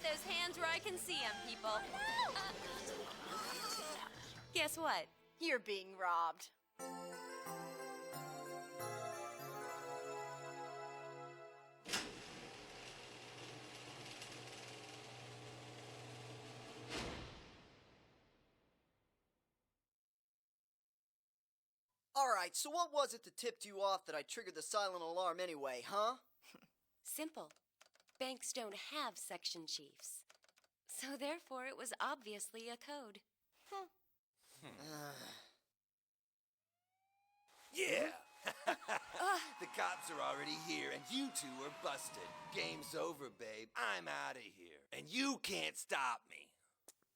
Get those hands where I can see them, people. Guess what? You're being robbed. Alright, so what was it that tipped you off that I triggered the silent alarm anyway, huh? Simple. Banks don't have section chiefs. So therefore, it was obviously a code. Yeah! The cops are already here, and you two are busted. Game's over, babe. I'm out of here. And you can't stop me.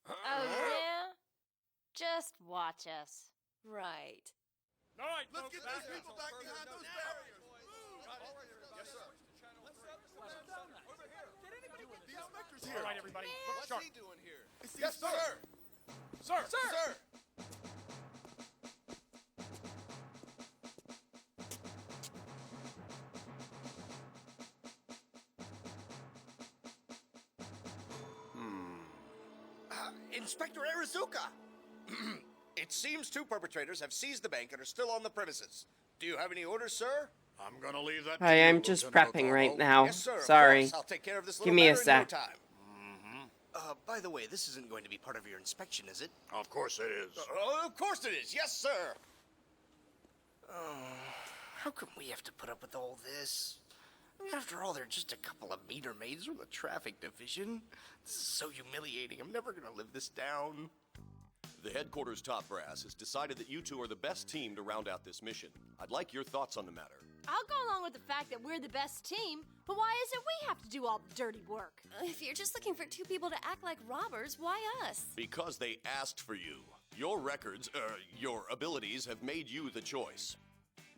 Oh, yeah? Just watch us. Right. All right, Let's folks, get these people back behind those barriers. Yes, sir. The inspector's here. All right, everybody. Look What's sharp. he doing here? Yes, sir. Sir. Sir. Inspector Arizuka! It seems two perpetrators have seized the bank and are still on the premises. Do you have any orders, sir? I'm gonna leave that. Hi, I'm just prepping right now. Yes, sir. Sorry. Of course. I'll take care of this Give little me a matter in no sec. time. By the way, this isn't going to be part of your inspection, is it? Of course it is. Of course it is. Yes, sir. How come we have to put up with all this? After all, they're just a couple of meter maids from the traffic division. This is so humiliating. I'm never gonna live this down. The headquarters top brass has decided that you two are the best team to round out this mission. I'd like your thoughts on the matter. I'll go along with the fact that we're the best team, but why is it we have to do all the dirty work? If you're just looking for two people to act like robbers, why us? Because they asked for you. Your records, your abilities have made you the choice.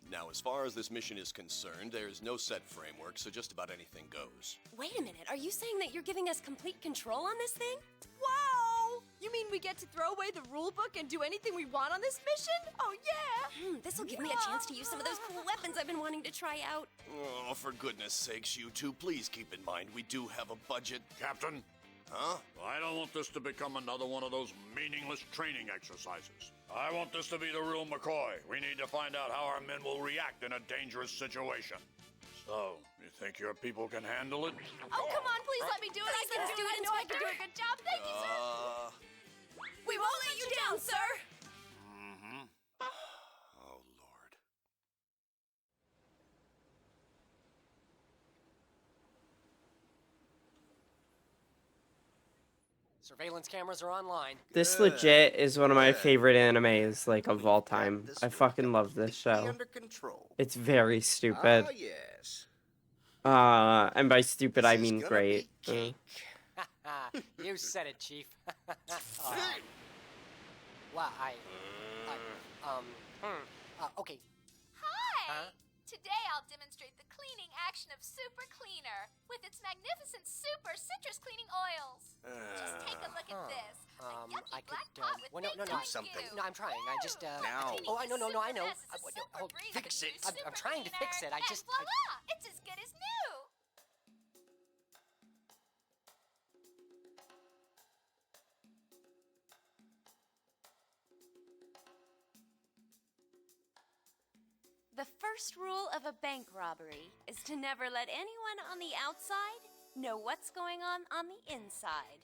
Now, as far as this mission is concerned, there's no set framework, so just about anything goes. Wait a minute, are you saying that you're giving us complete control on this thing? Wow! You mean we get to throw away the rule book and do anything we want on this mission? Oh, yeah! This'll give me a chance to use some of those cool weapons I've been wanting to try out. Oh, for goodness sakes, you two, please keep in mind we do have a budget. Captain, Huh? I don't want this to become another one of those meaningless training exercises. I want this to be the real McCoy. We need to find out how our men will react in a dangerous situation. So, you think your people can handle it? Oh, come on, please let me do it. I can do it. I know I can do a good job. Thank you, sir. We won't let you down, sir! Oh, Lord. Surveillance cameras are online. This legit is one of my favorite animes, like, of all time. I fucking love this show. Under control. It's very stupid. Ah, yes. And by stupid, I This is mean gonna great. be cake. You said it, Chief. Well, okay. Hi! Huh? Today I'll demonstrate the cleaning action of Super Cleaner with its magnificent super citrus cleaning oils. Just take a look at this. A yucky I black could, pot with well, no, big no, time something. goo. No, I'm trying. I just, Now. Oh, I know, I know. Hold, fix it. I'm trying to fix it. I just, Voila! It's as good as new. The first rule of a bank robbery is to never let anyone on the outside know what's going on the inside.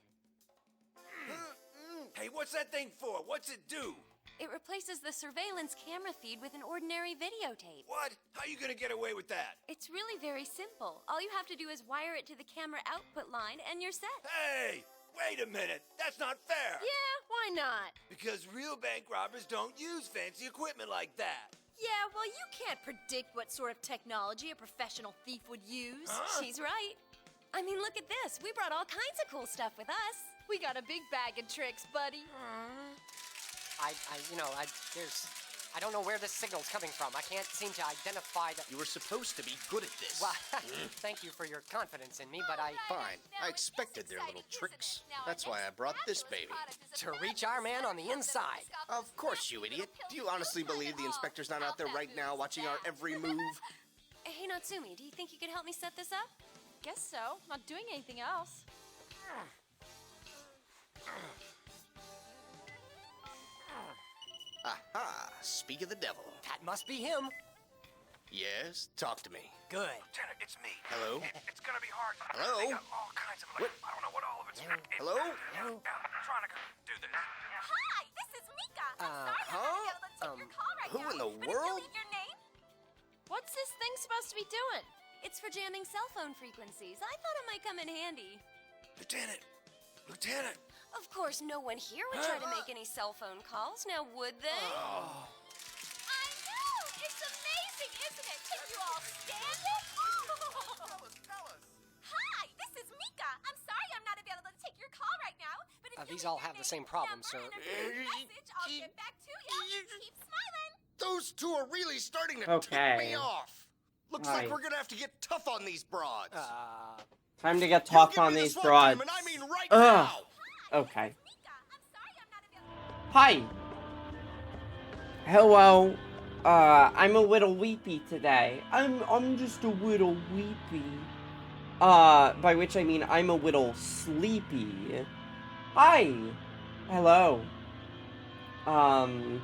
Hey, what's that thing for? What's it do? It replaces the surveillance camera feed with an ordinary videotape. What? How you gonna get away with that? It's really very simple. All you have to do is wire it to the camera output line and you're set. Hey! Wait a minute! That's not fair! Yeah, why not? Because real bank robbers don't use fancy equipment like that. Yeah, well, you can't predict what sort of technology a professional thief would use. Huh? She's right. I mean, look at this. We brought all kinds of cool stuff with us. We got a big bag of tricks, buddy. I don't know where this signal's coming from. I can't seem to identify the... You were supposed to be good at this. Well, thank you for your confidence in me, but Fine. I expected their little tricks. That's why I brought this baby. to reach our man on the inside. Of course, you idiot. Do you honestly believe the inspector's not out there right now watching our every move? Hey, Natsumi, do you think you could help me set this up? Guess so. Not doing anything else. Aha, speak of the devil. That must be him. Yes, talk to me. Good. Lieutenant, it's me. Hello? It's gonna be hard. Hello? They got all kinds of, like, I don't know what all of it's. Hello? I'm trying to do this. Hi, this is Mika. I'm sorry I'm not huh? able to take your call right Who now. in the but world? If you leave your name, What's this thing supposed to be doing? It's for jamming cell phone frequencies. I thought it might come in handy. Lieutenant! Lieutenant! Of course, no one here would try to make any cell phone calls, now would they? I know. It's amazing, isn't it? Can you all stand it? Tell us. Hi, this is Mika. I'm sorry I'm not available to take your call right now. But if you These leave all your have the name, same problem, number, sir. and a brief message, I'll get back to you. Keep smiling. Those two are really starting to Okay. tick me off. Looks Right. like we're gonna have to get tough on these broads. Time to get You tough give on me these this one time, broads. and I mean right Ugh. now. Okay. Mika, I'm sorry I'm not available. Hi. Hello. I'm a little weepy today. I'm just a little weepy. By which I mean I'm a little sleepy. Hi. Hello. I'm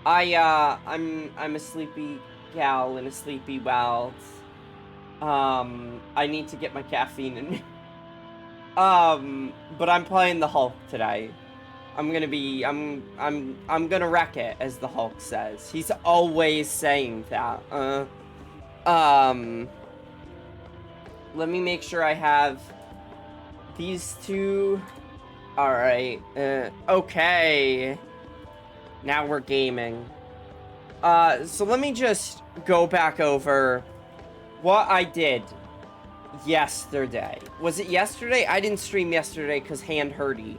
a sleepy gal in a sleepy world. I need to get my caffeine in me. But I'm playing the Hulk today. I'm gonna wreck it, as the Hulk says. He's always saying that. Let me make sure I have these two. Alright, okay. Now we're gaming. So let me just go back over what I did yesterday. Was it yesterday? I didn't stream yesterday because hand hurty.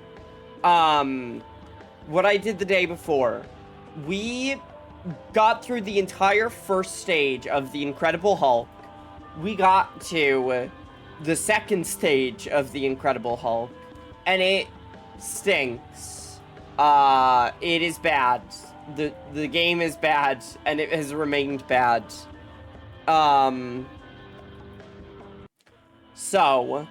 What I did the day before. We got through the entire first stage of the Incredible Hulk. We got to the second stage of the Incredible Hulk. And it stinks. It is bad. The game is bad, and it has remained bad. So,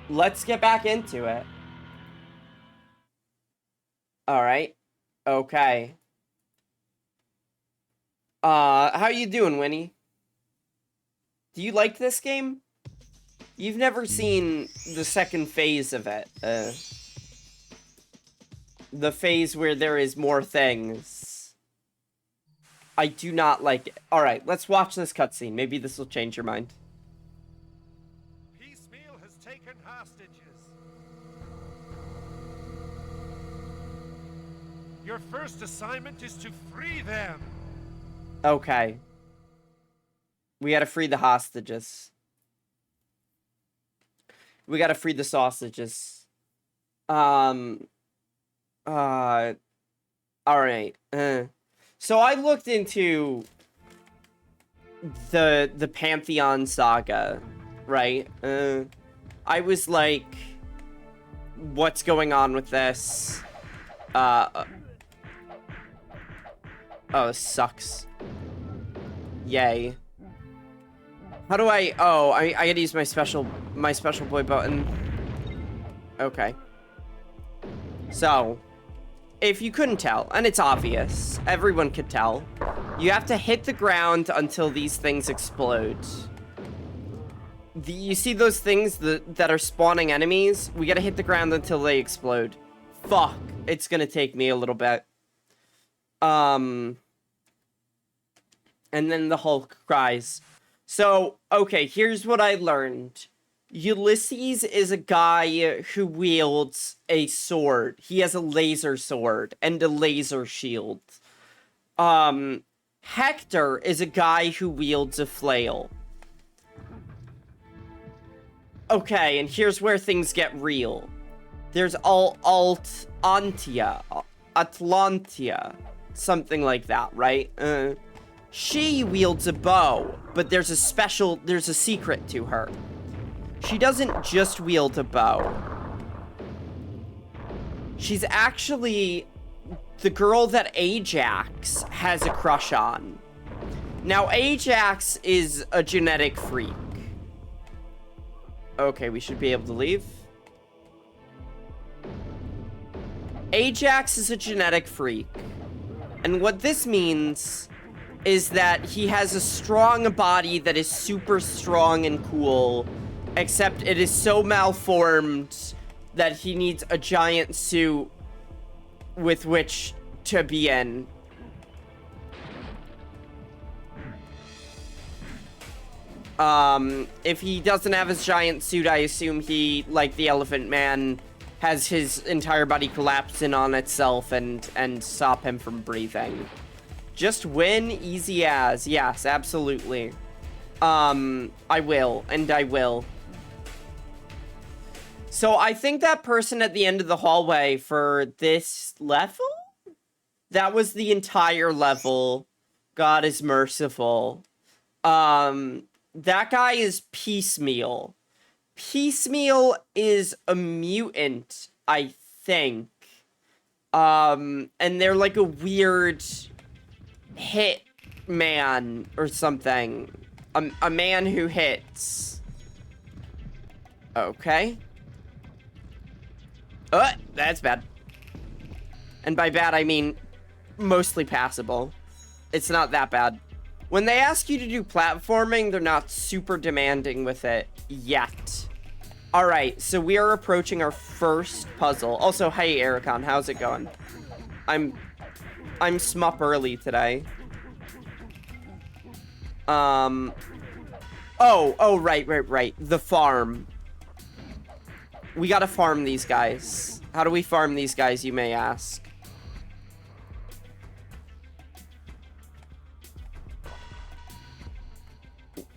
let's get back into it. Alright. Okay. How you doing, Winnie? Do you like this game? You've never seen the second phase of it. The phase where there is more things. I do not like it. Alright, let's watch this cutscene. Maybe this will change your mind. Piecemeal has taken hostages. Your first assignment is to free them. Okay. We gotta free the hostages. We gotta free the sausages. Alright. So I looked into the Pantheon Saga, right? I was like, what's going on with this? Oh, this sucks. Yay. How do I... Oh, I gotta use my special boy button. Okay. So, if you couldn't tell, and it's obvious, everyone could tell, you have to hit the ground until these things explode. You see those things that are spawning enemies? We gotta hit the ground until they explode. Fuck. It's gonna take me a little bit. And then the Hulk cries. So, okay, here's what I learned. Ulysses is a guy who wields a sword. He has a laser sword and a laser shield. Hector is a guy who wields a flail. Okay, and here's where things get real. There's Atlantia, something like that, right? She wields a bow, but there's a secret to her. She doesn't just wield a bow. She's actually the girl that Ajax has a crush on. Now, Ajax is a genetic freak. Okay, we should be able to leave. Ajax is a genetic freak. And what this means is that he has a strong body that is super strong and cool, except it is so malformed that he needs a giant suit with which to be in. If he doesn't have his giant suit, I assume he, like the Elephant Man, has his entire body collapse in on itself and stop him from breathing. Just win, easy as. Yes, absolutely. I will, and I will. So I think that person at the end of the hallway for this level? That was the entire level. God is merciful. That guy is Piecemeal. Piecemeal is a mutant, I think. And they're like a weird hit man or something. A man who hits. Okay. That's bad. And by bad, I mean mostly passable. It's not that bad. When they ask you to do platforming, they're not super demanding with it yet. All right, so we are approaching our first puzzle. Also, hey, Ericon, how's it going? I'm smup early today. Oh, right. The farm. We gotta farm these guys. How do we farm these guys, you may ask?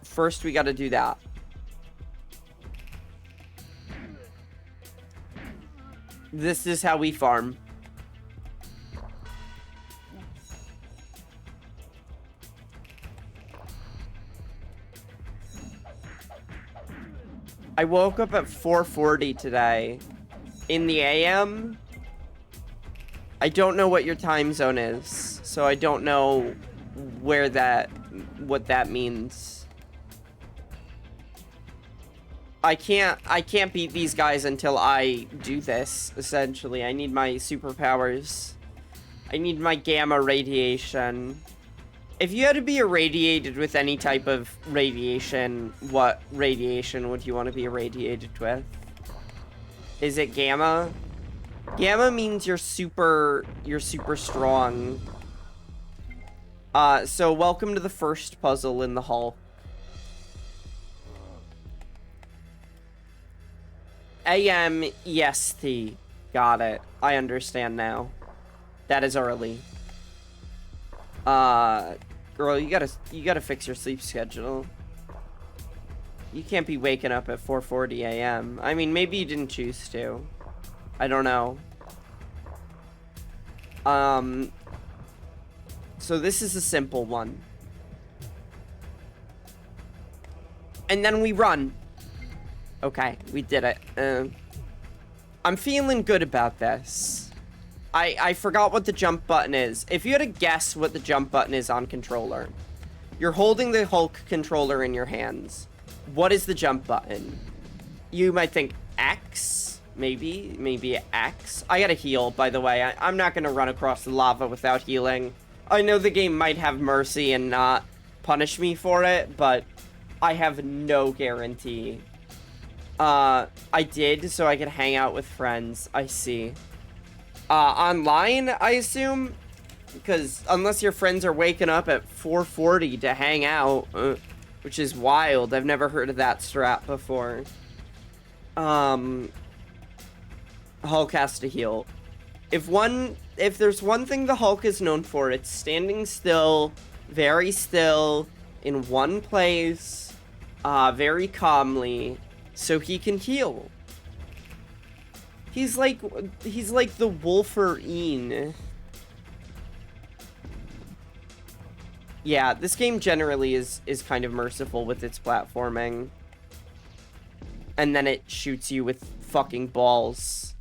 First, we gotta do that. This is how we farm. I woke up at 4:40 today. In the AM. I don't know what your time zone is, so I don't know what that means. I can't beat these guys until I do this, essentially. I need my superpowers. I need my gamma radiation. If you had to be irradiated with any type of radiation, what radiation would you want to be irradiated with? Is it gamma? Gamma means you're super strong. So welcome to the first puzzle in the Hulk. AM EST. Got it. I understand now. That is early. Girl, you gotta fix your sleep schedule. You can't be waking up at 4:40 AM. I mean, maybe you didn't choose to. I don't know. So this is a simple one. And then we run. Okay, we did it. I'm feeling good about this. I forgot what the jump button is. If you had to guess what the jump button is on controller, you're holding the Hulk controller in your hands. What is the jump button? You might think X, maybe X. I gotta heal, by the way. I'm not gonna run across the lava without healing. I know the game might have mercy and not punish me for it, but I have no guarantee. I did, so I could hang out with friends. I see. Online, I assume? Because unless your friends are waking up at 4:40 to hang out, which is wild. I've never heard of that strat before. Hulk has to heal. If there's one thing the Hulk is known for, it's standing still, very still, in one place, very calmly, so he can heal. He's like the Wolverine. Yeah, this game generally is kind of merciful with its platforming. And then it shoots you with fucking balls.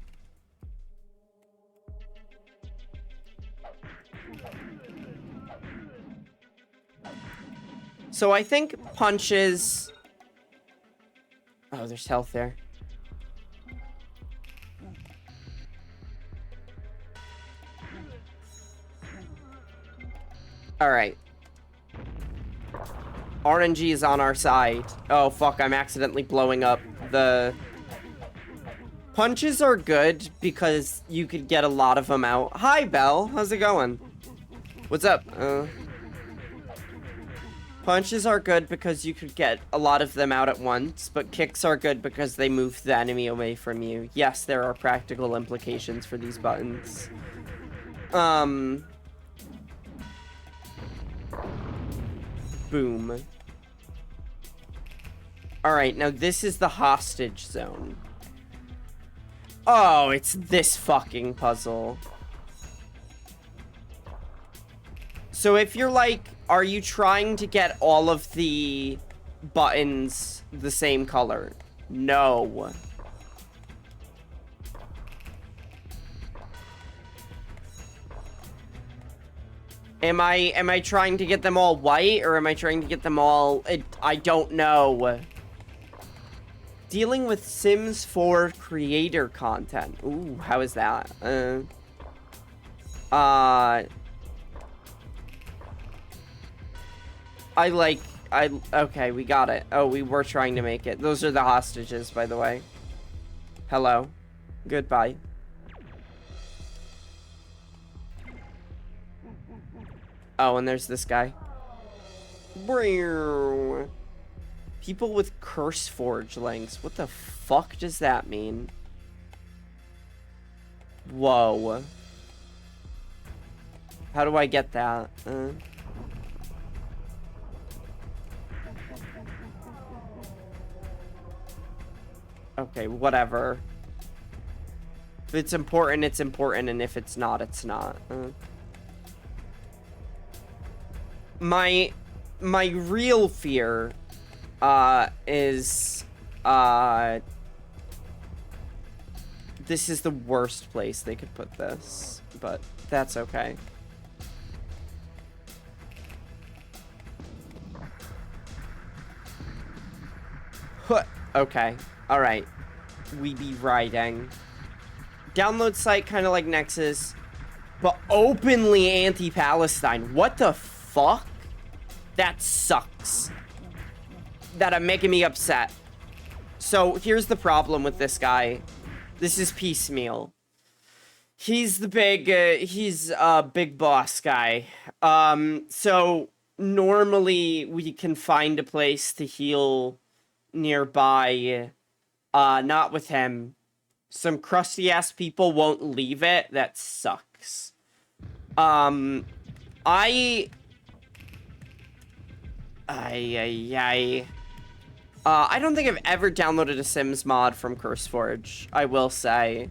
So I think punches... Oh, Oh, there's health there. Alright. RNG is on our side. Oh, fuck, I'm accidentally blowing up the... Punches are good because you could get a lot of them out. Hi, Belle. How's it going? What's up? Punches are good because you could get a lot of them out at once, but kicks are good because they move the enemy away from you. Yes, there are practical implications for these buttons. Boom. Alright, now this is the hostage zone. Oh, it's this fucking puzzle. So if you're like, are you trying to get all of the buttons the same color? No. Am I trying to get them all white, or am I trying to get them all... I don't know. Dealing with Sims 4 creator content. Ooh, how is that? Okay, we got it. Oh, we were trying to make it. Those are the hostages, by the way. Hello. Goodbye. Oh, and there's this guy. People with curse forge links. What the fuck does that mean? Whoa. How do I get that? Okay, whatever. If it's important, it's important, and if it's not, it's not. My real fear is this is the worst place they could put this, but that's okay. Okay, all right. We be riding. Download site kind of like Nexus, but openly anti-Palestine. What the fuck? That sucks. That are making me upset. So here's the problem with this guy. This is Piecemeal. He's the big, big boss guy. So normally we can find a place to heal nearby. Not with him. Some crusty ass people won't leave it. That sucks. I don't think I've ever downloaded a Sims mod from CurseForge, I will say.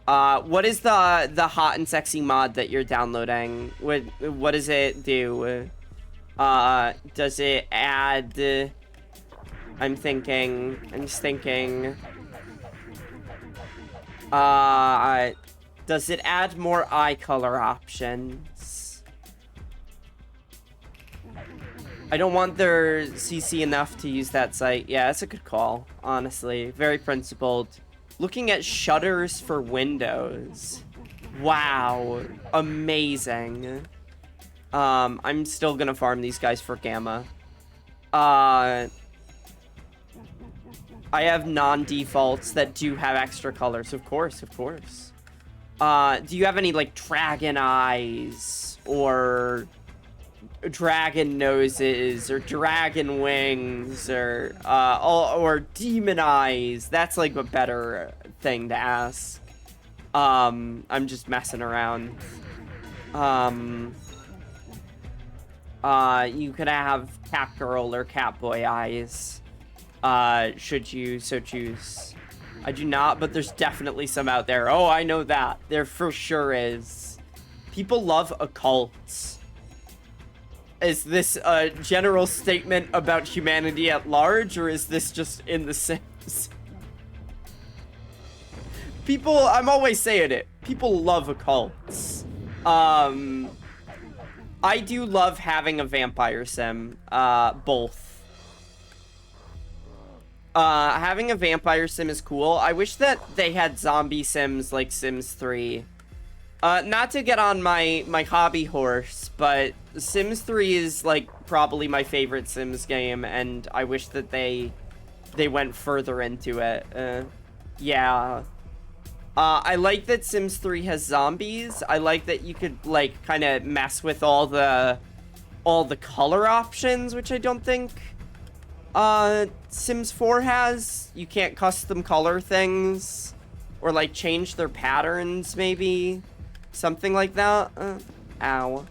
What is the hot and sexy mod that you're downloading? What does it do? Does it add... I'm just thinking... does it add more eye color options? I don't want their CC enough to use that site. Yeah, that's a good call, honestly. Very principled. Looking at shutters for Windows. Wow. Amazing. I'm still gonna farm these guys for Gamma. I have non-defaults that do have extra colors. Of course. Do you have any, like, dragon eyes? Or... dragon noses, or dragon wings, or demon eyes? That's like a better thing to ask. I'm just messing around. You could have cat girl or cat boy eyes, should you so choose. I do not, but there's definitely some out there. Oh, I know that. There for sure is. People love occults. Is this a general statement about humanity at large, or is this just in The Sims? People, I'm always saying it. People love occults. I do love having a vampire sim. Both. Having a vampire sim is cool. I wish that they had zombie sims like Sims 3. Not to get on my hobby horse, but Sims 3 is, like, probably my favorite Sims game, and I wish that they went further into it. Yeah. I like that Sims 3 has zombies. I like that you could, like, kind of mess with all the color options, which I don't think Sims 4 has. You can't custom color things or, like, change their patterns, maybe. Something like that. Ow.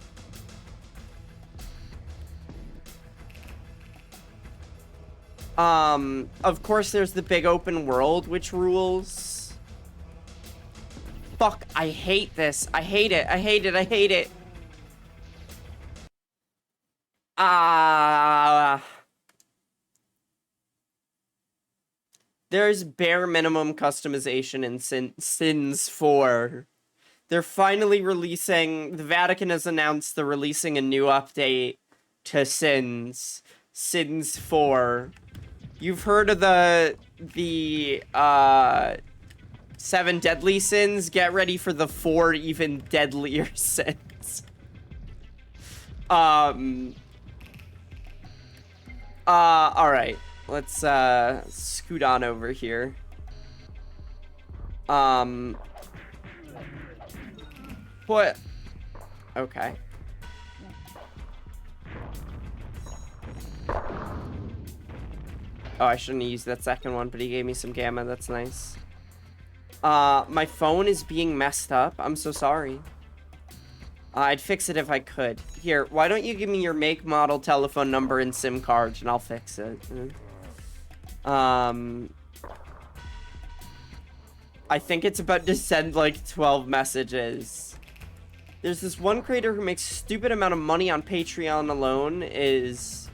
Of course, there's the big open world, which rules. Fuck, I hate this. I hate it. I hate it. I hate it. There's bare minimum customization in Sins 4. They're finally releasing... The Vatican has announced they're releasing a new update to Sins 4. You've heard of the 7 deadly sins? Get ready for the 4 even deadlier sins. Alright. Let's, scoot on over here. What? Okay. Oh, I shouldn't have used that second one, but he gave me some gamma. That's nice. My phone is being messed up. I'm so sorry. I'd fix it if I could. Here, why don't you give me your make, model, telephone number, and SIM card, and I'll fix it. I think it's about to send, like, 12 messages. There's this one creator who makes a stupid amount of money on Patreon alone is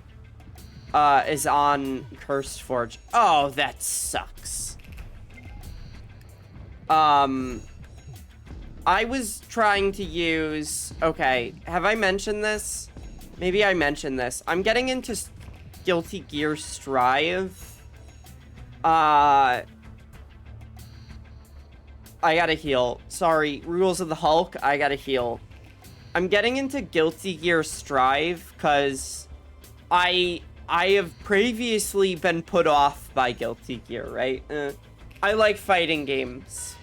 on Cursed Forge. Oh, that sucks. I was trying to use... Okay, have I mentioned this? Maybe I mentioned this. I'm getting into Guilty Gear Strive. I gotta heal. Sorry, Rules of the Hulk, I gotta heal. I'm getting into Guilty Gear Strive because I have previously been put off by Guilty Gear, right? I like fighting games.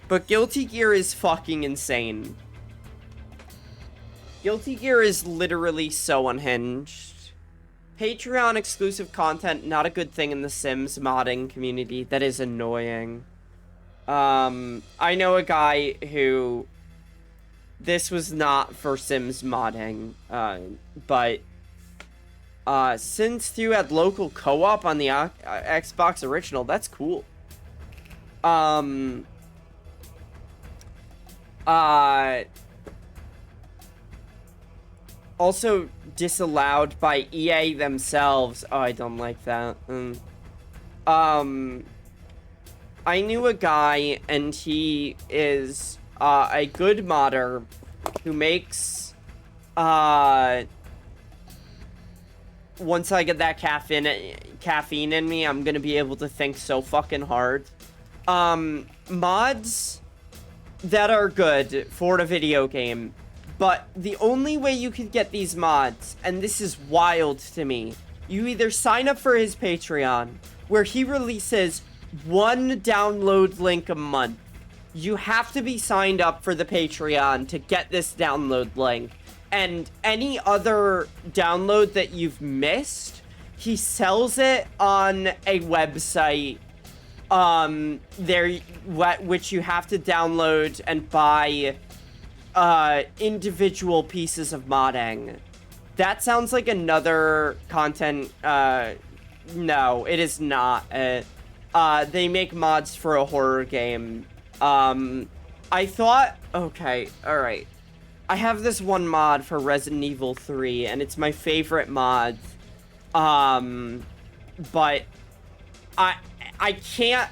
But Guilty Gear is fucking insane. Guilty Gear is literally so unhinged. Patreon exclusive content, not a good thing in the Sims modding community. That is annoying. I know a guy who... This was not for Sims modding, but... Since you had local co-op on the Xbox original, that's cool. Also disallowed by EA themselves. Oh, I don't like that. I knew a guy, and he is a good modder who makes once I get that caffeine in me, I'm gonna be able to think so fucking hard. Mods that are good for a video game, but the only way you could get these mods, and this is wild to me, you either sign up for his Patreon, where he releases one download link a month. You have to be signed up for the Patreon to get this download link. And any other download that you've missed, he sells it on a website which you have to download and buy individual pieces of modding. That sounds like another content. No, it is not. They make mods for a horror game. I thought, okay, alright. I have this one mod for Resident Evil 3, and it's my favorite mod. But I can't...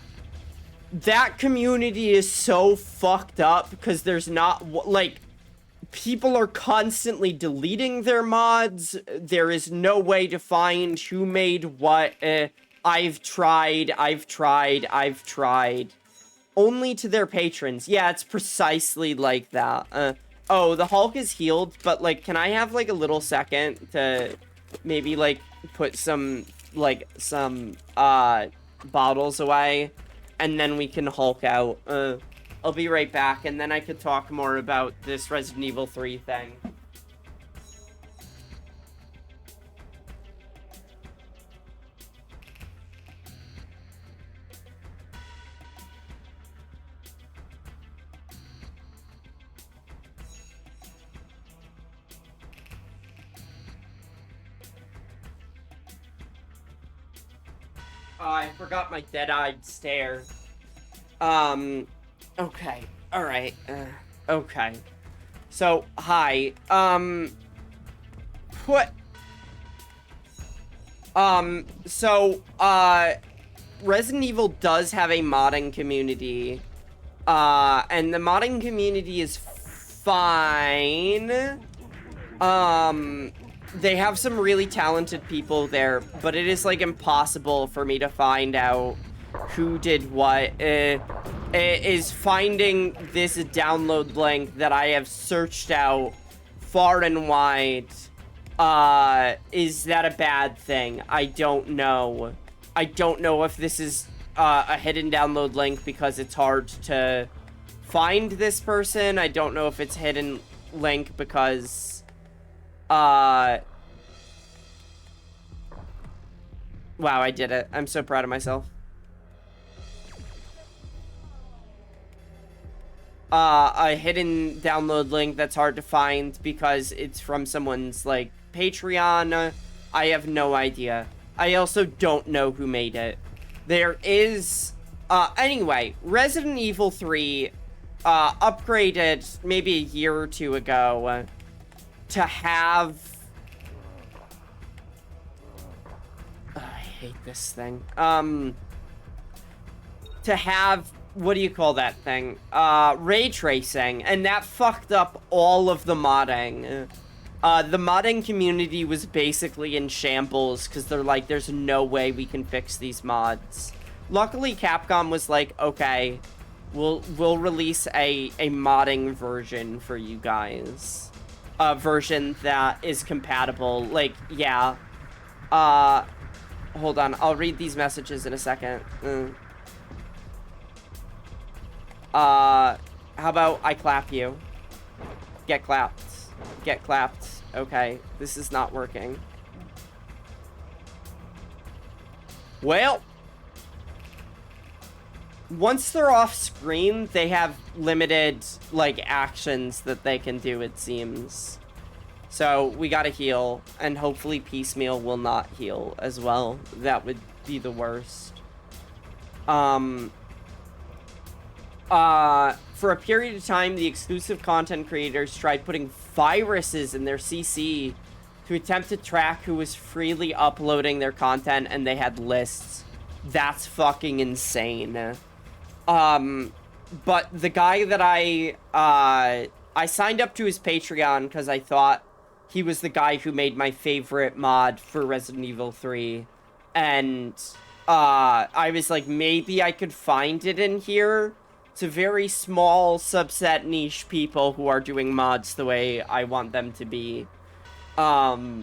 That community is so fucked up because there's not, like, people are constantly deleting their mods. There is no way to find who made what. I've tried. Only to their patrons. Yeah, it's precisely like that. Oh, the Hulk is healed, but, like, can I have, like, a little second to maybe, like, put some bottles away, and then we can Hulk out. I'll be right back, and then I could talk more about this Resident Evil 3 thing. Oh, I forgot my dead-eyed stare. Okay. Alright. Okay. So, hi. Resident Evil does have a modding community. And the modding community is fine. They have some really talented people there, but it is, like, impossible for me to find out who did what. Is finding this download link that I have searched out far and wide, is that a bad thing? I don't know. I don't know if this is a hidden download link because it's hard to find this person. I don't know if it's a hidden link because wow, I did it. I'm so proud of myself. A hidden download link that's hard to find because it's from someone's, like, Patreon. I have no idea. I also don't know who made it. There is, anyway, Resident Evil 3, upgraded maybe a year or two ago to have... I hate this thing. To have... What do you call that thing? Ray tracing, and that fucked up all of the modding. The modding community was basically in shambles, because they're like, there's no way we can fix these mods. Luckily, Capcom was like, okay, we'll release a modding version for you guys. A version that is compatible. Like, yeah. Hold on, I'll read these messages in a second. How about I clap you? Get clapped. Get clapped. Okay, this is not working. Well, once they're off screen, they have limited, like, actions that they can do, it seems. So, we gotta heal, and hopefully Piecemeal will not heal as well. That would be the worst. For a period of time, the exclusive content creators tried putting viruses in their CC to attempt to track who was freely uploading their content, and they had lists. That's fucking insane. But the guy that I signed up to his Patreon because I thought he was the guy who made my favorite mod for Resident Evil 3. And, I was like, maybe I could find it in here. It's a very small subset niche people who are doing mods the way I want them to be. They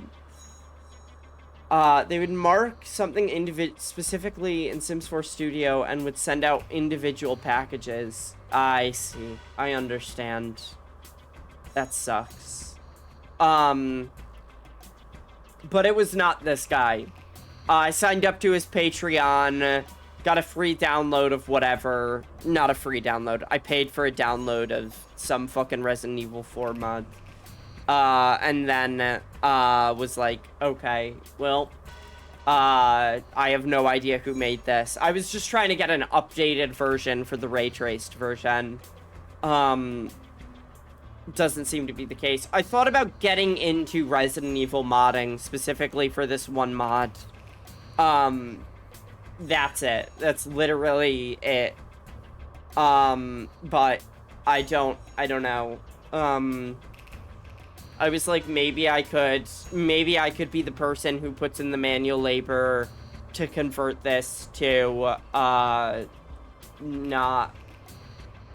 would mark something specifically in Sims 4 Studio and would send out individual packages. I see. I understand. That sucks. But it was not this guy. I signed up to his Patreon, got a free download of whatever. Not a free download. I paid for a download of some fucking Resident Evil 4 mod. And then, was like, okay, well, I have no idea who made this. I was just trying to get an updated version for the ray-traced version. Doesn't seem to be the case. I thought about getting into Resident Evil modding, specifically for this one mod. That's it. That's literally it. But I don't know. I was like, maybe I could be the person who puts in the manual labor to convert this to not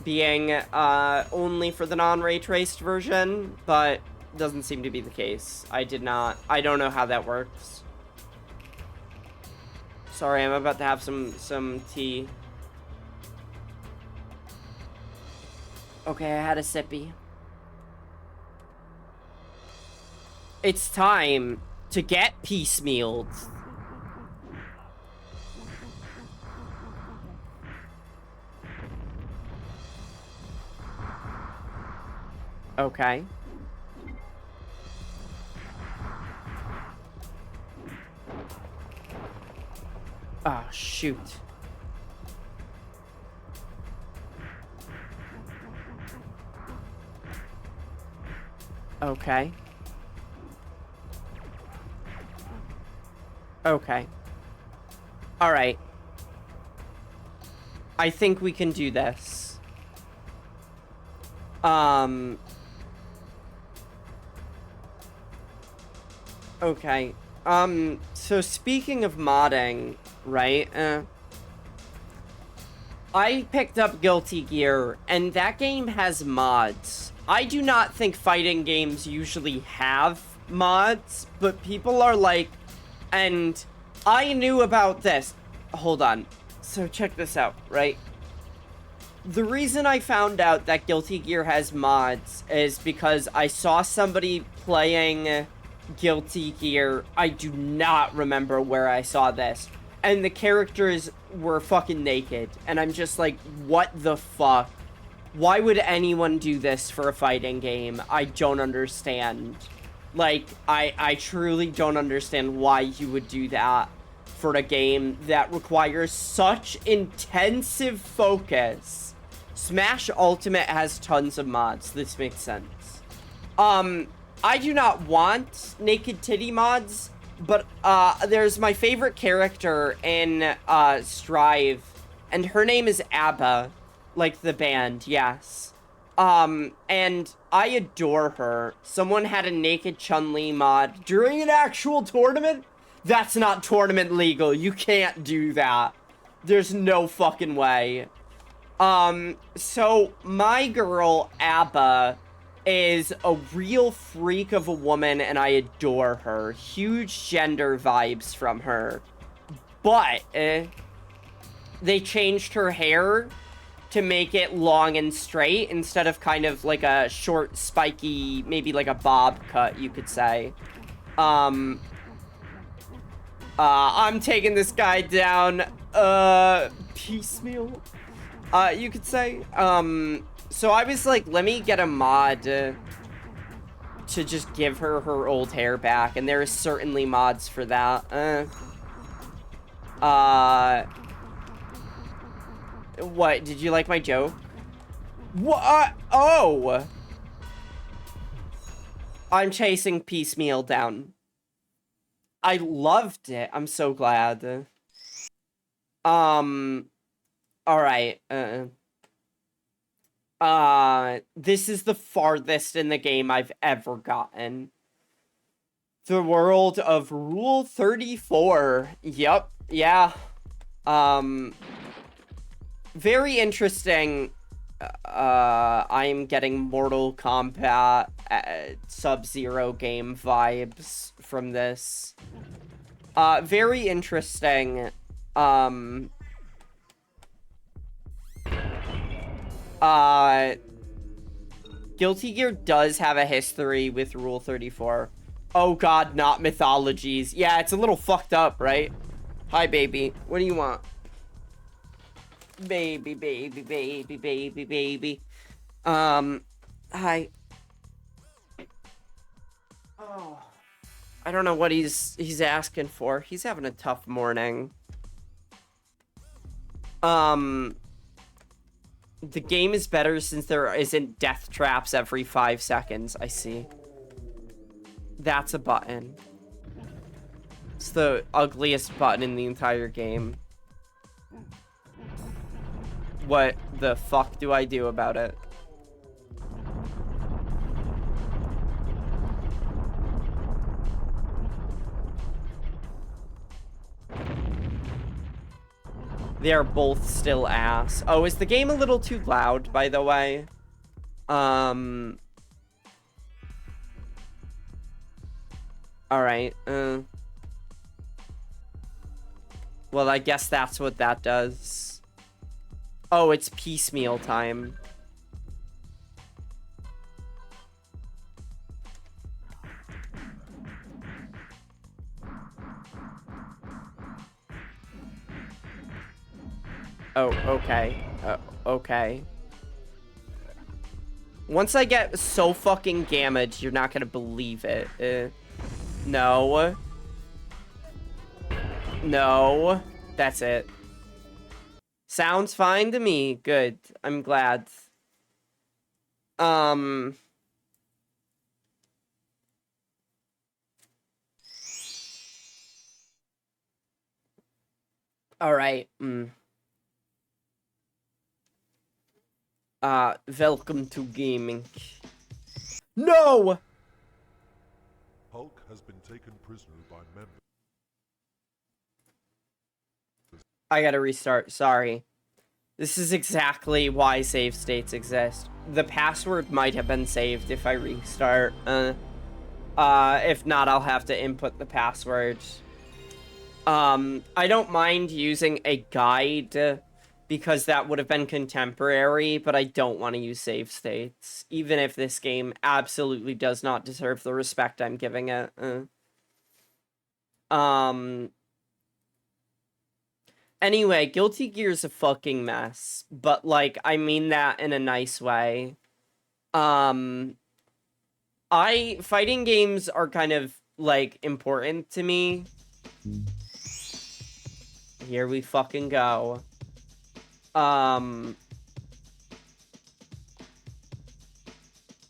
being only for the non-ray traced version, but doesn't seem to be the case. I don't know how that works. Sorry, I'm about to have some tea. Okay, I had a sippy. It's time to get piecemealed. Okay. Oh, shoot. Okay. Okay. Alright. I think we can do this. Okay. So speaking of modding, right? I picked up Guilty Gear, and that game has mods. I do not think fighting games usually have mods, but people are like, and I knew about this. Hold on. So check this out, right? The reason I found out that Guilty Gear has mods is because I saw somebody playing Guilty Gear. I do not remember where I saw this. And the characters were fucking naked. And I'm just like, what the fuck? Why would anyone do this for a fighting game? I don't understand. Like, I truly don't understand why you would do that for a game that requires such intensive focus. Smash Ultimate has tons of mods. This makes sense. I do not want naked titty mods, but there's my favorite character in Strive, and her name is ABBA, like the band, yes. And I adore her. Someone had a naked Chun-Li mod during an actual tournament? That's not tournament legal. You can't do that. There's no fucking way. So my girl, ABBA, is a real freak of a woman, and I adore her. Huge gender vibes from her. But, they changed her hair to make it long and straight instead of kind of like a short, spiky, maybe like a bob cut, you could say. I'm taking this guy down, piecemeal, you could say. So I was like, let me get a mod to just give her old hair back, and there is certainly mods for that. What? Did you like my joke? What? Oh! I'm chasing piecemeal down. I loved it. I'm so glad. Alright, this is the farthest in the game I've ever gotten. The world of Rule 34. Yep, yeah. Very interesting. I'm getting Mortal Kombat Sub-Zero game vibes from this. Very interesting. Guilty Gear does have a history with Rule 34. Oh god, not mythologies. Yeah, it's a little fucked up, right? Hi, baby. What do you want? Baby, baby, baby, baby, baby. Hi. Oh. I don't know what he's asking for. He's having a tough morning. The game is better since there isn't death traps every 5 seconds. I see. That's a button. It's the ugliest button in the entire game. What the fuck do I do about it? They are both still ass. Oh, is the game a little too loud, by the way? Alright, well, I guess that's what that does. Oh, it's piecemeal time. Oh, okay. Okay. Once I get so fucking damaged, you're not gonna believe it. No. No. That's it. Sounds fine to me. Good. I'm glad. Alright. Welcome to gaming. No! Hulk has been taken prisoner by members. I gotta restart, sorry. This is exactly why save states exist. The password might have been saved if I restart. If not, I'll have to input the password. I don't mind using a guide because that would have been contemporary, but I don't want to use save states, even if this game absolutely does not deserve the respect I'm giving it. Anyway, Guilty Gear's a fucking mess, but, like, I mean that in a nice way. Fighting games are kind of, like, important to me. Here we fucking go.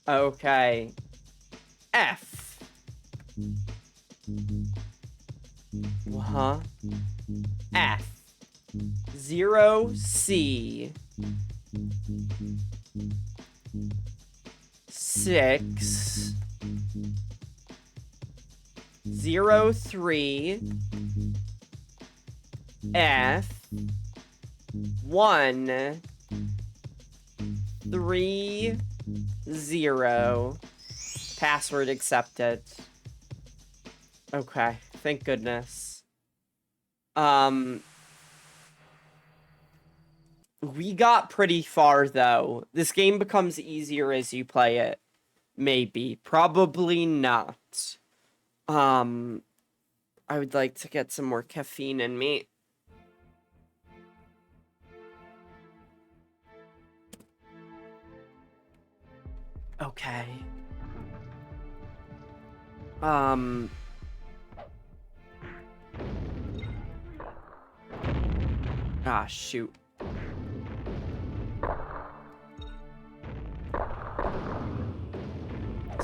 Okay. F. Huh? F. 0C. 6. 03. F. 1. 3. 0. Password accepted. Okay, thank goodness. We got pretty far, though. This game becomes easier as you play it. Maybe. Probably not. I would like to get some more caffeine in me. Okay. Ah, shoot.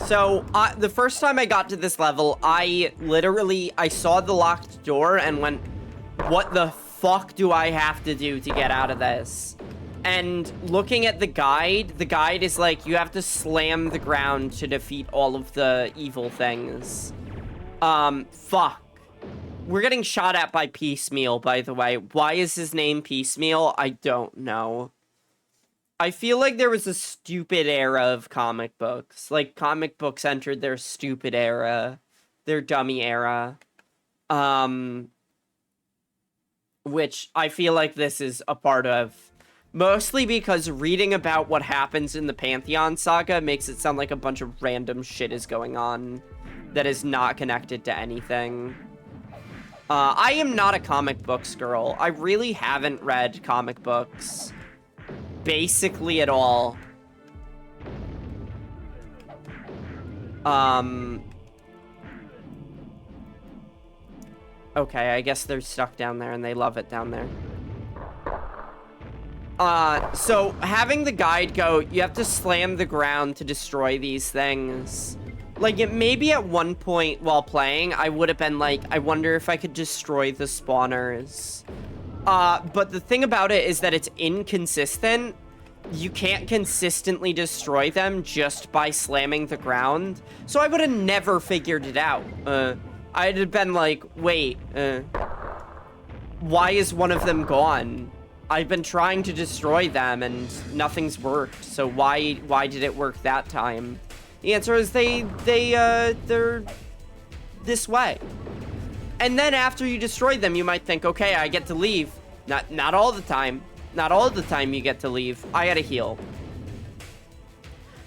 So, the first time I got to this level, I saw the locked door and went, what the fuck do I have to do to get out of this? And looking at the guide is like, you have to slam the ground to defeat all of the evil things. Fuck. We're getting shot at by Piecemeal, by the way. Why is his name Piecemeal? I don't know. I feel like there was a stupid era of comic books. Like, comic books entered their stupid era. Their dummy era. Which I feel like this is a part of. Mostly because reading about what happens in the Pantheon saga makes it sound like a bunch of random shit is going on that is not connected to anything. I am not a comic books girl. I really haven't read comic books. Basically at all. Okay, I guess they're stuck down there and they love it down there. So having the guide go, you have to slam the ground to destroy these things. Like, maybe at one point while playing, I would have been like, I wonder if I could destroy the spawners. But the thing about it is that it's inconsistent. You can't consistently destroy them just by slamming the ground. So I would have never figured it out. I'd have been like, wait, why is one of them gone? I've been trying to destroy them and nothing's worked. So why did it work that time? The answer is they're this way. And then after you destroy them, you might think, okay, I get to leave. Not all the time. Not all the time you get to leave. I gotta heal.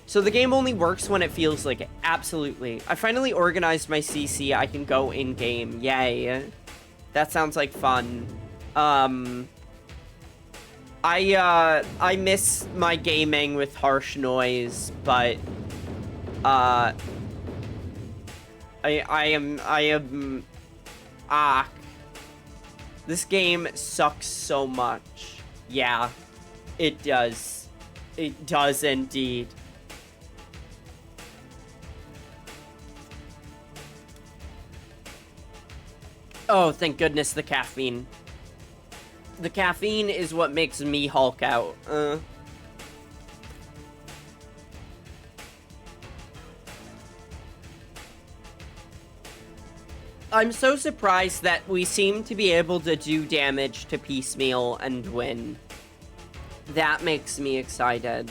So the game only works when it feels like it. Absolutely. I finally organized my CC. I can go in-game. Yay. That sounds like fun. I miss my gaming with harsh noise, but I am this game sucks so much. Yeah, it does. It does indeed. Oh, thank goodness the caffeine. The caffeine is what makes me Hulk out. I'm so surprised that we seem to be able to do damage to piecemeal and win. That makes me excited.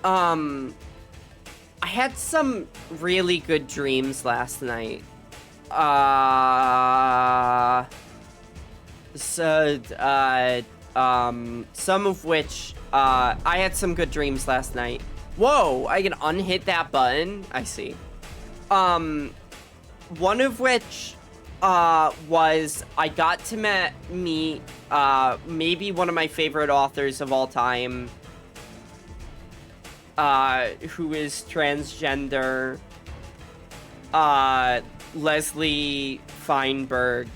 I had some really good dreams last night. Some of which, I had some good dreams last night. Whoa, I can unhit that button? I see. One of which, was I got to meet, maybe one of my favorite authors of all time, who is transgender, Leslie Feinberg.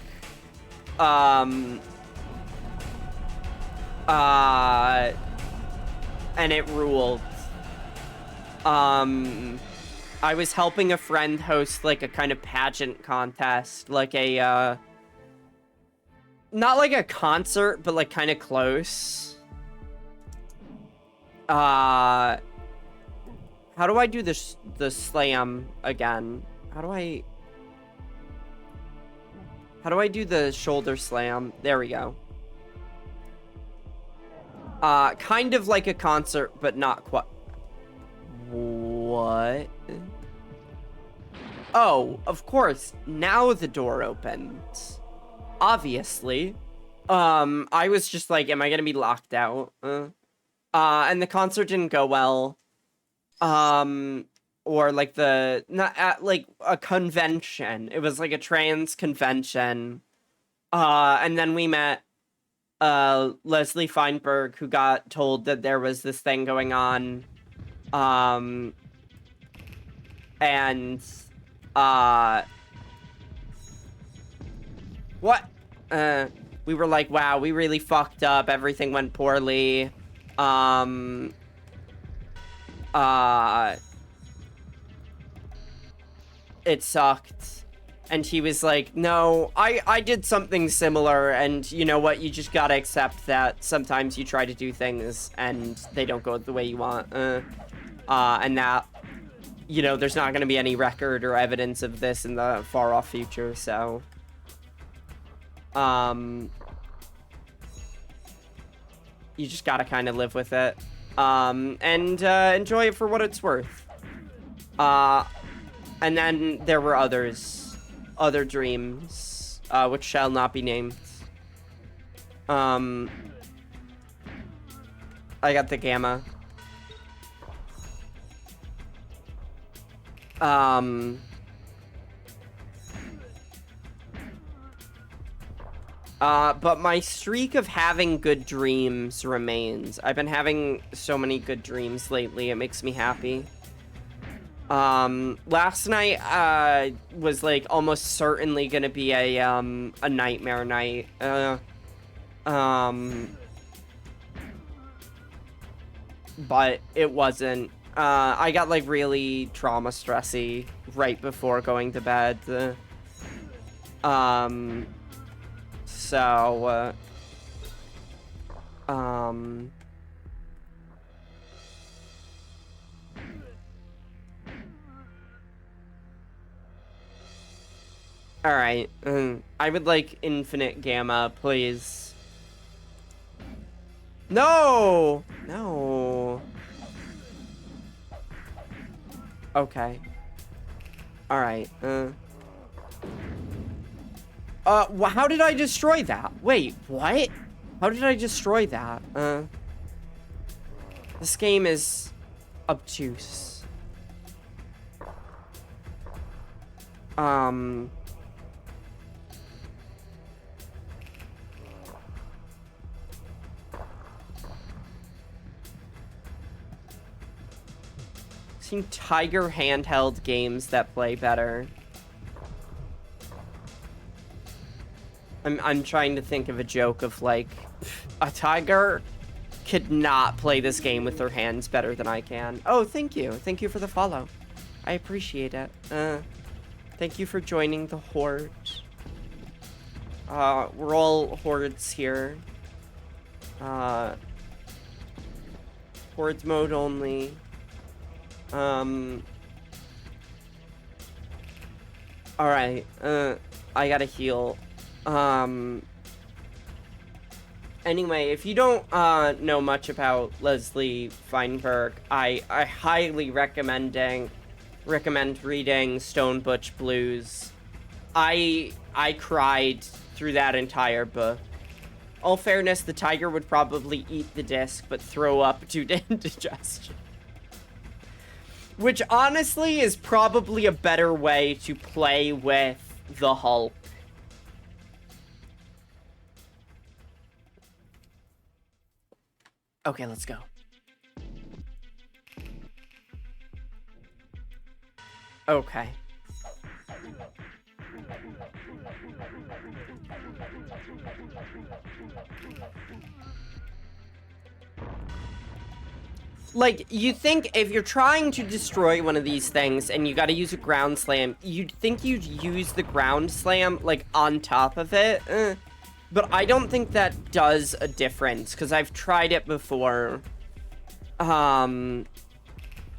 And it ruled. I was helping a friend host, like, a kind of pageant contest, like a, not like a concert, but, like, kind of close. How do I do this, the slam again? How do I do the shoulder slam? There we go. Kind of like a concert, but not quite. What? Oh, of course. Now the door opens. Obviously. I was just like, am I gonna be locked out? And the concert didn't go well. Or like not at like a convention. It was like a trans convention. And then we met Leslie Feinberg, who got told that there was this thing going on. What? We were like, wow, we really fucked up. Everything went poorly. It sucked. And he was like, no, I did something similar, and you know what? You just gotta accept that sometimes you try to do things and they don't go the way you want. And that, you know, there's not gonna be any record or evidence of this in the far-off future, so... you just gotta kind of live with it. And enjoy it for what it's worth. And then there were other dreams, which shall not be named. I got the gamma. But my streak of having good dreams remains. I've been having so many good dreams lately, it makes me happy. Last night, was, like, almost certainly gonna be a nightmare night. But it wasn't. I got, like, really trauma stressy right before going to bed. So, Alright, I would like infinite gamma, please. No! No. Okay. Alright, how did I destroy that? Wait, what? How did I destroy that? This game is obtuse. Seen Tiger handheld games that play better. I'm trying to think of a joke of like a tiger could not play this game with their hands better than I can. Oh, thank you. Thank you for the follow. I appreciate it. Thank you for joining the horde. We're all hordes here. Horde mode only. Alright, I gotta heal. Anyway, if you don't know much about Leslie Feinberg, I highly recommend reading Stone Butch Blues. I cried through that entire book. All fairness, the tiger would probably eat the disc, but throw up due to indigestion. Which honestly is probably a better way to play with the Hulk. Okay, let's go. Okay. Like, you think if you're trying to destroy one of these things and you gotta use a ground slam, you'd think you'd use the ground slam, like, on top of it. But I don't think that does a difference, because I've tried it before. And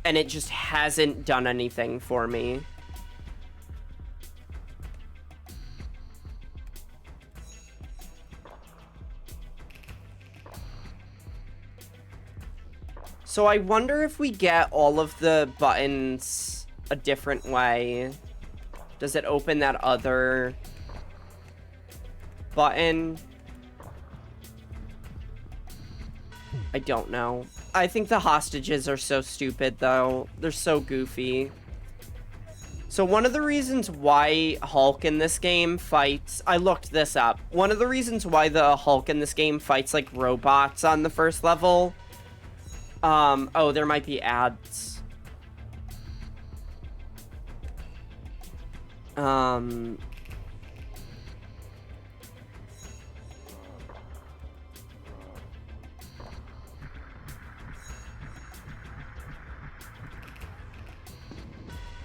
it just hasn't done anything for me. So I wonder if we get all of the buttons a different way. Does it open that other button? I don't know. I think the hostages are so stupid, though. They're so goofy. So one of the reasons why Hulk in this game fights... I looked this up. One of the reasons why the Hulk in this game fights like robots on the first level... oh, there might be ads.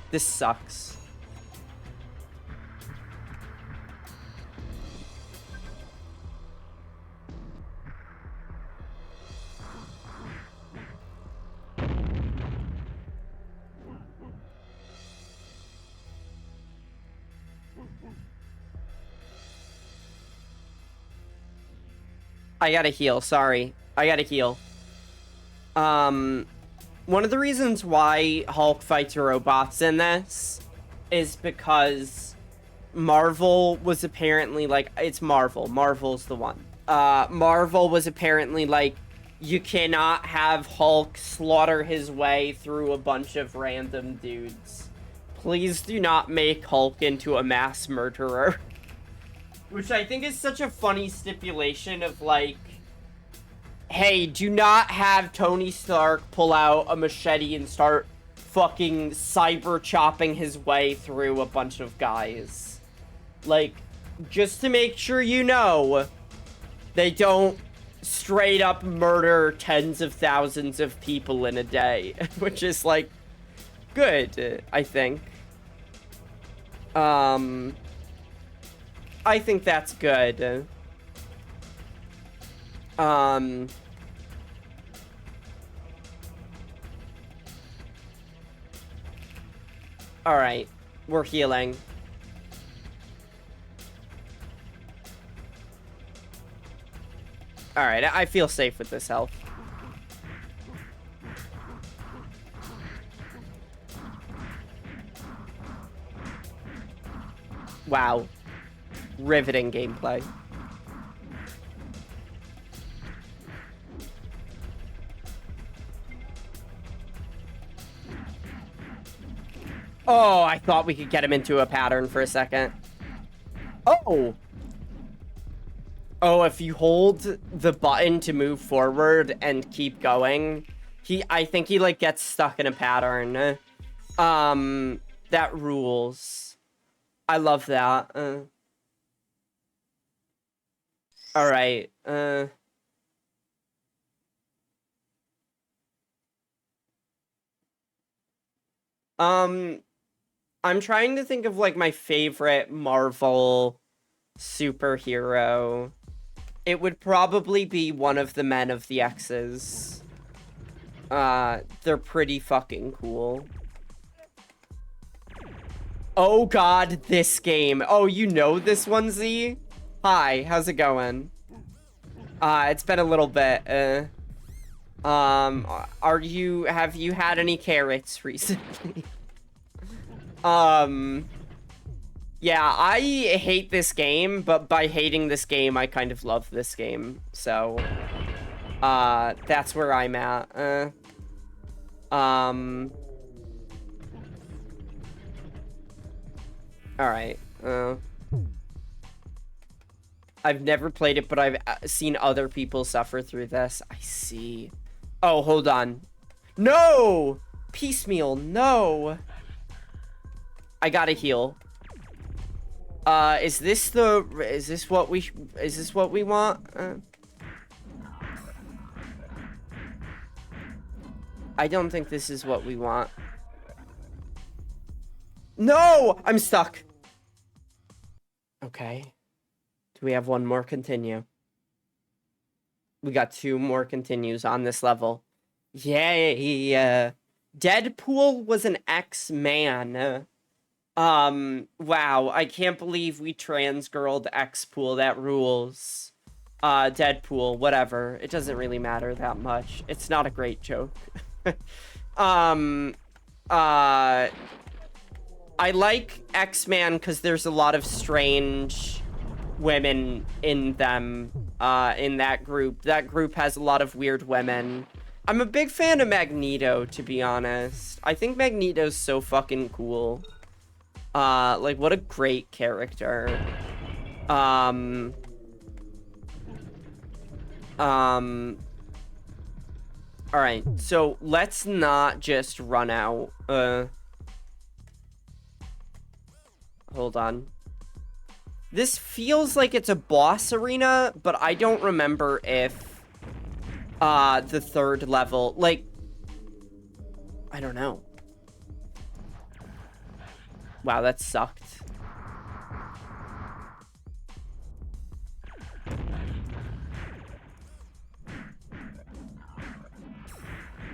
This sucks. I gotta heal, sorry. I gotta heal. One of the reasons why Hulk fights robots in this is because Marvel was apparently like, it's Marvel. Marvel's the one. Marvel was apparently like, you cannot have Hulk slaughter his way through a bunch of random dudes. Please do not make Hulk into a mass murderer. Which I think is such a funny stipulation of like, hey, do not have Tony Stark pull out a machete and start fucking cyber chopping his way through a bunch of guys. Like, just to make sure you know, they don't straight up murder tens of thousands of people in a day. Which is, like, good, I think. I think that's good. Alright, we're healing. Alright, I feel safe with this health. Wow. Riveting gameplay. Oh, I thought we could get him into a pattern for a second. Oh! Oh, if you hold the button to move forward and keep going, I think he, like, gets stuck in a pattern. That rules. I love that. Alright, I'm trying to think of, like, my favorite Marvel superhero. It would probably be one of the Men of the X's. They're pretty fucking cool. Oh god, this game. Oh, you know this one, Z? Hi, how's it going? It's been a little bit. Have you had any carrots recently? Yeah, I hate this game, but by hating this game, I kind of love this game. So, that's where I'm at. Alright, I've never played it, but I've seen other people suffer through this. I see. Oh, hold on. No! Piecemeal, no! I gotta heal. Is this what we want? I don't think this is what we want. No! I'm stuck. Okay. Do we have one more continue? We got 2 more continues on this level. Yay! Deadpool was an X-Man. Wow, I can't believe we trans-girled X-Pool. That rules. Deadpool, whatever. It doesn't really matter that much. It's not a great joke. I like X-Man because there's a lot of strange women in them, in that group. That group has a lot of weird women. I'm a big fan of Magneto, to be honest. I think Magneto's so fucking cool. Like, what a great character. Alright, so let's not just run out. Hold on. This feels like it's a boss arena, but I don't remember if, the 3rd level, like, I don't know. Wow, that sucked.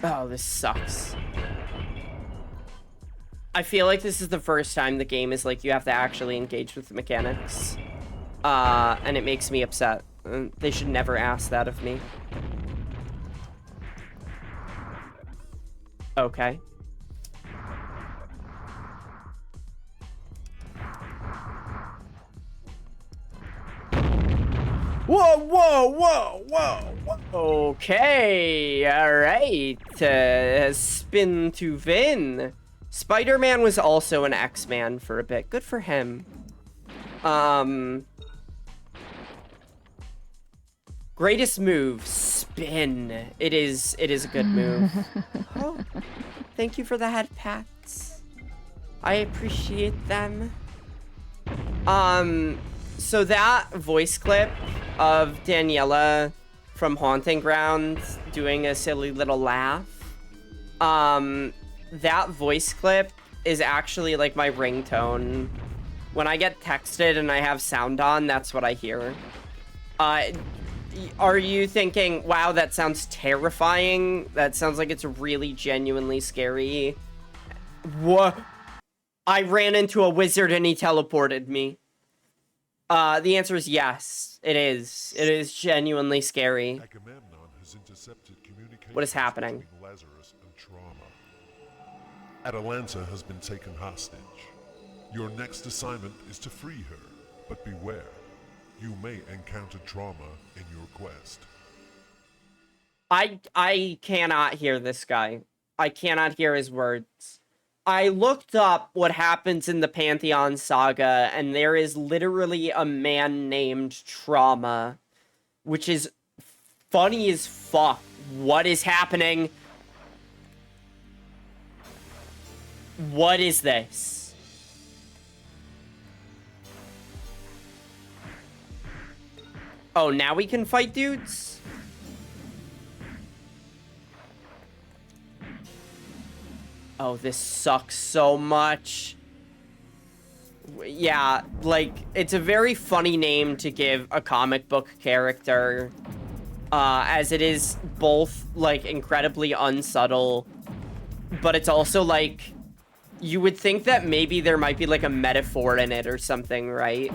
Oh, this sucks. I feel like this is the first time the game is like you have to actually engage with the mechanics. And it makes me upset. They should never ask that of me. Okay. Whoa, whoa, whoa, whoa, whoa. Okay, alright. Spin to Vin. Spider-Man was also an X-Man for a bit. Good for him. Greatest move, spin. It is a good move. Oh, thank you for the head pats. I appreciate them. So that voice clip of Daniela from Haunting Grounds doing a silly little laugh, that voice clip is actually like my ringtone. When I get texted and I have sound on, that's what I hear. Are you thinking, wow, that sounds terrifying? That sounds like it's really genuinely scary. What? I ran into a wizard and he teleported me. The answer is yes. It is. It is genuinely scary. Agamemnon has intercepted communication. What is happening? Between Lazarus and Trauma. Atalanta has been taken hostage. Your next assignment is to free her, but beware. You may encounter Trauma in your quest. I cannot hear this guy. I cannot hear his words. I looked up what happens in the Pantheon Saga, and there is literally a man named Trauma, which is funny as fuck. What is happening? What is this? Oh, now we can fight dudes? Oh, this sucks so much. Yeah, like, it's a very funny name to give a comic book character, as it is both, like, incredibly unsubtle, but it's also, like, you would think that maybe there might be, like, a metaphor in it or something, right?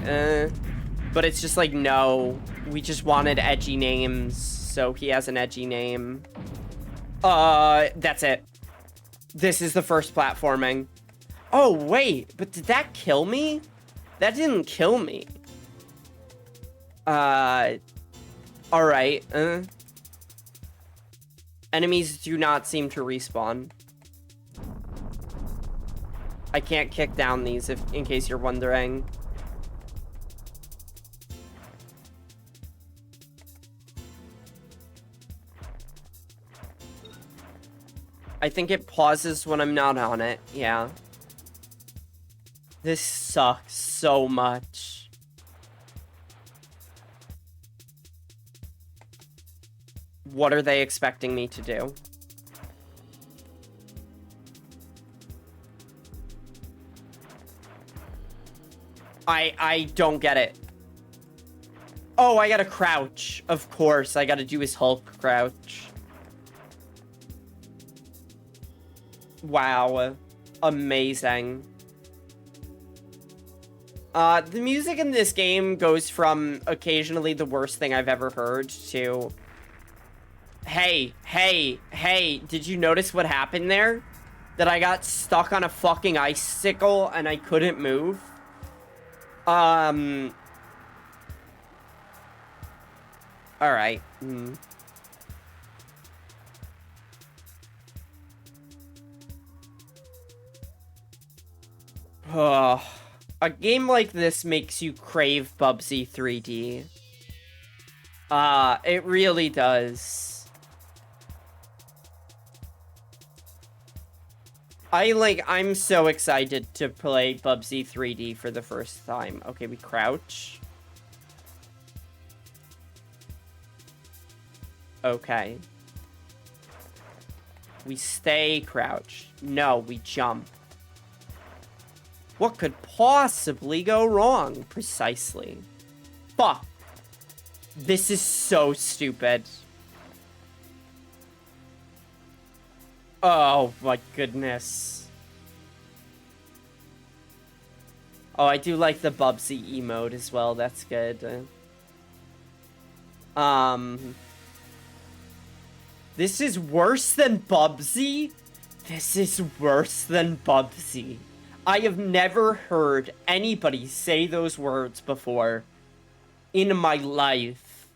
But it's just like, no, we just wanted edgy names, so he has an edgy name. That's it. This is the first platforming. Oh, wait, but did that kill me? That didn't kill me. Alright, Enemies do not seem to respawn. I can't kick down these, in case you're wondering. I think it pauses when I'm not on it, yeah. This sucks so much. What are they expecting me to do? I don't get it. Oh, I gotta crouch. Of course, I gotta do his Hulk crouch. Wow. Amazing. The music in this game goes from occasionally the worst thing I've ever heard to... Hey, did you notice what happened there? That I got stuck on a fucking icicle and I couldn't move? Alright. Oh, a game like this makes you crave Bubsy 3D. It really does. I'm so excited to play Bubsy 3D for the first time. Okay, we crouch. Okay. We stay crouched. No, we jump. What could possibly go wrong? Precisely. Fuck. This is so stupid. Oh my goodness. Oh, I do like the Bubsy emote as well. That's good. This is worse than Bubsy? This is worse than Bubsy. I have never heard anybody say those words before in my life.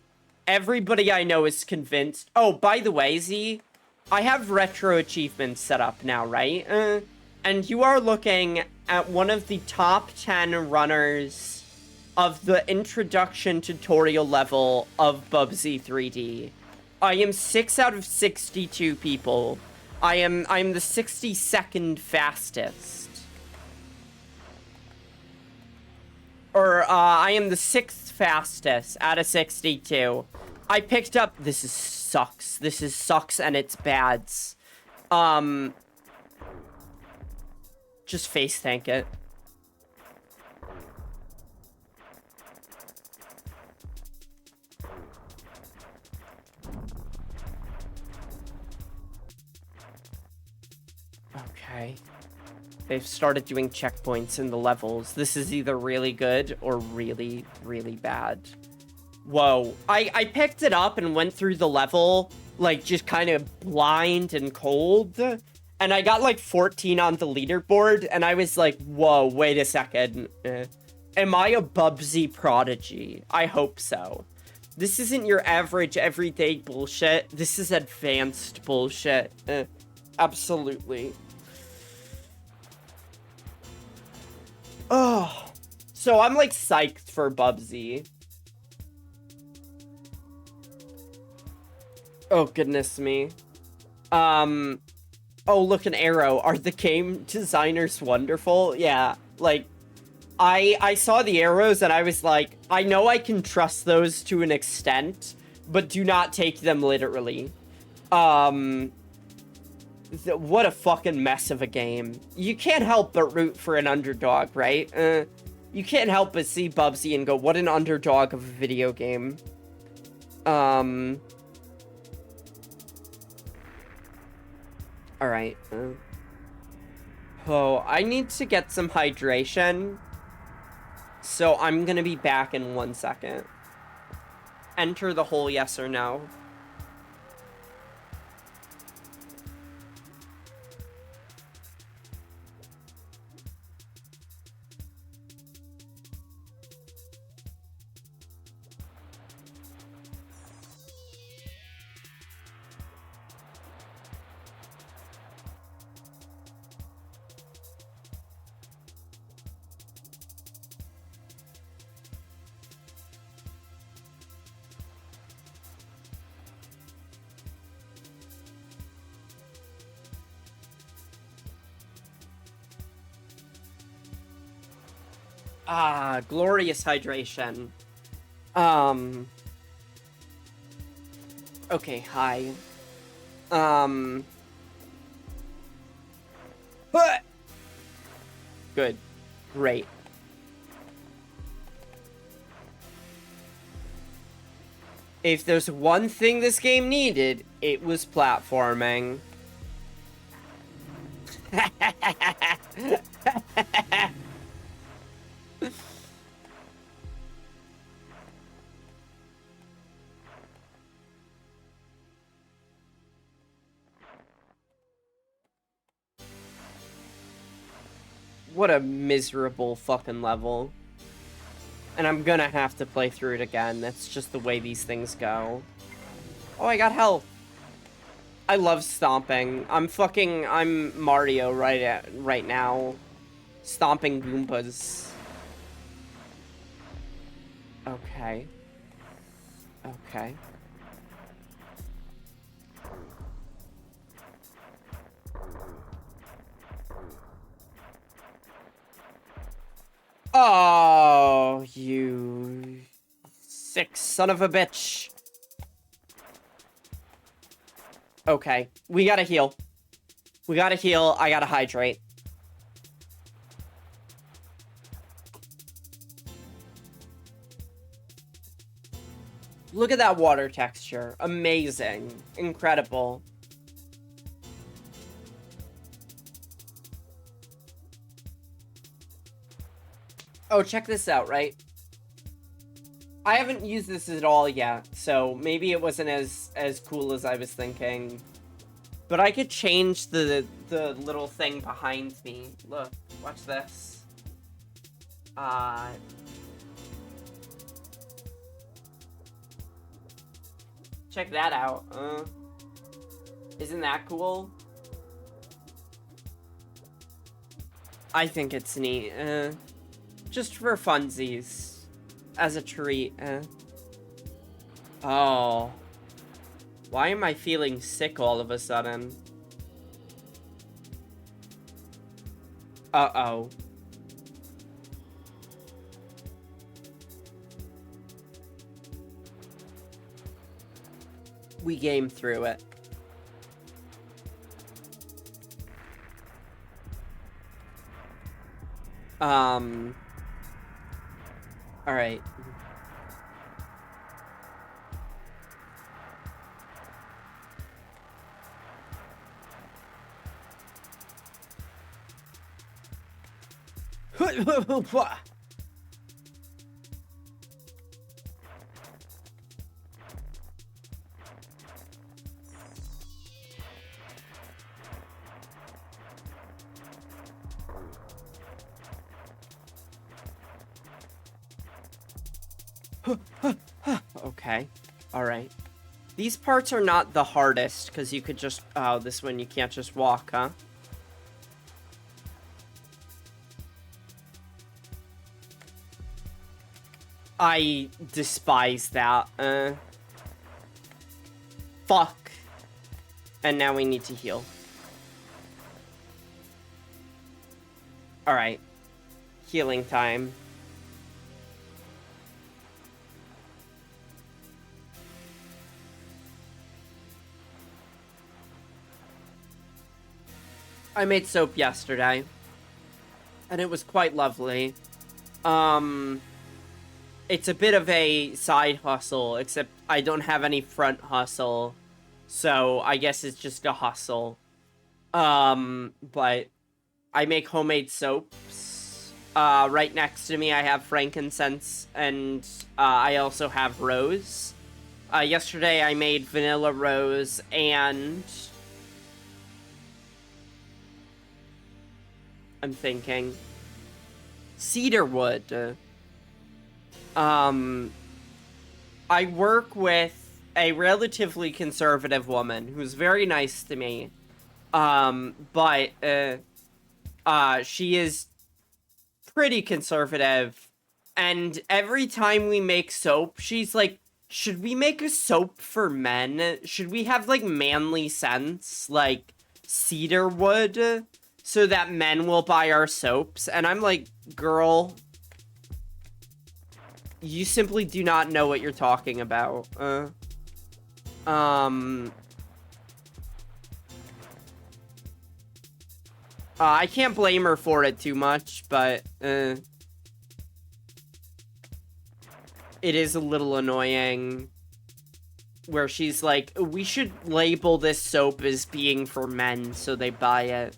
Everybody I know is convinced. Oh, by the way, Z, I have retro achievements set up now, right? And you are looking at one of the top 10 runners of the introduction tutorial level of Bubsy 3D. I am 6 out of 62 people. I'm the 62nd fastest. Or, I am the 6th fastest out of 62. I picked up... This is sucks. This is sucks and it's bads. Just face tank it. Okay. They've started doing checkpoints in the levels. This is either really good or really, really bad. Whoa. I picked it up and went through the level, like, just kind of blind and cold. And I got, like, 14 on the leaderboard, and I was like, whoa, wait a second. Am I a Bubsy prodigy? I hope so. This isn't your average, everyday bullshit. This is advanced bullshit. Absolutely. Oh, so I'm like psyched for Bubsy. Oh, goodness me. Oh, look, an arrow. Are the game designers wonderful? Yeah, like, I saw the arrows and I was like, I know I can trust those to an extent, but do not take them literally. What a fucking mess of a game. You can't help but root for an underdog, right? You can't help but see Bubsy and go, what an underdog of a video game. Alright. Oh, I need to get some hydration. So I'm gonna be back in 1 second. Enter the hole, yes or no. Ah, glorious hydration. Okay, hi. Good. Great. If there's one thing this game needed, it was platforming. What a miserable fucking level. And I'm gonna have to play through it again. That's just the way these things go. Oh, I got health. I love stomping. I'm Mario right now. Stomping Goombas. Okay. Okay. Oh, you sick son of a bitch. Okay, we gotta heal. We gotta heal. I gotta hydrate. Look at that water texture. Amazing. Incredible. Oh, check this out, right? I haven't used this at all yet, so maybe it wasn't as cool as I was thinking. But I could change the little thing behind me. Look, watch this. Check that out. Isn't that cool? I think it's neat. Just for funsies. As a treat. Oh. Why am I feeling sick all of a sudden? Uh-oh. We game through it. Alright. Okay. Alright. These parts are not the hardest, because you could just... Oh, this one you can't just walk, huh? I despise that. Fuck. And now we need to heal. Alright. Healing time. I made soap yesterday, and it was quite lovely. It's a bit of a side hustle, except I don't have any front hustle, so I guess it's just a hustle. But I make homemade soaps. Right next to me I have frankincense, and I also have rose. Yesterday I made vanilla rose and... I'm thinking cedarwood. I work with a relatively conservative woman who's very nice to me. But she is pretty conservative, and every time we make soap, she's like, should we make a soap for men? Should we have, like, manly scents, like cedarwood? So that men will buy our soaps. And I'm like, girl, you simply do not know what you're talking about. I can't blame her for it too much, but it is a little annoying where she's like, we should label this soap as being for men so they buy it.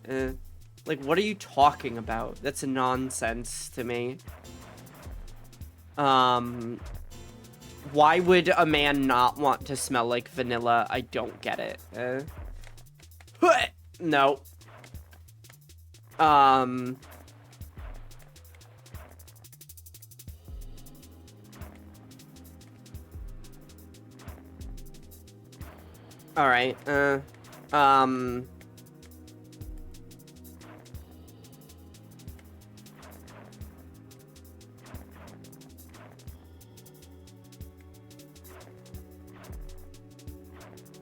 Like, what are you talking about? That's nonsense to me. Why would a man not want to smell like vanilla? I don't get it. No. Alright,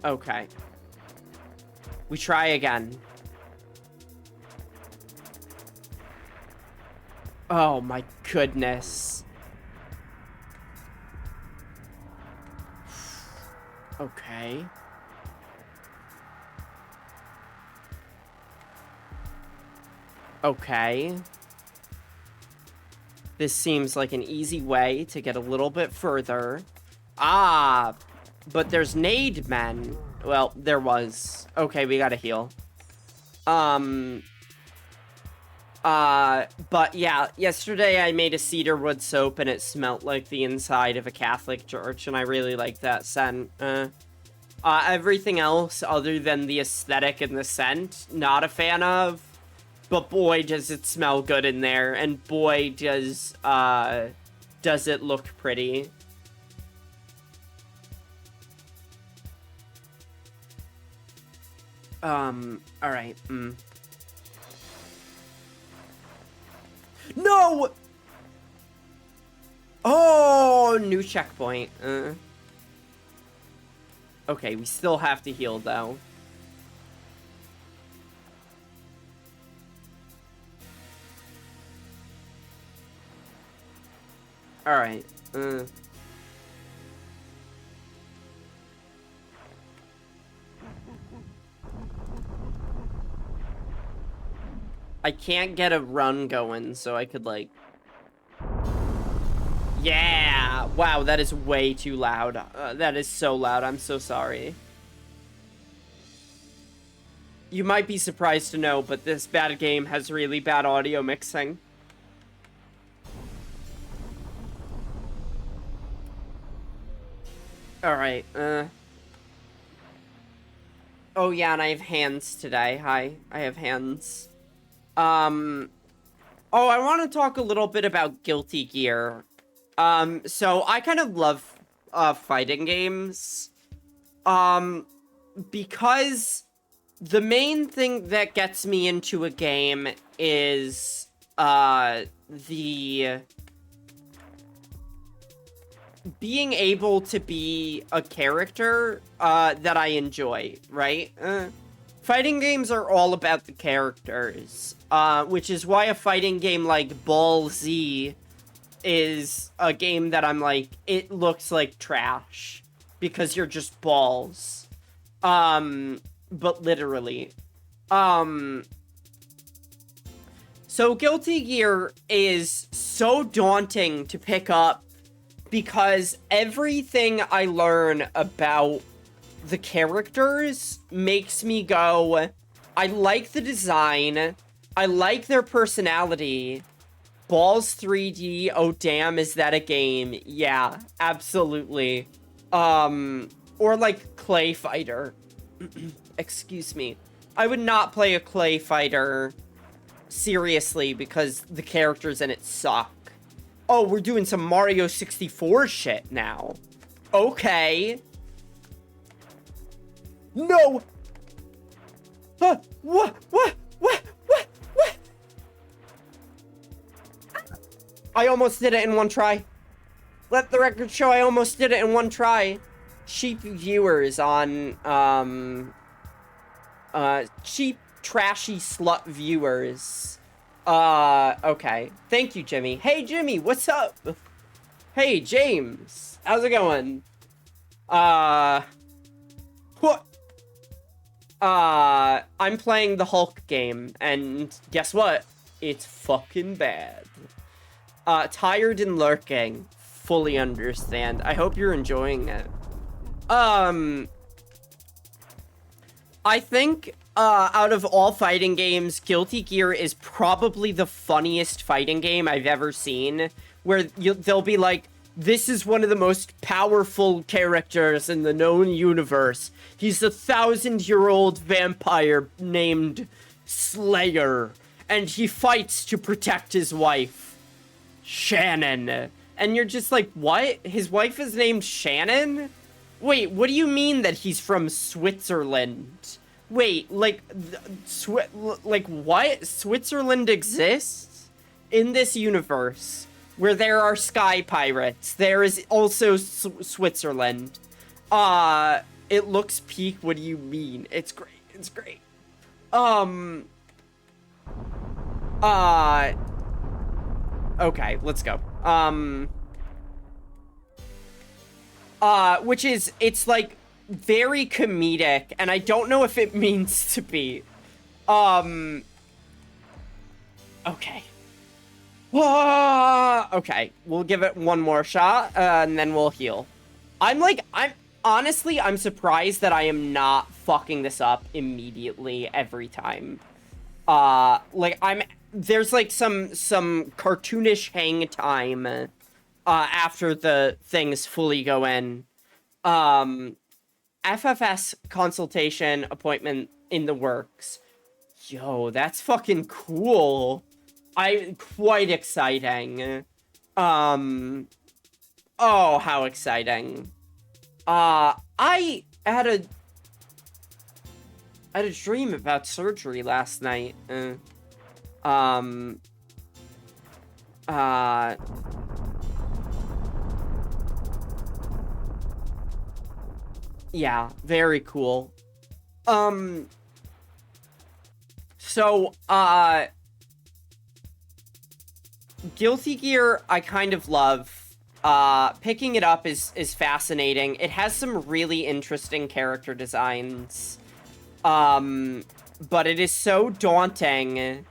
okay. We try again. Oh my goodness. Okay. Okay. This seems like an easy way to get a little bit further. Ah, but there's nade men. Well, there was. Okay, we gotta heal. But yeah, yesterday I made a cedarwood soap and it smelled like the inside of a Catholic church, and I really like that scent. Everything else other than the aesthetic and the scent, not a fan of. But boy, does it smell good in there, and boy, does it look pretty. Alright, No! Oh, new checkpoint. Okay, we still have to heal, though. Alright, I can't get a run going, so I could, like... Yeah! Wow, that is way too loud. That is so loud. I'm so sorry. You might be surprised to know, but this bad game has really bad audio mixing. Alright, Oh yeah, and I have hands today. Hi, I have hands. Oh, I want to talk a little bit about Guilty Gear. So I kind of love, fighting games. Because the main thing that gets me into a game is, the being able to be a character, that I enjoy, right? Fighting games are all about the characters, which is why a fighting game like Ball Z is a game that I'm like, it looks like trash, because you're just balls. But literally. So Guilty Gear is so daunting to pick up because everything I learn about the characters makes me go, I like the design, I like their personality. Balls 3D, oh damn, is that a game? Yeah, absolutely. Or like Clay Fighter. Excuse me. I would not play a Clay Fighter seriously because the characters in it suck. Oh, we're doing some Mario 64 shit now. Okay. No! What? I almost did it in one try. Let the record show I almost did it in one try. Cheap viewers on, cheap, trashy slut viewers. Okay. Thank you, Jimmy. Hey, Jimmy, what's up? Hey, James. How's it going? What? I'm playing the Hulk game, and guess what? It's fucking bad. Tired and lurking. Fully understand. I hope you're enjoying it. I think, out of all fighting games, Guilty Gear is probably the funniest fighting game I've ever seen, where they'll be like, this is one of the most powerful characters in the known universe. He's a 1,000-year-old vampire named Slayer, and he fights to protect his wife, Shannon. And you're just like, what? His wife is named Shannon? Wait, what do you mean that he's from Switzerland? Wait, like what? Switzerland exists? In this universe, where there are sky pirates, there is also Switzerland. It looks peak, what do you mean? It's great, it's great. Okay, let's go. Which is, it's like very comedic, and I don't know if it means to be. Okay. Okay, we'll give it one more shot, and then we'll heal. I'm honestly, I'm surprised that I am not fucking this up immediately every time. There's like some cartoonish hang time, after the things fully go in. FFS consultation appointment in the works. Yo, that's fucking cool. Quite exciting. Oh, how exciting. I had a dream about surgery last night. Yeah, very cool. So, Guilty Gear, I kind of love. Picking it up is fascinating. It has some really interesting character designs. But it is so daunting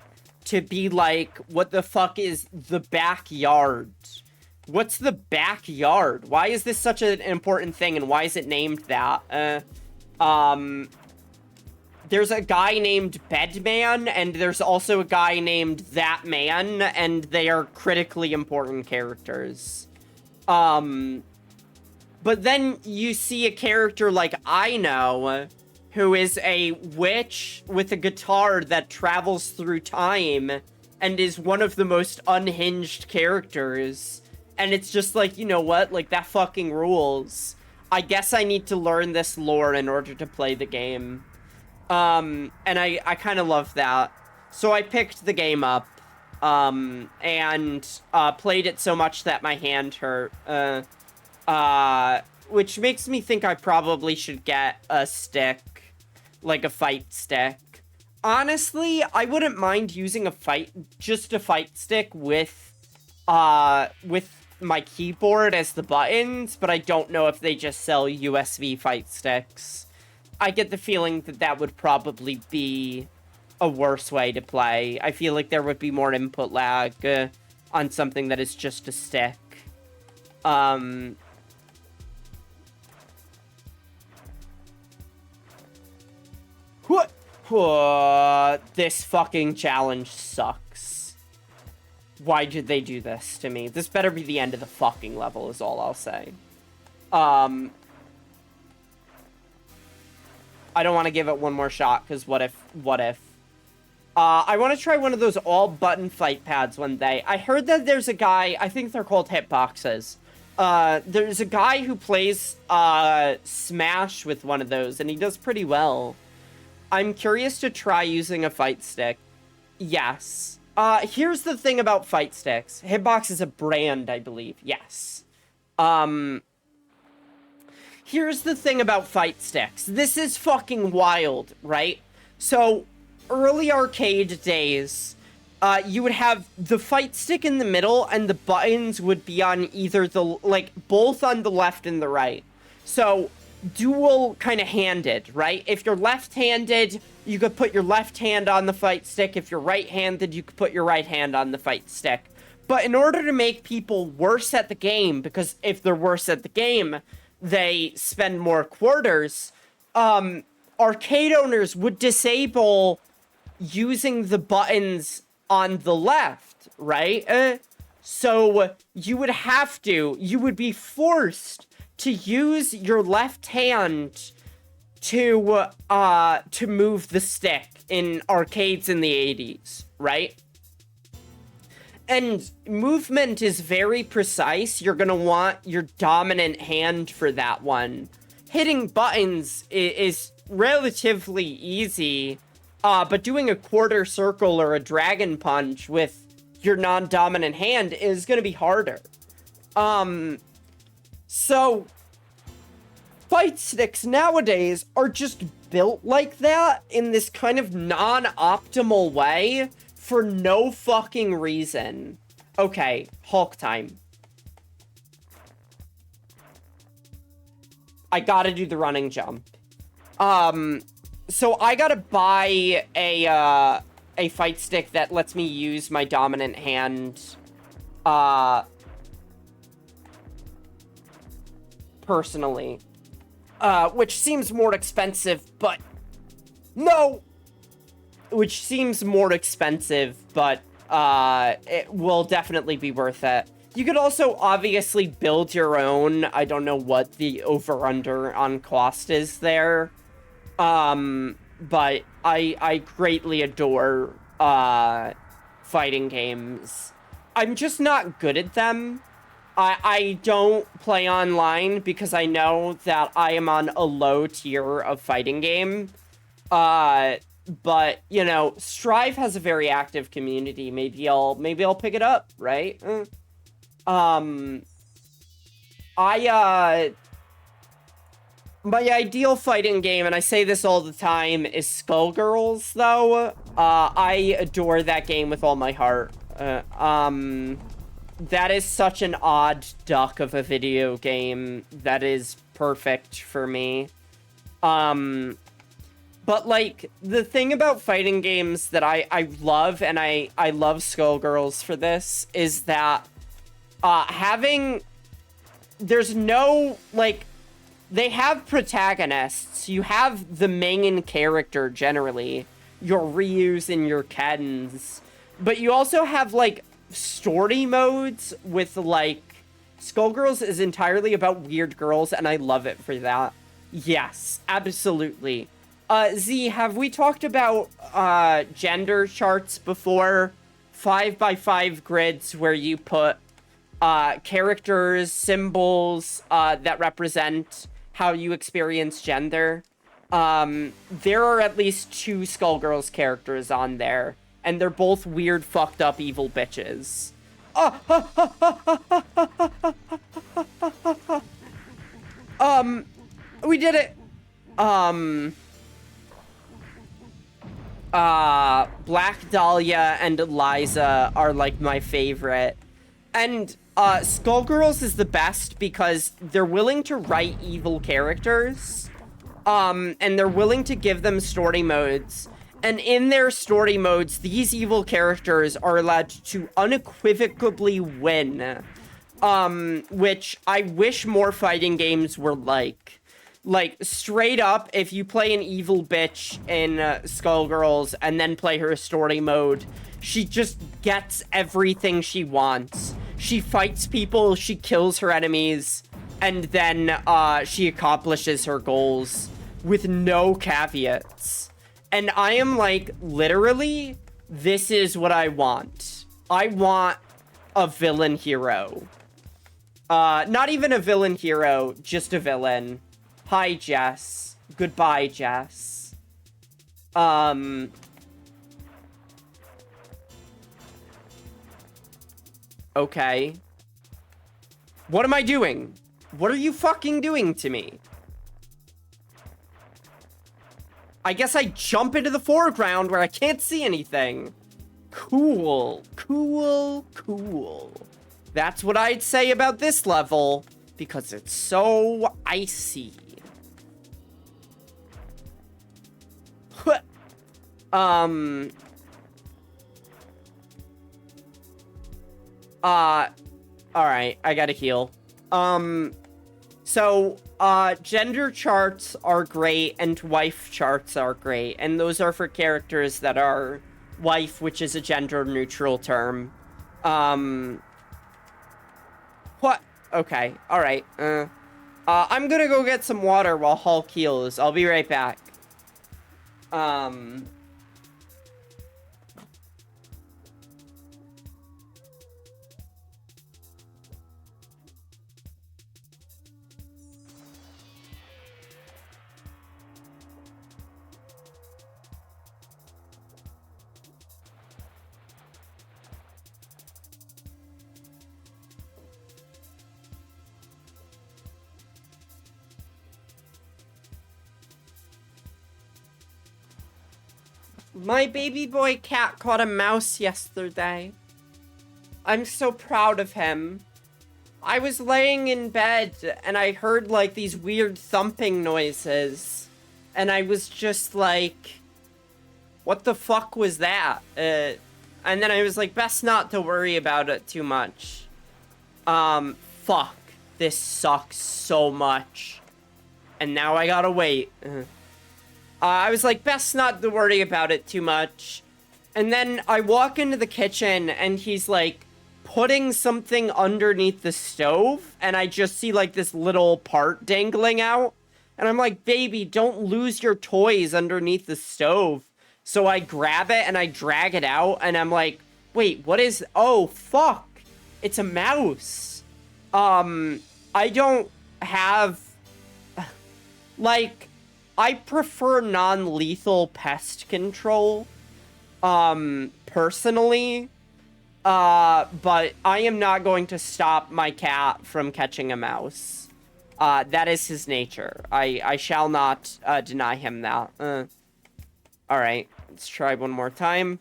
to be like, what the fuck is the backyard? What's the backyard? Why is this such an important thing, and why is it named that? There's a guy named Bedman, and there's also a guy named That Man, and they are critically important characters. But then you see a character like Aino, who is a witch with a guitar that travels through time and is one of the most unhinged characters. And it's just like, you know what? Like, that fucking rules. I guess I need to learn this lore in order to play the game. And I kind of love that. So I picked the game up, and played it so much that my hand hurt. Which makes me think I probably should get a stick, like a fight stick. Honestly, I wouldn't mind using a fight stick with my keyboard as the buttons, but I don't know if they just sell USB fight sticks. I get the feeling that that would probably be a worse way to play. I feel like there would be more input lag on something that is just a stick. This fucking challenge sucks. Why did they do this to me? This better be the end of the fucking level is all I'll say. I don't want to give it one more shot, because what if? I want to try one of those all-button fight pads one day. I heard that there's a guy, I think they're called hitboxes. There's a guy who plays Smash with one of those, and he does pretty well. I'm curious to try using a fight stick. Yes. Here's the thing about fight sticks. Hitbox is a brand, I believe. Yes. Here's the thing about fight sticks. This is fucking wild, right? So, early arcade days, you would have the fight stick in the middle, and the buttons would be on either the, like, both on the left and the right. So, dual kind of handed, right? If you're left-handed, you could put your left hand on the fight stick. If you're right-handed, you could put your right hand on the fight stick. But in order to make people worse at the game, because if they're worse at the game, they spend more quarters, arcade owners would disable using the buttons on the left, right? So you would be forced to use your left hand to move the stick in arcades in the 80s, right? And movement is very precise. You're gonna want your dominant hand for that one. Hitting buttons is relatively easy, but doing a quarter circle or a dragon punch with your non-dominant hand is gonna be harder. So, fight sticks nowadays are just built like that in this kind of non-optimal way for no fucking reason. Okay, Hulk time. I gotta do the running jump. So I gotta buy a fight stick that lets me use my dominant hand, personally. Which seems more expensive, but... No! Which seems more expensive, but, it will definitely be worth it. You could also obviously build your own. I don't know what the over-under on cost is there. But I greatly adore, fighting games. I'm just not good at them. I don't play online because I know that I am on a low tier of fighting game. But, you know, Strive has a very active community. Maybe I'll pick it up, right? My ideal fighting game, and I say this all the time, is Skullgirls, though. I adore that game with all my heart. That is such an odd duck of a video game that is perfect for me. But, like, the thing about fighting games that I love, and I love Skullgirls for this, is that there's no, like, they have protagonists. You have the main character, generally. Your Ryus and your Kens. But you also have, like, story modes with, like, Skullgirls is entirely about weird girls, and I love it for that. Yes, absolutely. Z, have we talked about gender charts before? 5x5 grids where you put characters, symbols that represent how you experience gender. There are at least 2 Skullgirls characters on there, and they're both weird, fucked up, evil bitches. We did it. Black Dahlia and Eliza are like my favorite. And Skullgirls is the best because they're willing to write evil characters. And they're willing to give them story modes. And in their story modes, these evil characters are allowed to unequivocally win. Which I wish more fighting games were like. Like, straight up, if you play an evil bitch in Skullgirls and then play her story mode, she just gets everything she wants. She fights people, she kills her enemies, and then she accomplishes her goals with no caveats. And I am like, literally, this is what I want. I want a villain hero. Not even a villain hero, just a villain. Hi, Jess. Goodbye, Jess. Okay. What am I doing? What are you fucking doing to me? I guess I jump into the foreground where I can't see anything. Cool. Cool. Cool. That's what I'd say about this level, because it's so icy. Alright, I gotta heal. So, gender charts are great, and wife charts are great, and those are for characters that are wife, which is a gender-neutral term. What? Okay, alright, I'm gonna go get some water while Hulk heals. I'll be right back. My baby boy cat caught a mouse yesterday. I'm so proud of him. I was laying in bed and I heard like these weird thumping noises. And I was just like, what the fuck was that? And then I was like, best not to worry about it too much. Fuck. This sucks so much. And now I gotta wait. I was like, best not to worry about it too much. And then I walk into the kitchen and he's like putting something underneath the stove. And I just see like this little part dangling out. And I'm like, baby, don't lose your toys underneath the stove. So I grab it and I drag it out. And I'm like, wait, what is... Oh, fuck. It's a mouse. I don't have... Like... I prefer non-lethal pest control, personally, but I am not going to stop my cat from catching a mouse. That is his nature. I shall not, deny him that. Alright, let's try one more time.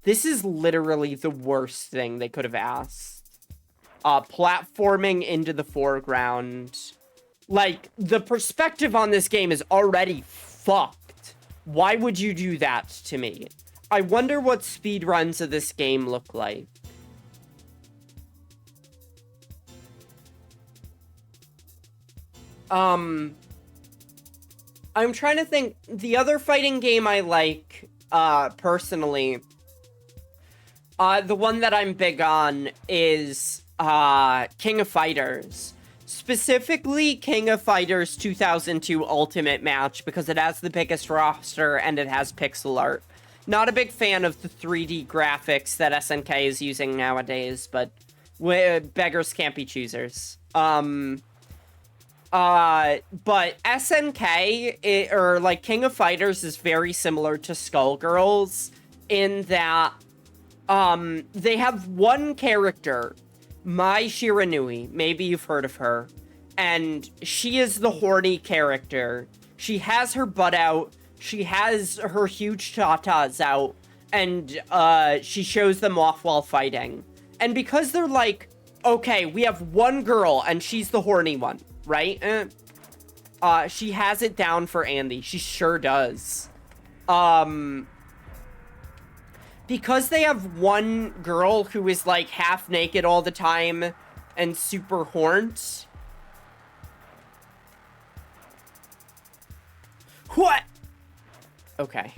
This is literally the worst thing they could have asked. Platforming into the foreground. Like, the perspective on this game is already fucked. Why would you do that to me? I wonder what speedruns of this game look like. I'm trying to think. The other fighting game I like, personally, The one that I'm big on is King of Fighters. Specifically, King of Fighters 2002 Ultimate Match, because it has the biggest roster and it has pixel art. Not a big fan of the 3D graphics that SNK is using nowadays, but beggars can't be choosers. But SNK, or like King of Fighters, is very similar to Skullgirls in that they have one character, Mai Shiranui, maybe you've heard of her, and she is the horny character. She has her butt out, she has her huge tatas out, and she shows them off while fighting. And because they're like, okay, we have one girl and she's the horny one, right? She has it down for Andy. She sure does. Because they have one girl who is like half naked all the time and super horned. What? Okay.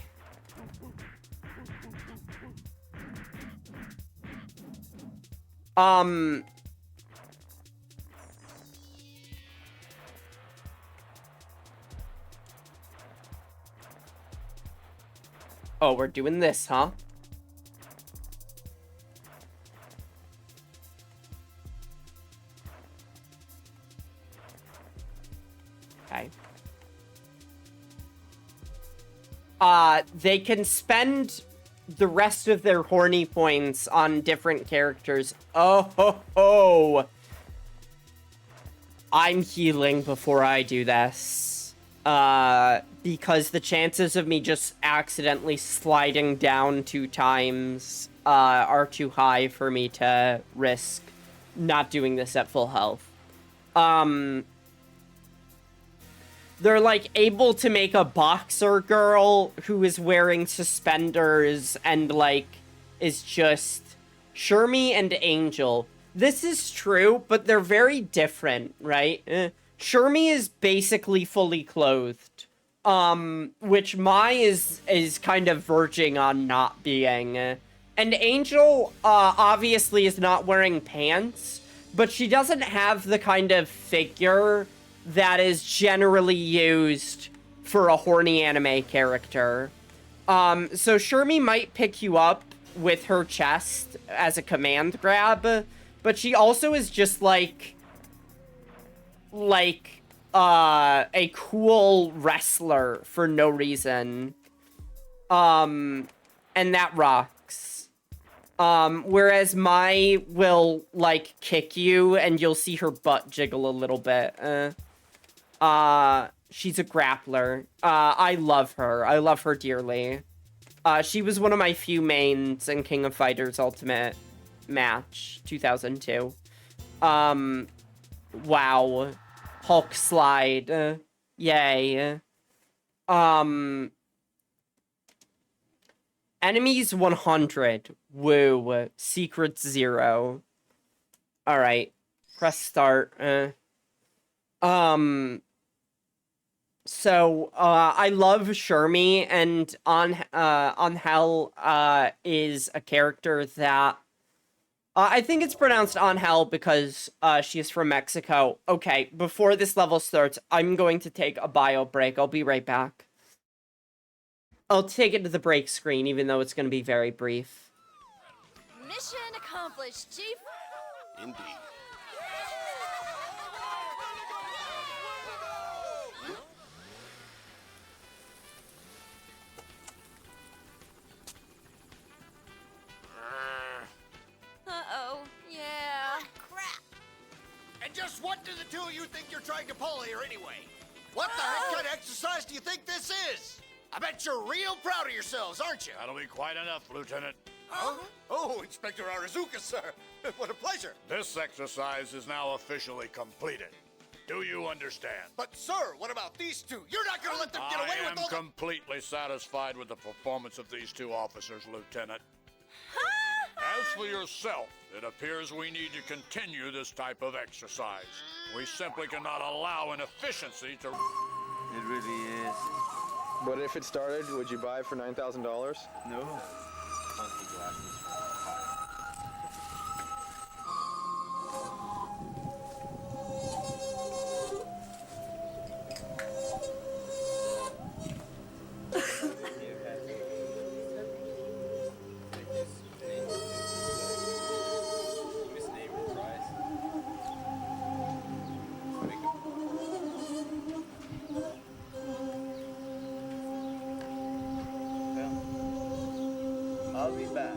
Oh, we're doing this, huh? Okay. They can spend the rest of their horny points on different characters. Oh, ho, ho. I'm healing before I do this. Because the chances of me just accidentally sliding down 2 times, are too high for me to risk not doing this at full health. They're, like, able to make a boxer girl who is wearing suspenders and, like, is just Shermie and Angel. This is true, but they're very different, right? Shermie is basically fully clothed, which Mai is kind of verging on not being. And Angel, obviously is not wearing pants, but she doesn't have the kind of figure that is generally used for a horny anime character. So Shermie might pick you up with her chest as a command grab, but she also is just like a cool wrestler for no reason. And that rocks. Whereas Mai will, like, kick you and you'll see her butt jiggle a little bit. She's a grappler. I love her. I love her dearly. She was one of my few mains in King of Fighters Ultimate Match 2002. Wow. Hulk slide. Yay. Enemies 100. Woo. Secrets 0. Alright. Press start. So, I love Shermie, and Angel is a character that I think it's pronounced Angel because she is from Mexico. Okay, before this level starts, I'm going to take a bio break. I'll be right back. I'll take it to the break screen, even though it's going to be very brief. Mission accomplished, Chief. Indeed. Uh-oh. Yeah. Crap! And just what do the two of you think you're trying to pull here anyway? What the heck kind of exercise do you think this is? I bet you're real proud of yourselves, aren't you? That'll be quite enough, Lieutenant. Huh? Oh, Inspector Arazuka, sir. What a pleasure. This exercise is now officially completed. Do you understand? But, sir, what about these two? You're not going to let them get away with all I am completely satisfied with the performance of these 2 officers, Lieutenant. As for yourself, it appears we need to continue this type of exercise. We simply cannot allow inefficiency to... It really is. But if it started, would you buy it for $9,000? No. Funky glasses. back.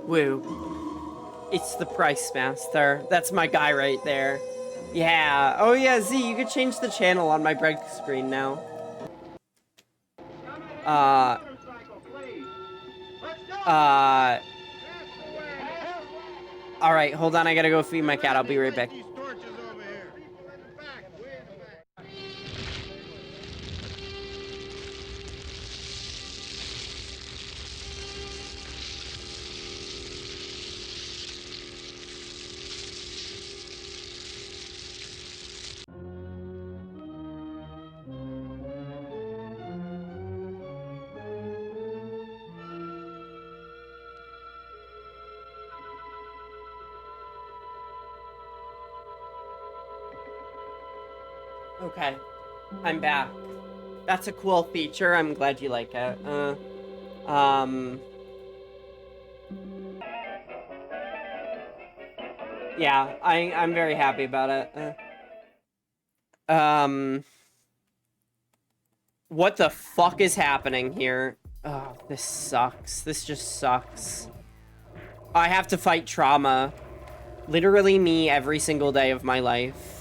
Woo. It's the Price Master. That's my guy right there. Yeah. Oh yeah, Z, you could change the channel on my break screen now. Alright, hold on, I gotta go feed my cat. I'll be right back. Okay, I'm back. That's a cool feature. I'm glad you like it. Yeah, I'm very happy about it. What the fuck is happening here? Oh, this sucks. This just sucks. I have to fight trauma. Literally me every single day of my life.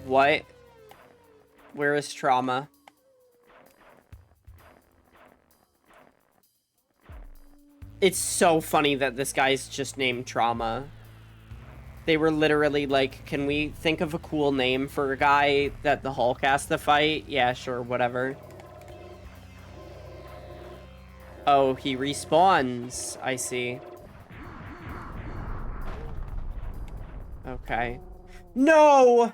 What? Where is trauma? It's so funny that this guy's just named Trauma. They were literally like, can we think of a cool name for a guy that the Hulk has to fight? Yeah, sure, whatever. Oh, he respawns. I see. Okay. No!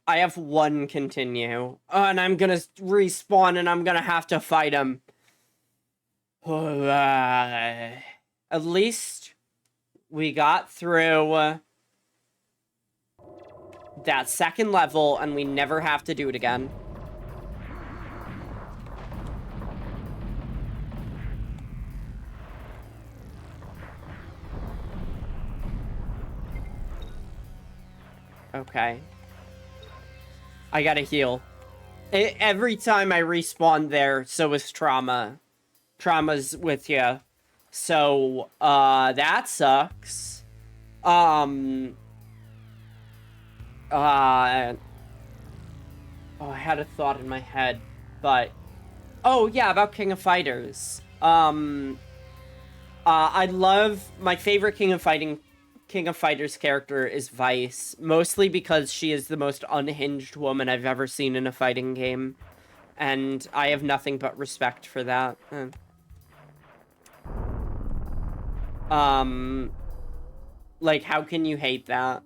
I have one continue. And I'm gonna respawn and I'm gonna have to fight him. At least we got through that second level and we never have to do it again. Okay. I gotta heal. Every time I respawn there, so is Trauma. Trauma's with you. So, that sucks. Oh, I had a thought in my head, but... Oh, yeah, about King of Fighters. I love... My favorite King of Fighters character is Vice, mostly because she is the most unhinged woman I've ever seen in a fighting game, and I have nothing but respect for that. Like, how can you hate that?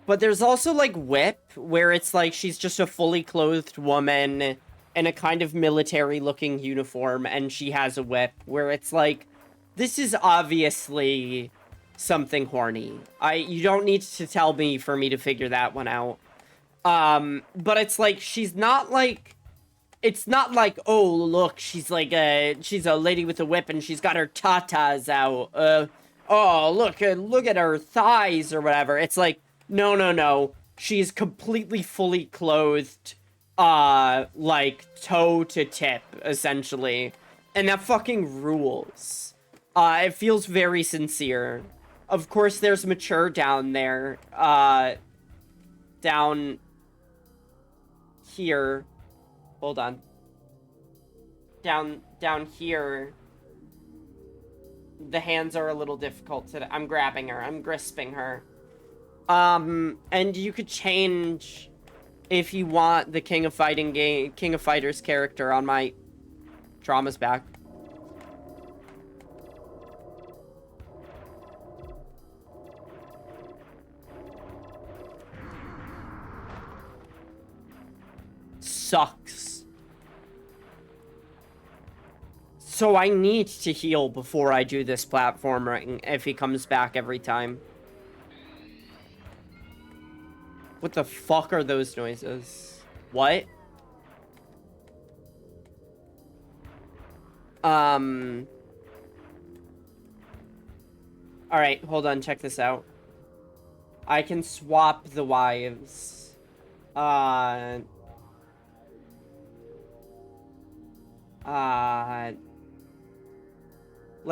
But there's also, like, Whip, where it's like she's just a fully clothed woman in a kind of military-looking uniform, and she has a whip, where it's like, this is obviously something horny. You don't need to tell me for me to figure that one out. But it's like, she's not like... It's not like, oh, look, she's like she's a lady with a whip and she's got her tatas out. Oh, look at her thighs or whatever. It's like, no. She's completely fully clothed, like, toe to tip, essentially. And that fucking rules. It feels very sincere. Of course, there's Mature down there. Down here. Hold on. Down here. The hands are a little difficult to... I'm grabbing her. I'm grisping her. And you could change, if you want, the King of Fighters character on my Trauma's back. sucks. So I need to heal before I do this platforming if he comes back every time. What the fuck are those noises? What? Alright, hold on, check this out. I can swap the wives. Like,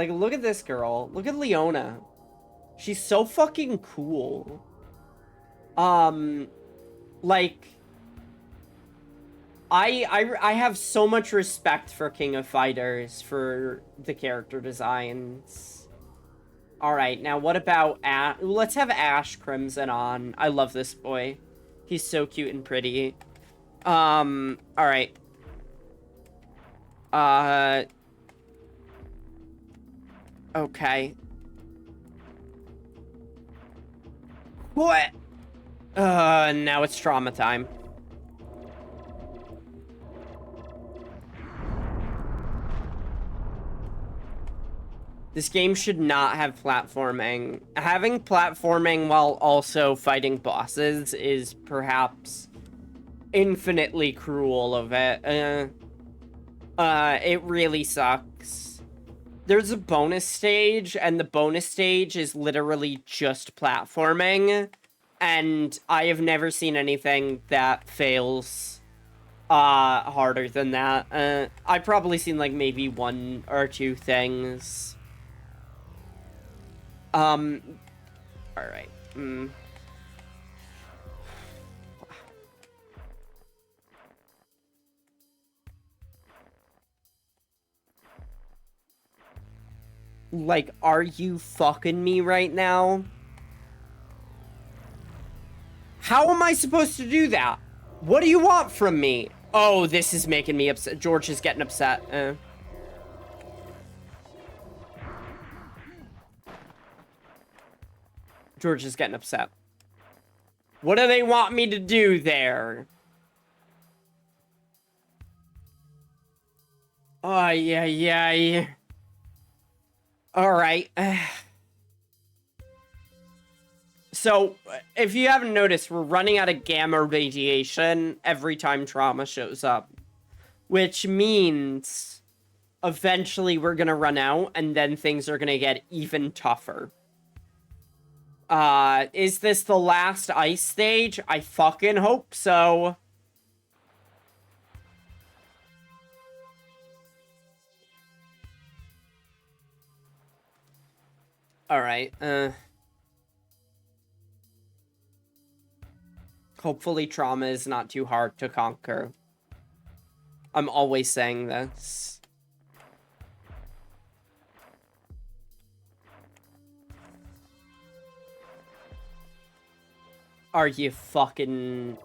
look at this girl. Look at Leona. She's so fucking cool. Like, I have so much respect for King of Fighters for the character designs. Alright, now what about let's have Ash Crimson on. I love this boy. He's so cute and pretty. Alright. Okay. What? Now it's trauma time. This game should not have platforming. Having platforming while also fighting bosses is perhaps infinitely cruel of it. It really sucks. There's a bonus stage, and the bonus stage is literally just platforming, and I have never seen anything that fails harder than that. I've probably seen like maybe 1 or 2 things. Alright. Like, are you fucking me right now? How am I supposed to do that? What do you want from me? Oh, this is making me upset. George is getting upset. George is getting upset. What do they want me to do there? Oh, yeah. Alright. So, if you haven't noticed, we're running out of gamma radiation every time trauma shows up. Which means eventually we're gonna run out, and then things are gonna get even tougher. Is this the last ice stage? I fucking hope so. Alright, hopefully trauma is not too hard to conquer. I'm always saying this. Are you fucking...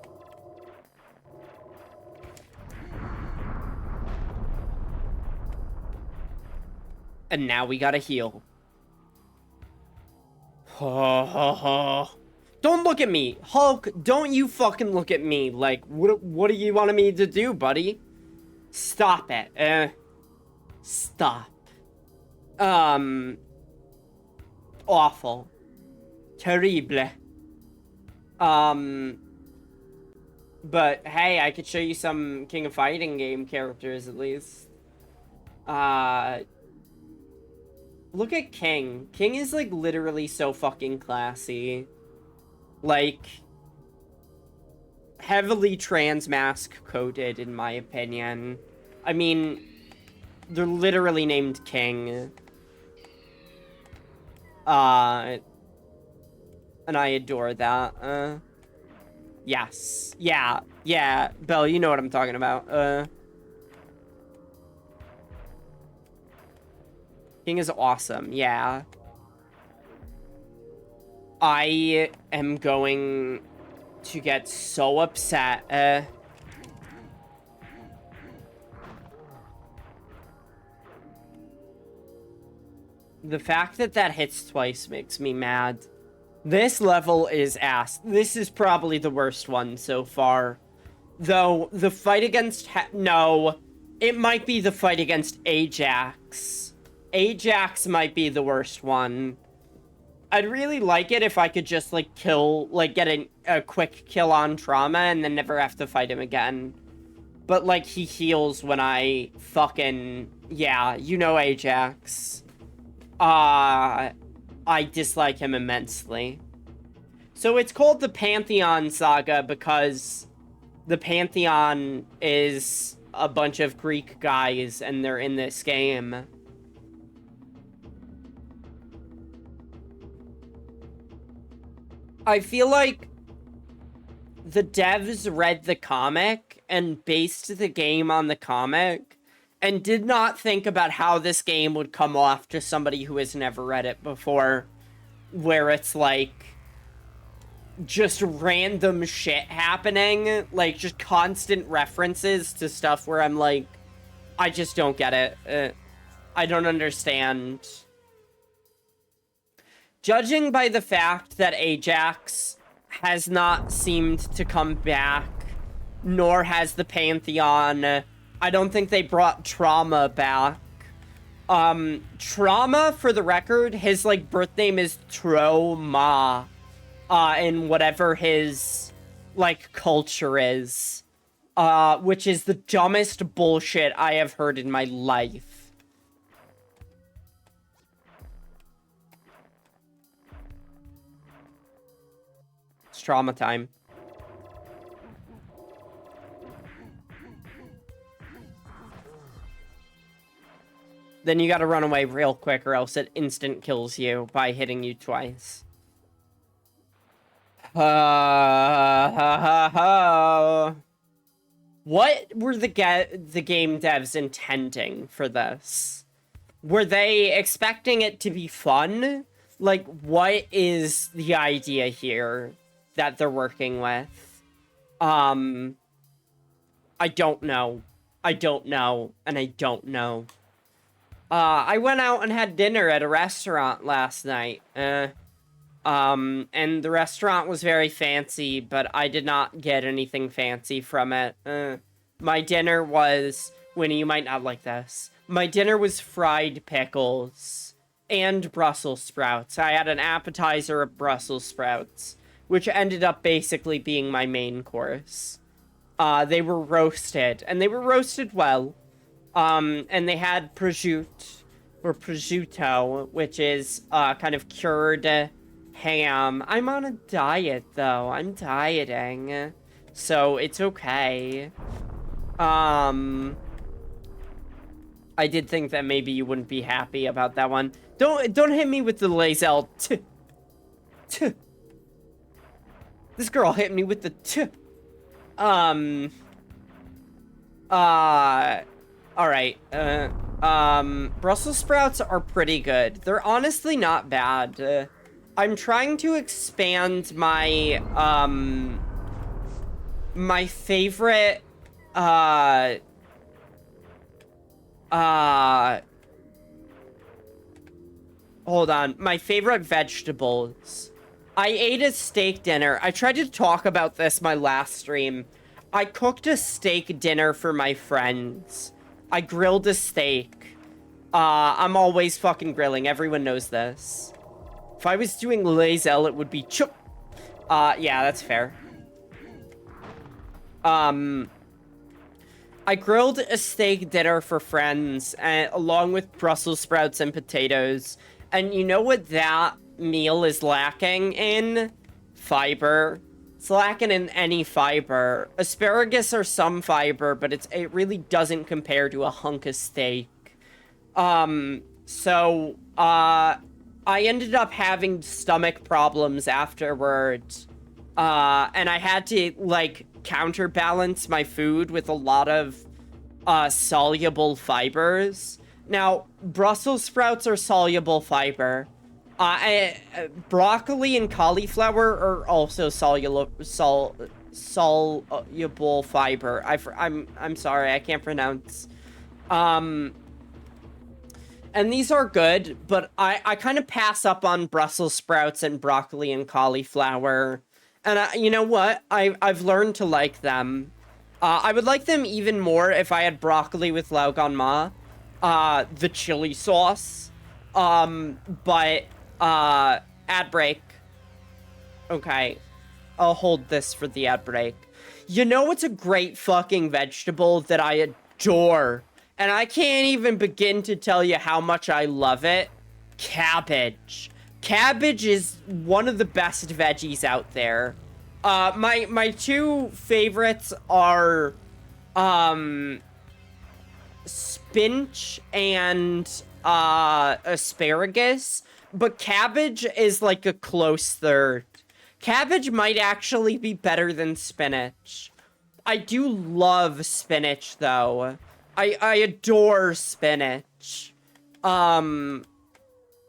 And now we gotta heal. Don't look at me. Hulk, don't you fucking look at me. Like, what do you want me to do, buddy? Stop it. Stop. Awful. Terrible. But hey, I could show you some King of Fighting game characters at least. Look at King. King is like literally so fucking classy. Like, heavily trans-mask coded in my opinion. I mean, they're literally named King. And I adore that. Yes. Yeah. Belle, you know what I'm talking about. King is awesome, yeah. I am going to get so upset. The fact that that hits twice makes me mad. This level is ass. This is probably the worst one so far. Though, the fight against... no, it might be the fight against Ajax. Ajax might be the worst one. I'd really like it if I could just, like, kill... like, get a quick kill on Trauma and then never have to fight him again. But, like, he heals when I fucking... yeah, you know Ajax. I dislike him immensely. So it's called the Pantheon Saga because the Pantheon is a bunch of Greek guys and they're in this game. I feel like the devs read the comic and based the game on the comic and did not think about how this game would come off to somebody who has never read it before, where it's like just random shit happening, like just constant references to stuff where I'm like, I just don't get it. I don't understand. Judging by the fact that Ajax has not seemed to come back, nor has the Pantheon, I don't think they brought Trauma back. Trauma, for the record, his, like, birth name is Troma, in whatever his, like, culture is, which is the dumbest bullshit I have heard in my life. It's Trauma time. Then you gotta run away real quick or else it instant kills you by hitting you twice. What were the game devs intending for this? Were they expecting it to be fun? Like, what is the idea here that they're working with? I don't know. I don't know, and I don't know. I went out and had dinner at a restaurant last night. And the restaurant was very fancy, but I did not get anything fancy from it. My dinner was... Winnie, you might not like this. My dinner was fried pickles and Brussels sprouts. I had an appetizer of Brussels sprouts, which ended up basically being my main course. They were roasted, and they were roasted well. And they had prosciutto, or prosciutto, which is, kind of cured ham. I'm on a diet, though. I'm dieting. So, it's okay. I did think that maybe you wouldn't be happy about that one. Don't hit me with the Lazel. This girl hit me with the Alright, Brussels sprouts are pretty good. They're honestly not bad. I'm trying to expand my, my favorite, hold on. My favorite vegetables. I ate a steak dinner. I tried to talk about this my last stream. I cooked a steak dinner for my friends. I grilled a steak. I'm always fucking grilling. Everyone knows this. If I was doing Lazel, it would be chook. Yeah, that's fair. I grilled a steak dinner for friends, along with Brussels sprouts and potatoes. And you know what that meal is lacking in? Fiber. It's lacking in any fiber. Asparagus are some fiber, but it really doesn't compare to a hunk of steak. So, I ended up having stomach problems afterwards. And I had to, like, counterbalance my food with a lot of, soluble fibers. Now, Brussels sprouts are soluble fiber. Broccoli and cauliflower are also soluble fiber. I'm sorry, I can't pronounce. And these are good, but I kind of pass up on Brussels sprouts and broccoli and cauliflower. And you know what? I've learned to like them. I would like them even more if I had broccoli with lauganma. The chili sauce. But, ad break. Okay. I'll hold this for the ad break. You know what's a great fucking vegetable that I adore? And I can't even begin to tell you how much I love it. Cabbage. Cabbage is one of the best veggies out there. My two favorites are, spinach and, asparagus. But cabbage is like a close third. Cabbage might actually be better than spinach. I do love spinach, though. I adore spinach. And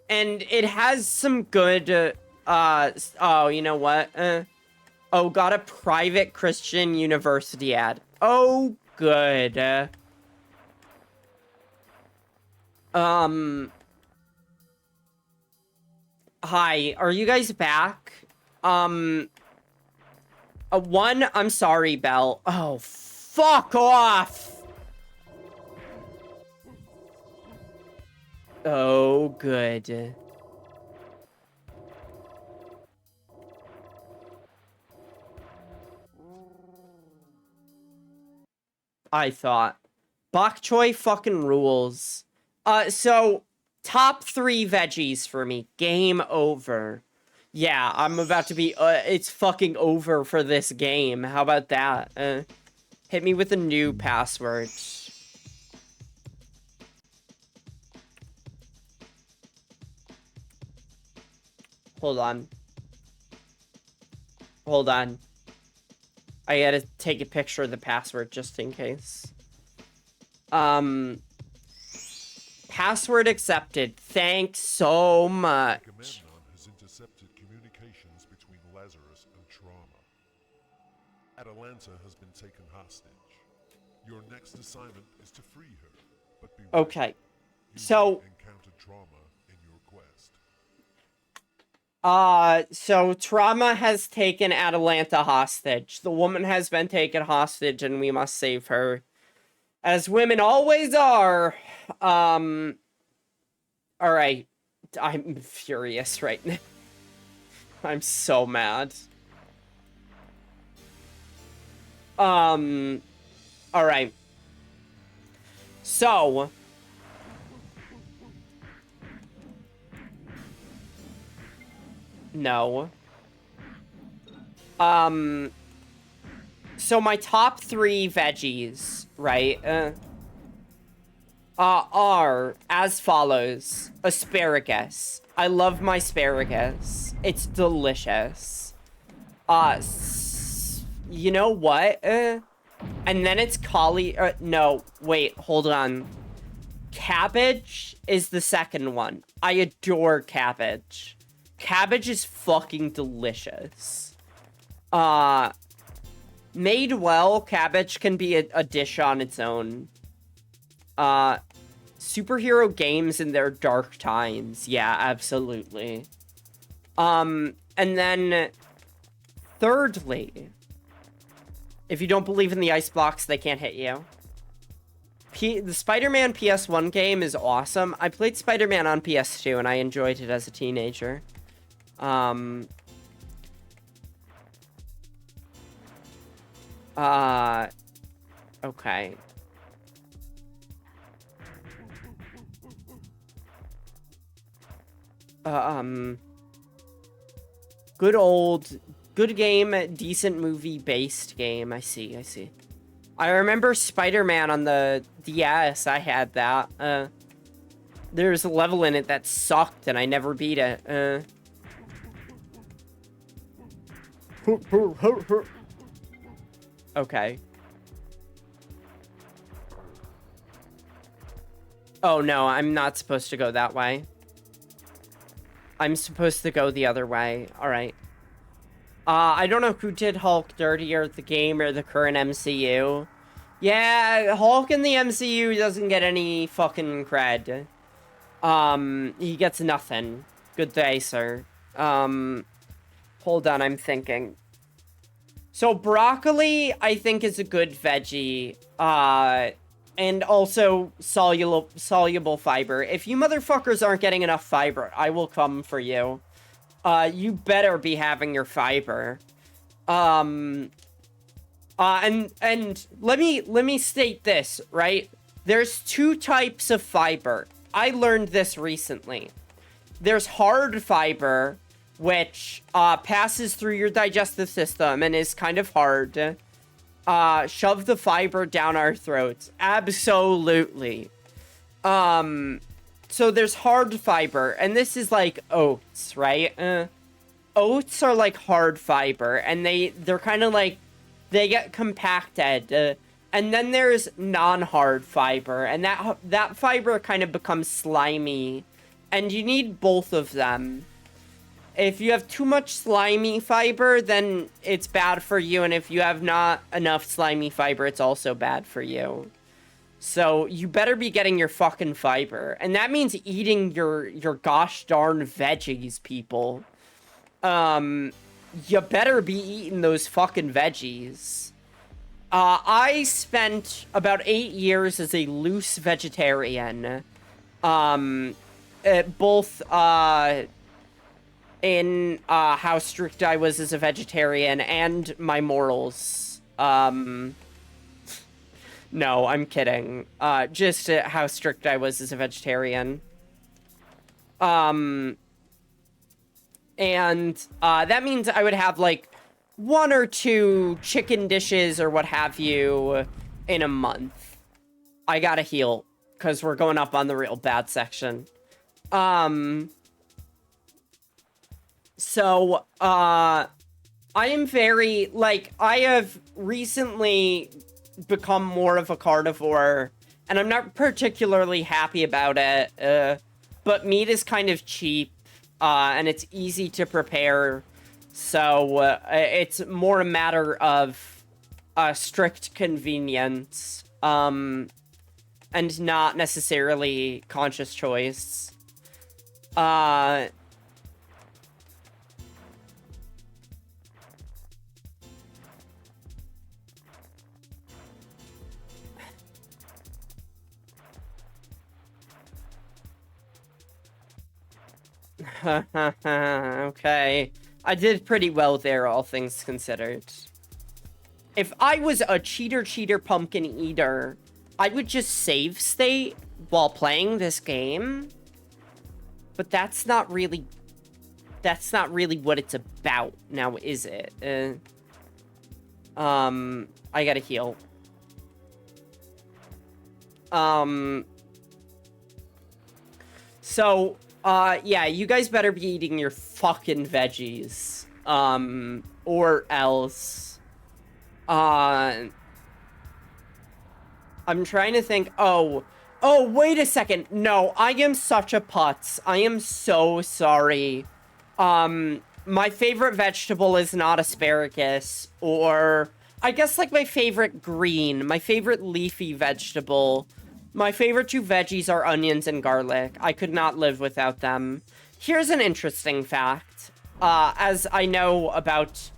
it has some good, oh, you know what? Oh, got a private Christian university ad. Oh, good. Hi, are you guys back? One, I'm sorry, Belle. Oh, fuck off! Oh, good. I thought. Bok choy fucking rules. So, top 3 veggies for me. Game over. Yeah, I'm about to be, it's fucking over for this game. How about that? Hit me with a new password. Hold on. Hold on. I gotta take a picture of the password just in case. Password accepted. Thanks so much. Agamemnon has intercepted communications between Lazarus and Trauma. Atalanta has been taken hostage. Your next assignment is to free her, but beware. Okay. So encountered Trauma in your quest. So Trauma has taken Atalanta hostage. The woman has been taken hostage and we must save her. As women always are. Alright. I'm furious right now. I'm so mad. Alright. So. No. So my top 3 veggies, right, are as follows. Asparagus. I love my asparagus. It's delicious. You know what? And then it's no, wait, hold on. Cabbage is the second one. I adore cabbage. Cabbage is fucking delicious. Made well, cabbage can be a dish on its own. Superhero games in their dark times. Yeah, absolutely. And then, thirdly, if you don't believe in the ice blocks, they can't hit you. The Spider-Man PS1 game is awesome. I played Spider-Man on PS2, and I enjoyed it as a teenager. Okay. Good game, decent movie-based game. I see. I remember Spider-Man on the DS. I had that. There's a level in it that sucked, and I never beat it. Okay. Oh, no, I'm not supposed to go that way. I'm supposed to go the other way. Alright. I don't know who did Hulk dirtier, the game or the current MCU. Yeah, Hulk in the MCU doesn't get any fucking cred. He gets nothing. Good day, sir. Hold on, I'm thinking. So broccoli, I think, is a good veggie. And also soluble fiber. If you motherfuckers aren't getting enough fiber, I will come for you. You better be having your fiber. And let me state this, right? There's 2 types of fiber. I learned this recently. There's hard fiber, which passes through your digestive system and is kind of hard. Shove the fiber down our throats. Absolutely. So there's hard fiber, and this is like oats, right? Oats are like hard fiber, and they're kind of like, they get compacted. And then there's non-hard fiber, and that fiber kind of becomes slimy, and you need both of them. If you have too much slimy fiber, then it's bad for you. And if you have not enough slimy fiber, it's also bad for you. So you better be getting your fucking fiber. And that means eating your gosh darn veggies, people. You better be eating those fucking veggies. I spent about 8 years as a loose vegetarian. Both, in how strict I was as a vegetarian and my morals. No, I'm kidding. Just how strict I was as a vegetarian. And that means I would have like 1 or 2 chicken dishes or what have you in a month. I gotta heal, because we're going up on the real bad section. So, I am very, like, I have recently become more of a carnivore, and I'm not particularly happy about it, but meat is kind of cheap, and it's easy to prepare, so it's more a matter of strict convenience, and not necessarily conscious choice. Okay. I did pretty well there, all things considered. If I was a cheater pumpkin eater, I would just save state while playing this game. But that's not really what it's about now, is it? I gotta heal. So, yeah, you guys better be eating your fucking veggies. Or else. I'm trying to think. Oh, wait a second. No, I am such a putz. I am so sorry. My favorite vegetable is not asparagus, or I guess like my favorite leafy vegetable. My favorite 2 veggies are onions and garlic. I could not live without them. Here's an interesting fact. As I know about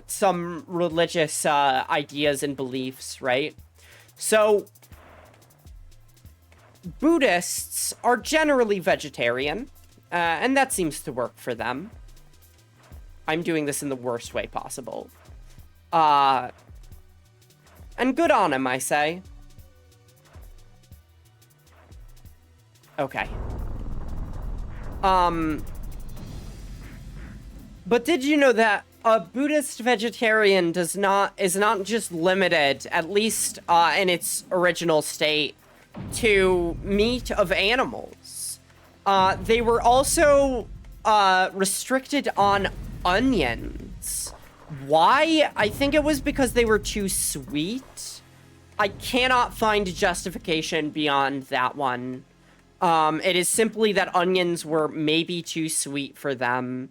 some religious ideas and beliefs, right? So, Buddhists are generally vegetarian, and that seems to work for them. I'm doing this in the worst way possible. And good on him, I say. Okay. But did you know that a Buddhist vegetarian is not just limited, at least in its original state, to meat of animals? They were also restricted on onions. Why? I think it was because they were too sweet. I cannot find a justification beyond that one. It is simply that onions were maybe too sweet for them,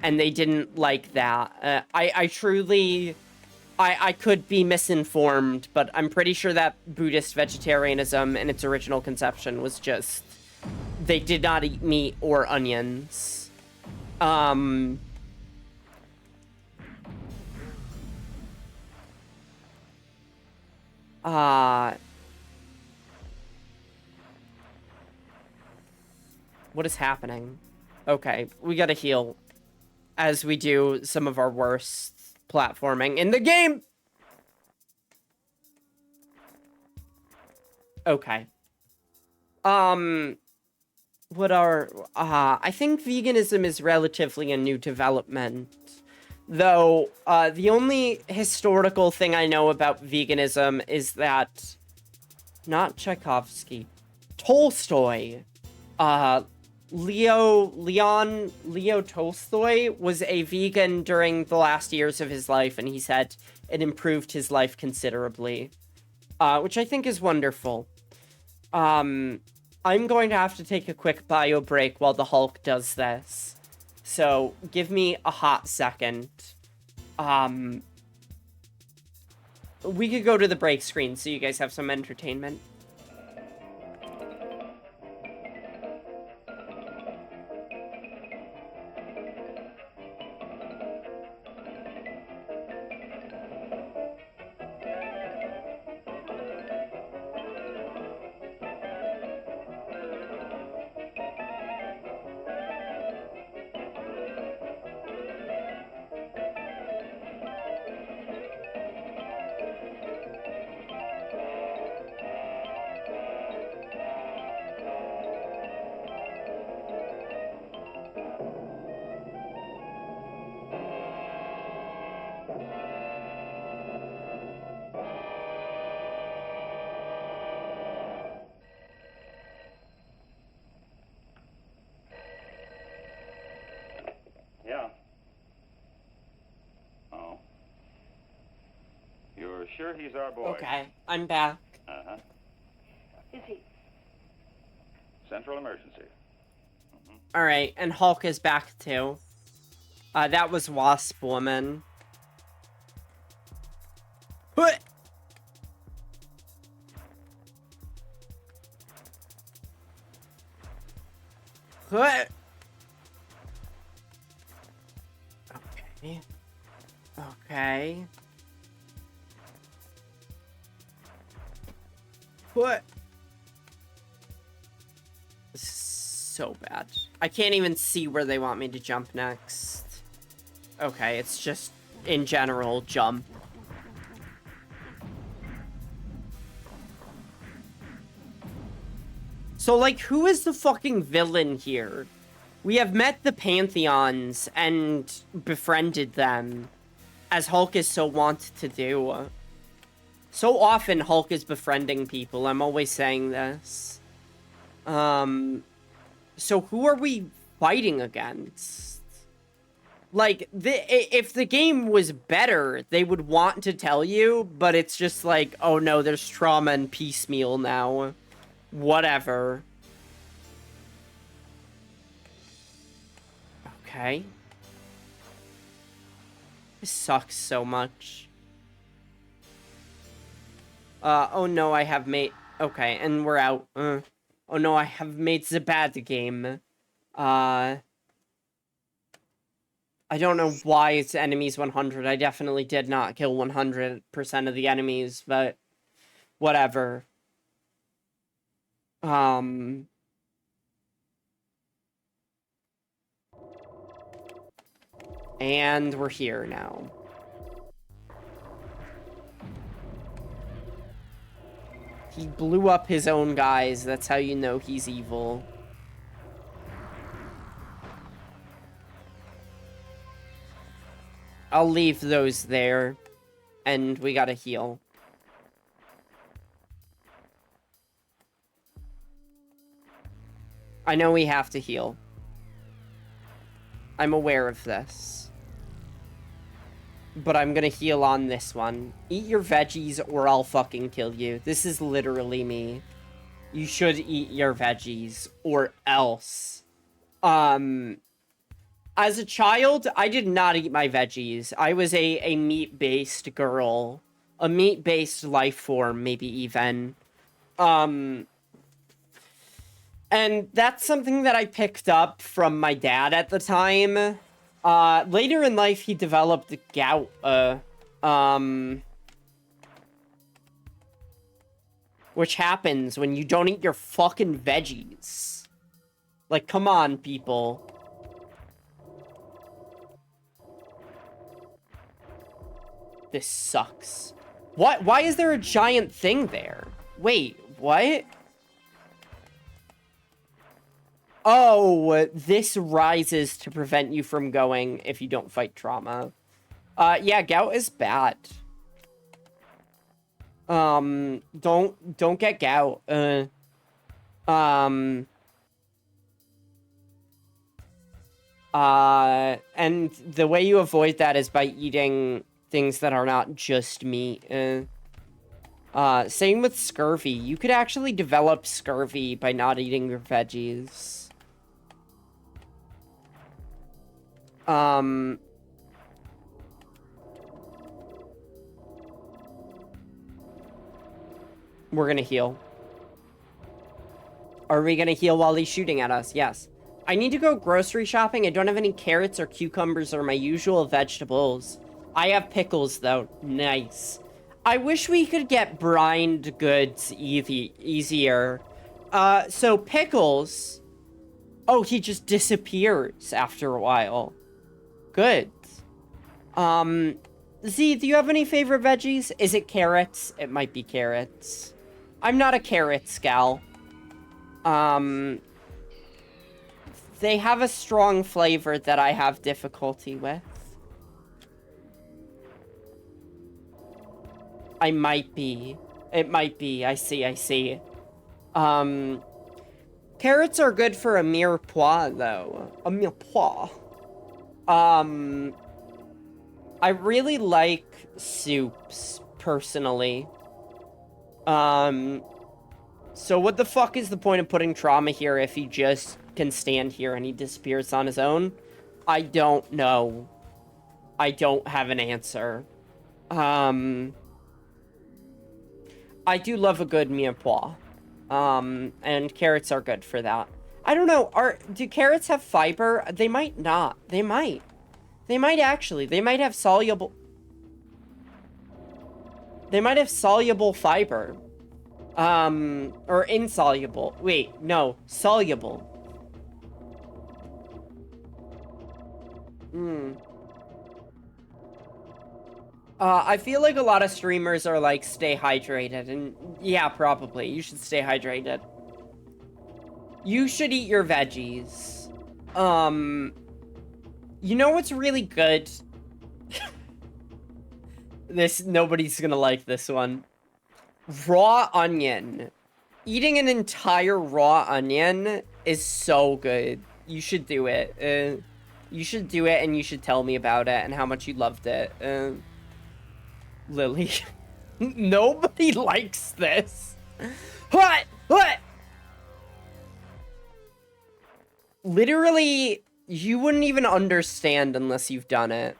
and they didn't like that. I truly... I could be misinformed, but I'm pretty sure that Buddhist vegetarianism in its original conception was just... they did not eat meat or onions. What is happening? Okay, we gotta heal. As we do some of our worst platforming in the game! Okay. What are... I think veganism is relatively a new development. Though, the only historical thing I know about veganism is that... Not Tchaikovsky. Tolstoy. Leo Tolstoy was a vegan during the last years of his life, and he said it improved his life considerably. Which I think is wonderful. I'm going to have to take a quick bio break while the Hulk does this. So, give me a hot second. We could go to the break screen so you guys have some entertainment. Yeah. Oh. You're sure he's our boy? Okay, I'm back. Uh-huh. Is he? Central emergency. Alright, and Hulk is back too. That was Wasp Woman. What? What? Okay. Okay. What? This is so bad. I can't even see where they want me to jump next. Okay, it's just, in general, jump. So, like, who is the fucking villain here? We have met the Pantheons and befriended them, as Hulk is so wont to do. So often Hulk is befriending people, I'm always saying this. So who are we fighting against? Like, if the game was better, they would want to tell you, but it's just like, oh no, there's trauma and piecemeal now. Whatever. Okay. This sucks so much. Oh no, I have made... Okay, and we're out. Oh no, I have made the bad game. I don't know why it's enemies 100. I definitely did not kill 100% of the enemies, but... Whatever. And we're here now. He blew up his own guys. That's how you know he's evil. I'll leave those there. And we gotta heal. I know we have to heal. I'm aware of this. But I'm gonna heal on this one. Eat your veggies or I'll fucking kill you. This is literally me. You should eat your veggies or else. As a child, I did not eat my veggies. I was a meat-based girl. A meat-based life form, maybe even. And that's something that I picked up from my dad at the time. Later in life, he developed gout. Which happens when you don't eat your fucking veggies. Like, come on, people. This sucks. What? Why is there a giant thing there? Wait, what? Oh, this rises to prevent you from going if you don't fight trauma. Yeah, gout is bad. Don't get gout. And the way you avoid that is by eating things that are not just meat. Same with scurvy. You could actually develop scurvy by not eating your veggies. We're gonna heal. Are we gonna heal while he's shooting at us? Yes. I need to go grocery shopping. I don't have any carrots or cucumbers or my usual vegetables. I have pickles, though. Nice. I wish we could get brined goods easier. So pickles... Oh, he just disappears after a while. Good. Z, do you have any favorite veggies? Is it carrots? It might be carrots. I'm not a carrots gal. They have a strong flavor that I have difficulty with. I might be. It might be. I see. Carrots are good for a mirepoix, though. A mirepoix. I really like soups, personally. So what the fuck is the point of putting trauma here if he just can stand here and he disappears on his own? I don't know. I don't have an answer. I do love a good mirepoix. And carrots are good for that. I don't know, do carrots have fiber? They might not. They might. They might actually. They might have soluble... They might have soluble fiber. Or insoluble. Wait, no. Soluble. I feel like a lot of streamers are like, stay hydrated. And yeah, probably. You should stay hydrated. You should eat your veggies. You know what's really good? Nobody's gonna like this one. Raw onion. Eating an entire raw onion is so good. You should do it. You should do it and you should tell me about it and how much you loved it. Lily. Nobody likes this. What? Literally, you wouldn't even understand unless you've done it.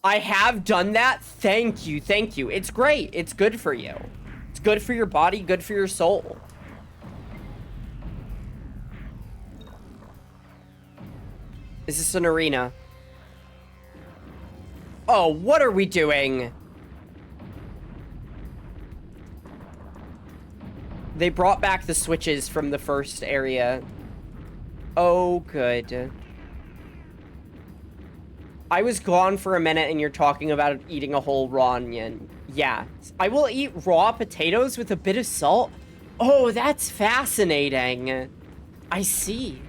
I have done that. Thank you. It's great. It's good for you. It's good for your body, good for your soul. Is this an arena? Oh, what are we doing? They brought back the switches from the first area. Oh, good. I was gone for a minute and you're talking about eating a whole raw onion. Yeah. I will eat raw potatoes with a bit of salt. Oh, that's fascinating. I see.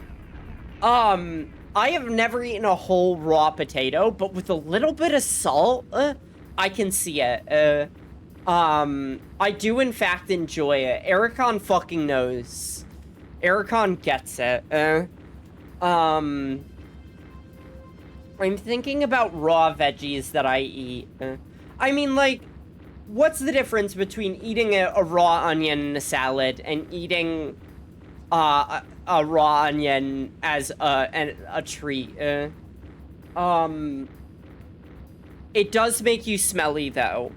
I have never eaten a whole raw potato, but with a little bit of salt, I can see it. I do in fact enjoy it. Ericon fucking knows. Ericon gets it. I'm thinking about raw veggies that I eat. I mean, like, what's the difference between eating a raw onion in a salad and eating a raw onion as a treat? It does make you smelly, though.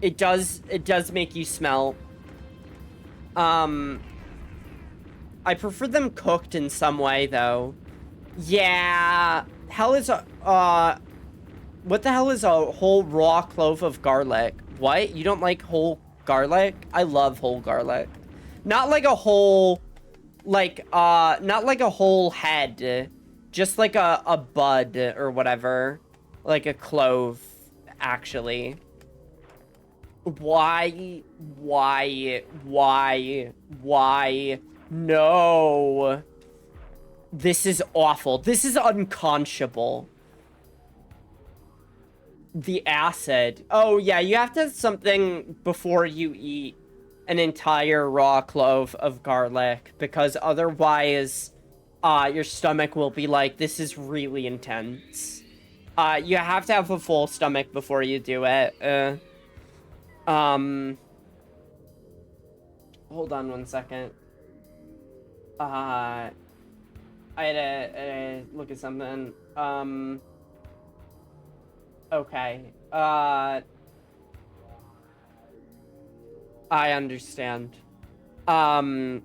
It does make you smell. I prefer them cooked in some way, though. Yeah, what the hell is a whole raw clove of garlic? What? You don't like whole garlic. I love whole garlic. Not like a whole, like, not like a whole head. Just like a bud or whatever. Like a clove, actually. Why? No. This is awful. This is unconscionable. The acid. Oh, yeah, you have to have something before you eat an entire raw clove of garlic, because otherwise, your stomach will be like, this is really intense. You have to have a full stomach before you do it. Hold on one second. I had to look at something. Okay. I understand. Now,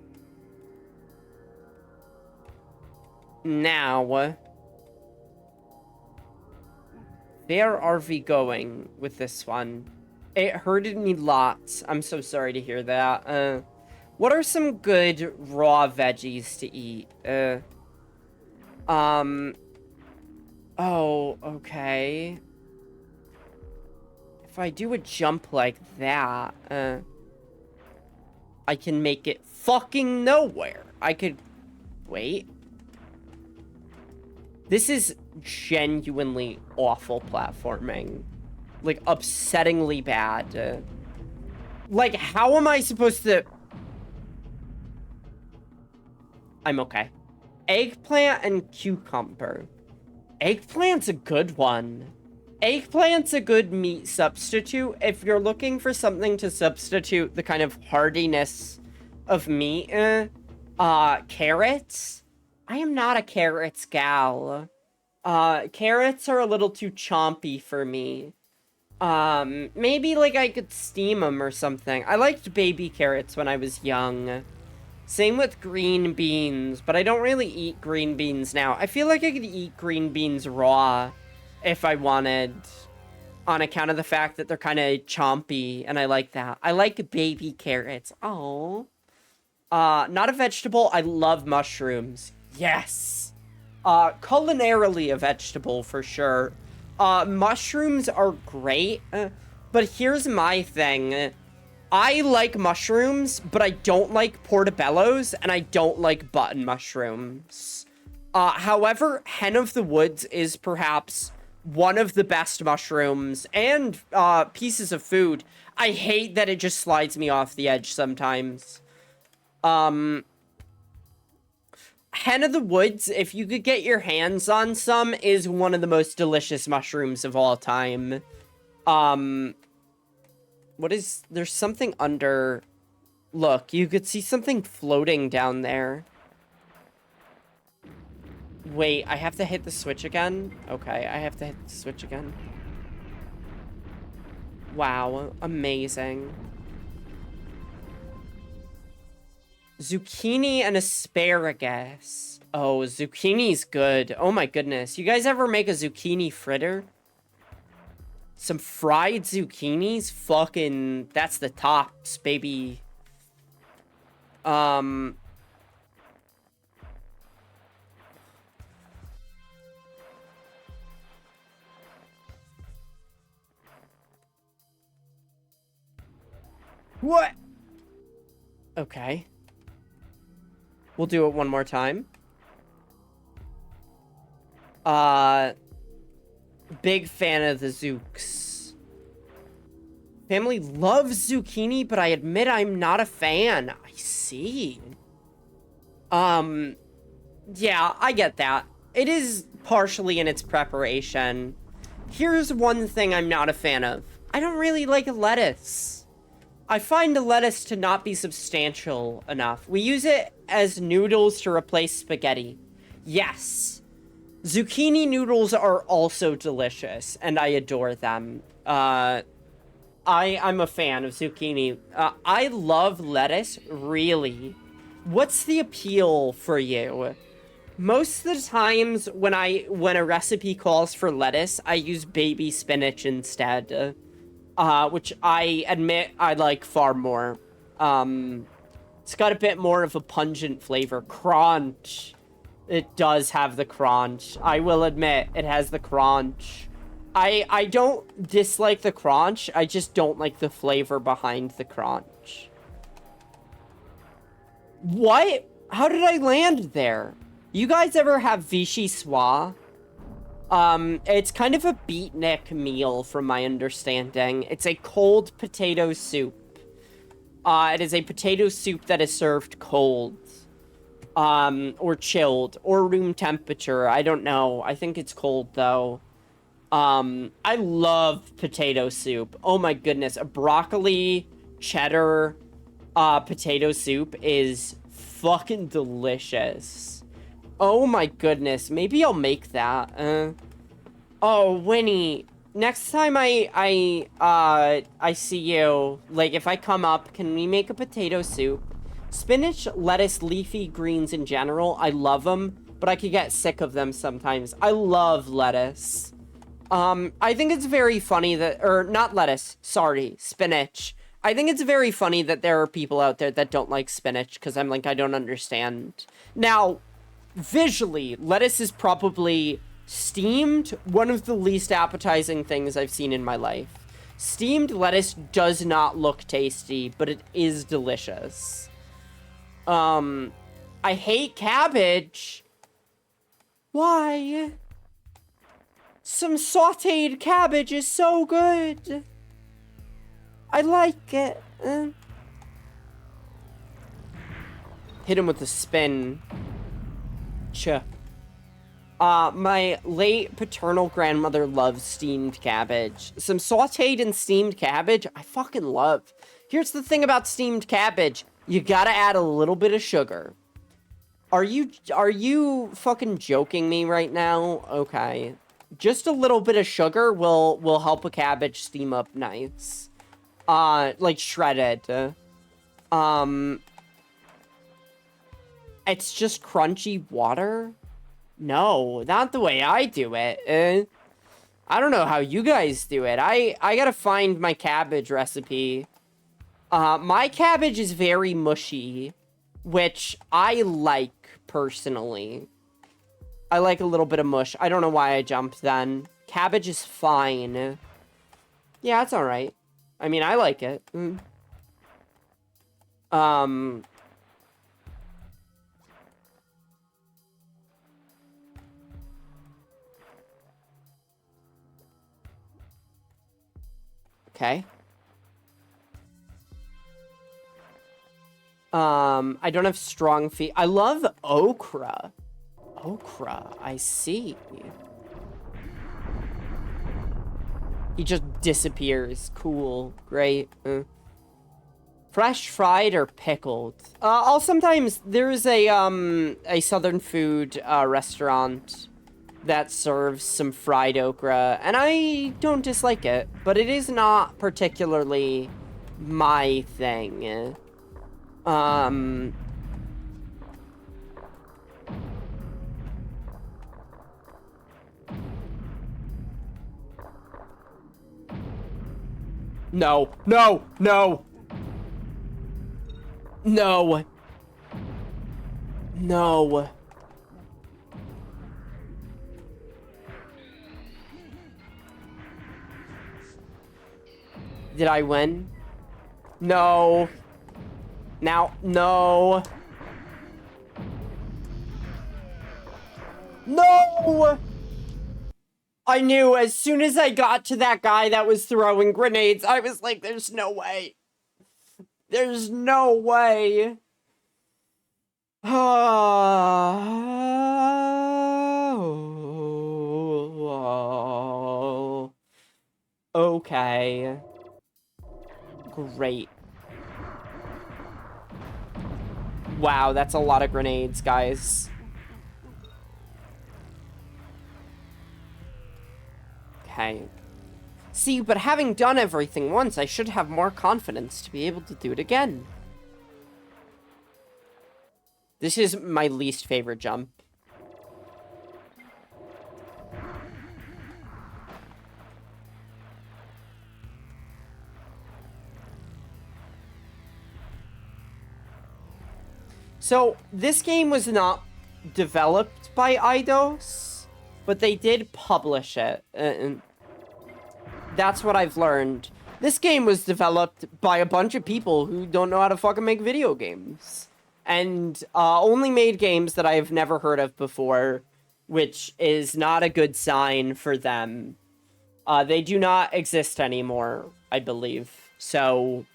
where are we going with this one? It hurted me lots. I'm so sorry to hear that. What are some good raw veggies to eat? Oh, okay. If I do a jump like that, I can make it fucking nowhere. I could... Wait. This is genuinely awful platforming. Like, upsettingly bad. Like, how am I supposed to... I'm okay. Eggplant and cucumber. Eggplant's a good one. Eggplant's a good meat substitute if you're looking for something to substitute the kind of hardiness of meat. Carrots? I am not a carrots gal. Carrots are a little too chompy for me. Maybe, like, I could steam them or something. I liked baby carrots when I was young. Same with green beans, but I don't really eat green beans now. I feel like I could eat green beans raw if I wanted, on account of the fact that they're kind of chompy, and I like that. I like baby carrots. Oh. Not a vegetable. I love mushrooms. Yes. Culinarily a vegetable, for sure. Mushrooms are great, but here's my thing. I like mushrooms, but I don't like portobellos, and I don't like button mushrooms. However, hen of the woods is perhaps one of the best mushrooms and pieces of food. I hate that it just slides me off the edge sometimes. Hen of the woods, if you could get your hands on some, is one of the most delicious mushrooms of all time. There's something under... Look, you could see something floating down there. Wait, I have to hit the switch again? Okay, I have to hit the switch again. Wow, amazing. Zucchini and asparagus. Oh, zucchini's good. Oh my goodness. You guys ever make a zucchini fritter? Some fried zucchinis? Fucking... That's the tops, baby. What? Okay. We'll do it one more time. Big fan of the Zooks. Family loves zucchini, but I admit I'm not a fan. I see. Yeah, I get that. It is partially in its preparation. Here's one thing I'm not a fan of. I don't really like lettuce. I find the lettuce to not be substantial enough. We use it as noodles to replace spaghetti. Yes. Zucchini noodles are also delicious, and I adore them. I'm a fan of zucchini. I love lettuce, really. What's the appeal for you? Most of the times when a recipe calls for lettuce, I use baby spinach instead. which I admit I like far more. It's got a bit more of a pungent flavor. Crunch. It does have the crunch. I will admit, it has the crunch. I don't dislike the crunch. I just don't like the flavor behind the crunch. What? How did I land there? You guys ever have Vichy Soie? It's kind of a beatnik meal from my understanding. It's a cold potato soup. It is a potato soup that is served cold. Or chilled, or room temperature. I don't know. I think it's cold, though. I love potato soup. Oh my goodness. A broccoli, cheddar, potato soup is fucking delicious. Oh my goodness. Maybe I'll make that. Oh, Winnie. Next time I see you, like, if I come up, can we make a potato soup? Spinach, lettuce, leafy greens in general, I love them, but I could get sick of them sometimes. I love lettuce. I think it's very funny that, or not lettuce, sorry, spinach. I think it's very funny that there are people out there that don't like spinach, because I'm like, I don't understand. Now, visually, lettuce is probably steamed, one of the least appetizing things I've seen in my life. Steamed lettuce does not look tasty, but it is delicious. I hate cabbage. Why? Some sauteed cabbage is so good. I like it. Hit him with the spin. My late paternal grandmother loves steamed cabbage. Some sauteed and steamed cabbage, I fucking love. Here's the thing about steamed cabbage. You gotta add a little bit of sugar. Are you fucking joking me right now? Okay. Just a little bit of sugar will help a cabbage steam up nice. Like shredded. It's just crunchy water? No, not the way I do it. I don't know how you guys do it. I gotta find my cabbage recipe. My cabbage is very mushy, which I like, personally. I like a little bit of mush. I don't know why I jumped then. Cabbage is fine. Yeah, it's alright. I mean, I like it. Okay. I don't have strong feet. I love okra. Okra, I see. He just disappears. Cool. Great. Fresh, fried, or pickled? I'll sometimes... There's a southern food restaurant that serves some fried okra, and I don't dislike it, but it is not particularly my thing. No, no, no. No. No. Did I win? No. Now, no. No! I knew as soon as I got to that guy that was throwing grenades, I was like, there's no way. There's no way. Oh. Okay. Great. Wow, that's a lot of grenades, guys. Okay. See, but having done everything once, I should have more confidence to be able to do it again. This is my least favorite jump. So, this game was not developed by Eidos, but they did publish it. And that's what I've learned. This game was developed by a bunch of people who don't know how to fucking make video games. And only made games that I have never heard of before, which is not a good sign for them. They do not exist anymore, I believe. So,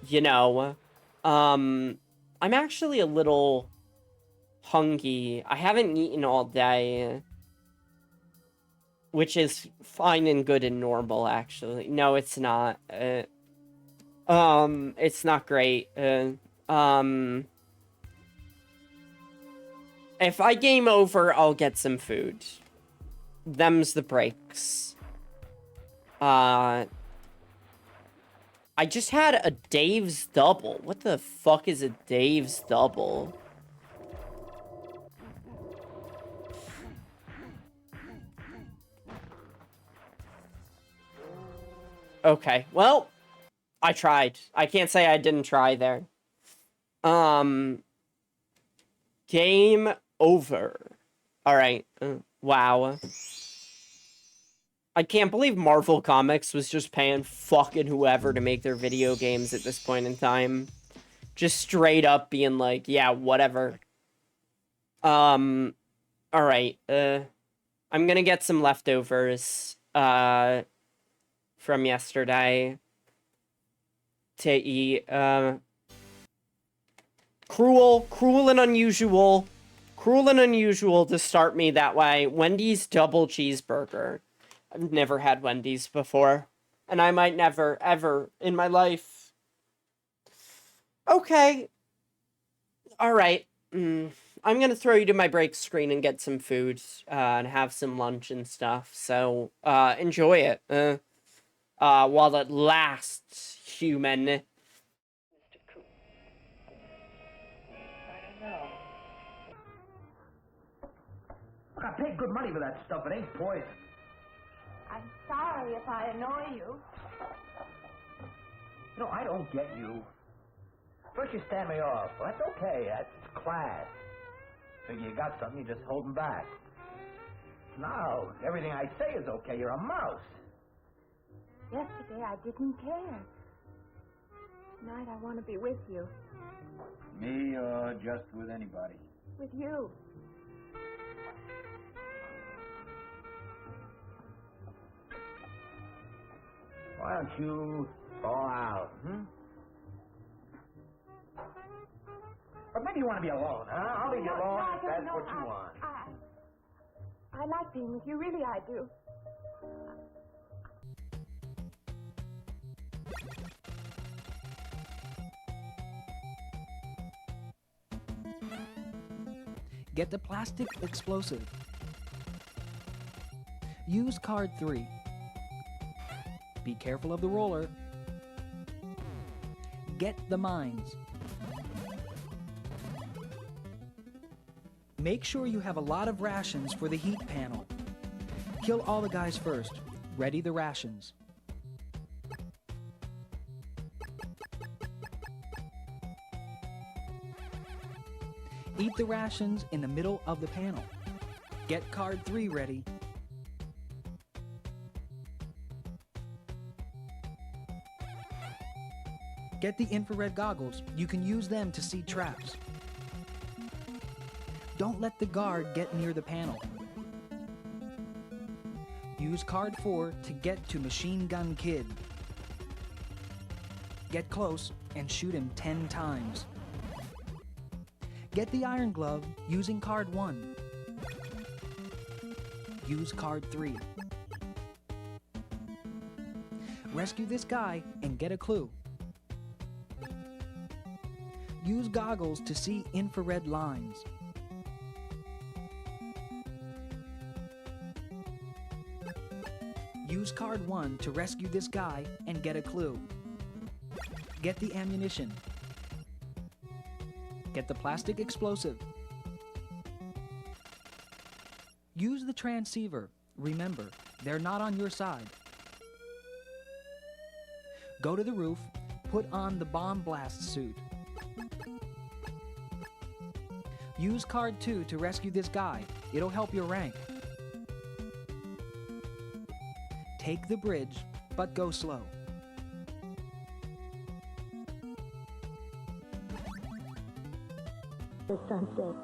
you know, I'm actually a little hungry. I haven't eaten all day, which is fine and good and normal, actually. No, it's not. It's not great. If I game over, I'll get some food. Them's the breaks. I just had a Dave's double. What the fuck is a Dave's double? Okay, well, I tried. I can't say I didn't try there. Game over. Alright, wow. I can't believe Marvel Comics was just paying fucking whoever to make their video games at this point in time. Just straight up being like, yeah, whatever. Alright, I'm gonna get some leftovers, from yesterday to eat. Cruel and unusual to start me that way. Wendy's double cheeseburger. I've never had Wendy's before, and I might never, ever in my life. Okay. Alright. I'm gonna throw you to my break screen and get some food, and have some lunch and stuff, so, enjoy it. While it lasts, human. I don't know. Look, I paid good money for that stuff. It ain't poison. I'm sorry if I annoy you. No, I don't get you. First you stand me off. Well, that's okay. That's class. Figure you got something, you just holding back. Now, everything I say is okay. You're a mouse. Yesterday I didn't care. Tonight I want to be with you. Me or just with anybody? With you. Why don't you fall out, Or maybe you want to be alone, huh? I'll leave you alone if that's what you want. I like being with you, really I do. Get the plastic explosive. Use card 3. Be careful of the roller. Get the mines. Make sure you have a lot of rations for the heat panel. Kill all the guys first. Ready the rations. Eat the rations in the middle of the panel. Get card 3 ready. Get the infrared goggles. You can use them to see traps. Don't let the guard get near the panel. Use card 4 to get to Machine Gun Kid. Get close and shoot him 10 times. Get the Iron Glove using card 1. Use card 3. Rescue this guy and get a clue. Use goggles to see infrared lines. Use card 1 to rescue this guy and get a clue. Get the ammunition. Get the plastic explosive. Use the transceiver. Remember, they're not on your side. Go to the roof, put on the bomb blast suit. Use card 2 to rescue this guy. It'll help your rank. Take the bridge, but go slow. The sunset.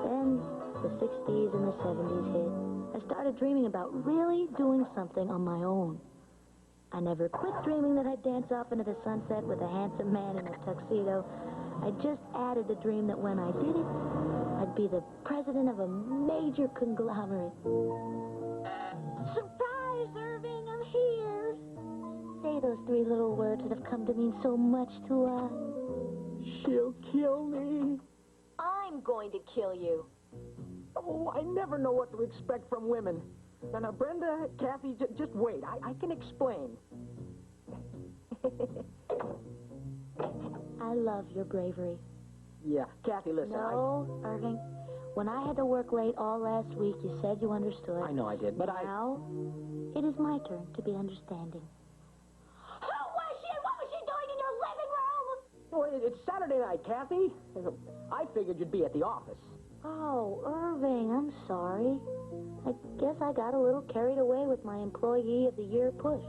Then the 60s and the 70s hit. I started dreaming about really doing something on my own. I never quit dreaming that I'd dance off into the sunset with a handsome man in a tuxedo. I just added the dream that when I did it, I'd be the president of a major conglomerate. Surprise, Irving, I'm here. Say those 3 little words that have come to mean so much to us. She'll kill me. I'm going to kill you. Oh, I never know what to expect from women. Now, Brenda, Kathy, just wait. I can explain. I love your bravery. Yeah, Kathy, listen. No, Irving. When I had to work late all last week, you said you understood. I know I did, but now, it is my turn to be understanding. Who was she and what was she doing in your living room? Oh, it's Saturday night, Kathy. I figured you'd be at the office. Oh, Irving, I'm sorry. I guess I got a little carried away with my Employee of the Year push.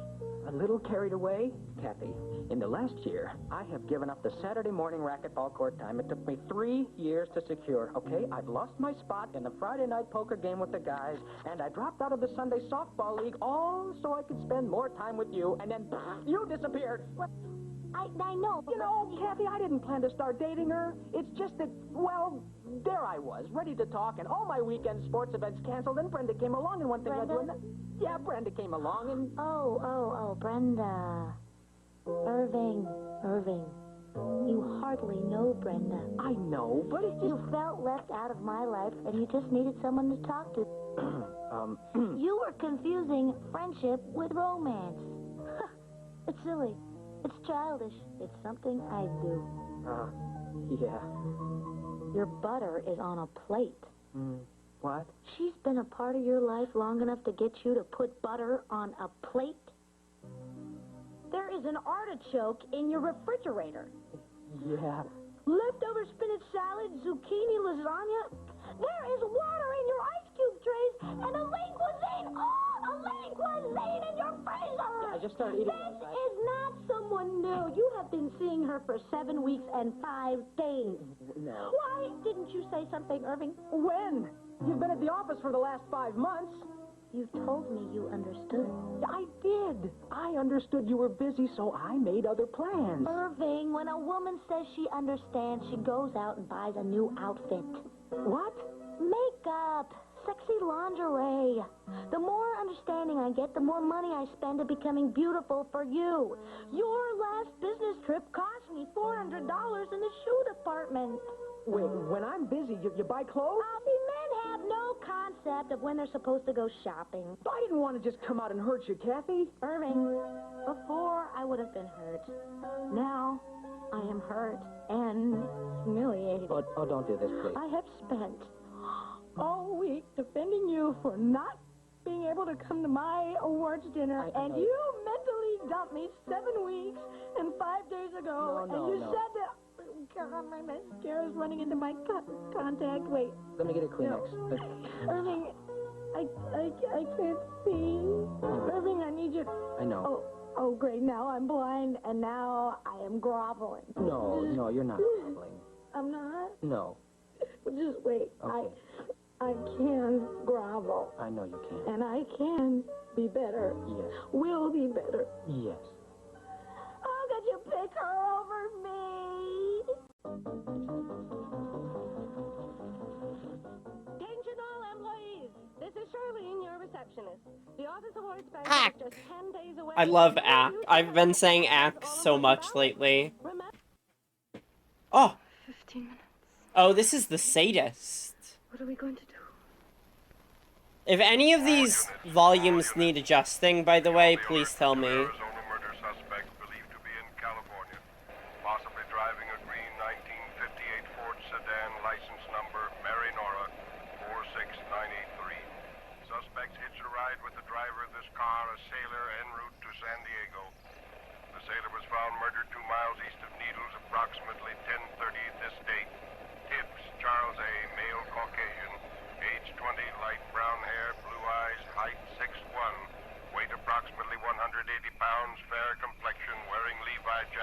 A little carried away? Kathy, in the last year, I have given up the Saturday morning racquetball court time. It took me 3 years to secure, okay? I've lost my spot in the Friday night poker game with the guys, and I dropped out of the Sunday softball league all so I could spend more time with you, and then you disappeared. Well, I know. You know, Kathy, I didn't plan to start dating her. It's just that, well, there I was, ready to talk, and all my weekend sports events canceled, and Brenda came along, and one thing led to another. Yeah, Brenda came along, and... Oh, Brenda. Irving. You hardly know Brenda. I know, but it just... You felt left out of my life, and you just needed someone to talk to. You were confusing friendship with romance. It's silly. It's childish. It's something I do. Yeah. Your butter is on a plate. What? She's been a part of your life long enough to get you to put butter on a plate? There is an artichoke in your refrigerator. Yeah. Leftover spinach salad, zucchini lasagna. There is water in your ice cube trays and a linguine. Oh, a linguine in your freezer. I just started eating This is not someone new. You have been seeing her for 7 weeks and 5 days. No. Why didn't you say something, Irving? When? You've been at the office for the last 5 months. You told me you understood. I did. I understood you were busy, so I made other plans. Irving, when a woman says she understands, she goes out and buys a new outfit. What? Makeup. Sexy lingerie. The more understanding I get, the more money I spend at becoming beautiful for you. Your last business trip cost me $400 in the shoe department. Wait, when I'm busy, you buy clothes? Men have no concept of when they're supposed to go shopping. I didn't want to just come out and hurt you, Kathy. Irving, before I would have been hurt. Now, I am hurt and humiliated. Oh, don't do this, please. I have spent all week defending you for not being able to come to my awards dinner, and you mentally dumped me 7 weeks and 5 days ago, and you said that... God, my mascara's running into my contact. Wait. Let me get a Kleenex. Irving, I can't see. Irving, I need you. I know. Oh, great. Now I'm blind, and now I am groveling. No, you're not groveling. I'm not? No. Just wait. Okay. I can grovel. I know you can. And I can be better. Yes. Will be better. Yes. Oh, could you pick her over me? Attention all employees. This is Charlene, your receptionist. The office awards bank Act. is just 10 days away. I love act. I've been saying act so much lately. Oh. 15 minutes. Oh, this is the sadist. What are we going to do? If any of these volumes need adjusting, by the way, please tell me. Arizona murder suspect believed to be in California, possibly driving a green 1958 Ford sedan, license number Mary Nora 46983. Suspect hitched a ride with the driver of this car, a sailor en route to San Diego. The sailor was found murdered 2 miles east of Needles, approximately 10:30 this date. Tibbs, Charles A., male,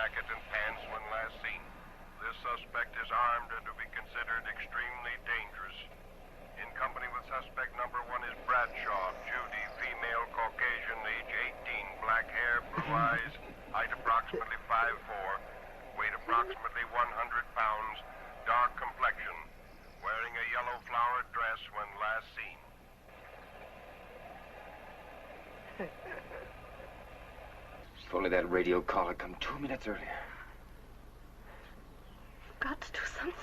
jacket and pants when last seen. This suspect is armed and to be considered extremely dangerous. In company with suspect number 1 is Bradshaw, Judy, female, Caucasian, age 18, black hair, blue eyes, height approximately 5'4", weight approximately 100 pounds, dark complexion, wearing a yellow flowered dress when last seen. If only that radio call had come 2 minutes earlier. You've got to do something.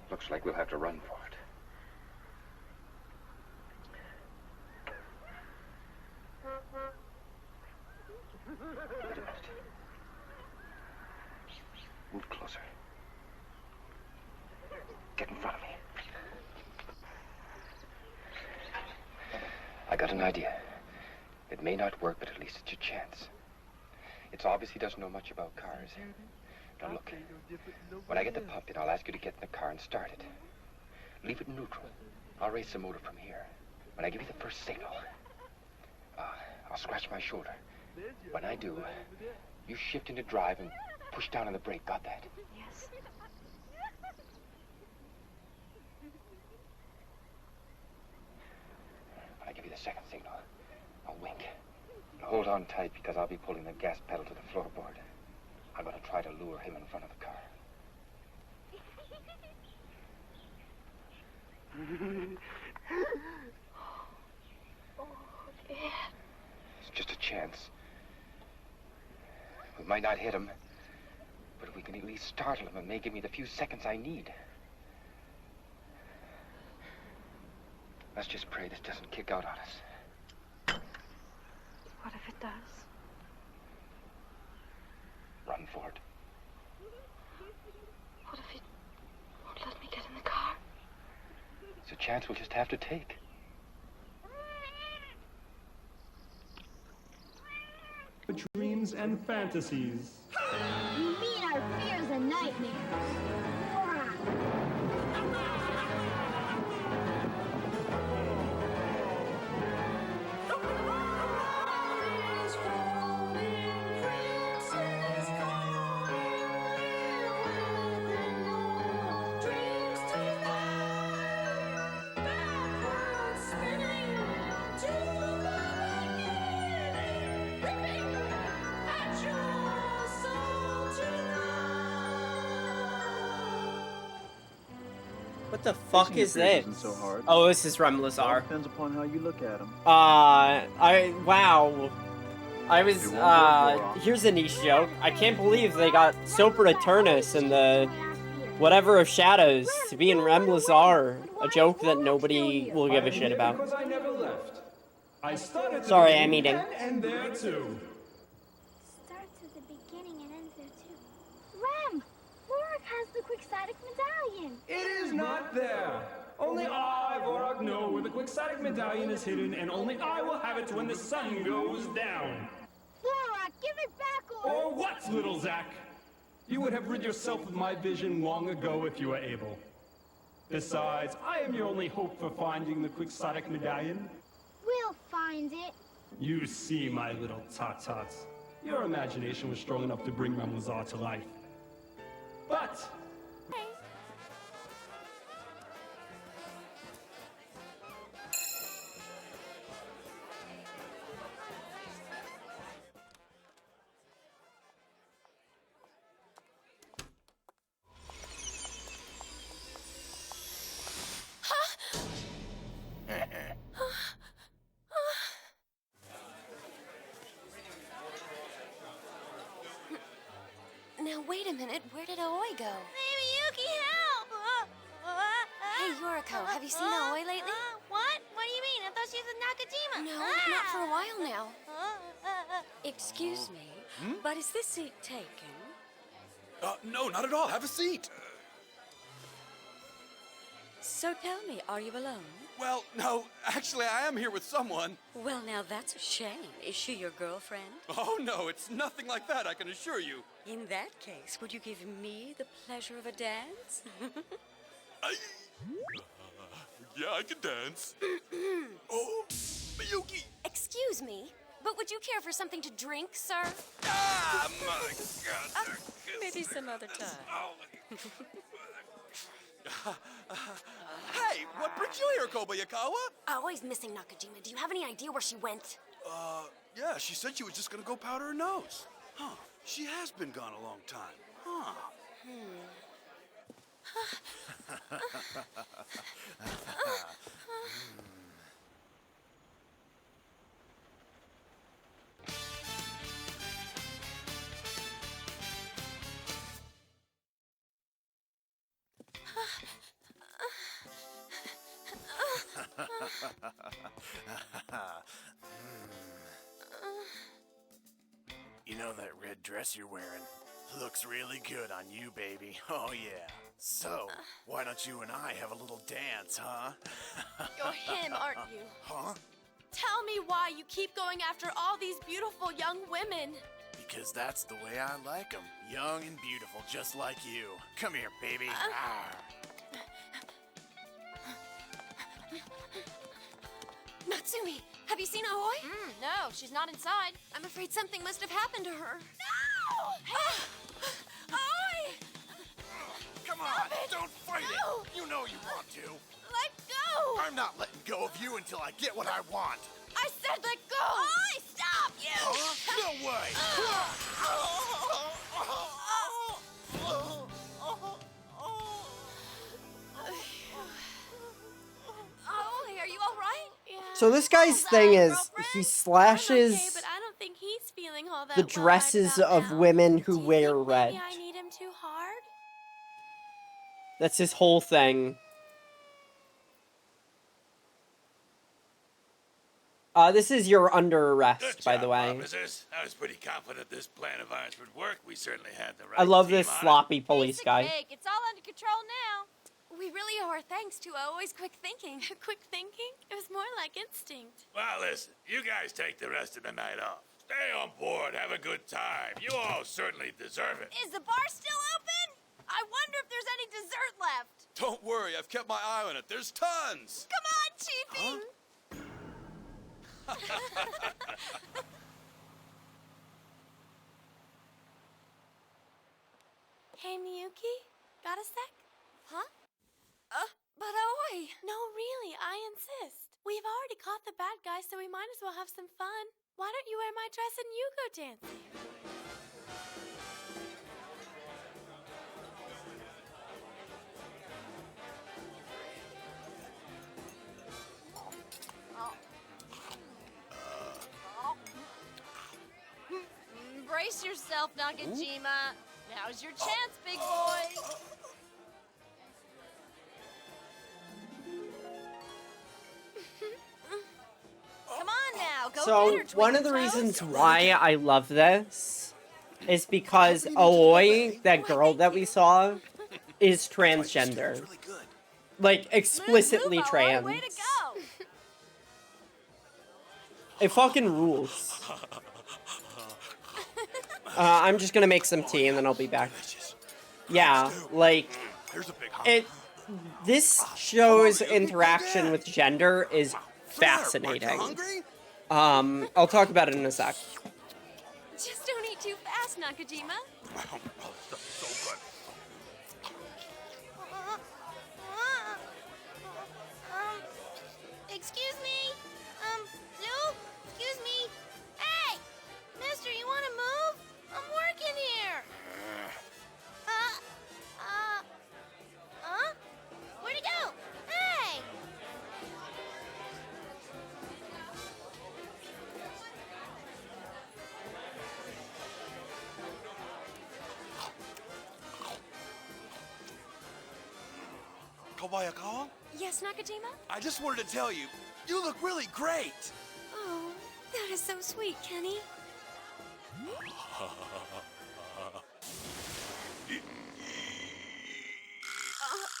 Looks like we'll have to run for it. Wait a minute. Move closer. Get in front of me. I got an idea. It may not work, but at least it's a chance. It's obvious he doesn't know much about cars. Now look, when I get the pump in, I'll ask you to get in the car and start it. Leave it in neutral. I'll raise the motor from here. When I give you the first signal, I'll scratch my shoulder. When I do, you shift into drive and push down on the brake. Got that? Yes. When I give you the second signal, I'll wink. Now hold on tight because I'll be pulling the gas pedal to the floorboard. I'm going to try to lure him in front of the car. It's just a chance. We might not hit him, but if we can at least startle him, it may give me the few seconds I need. Let's just pray this doesn't kick out on us. What if it does? Run for it. What if it won't let me get in the car? It's a chance we'll just have to take. Dreams and fantasies. You mean our fears and nightmares? What the fuck is this? So hard. Oh, this is Remlazar. Depends upon how you look at him. Wow. I was, here's a niche joke. I can't believe they got Soper Eternus and the whatever of Shadows to be in Remlazar. A joke that nobody will give a shit about. Because I never left. I started Sorry, I'm eating. And there too. Starts at the beginning and ends there too. Rem! Lorik has the Quixotic medallion! It is not there. Only I, Vorak, know where the Quixotic medallion is hidden, and only I will have it when the sun goes down. Lorik, give it back, Or what, little Zack? You would have rid yourself of my vision long ago if you were able. Besides, I am your only hope for finding the Quixotic medallion. We'll find it. You see, my little tot-tots. Your imagination was strong enough to bring Remlazar to life. But Now, wait a minute. Where did Aoi go? Baby Yuki, help! Hey, Yoriko, have you seen Aoi lately? What? What do you mean? I thought she was with Nakajima. No, not for a while now. Excuse me, but is this seat taken? No, not at all. Have a seat. So tell me, are you alone? Well, no, actually, I am here with someone. Well, now that's a shame. Is she your girlfriend? Oh, no, it's nothing like that, I can assure you. In that case, would you give me the pleasure of a dance? Yeah, I can dance. Oh, Miyuki! Excuse me. But would you care for something to drink, sir? Ah, my God. Maybe some other time. Hey, what brings you here, Kobayakawa? Always missing Nakajima. Do you have any idea where she went? Yeah, she said she was just gonna go powder her nose. Huh, she has been gone a long time. Huh. You know that red dress you're wearing? Looks really good on you, baby. Oh, yeah. So, why don't you and I have a little dance, huh? You're him, aren't you? Huh? Tell me why you keep going after all these beautiful young women. Because that's the way I like 'em. Young and beautiful, just like you. Come here, baby. Arr. Natsumi, have you seen Aoi? No, she's not inside. I'm afraid something must have happened to her. No! Hey! Aoi! Come on, don't fight No! it. You know you want to. Let go! I'm not letting go of you until I get what I want. I said let go! Aoi, stop you! Huh? No way! Aoi, are you all right? So this guy's thing is he slashes Okay, but I don't think he's feeling all that the well dresses right about of now. women who wear red. Maybe I need him too hard? That's his whole thing. This is your under arrest, by the way. Officers. I was pretty confident this plan of ours would work. We certainly had the right I love team this on it. sloppy police guy. Cake, it's all under control now. We really owe our thanks to Aoi's quick thinking. Quick thinking? It was more like instinct. Well, listen, you guys take the rest of the night off. Stay on board, have a good time. You all certainly deserve it. Is the bar still open? I wonder if there's any dessert left. Don't worry, I've kept my eye on it. There's tons. Come on, Chiefy! Hey, Miyuki, got a sec? Huh? But Aoi! No, really, I insist. We've already caught the bad guy, so we might as well have some fun. Why don't you wear my dress and you go dancing? Brace yourself, Nakajima. Now's your chance, big boy. Come on now, go So, get her, one of Twinkle the Toes. reasons why I love this is because Aoi, that girl that we saw, is transgender. Like, explicitly trans. Way to go. It fucking rules. I'm just gonna make some tea and then I'll be back. Yeah, like, this show's interaction with gender is fascinating. I'll talk about it in a sec. Just don't eat too fast, Nakajima. Excuse me? Lou? Excuse me? Hey! Mister, you wanna move? I'm working here. Where'd he go? Hey! Kobayakawa? Yes, Nakajima? I just wanted to tell you, you look really great. Oh, that is so sweet, Kenny.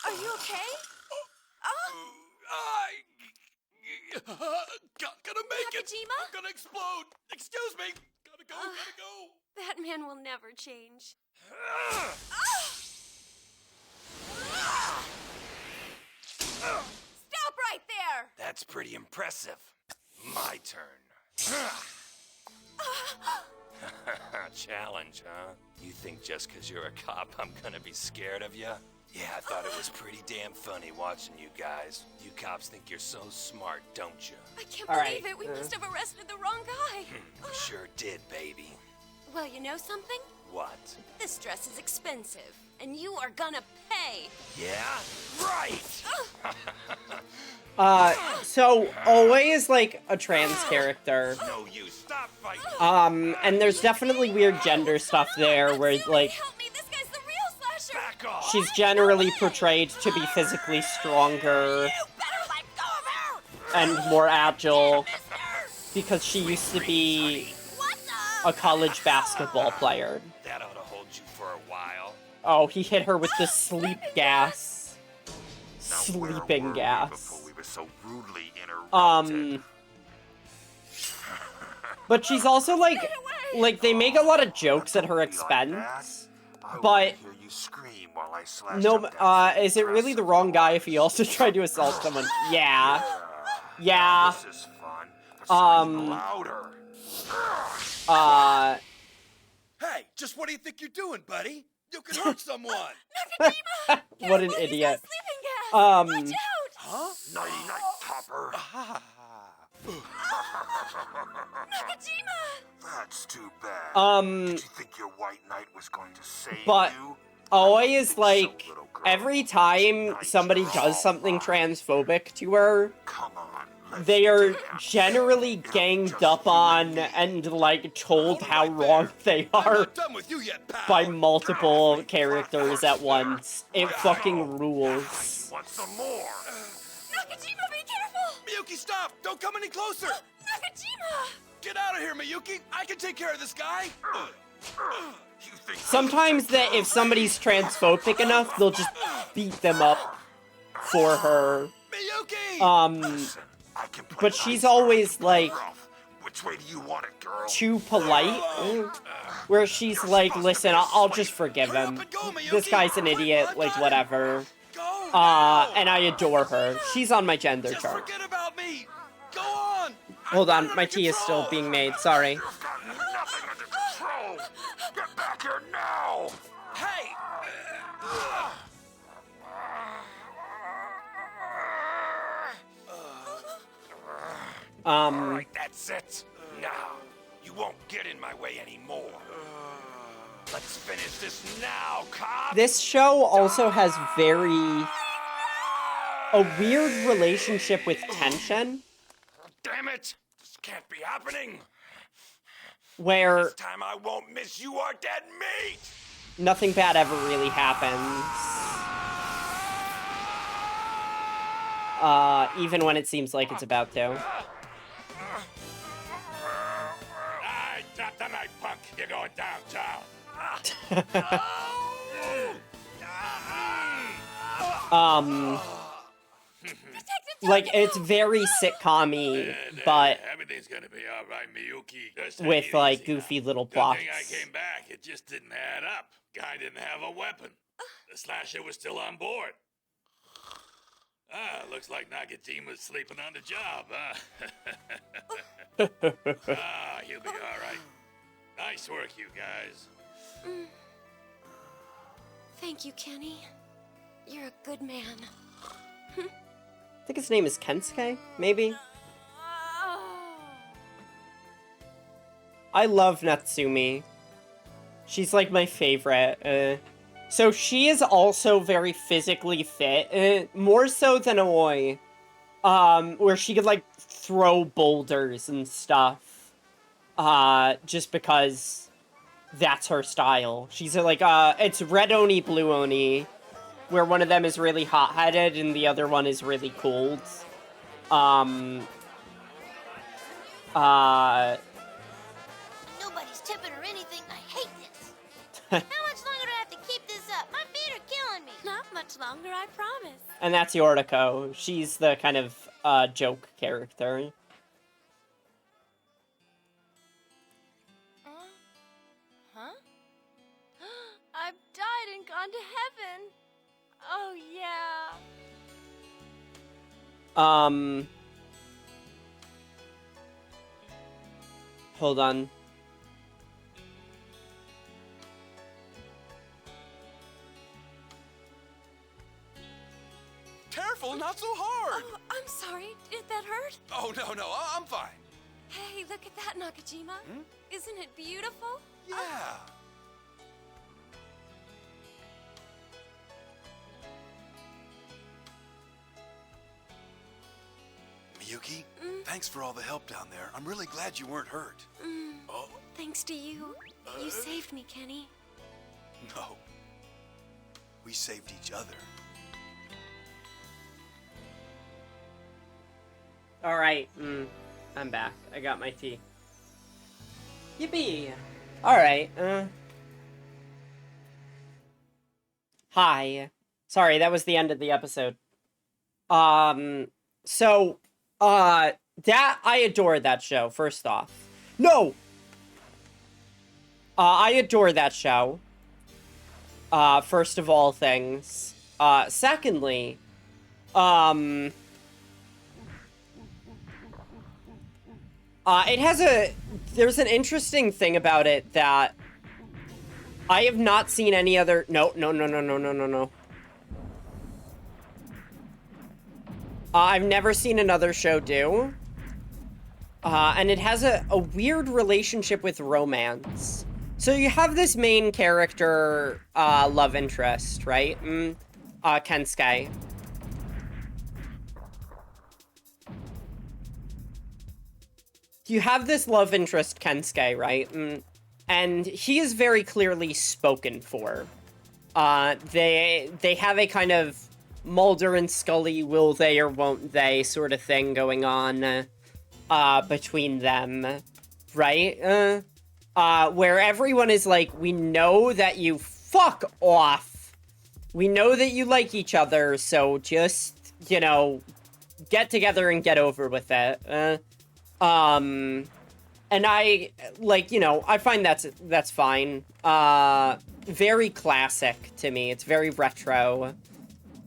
Are you okay? Gonna make it. Nakajima? I'm gonna explode. Excuse me. Gotta go. That man will never change. Stop right there! That's pretty impressive. My turn. Challenge, huh? You think just because you're a cop I'm gonna be scared of you? Yeah, I thought it was pretty damn funny watching you guys. You cops think you're so smart, don't you? I can't All believe right, it. We must have arrested the wrong guy. You sure did, baby. Well, you know something? What? This dress is expensive, and you are gonna pay. Yeah? Right! So Oe is like a trans character. No, you stop fighting. And there's definitely weird gender stuff there where like Help me, this guy's the real slasher. Back off. she's generally portrayed to be physically stronger and more agile because she used to be a college basketball player. That ought to hold you for a while. Oh, he hit her with the sleep gas. Sleeping gas. We were so rudely interrupted. But she's also like they make a lot of jokes at her expense. But Hear you scream while I slash no, up that is it really the wrong guy if he also tried to assault someone? Yeah. Yeah. This is fun. Scream louder. Hey, just what do you think you're doing, buddy? You can hurt someone. What an idiot. Huh? Nighty night, topper. That's too bad. Did you think your white knight was going to save But you? Oe is like, every time somebody does something transphobic to her, they are generally ganged up on and like told how wrong they are by multiple characters at once. It fucking rules. Want some more? Nakajima, be careful! Miyuki, stop! Don't come any closer! Nakajima! Get out of here, Miyuki! I can take care of this guy! Sometimes that if somebody's transphobic enough, they'll just beat them up for her. But she's always like Which way do you want it, girl? too polite, where she's like, listen, I'll just forgive him. This guy's an idiot, like whatever. And I adore her. She's on my gender chart. Forget about me! Go on! Hold on, my tea is still being made, sorry. Nothing under control! Get back here now! Hey! Alright, that's it. Now, you won't get in my way anymore. Let's finish this now, cop! This show also has a weird relationship with tension, Damn it! This can't be happening! where This time I won't miss you or dead meat! nothing bad ever really happens. Even when it seems like it's about to. I drop the knife, punk! You're going downtown! Like, it's very sitcom-y, but Everything's gonna be all right, Miyuki. Just with, take it like, easy now. goofy little Good plots. thing I came back. It just didn't add up. Guy didn't have a weapon. The slasher was still on board. Looks like Nagajima's sleeping on the job, huh? He'll be all right. Nice work, you guys. Thank you, Kenny. You're a good man. I think his name is Kensuke, maybe? I love Natsumi. She's like my favorite. So she is also very physically fit, more so than Aoi. Where she could like throw boulders and stuff. Just because that's her style. She's like, it's red Oni, blue Oni, where one of them is really hot-headed and the other one is really cold. Nobody's tipping or anything. I hate this. How much longer do I have to keep this up? My feet are killing me. Not much longer, I promise. And that's Yoriko. She's the kind of, joke character. Huh? I've died and gone to heaven. Oh, yeah. Hold on. that hurt? Oh, no, I'm fine. Hey, look at that, Nakajima. Isn't it beautiful? Yeah. Miyuki, thanks for all the help down there. I'm really glad you weren't hurt. Oh. Thanks to you. You saved me, Kenny. No. We saved each other. Alright, I'm back. I got my tea. Yippee! Alright, Hi. Sorry, that was the end of the episode. So, I adore that show, first off. No! I adore that show. First of all things. Secondly, there's an interesting thing about it that I have not seen any other, no. I've never seen another show do. And it has a weird relationship with romance. So you have this main character, love interest, right? Kensuke. You have this love interest, Kensuke, right? And he is very clearly spoken for. They have a kind of Mulder and Scully, will they or won't they sort of thing going on between them, right? Where everyone is like, we know that you fuck off. We know that you like each other, so just, get together and get over with it. And I, I find that's fine. Very classic to me. It's very retro,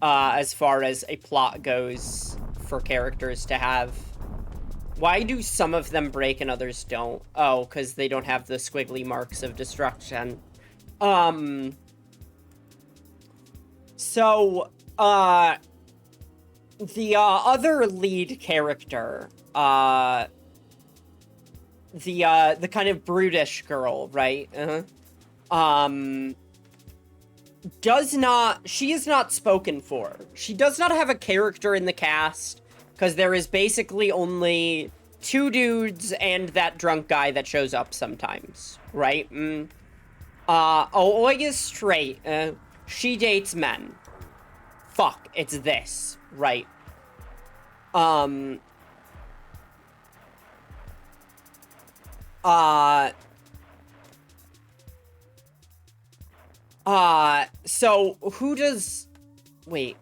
as far as a plot goes for characters to have. Why do some of them break and others don't? Oh, because they don't have the squiggly marks of destruction. So, the other lead character, the kind of brutish girl, right? She is not spoken for. She does not have a character in the cast, because there is basically only 2 dudes and that drunk guy that shows up sometimes, right? Aoi is straight. She dates men. Fuck, it's this, right? So who does... Wait,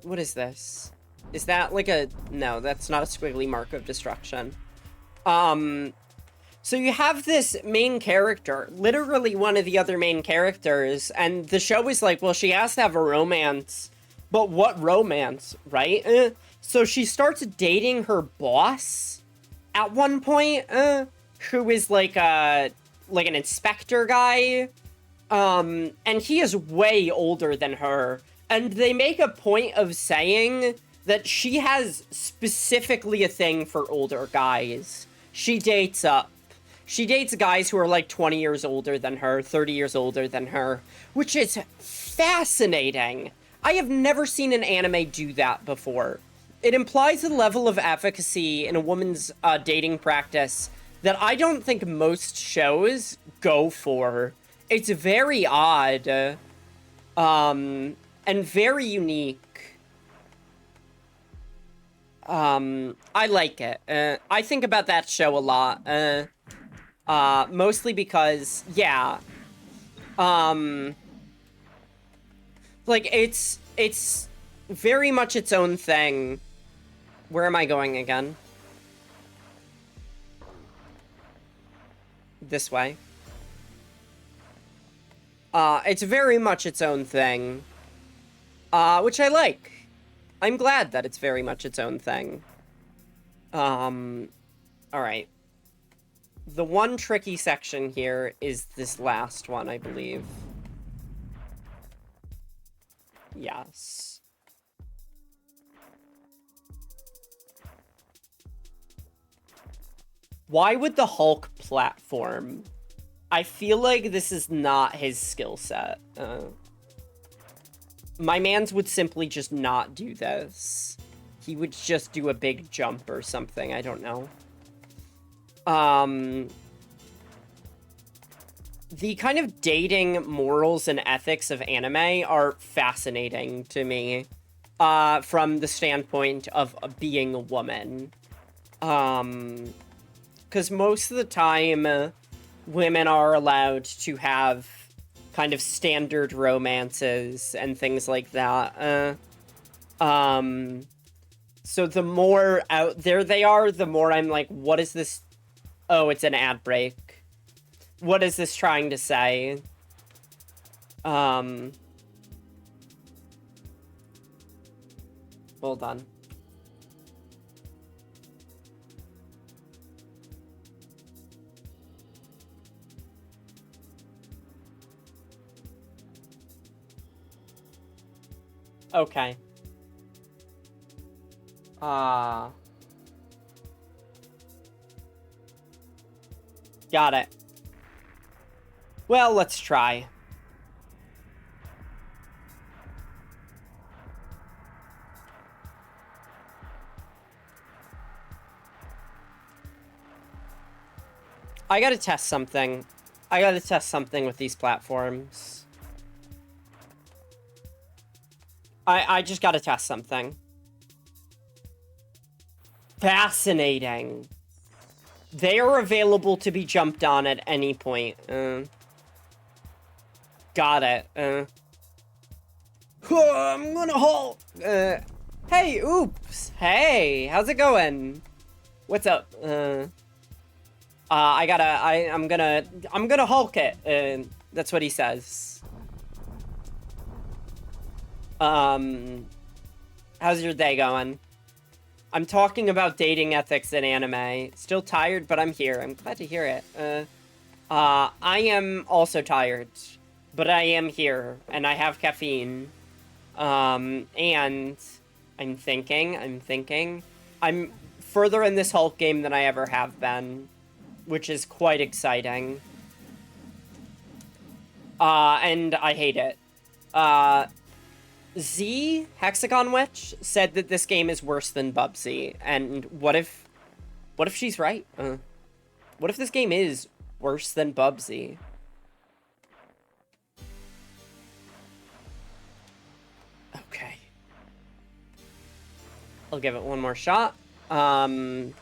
what is this? Is that like a... No, that's not a squiggly mark of destruction. So you have this main character, literally one of the other main characters, and the show is like, well, she has to have a romance, but what romance, right? So she starts dating her boss at one point, who is like an inspector guy, and he is way older than her, and they make a point of saying that she has specifically a thing for older guys. She dates guys who are like 20 years older than her, 30 years older than her, which is fascinating. I have never seen an anime do that before. It implies a level of efficacy in a woman's dating practice that I don't think most shows go for. It's very odd, and very unique. I like it. I think about that show a lot, mostly because, yeah, like, it's very much its own thing. Where am I going again? This way. It's very much its own thing, which I like. I'm glad that it's very much its own thing. Alright. The one tricky section here is this last one, I believe. Yes. Why would the Hulk platform? I feel like this is not his skill set. My mans would simply just not do this. He would just do a big jump or something, I don't know. The kind of dating morals and ethics of anime are fascinating to me, from the standpoint of being a woman. Because most of the time, women are allowed to have kind of standard romances and things like that. So the more out there they are, the more I'm like, what is this? Oh, it's an ad break. What is this trying to say? Hold on. Okay. Got it. Well, let's try. I gotta test something. I gotta test something with these platforms. I just gotta test something. Fascinating. They are available to be jumped on at any point. Got it. I'm gonna halt. Hey, oops. Hey, how's it going? What's up? I'm gonna Hulk it. That's what he says. How's your day going? I'm talking about dating ethics in anime. Still tired, but I'm here. I'm glad to hear it. I am also tired, but I am here, and I have caffeine. And I'm thinking. I'm further in this Hulk game than I ever have been, which is quite exciting. And I hate it. Z, Hexagon Witch, said that this game is worse than Bubsy, and what if she's right? What if this game is worse than Bubsy? Okay. I'll give it one more shot. I'm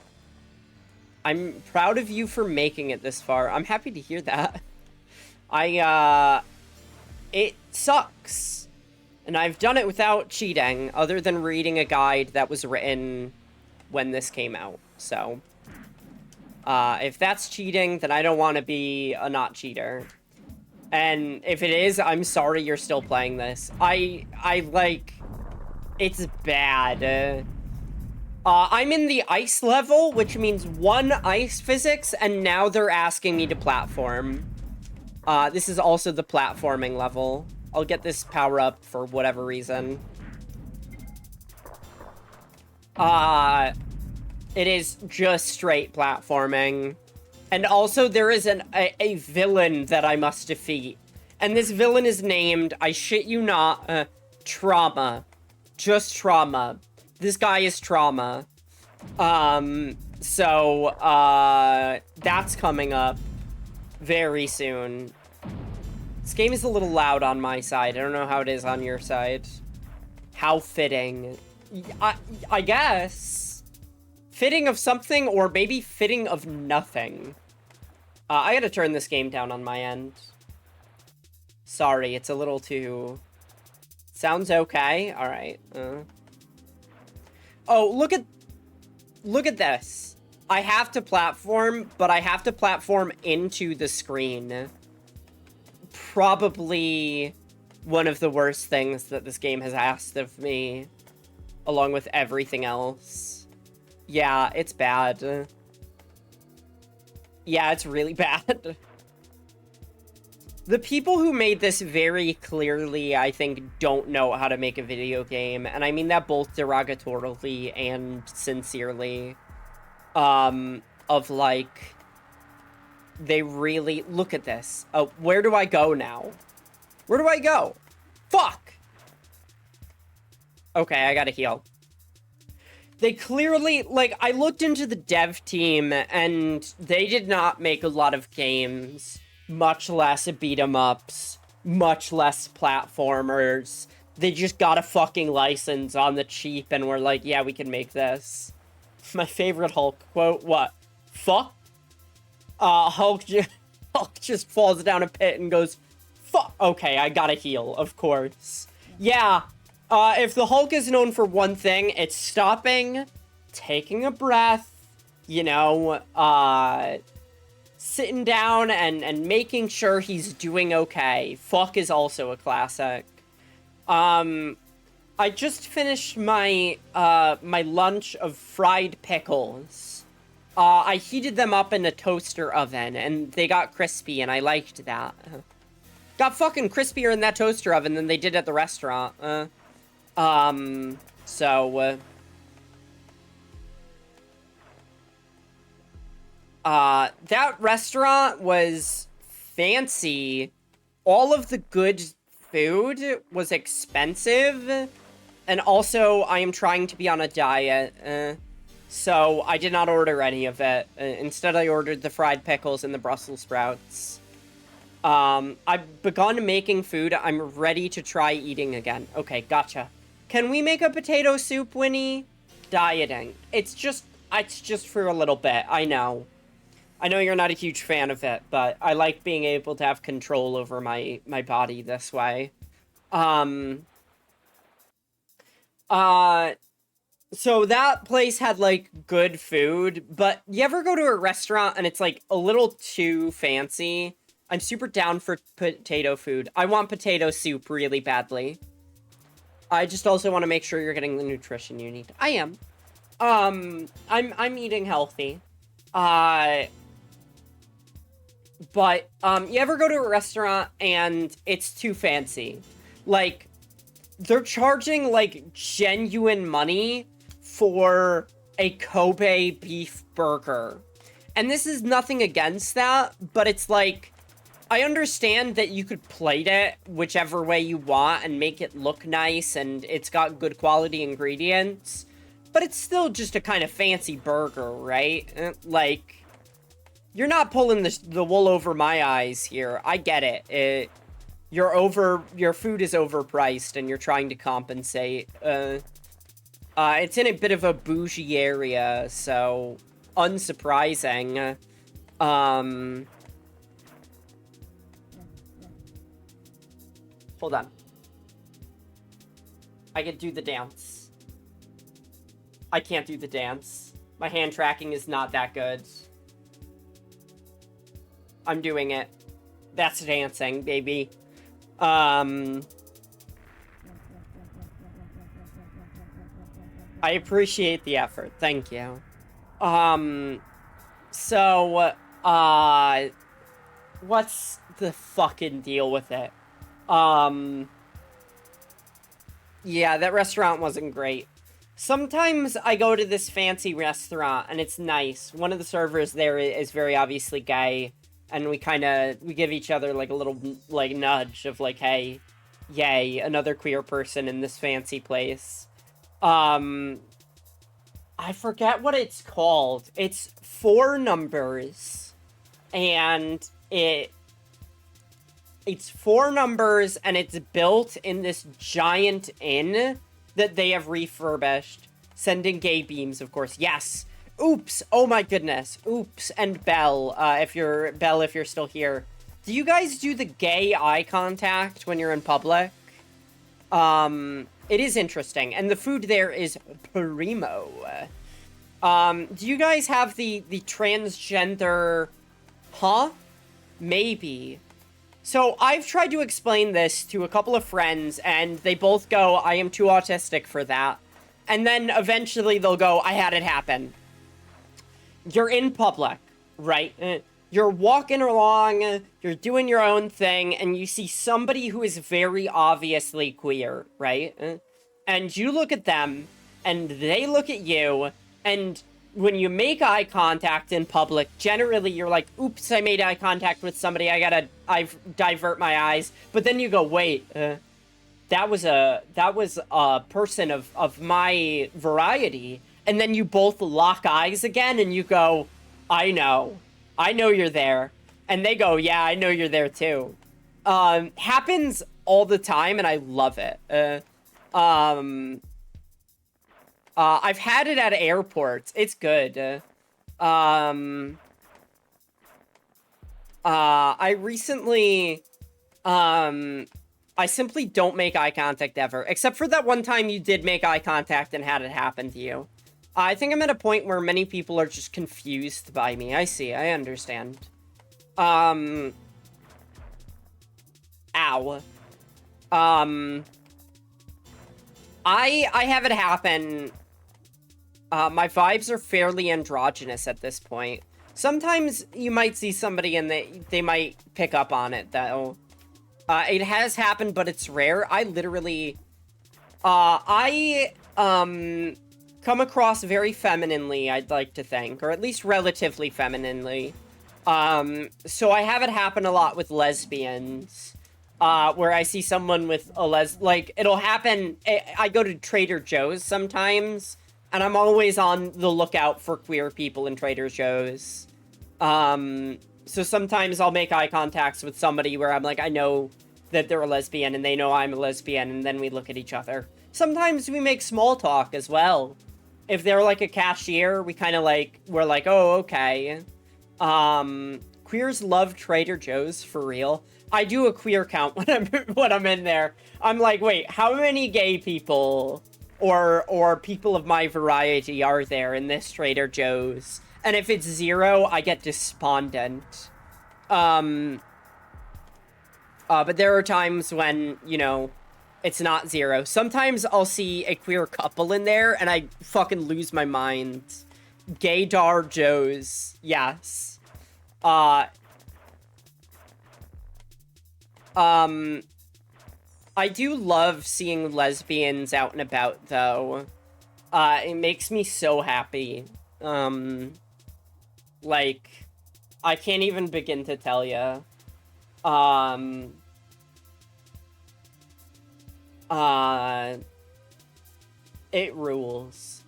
proud of you for making it this far. I'm happy to hear that. It sucks. And I've done it without cheating, other than reading a guide that was written when this came out. So, if that's cheating, then I don't want to be a not cheater. And if it is, I'm sorry you're still playing this. It's bad. I'm in the ice level, which means 1 ice physics, and now they're asking me to platform. This is also the platforming level. I'll get this power up for whatever reason. It is just straight platforming. And also there is a villain that I must defeat. And this villain is named, I shit you not, Trauma. Just Trauma. This guy is Trauma. So, that's coming up very soon. This game is a little loud on my side. I don't know how it is on your side. How fitting. I guess. Fitting of something, or maybe fitting of nothing. I gotta turn this game down on my end. Sorry, it's a little too... Sounds okay? Alright. Oh, look at this. I have to platform, but I have to platform into the screen. Probably one of the worst things that this game has asked of me, along with everything else. Yeah, it's bad. Yeah, it's really bad. The people who made this very clearly, I think, don't know how to make a video game, and I mean that both derogatorily and sincerely. of, like, they really... Look at this. Oh, where do I go now? Where do I go? Fuck! Okay, I gotta heal. They clearly... Like, I looked into the dev team, and they did not make a lot of games, much less beat-em-ups, much less platformers. They just got a fucking license on the cheap, and were like, yeah, we can make this. My favorite Hulk quote, what? Fuck? Hulk just falls down a pit and goes, fuck. Okay, I gotta heal, of course. Yeah, if the Hulk is known for one thing, it's stopping, taking a breath, you know, sitting down and making sure he's doing okay. Fuck is also a classic. I just finished my, my lunch of fried pickles. I heated them up in a toaster oven, and they got crispy, and I liked that. Got fucking crispier in that toaster oven than they did at the restaurant. That restaurant was fancy. All of the good food was expensive, and also I am trying to be on a diet, so I did not order any of it. Instead, I ordered the fried pickles and the Brussels sprouts. I've begun making food. I'm ready to try eating again. Okay, gotcha. Can we make a potato soup, Winnie? Dieting. It's just for a little bit, I know. I know you're not a huge fan of it, but I like being able to have control over my body this way. So that place had, like, good food, but you ever go to a restaurant and it's, like, a little too fancy? I'm super down for potato food. I want potato soup really badly. I just also want to make sure you're getting the nutrition you need. I am. I'm eating healthy. But, you ever go to a restaurant and it's too fancy? Like, they're charging, like, genuine money for a Kobe beef burger. And this is nothing against that, but it's like, I understand that you could plate it whichever way you want and make it look nice and it's got good quality ingredients, but it's still just a kind of fancy burger, right? Like, you're not pulling the wool over my eyes here. I get it. Your food is overpriced and you're trying to compensate. It's in a bit of a bougie area, so unsurprising. Hold on. I can do the dance. I can't do the dance. My hand tracking is not that good. I'm doing it. That's dancing, baby. I appreciate the effort. Thank you. What's the fucking deal with it? Yeah, that restaurant wasn't great. Sometimes I go to this fancy restaurant and it's nice. One of the servers there is very obviously gay, and we give each other like a little like nudge of like, hey, yay, another queer person in this fancy place. I forget what it's called. It's 4 numbers, and it's 4 numbers, and it's built in this giant inn that they have refurbished, sending gay beams, of course. Yes. Oops. Oh my goodness. Oops. And Belle, if you're still here. Do you guys do the gay eye contact when you're in public? It is interesting, and the food there is primo. Do you guys have the transgender... Huh? Maybe. So, I've tried to explain this to a couple of friends, and they both go, I am too autistic for that. And then, eventually, they'll go, I had it happen. You're in public, right? You're walking along, you're doing your own thing, and you see somebody who is very obviously queer, right? And you look at them, and they look at you, and when you make eye contact in public, generally you're like, oops, I made eye contact with somebody, I divert my eyes. But then you go, wait, that was a person of my variety. And then you both lock eyes again and you go, I know you're there. And they go, yeah, I know you're there too. Happens all the time and I love it. I've had it at airports. It's good. I recently, I simply don't make eye contact ever, except for that one time you did make eye contact and had it happen to you. I think I'm at a point where many people are just confused by me. I see, I understand. Ow. I have it happen. My vibes are fairly androgynous at this point. Sometimes you might see somebody and they might pick up on it, though. It has happened, but it's rare. I literally... come across very femininely, I'd like to think. Or at least relatively femininely. So I have it happen a lot with lesbians. Where I see someone with a like, it'll happen... I go to Trader Joe's sometimes... And I'm always on the lookout for queer people in Trader Joe's. So sometimes I'll make eye contacts with somebody where I'm like, I know that they're a lesbian and they know I'm a lesbian, and then we look at each other. Sometimes we make small talk as well. If they're like a cashier, we kind of like, we're like, oh, okay. Queers love Trader Joe's, for real. I do a queer count when I'm in there. I'm like, wait, how many gay people... or people of my variety are there in this Trader Joe's? And if it's 0, I get despondent. But there are times when, you know, it's not 0. Sometimes I'll see a queer couple in there and I fucking lose my mind. Gaydar Joe's. Yes. I do love seeing lesbians out and about, though. It makes me so happy. Like, I can't even begin to tell you. It rules.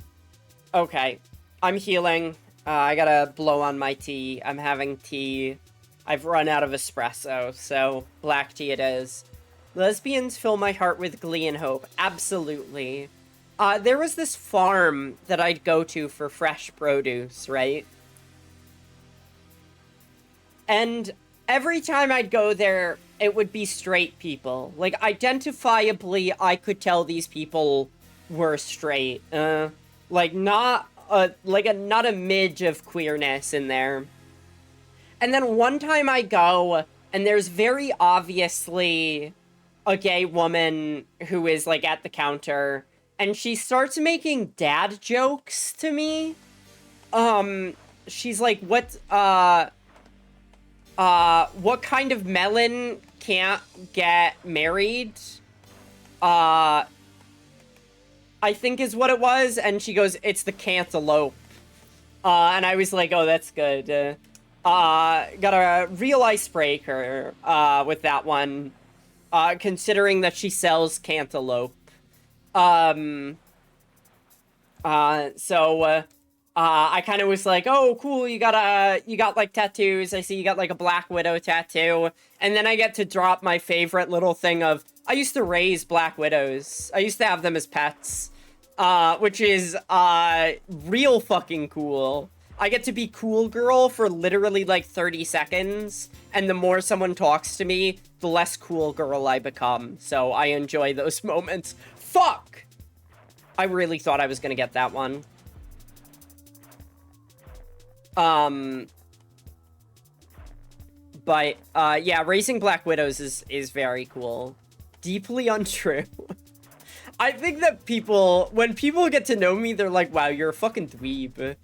Okay, I'm healing. I gotta blow on my tea. I'm having tea. I've run out of espresso, so black tea it is. Lesbians fill my heart with glee and hope. Absolutely. There was this farm that I'd go to for fresh produce, right? And every time I'd go there, it would be straight people. Like, identifiably, I could tell these people were straight. Like, not a midge of queerness in there. And then one time I go, and there's very obviously... a gay woman who is, like, at the counter, and she starts making dad jokes to me. She's like, what kind of melon can't get married? I think is what it was, and she goes, it's the cantaloupe. And I was like, oh, that's good. Got a real icebreaker, with that one. Considering that she sells cantaloupe. I kind of was like, oh, cool, you got, like, tattoos. I see you got, like, a Black Widow tattoo. And then I get to drop my favorite little thing of, I used to raise Black Widows. I used to have them as pets. Which is, real fucking cool. I get to be cool girl for literally, like, 30 seconds. And the more someone talks to me, the less cool girl I become. So I enjoy those moments. Fuck! I really thought I was gonna get that one. But, yeah, raising Black Widows is very cool. Deeply untrue. I think that when people get to know me, they're like, wow, you're a fucking dweeb.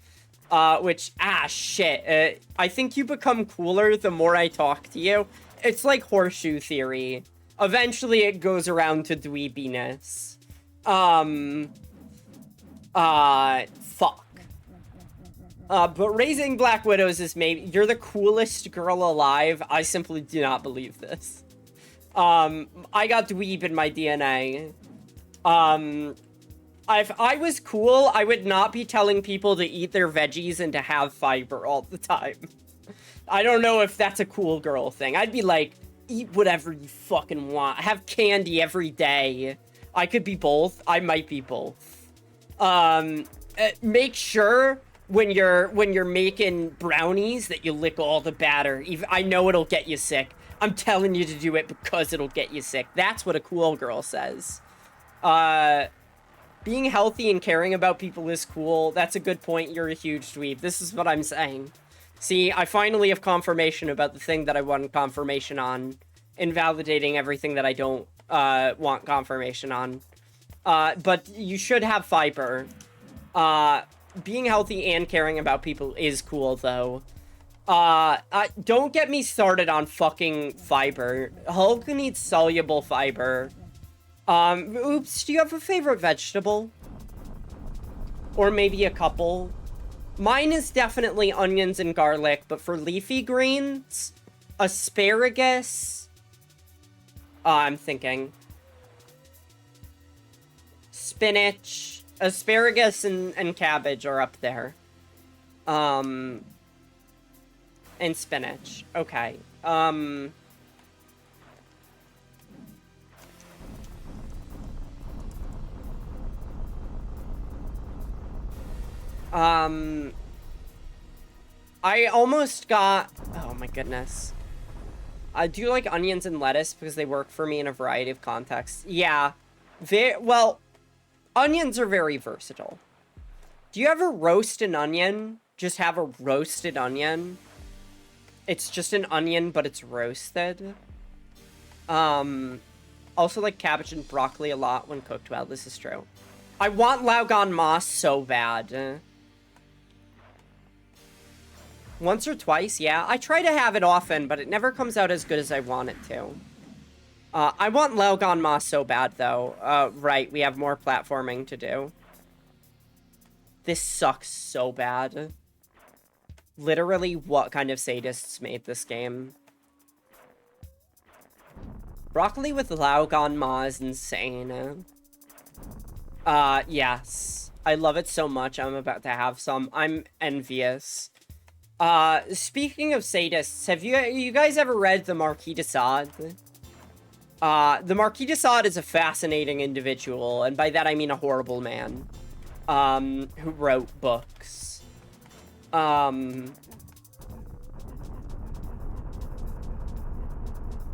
Shit. I think you become cooler the more I talk to you. It's like horseshoe theory. Eventually it goes around to dweebiness. Fuck. But raising Black Widows is maybe... You're the coolest girl alive. I simply do not believe this. I got dweeb in my DNA. If I was cool, I would not be telling people to eat their veggies and to have fiber all the time. I don't know if that's a cool girl thing. I'd be like, eat whatever you fucking want. Have candy every day. I could be both. I might be both. Make sure when you're making brownies that you lick all the batter. I know it'll get you sick. I'm telling you to do it because it'll get you sick. That's what a cool girl says. Being healthy and caring about people is cool. That's a good point. You're a huge dweeb. This is what I'm saying. See, I finally have confirmation about the thing that I want confirmation on, invalidating everything that I don't want confirmation on. But you should have fiber. Being healthy and caring about people is cool, though. Don't get me started on fucking fiber. Hulk needs soluble fiber. Oops, do you have a favorite vegetable? Or maybe a couple? Mine is definitely onions and garlic, but for leafy greens, asparagus... I'm thinking. Spinach, asparagus, and cabbage are up there. And spinach. Okay. I almost got... Oh my goodness. I do like onions and lettuce because they work for me in a variety of contexts. Yeah. Well, onions are very versatile. Do you ever roast an onion? Just have a roasted onion? It's just an onion, but it's roasted. Also like cabbage and broccoli a lot when cooked well. This is true. I want Laugon Moss so bad. Once or twice, yeah. I try to have it often, but it never comes out as good as I want it to. I want Laugon Moss so bad, though. Right, we have more platforming to do. This sucks so bad. Literally, what kind of sadists made this game? Broccoli with Laugon Moss is insane. Yes. I love it so much, I'm about to have some. I'm envious. Speaking of sadists, have you guys ever read The Marquis de Sade? The Marquis de Sade is a fascinating individual, and by that I mean a horrible man, who wrote books.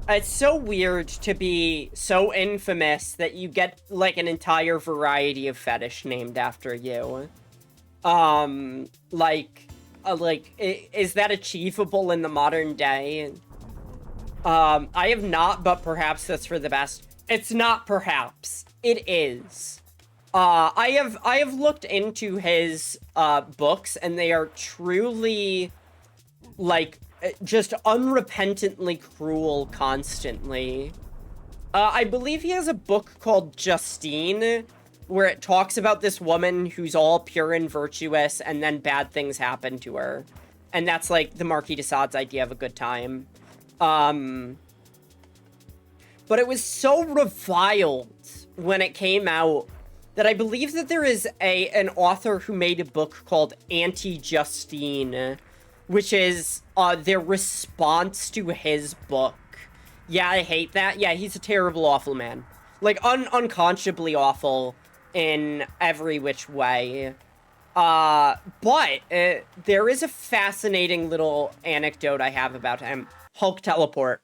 It's so weird to be so infamous that you get, like, an entire variety of fetish named after you. Is that achievable in the modern day? I have not, but perhaps that's for the best. It's not perhaps. It is. I have looked into his books, and they are truly, like, just unrepentantly cruel constantly. I believe he has a book called Justine, where it talks about this woman who's all pure and virtuous, and then bad things happen to her. And that's, like, the Marquis de Sade's idea of a good time. But it was so reviled when it came out that I believe that there is an author who made a book called Anti-Justine, which is their response to his book. Yeah, I hate that. Yeah, he's a terrible, awful man. Like, unconscionably awful in every which way. But there is a fascinating little anecdote I have about him. Hulk teleport.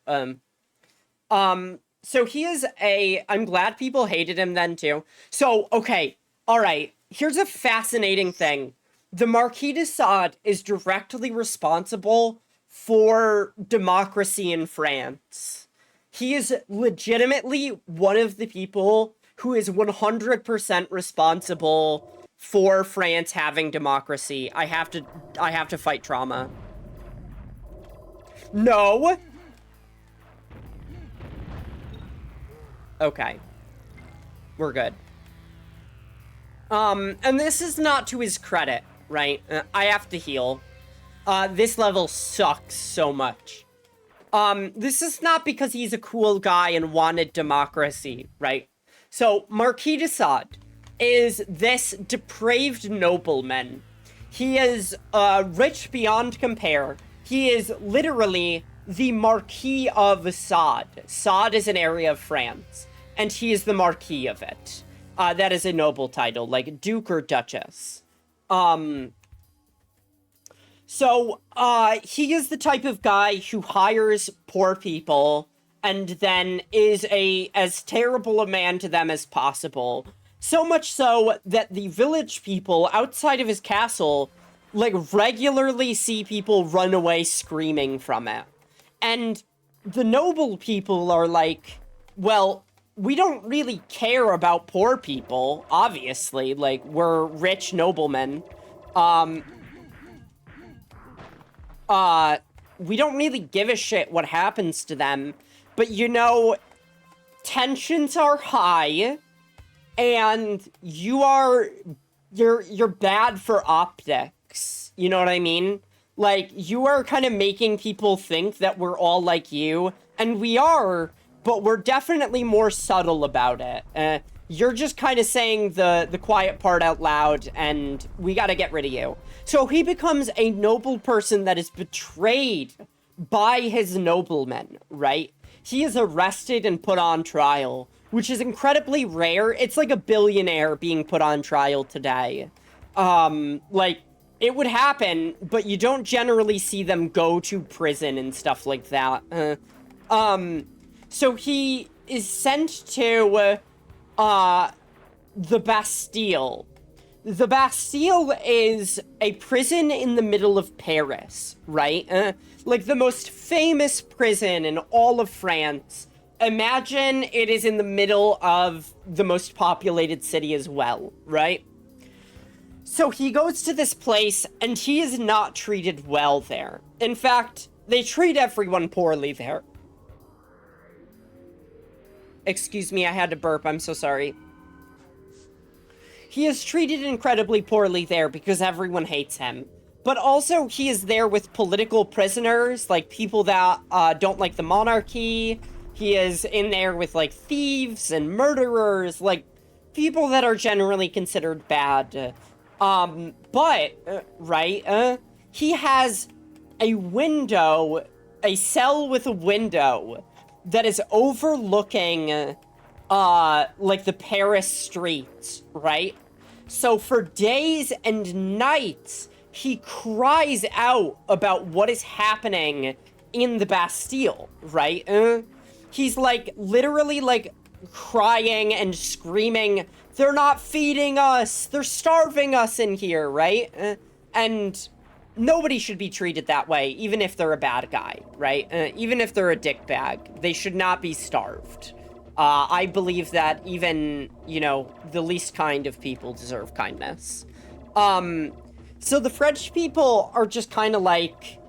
So he is I'm glad people hated him then too. So, okay, alright, here's a fascinating thing. The Marquis de Sade is directly responsible for democracy in France. He is legitimately one of the people who is 100% responsible for France having democracy. I have to fight trauma. No! Okay. We're good. And this is not to his credit, right? I have to heal. This level sucks so much. This is not because he's a cool guy and wanted democracy, right? So, Marquis de Sade is this depraved nobleman. He is, rich beyond compare. He is literally the Marquis of Sade. Sade is an area of France, and he is the Marquis of it. That is a noble title, like Duke or Duchess. So, he is the type of guy who hires poor people and then is as terrible a man to them as possible. So much so that the village people outside of his castle, like, regularly see people run away screaming from it. And the noble people are like, well, we don't really care about poor people, obviously. Like, we're rich noblemen. We don't really give a shit what happens to them. But, you know, tensions are high, and you're bad for optics. You know what I mean? Like, you are kind of making people think that we're all like you, and we are, but we're definitely more subtle about it. You're just kind of saying the quiet part out loud, and we gotta get rid of you. So he becomes a noble person that is betrayed by his noblemen, right? He is arrested and put on trial, which is incredibly rare. It's like a billionaire being put on trial today. Like, it would happen, but you don't generally see them go to prison and stuff like that. So he is sent to, the Bastille. The Bastille is a prison in the middle of Paris, right? Like the most famous prison in all of France. Imagine it is in the middle of the most populated city as well, right? So he goes to this place, and he is not treated well there. In fact, they treat everyone poorly there. Excuse me, I had to burp, I'm so sorry. He is treated incredibly poorly there because everyone hates him. But also, he is there with political prisoners, like people that don't like the monarchy. He is in there with, like, thieves and murderers, like, people that are generally considered bad. He has a window, a cell with a window that is overlooking, like, the Paris streets, right? So for days and nights, he cries out about what is happening in the Bastille, right? He's, like, literally, like, crying and screaming, they're not feeding us, they're starving us in here, right? And nobody should be treated that way, even if they're a bad guy, right? Even if they're a dickbag, they should not be starved. I believe that even, you know, the least kind of people deserve kindness. So the French people are just kind of like,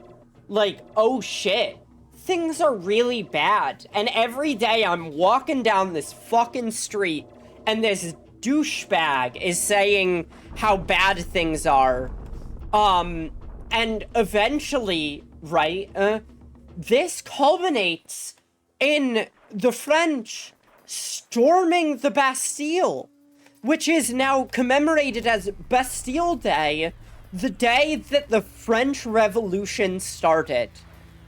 oh shit, things are really bad. And every day I'm walking down this fucking street, and this douchebag is saying how bad things are. And eventually, right, this culminates in the French storming the Bastille, which is now commemorated as Bastille Day, the day that the French Revolution started.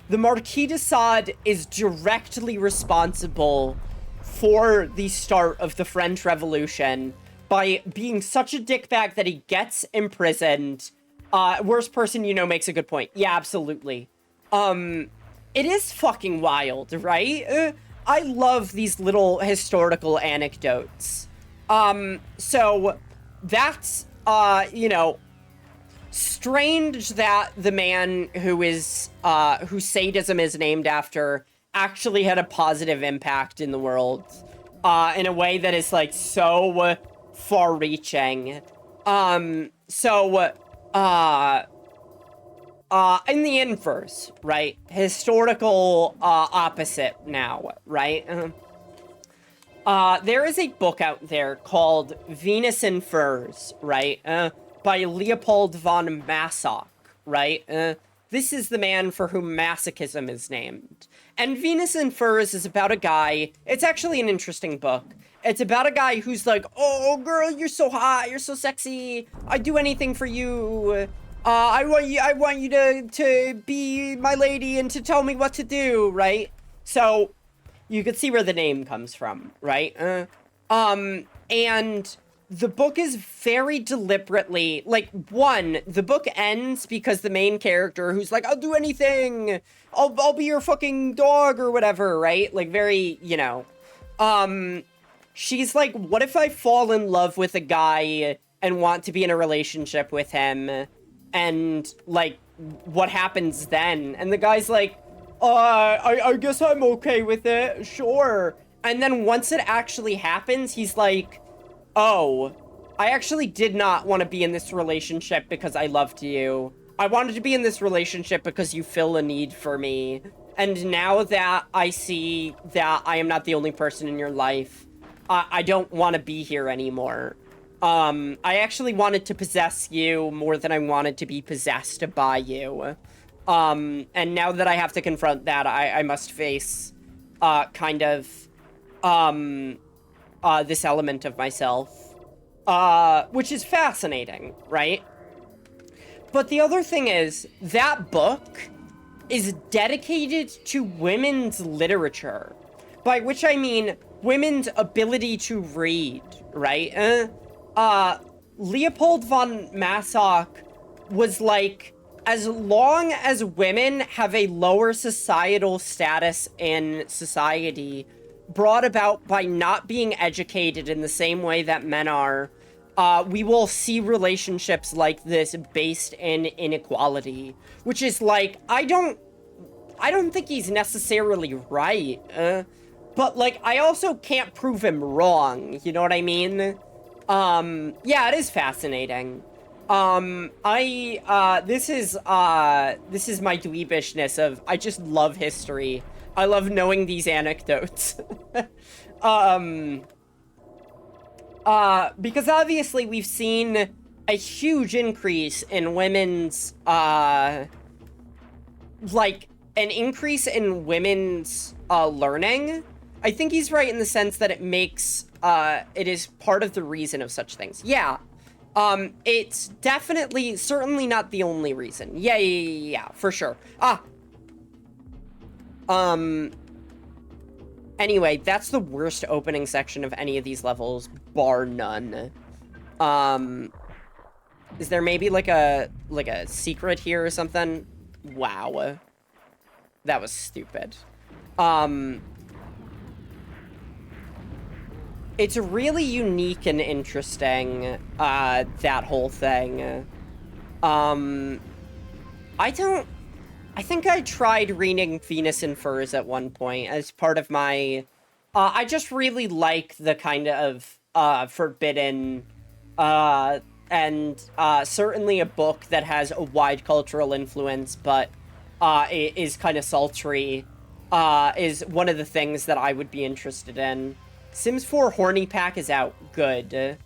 The Marquis de Sade is directly responsible for the start of the French Revolution by being such a dickbag that he gets imprisoned. Worst person you know makes a good point. Yeah, absolutely. It is fucking wild, right? I love these little historical anecdotes. So that's, you know, strange that the man whose sadism is named after actually had a positive impact in the world, in a way that is, like, so far-reaching. In the inverse, right? Historical, opposite now, right? There is a book out there called Venus in Furs, right? by Leopold von Massock, right? This is the man for whom masochism is named. And Venus in Furs is about a guy. It's actually an interesting book. It's about a guy who's like, oh, girl, you're so hot. You're so sexy. I'd do anything for you. I want you to be my lady and to tell me what to do, right? So you could see where the name comes from, right? And the book is very deliberately, like, one, the book ends because the main character who's like, I'll do anything, I'll be your fucking dog or whatever, right? Like, very, you know, she's like, what if I fall in love with a guy and want to be in a relationship with him? And, like, what happens then? And the guy's like, I guess I'm okay with it, sure. And then once it actually happens, he's like, oh, I actually did not want to be in this relationship because I loved you. I wanted to be in this relationship because you fill a need for me. And now that I see that I am not the only person in your life, I don't want to be here anymore. I actually wanted to possess you more than I wanted to be possessed by you. And now that I have to confront that, I must face, kind of, this element of myself, which is fascinating, right? But the other thing is, that book is dedicated to women's literature, by which I mean women's ability to read, right? Leopold von Massock was like, as long as women have a lower societal status in society, brought about by not being educated in the same way that men are, we will see relationships like this based in inequality, which is like, I don't think he's necessarily right, but like, I also can't prove him wrong, you know what I mean? Yeah, it is fascinating. This is my dweebishness of, I just love history. I love knowing these anecdotes. Because obviously we've seen a huge increase in women's, like, an increase in women's, learning. I think he's right in the sense that it makes, it is part of the reason of such things. Yeah. It's definitely, certainly not the only reason. Yeah, for sure. Anyway, that's the worst opening section of any of these levels, bar none. Is there maybe like a secret here or something? Wow. That was stupid. It's really unique and interesting, that whole thing. I think I tried reading Venus in Furs at one point as part of my, I just really like the kind of, forbidden, and, certainly a book that has a wide cultural influence, but, is kind of sultry, is one of the things that I would be interested in. Sims 4 Horny Pack is out. Good.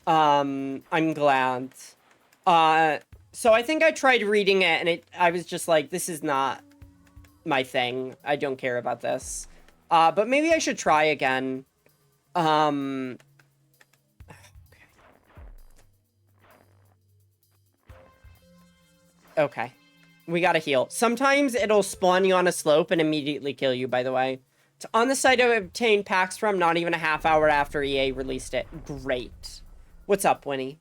I'm glad. So I think I tried reading it, and I was just like, this is not my thing. I don't care about this. But maybe I should try again. Okay. We gotta heal. Sometimes it'll spawn you on a slope and immediately kill you, by the way. It's on the site I obtained packs from not even a half hour after EA released it. Great. What's up, Winnie?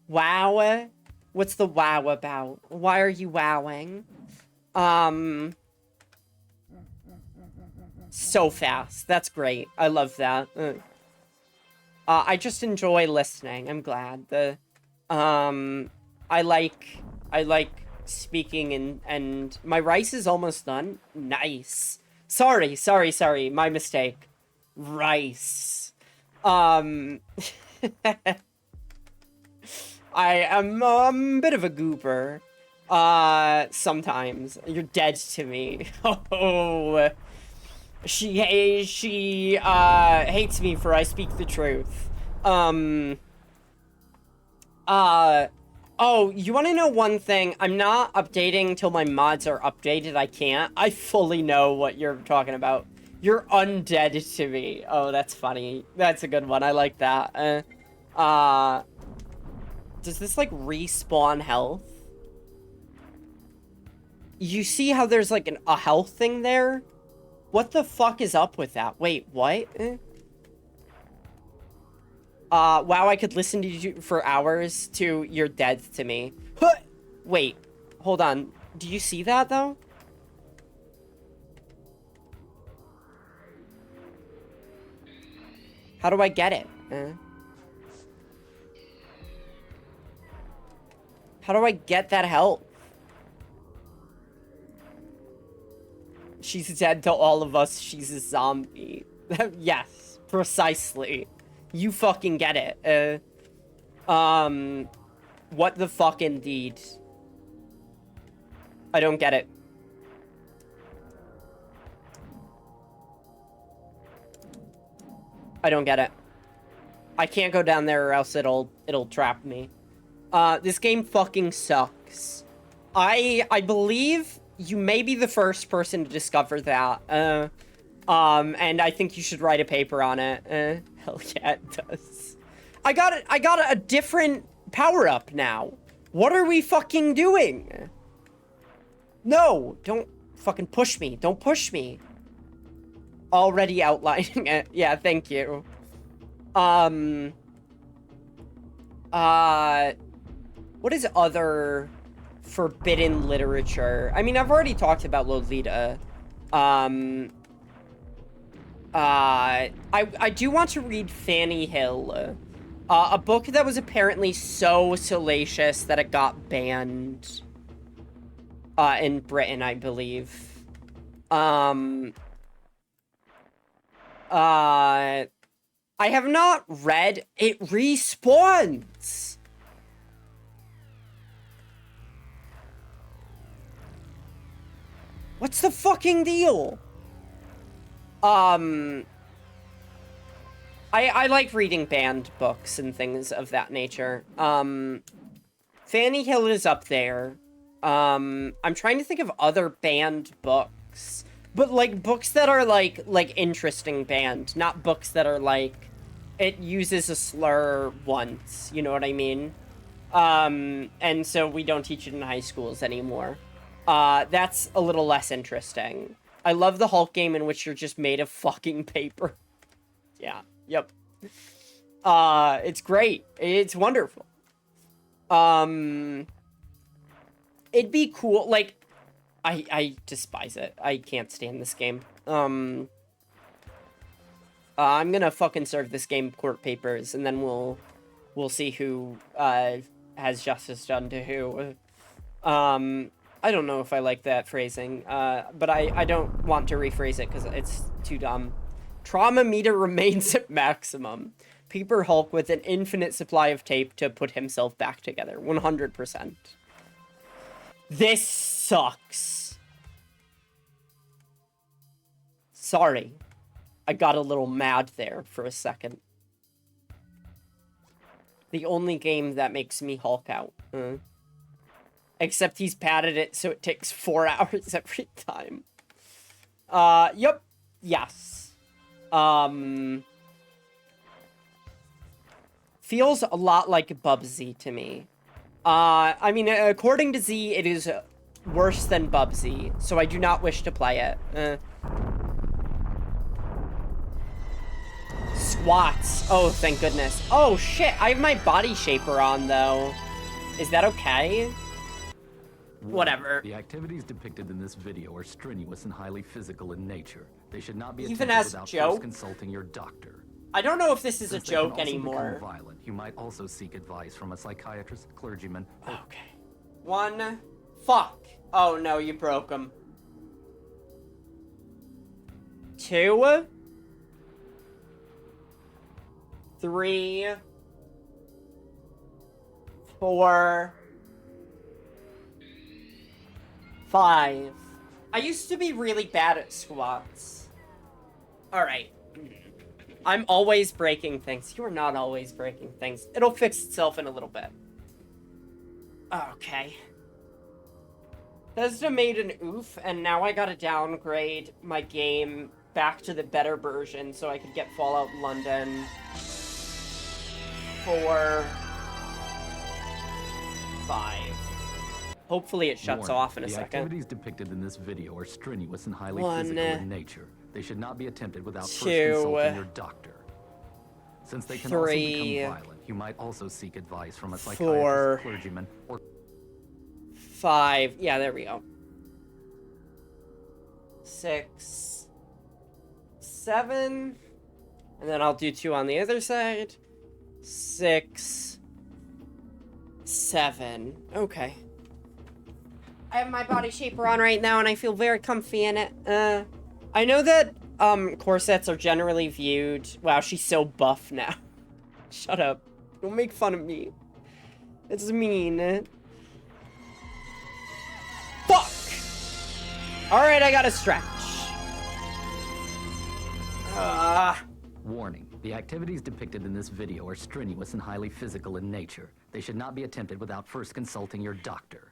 Wow? What's the wow about? Why are you wowing? So fast. That's great. I love that. I just enjoy listening. I'm glad. I like speaking and my rice is almost done. Nice. Sorry. My mistake. Rice. I am a bit of a goober. Sometimes. You're dead to me. Oh. She hates me for I speak the truth. Oh, you want to know one thing? I'm not updating till my mods are updated. I can't. I fully know what you're talking about. You're undead to me. Oh, that's funny. That's a good one. I like that. Does this, like, respawn health? You see how there's, like, a health thing there? What the fuck is up with that? Wait, what? Wow, I could listen to you for hours to you're dead to me. Wait, hold on. Do you see that, though? How do I get it? How do I get that health? She's dead to all of us. She's a zombie. Yes, precisely. You fucking get it. What the fuck indeed? I don't get it. I don't get it. I can't go down there or else it'll trap me. This game fucking sucks. I believe you may be the first person to discover that. And I think you should write a paper on it. Hell yeah, it does. I got a different power-up now. What are we fucking doing? No, don't fucking push me. Don't push me. Already outlining it. Yeah, thank you. What is other forbidden literature? I mean, I've already talked about Lolita. I do want to read Fanny Hill. A book that was apparently so salacious that it got banned. In Britain, I believe. I have not read It Respawns. What's the fucking deal? I like reading banned books and things of that nature. Fanny Hill is up there. I'm trying to think of other banned books. But, like, books that are, like interesting banned. Not books that are, like, it uses a slur once. You know what I mean? And so we don't teach it in high schools anymore. That's a little less interesting. I love the Hulk game in which you're just made of fucking paper. Yeah. Yep. It's great. It's wonderful. It'd be cool, like, I despise it. I can't stand this game. I'm gonna fucking serve this game court papers, and then we'll see who, has justice done to who. I don't know if I like that phrasing, but I don't want to rephrase it because it's too dumb. Trauma meter remains at maximum. Paper Hulk with an infinite supply of tape to put himself back together. 100%. This sucks. Sorry. I got a little mad there for a second. The only game that makes me Hulk out. Except he's padded it so it takes 4 hours every time. Yep. Yes. Feels a lot like Bubsy to me. I mean, according to Z, it is worse than Bubsy, so I do not wish to play it. Squats. Oh, thank goodness. Oh, shit, I have my body shaper on, though. Is that okay? Whatever. The activities depicted in this video are strenuous and highly physical in nature. They should not be Even attempted as without joke? first consulting your doctor. I don't know if this is Since a they can joke also anymore. become violent, you might also seek advice from a psychiatrist, clergyman. Okay. 1. Fuck. Oh no, you broke him. 2. 3. 4. 5. I used to be really bad at squats. Alright. I'm always breaking things. You are not always breaking things. It'll fix itself in a little bit. Okay. Bethesda made an oof, and now I gotta downgrade my game back to the better version so I could get Fallout London for 5. Hopefully it shuts Warning, off in a the second. activities depicted in this video are strenuous and highly 1, physical in nature. They should not be attempted without first 2, consulting your doctor. Since they can also 3, become violent, you might also seek advice from a 4, psychiatrist, clergyman, or 5. Yeah, there we go. 6, 7, and then I'll do 2 on the other side. 6, 7. Okay. I have my body shaper on right now, and I feel very comfy in it. I know that corsets are generally viewed. Wow, she's so buff now. Shut up! Don't make fun of me. It's mean. Fuck! Alright, I gotta stretch. Warning, the activities depicted in this video are strenuous and highly physical in nature. They should not be attempted without first consulting your doctor.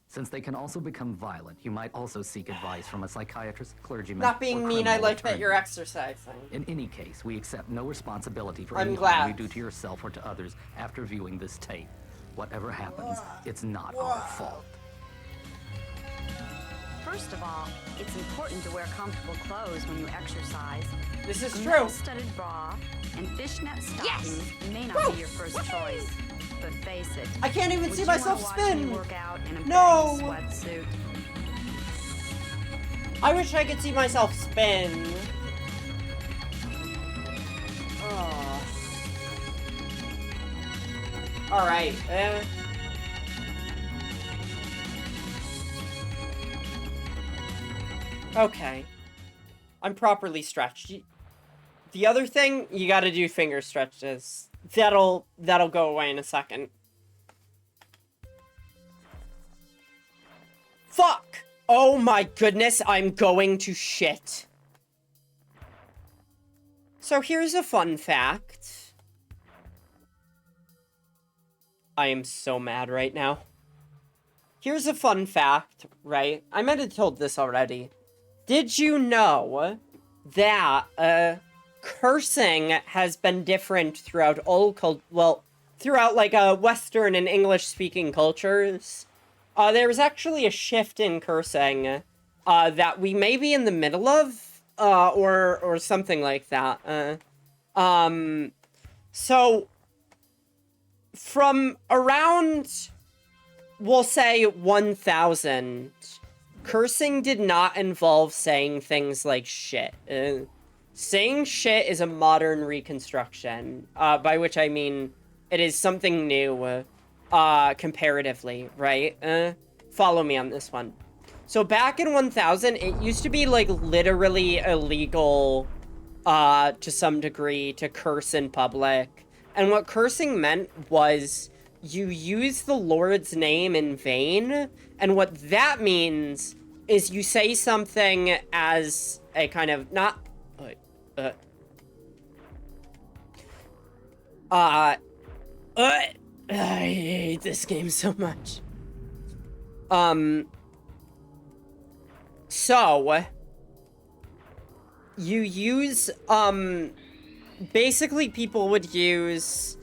Since they can also become violent, you might also seek advice from a psychiatrist, clergyman, Not being or mean, I criminal like that attorney. you're exercising. In any case, we accept no responsibility for I'm any glad. harm you do to yourself or to others after viewing this tape. Whatever happens, it's not our fault. First of all, it's important to wear comfortable clothes when you exercise. This is A true. metal-studded bra and fishnet stockings may not be your first choice, but face it. I can't even would see you myself wanna watch me spin. work out in a No. baggy sweatsuit? I wish I could see myself spin. Oh. Alright, Okay. I'm properly stretched. The other thing, you gotta do finger stretches. That'll go away in a second. Fuck! Oh my goodness, I'm going to shit. So here's a fun fact. I am so mad right now. Here's a fun fact, right? I might have told this already. Did you know that, cursing has been different throughout throughout, like, Western and English-speaking cultures? There was actually a shift in cursing, that we may be in the middle of, or something like that. So, from around, we'll say 1000, cursing did not involve saying things like shit. Saying shit is a modern reconstruction, by which I mean it is something new, comparatively, right? Follow me on this one. So back in 1000, it used to be, like, literally illegal, to some degree, to curse in public. And what cursing meant was you use the Lord's name in vain, and what that means is you say something as a kind of not... I hate this game so much. So, you use, basically people would use,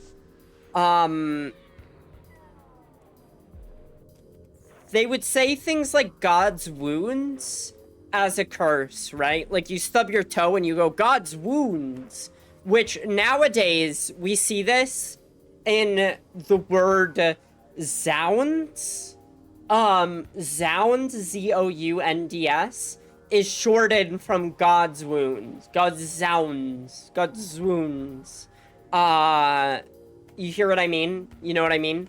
they would say things like God's wounds as a curse, right? Like, you stub your toe and you go, God's wounds. Which, nowadays, we see this in the word zounds. Zounds, Z-O-U-N-D-S, is shortened from God's wounds. God's zounds. God's wounds. You hear what I mean? You know what I mean?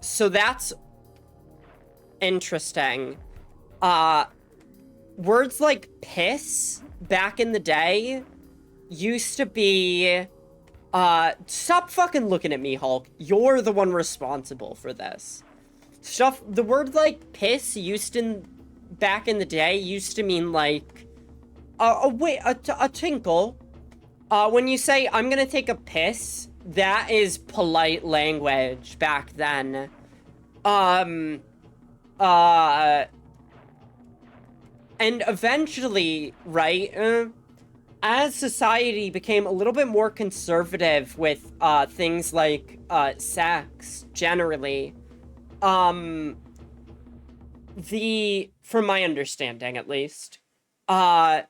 So that's interesting. Words like piss, back in the day, used to be, stop fucking looking at me, Hulk. You're the one responsible for this. The word like piss back in the day used to mean like, a tinkle. When you say, I'm gonna take a piss, that is polite language back then. And eventually, right, as society became a little bit more conservative with, things like, sex, generally, from my understanding, at least,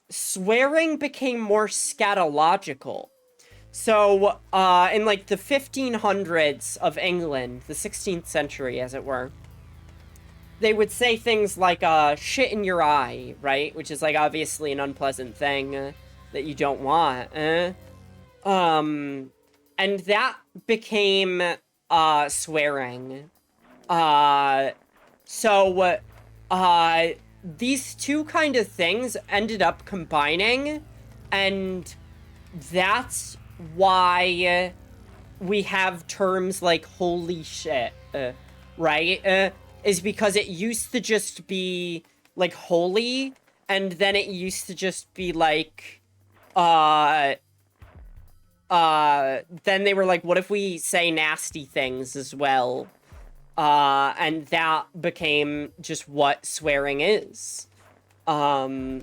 swearing became more scatological. So, in, like, the 1500s of England, the 16th century, as it were, they would say things like, shit in your eye, right? Which is, like, obviously an unpleasant thing that you don't want. And that became, swearing. So, these two kind of things ended up combining, and that's why we have terms like holy shit, right? Is because it used to just be, like, holy, and then it used to just be, like, then they were like, what if we say nasty things as well? And that became just what swearing is. I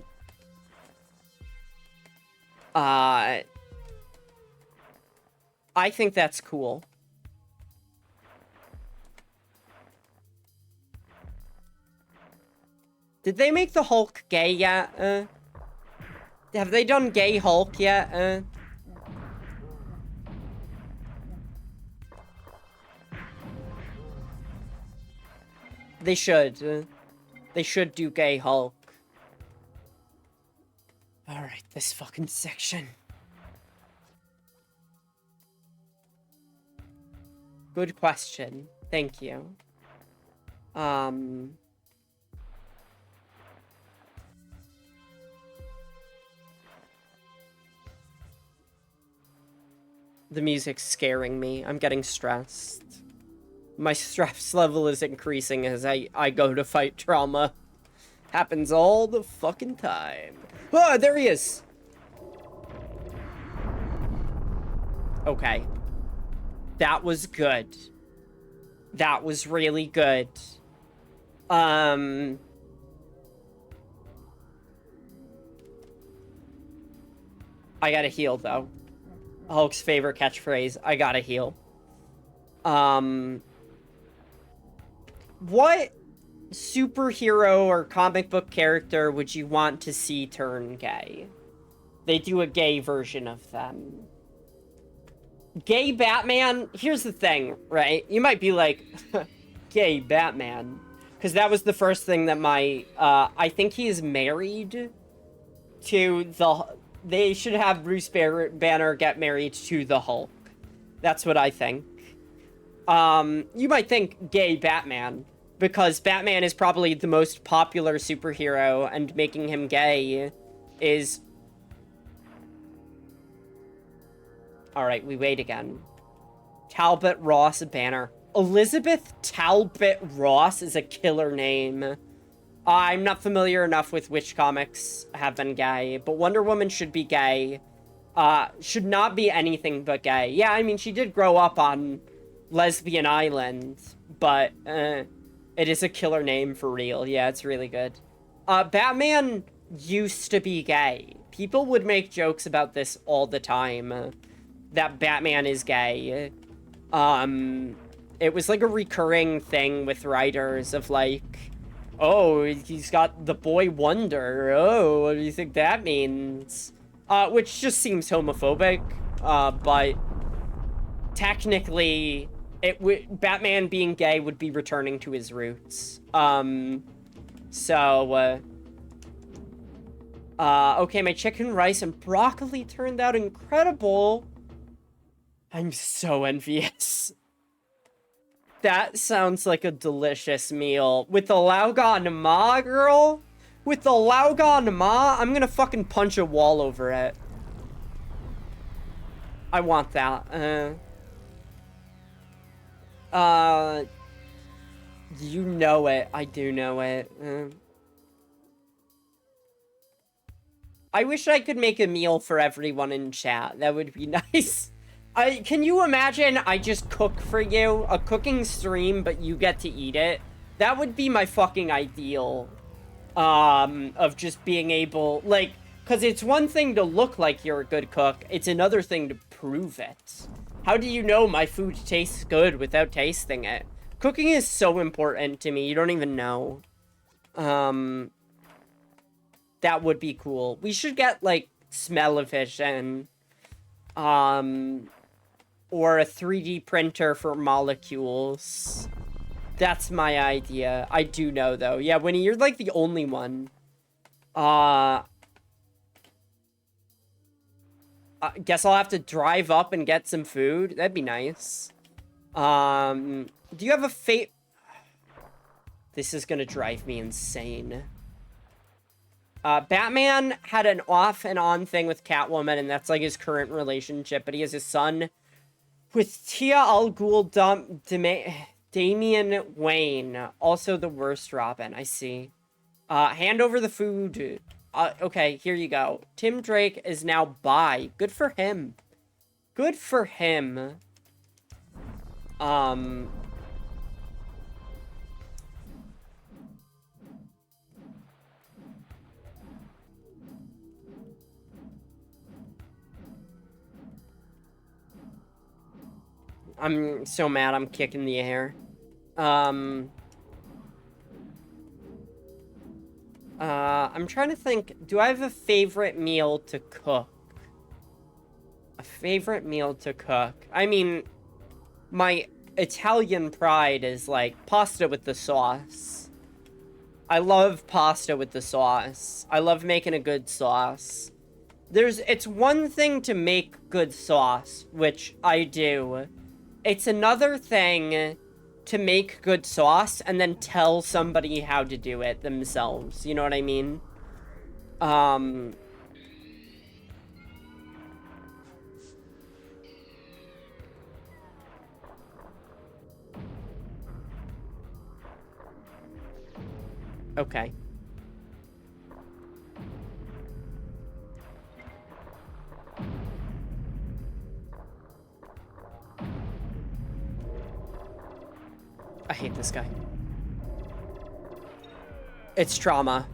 think that's cool. Did they make the Hulk gay yet? Have they done gay Hulk yet? They should. They should do gay Hulk. Alright, this fucking section. Good question. Thank you. The music's scaring me. I'm getting stressed. My stress level is increasing as I go to fight trauma. Happens all the fucking time. Ah, there he is! Okay. That was good. That was really good. I gotta heal, though. Hulk's favorite catchphrase, I gotta heal. What superhero or comic book character would you want to see turn gay? They do a gay version of them. Gay Batman? Here's the thing, right? You might be like, gay Batman. Because that was the first thing that my, I think he is married to the... They should have Bruce Banner get married to the Hulk. That's what I think. You might think gay Batman, because Batman is probably the most popular superhero, and making him gay is... Alright, we wait again. Talbot Ross Banner. Elizabeth Talbot Ross is a killer name. I'm not familiar enough with which comics have been gay, but Wonder Woman should be gay. Should not be anything but gay. Yeah, I mean, she did grow up on Lesbian Island, but it is a killer name for real. Yeah, it's really good. Batman used to be gay. People would make jokes about this all the time, that Batman is gay. It was like a recurring thing with writers of like, oh, he's got the boy wonder. Oh, what do you think that means? Which just seems homophobic, but technically, Batman being gay would be returning to his roots. Okay, my chicken, rice, and broccoli turned out incredible. I'm so envious. That sounds like a delicious meal. With the Laugan Ma, girl? With the Laugan Ma, I'm gonna fucking punch a wall over it. I want that. You know it. I do know it. I wish I could make a meal for everyone in chat. That would be nice. Can you imagine I just cook for you? A cooking stream, but you get to eat it? That would be my fucking ideal. Of just being able, like, because it's one thing to look like you're a good cook, it's another thing to prove it. How do you know my food tastes good without tasting it? Cooking is so important to me, you don't even know. That would be cool. We should get, like, smell-o-vision, or a 3D printer for molecules. That's my idea. I do know, though. Yeah, Winnie, you're, like, the only one. Guess I'll have to drive up and get some food. That'd be nice. Do you have a This is gonna drive me insane. Batman had an off and on thing with Catwoman, and that's, like, his current relationship, but he has a son with Tia Al Ghul Damian Wayne, also the worst Robin, I see. Hand over the food. Okay, here you go. Tim Drake is now bi. Good for him. Good for him. I'm so mad I'm kicking the air. I'm trying to think, do I have a favorite meal to cook? A favorite meal to cook? I mean, my Italian pride is, like, pasta with the sauce. I love pasta with the sauce. I love making a good sauce. It's one thing to make good sauce, which I do. It's another thing to make good sauce and then tell somebody how to do it themselves. You know what I mean? Okay. I hate this guy. It's trauma.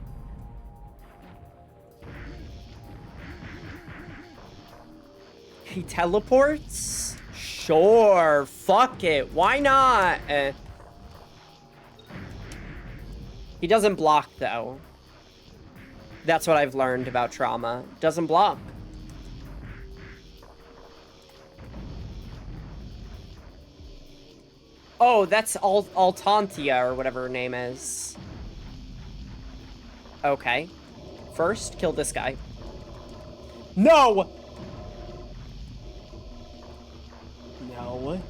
He teleports? Sure, fuck it. Why not? He doesn't block, though. That's what I've learned about trauma. Doesn't block. Oh, that's Altantia, or whatever her name is. Okay. First, kill this guy. No! No.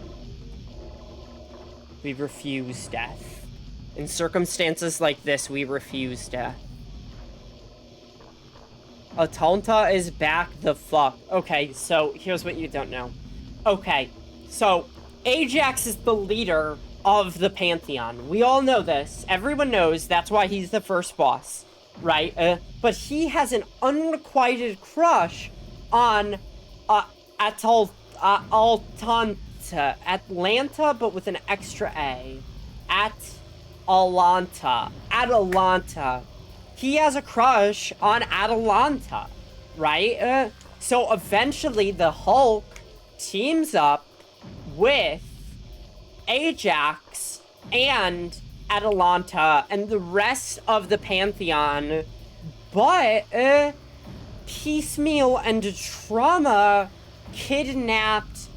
We refuse death. In circumstances like this, we refuse death. Atalanta is back the fuck. Okay, so here's what you don't know. Okay, so Ajax is the leader of the Pantheon. We all know this. Everyone knows that's why he's the first boss, right? But he has an unrequited crush on Atlanta, but with an extra A. Atalanta. He has a crush on Atalanta, right? So eventually the Hulk teams up with Ajax and Atalanta and the rest of the Pantheon, but Piecemeal and Trauma kidnapped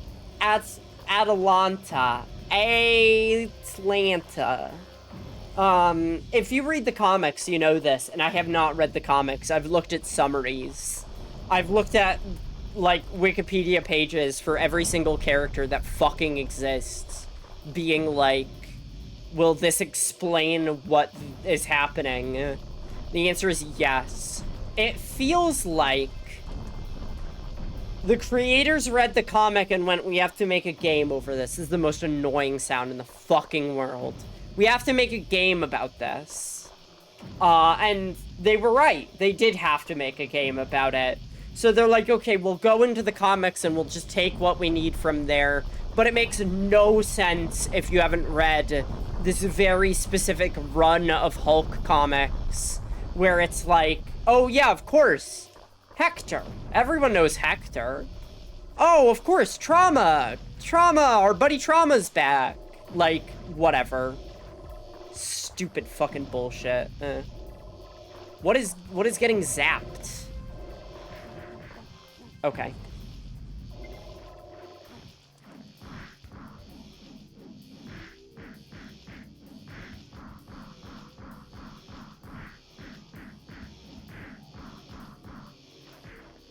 Atlanta. If you read the comics, you know this, and I have not read the comics. I've looked at summaries. I've looked at, like, Wikipedia pages for every single character that fucking exists, being like, will this explain what is happening? The answer is yes. It feels like the creators read the comic and went, we have to make a game over this. This is the most annoying sound in the fucking world. We have to make a game about this. And they were right. They did have to make a game about it. So they're like, okay, we'll go into the comics and we'll just take what we need from there. But it makes no sense if you haven't read this very specific run of Hulk comics where it's like, oh yeah, of course, Hector. Everyone knows Hector. Oh, of course, Trauma. Trauma, our buddy Trauma's back. Like, whatever. Stupid fucking bullshit. What is getting zapped? Okay.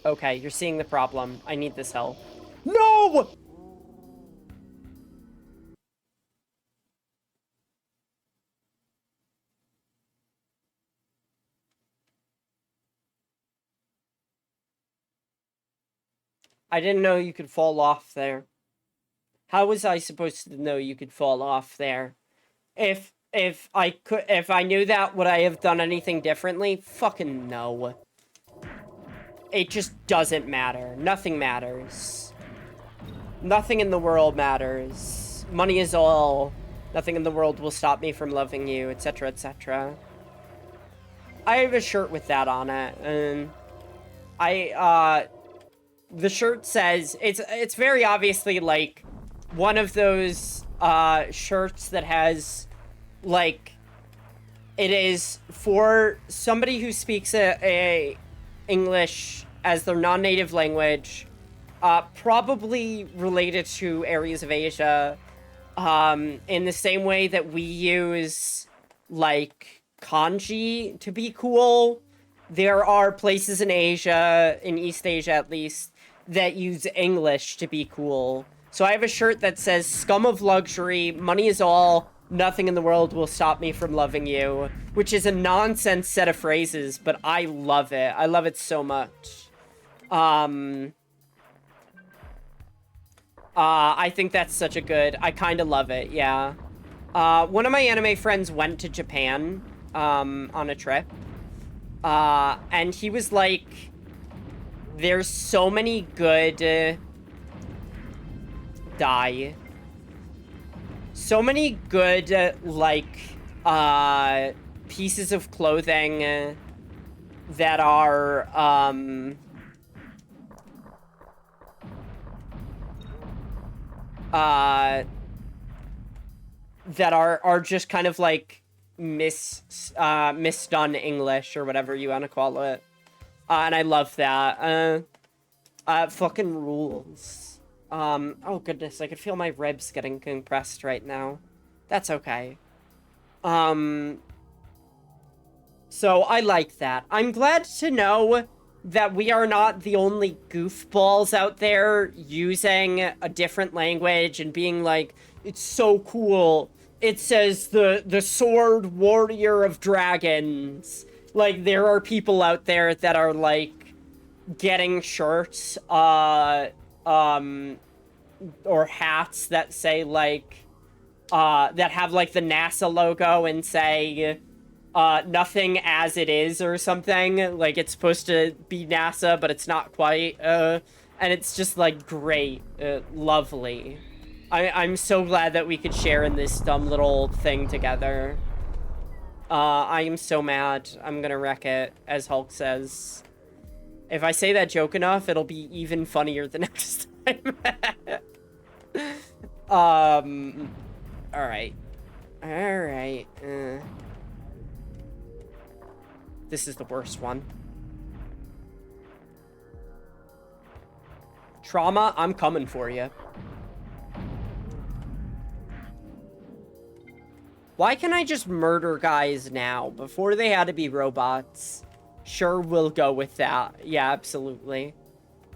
Okay, you're seeing the problem. I need this help. No! I didn't know you could fall off there. How was I supposed to know you could fall off there? If I knew that, would I have done anything differently? Fucking no. It just doesn't matter. Nothing matters. Nothing in the world matters. Money is all. Nothing in the world will stop me from loving you, etc., etc. I have a shirt with that on it, and the shirt says, it's very obviously, like, one of those, shirts that has, like, it is for somebody who speaks a English as their non-native language, probably related to areas of Asia, in the same way that we use, like, kanji to be cool. There are places in Asia, in East Asia at least, that use English to be cool. So I have a shirt that says, "Scum of luxury, money is all, nothing in the world will stop me from loving you," which is a nonsense set of phrases, but I love it. I love it so much. I think that's such a good, I kind of love it, yeah. One of my anime friends went to Japan, on a trip, and he was like, there's so many good, so many good, like, pieces of clothing that are, that are just kind of like misdone English or whatever you want to call it. And I love that. Fucking rules. Oh goodness, I could feel my ribs getting compressed right now. That's okay. So I like that. I'm glad to know that we are not the only goofballs out there using a different language and being like, it's so cool. It says the sword warrior of dragons. Like, there are people out there that are, like, getting shirts, or hats that say, like, that have, like, the NASA logo and say, nothing as it is or something. Like, it's supposed to be NASA, but it's not quite, and it's just, like, great, lovely. I'm so glad that we could share in this dumb little thing together. I am so mad. I'm gonna wreck it, as Hulk says. If I say that joke enough, it'll be even funnier the next time. Alright. Alright. This is the worst one. Trauma, I'm coming for you. Why can't I just murder guys now, before they had to be robots? Sure, we'll go with that. Yeah, absolutely.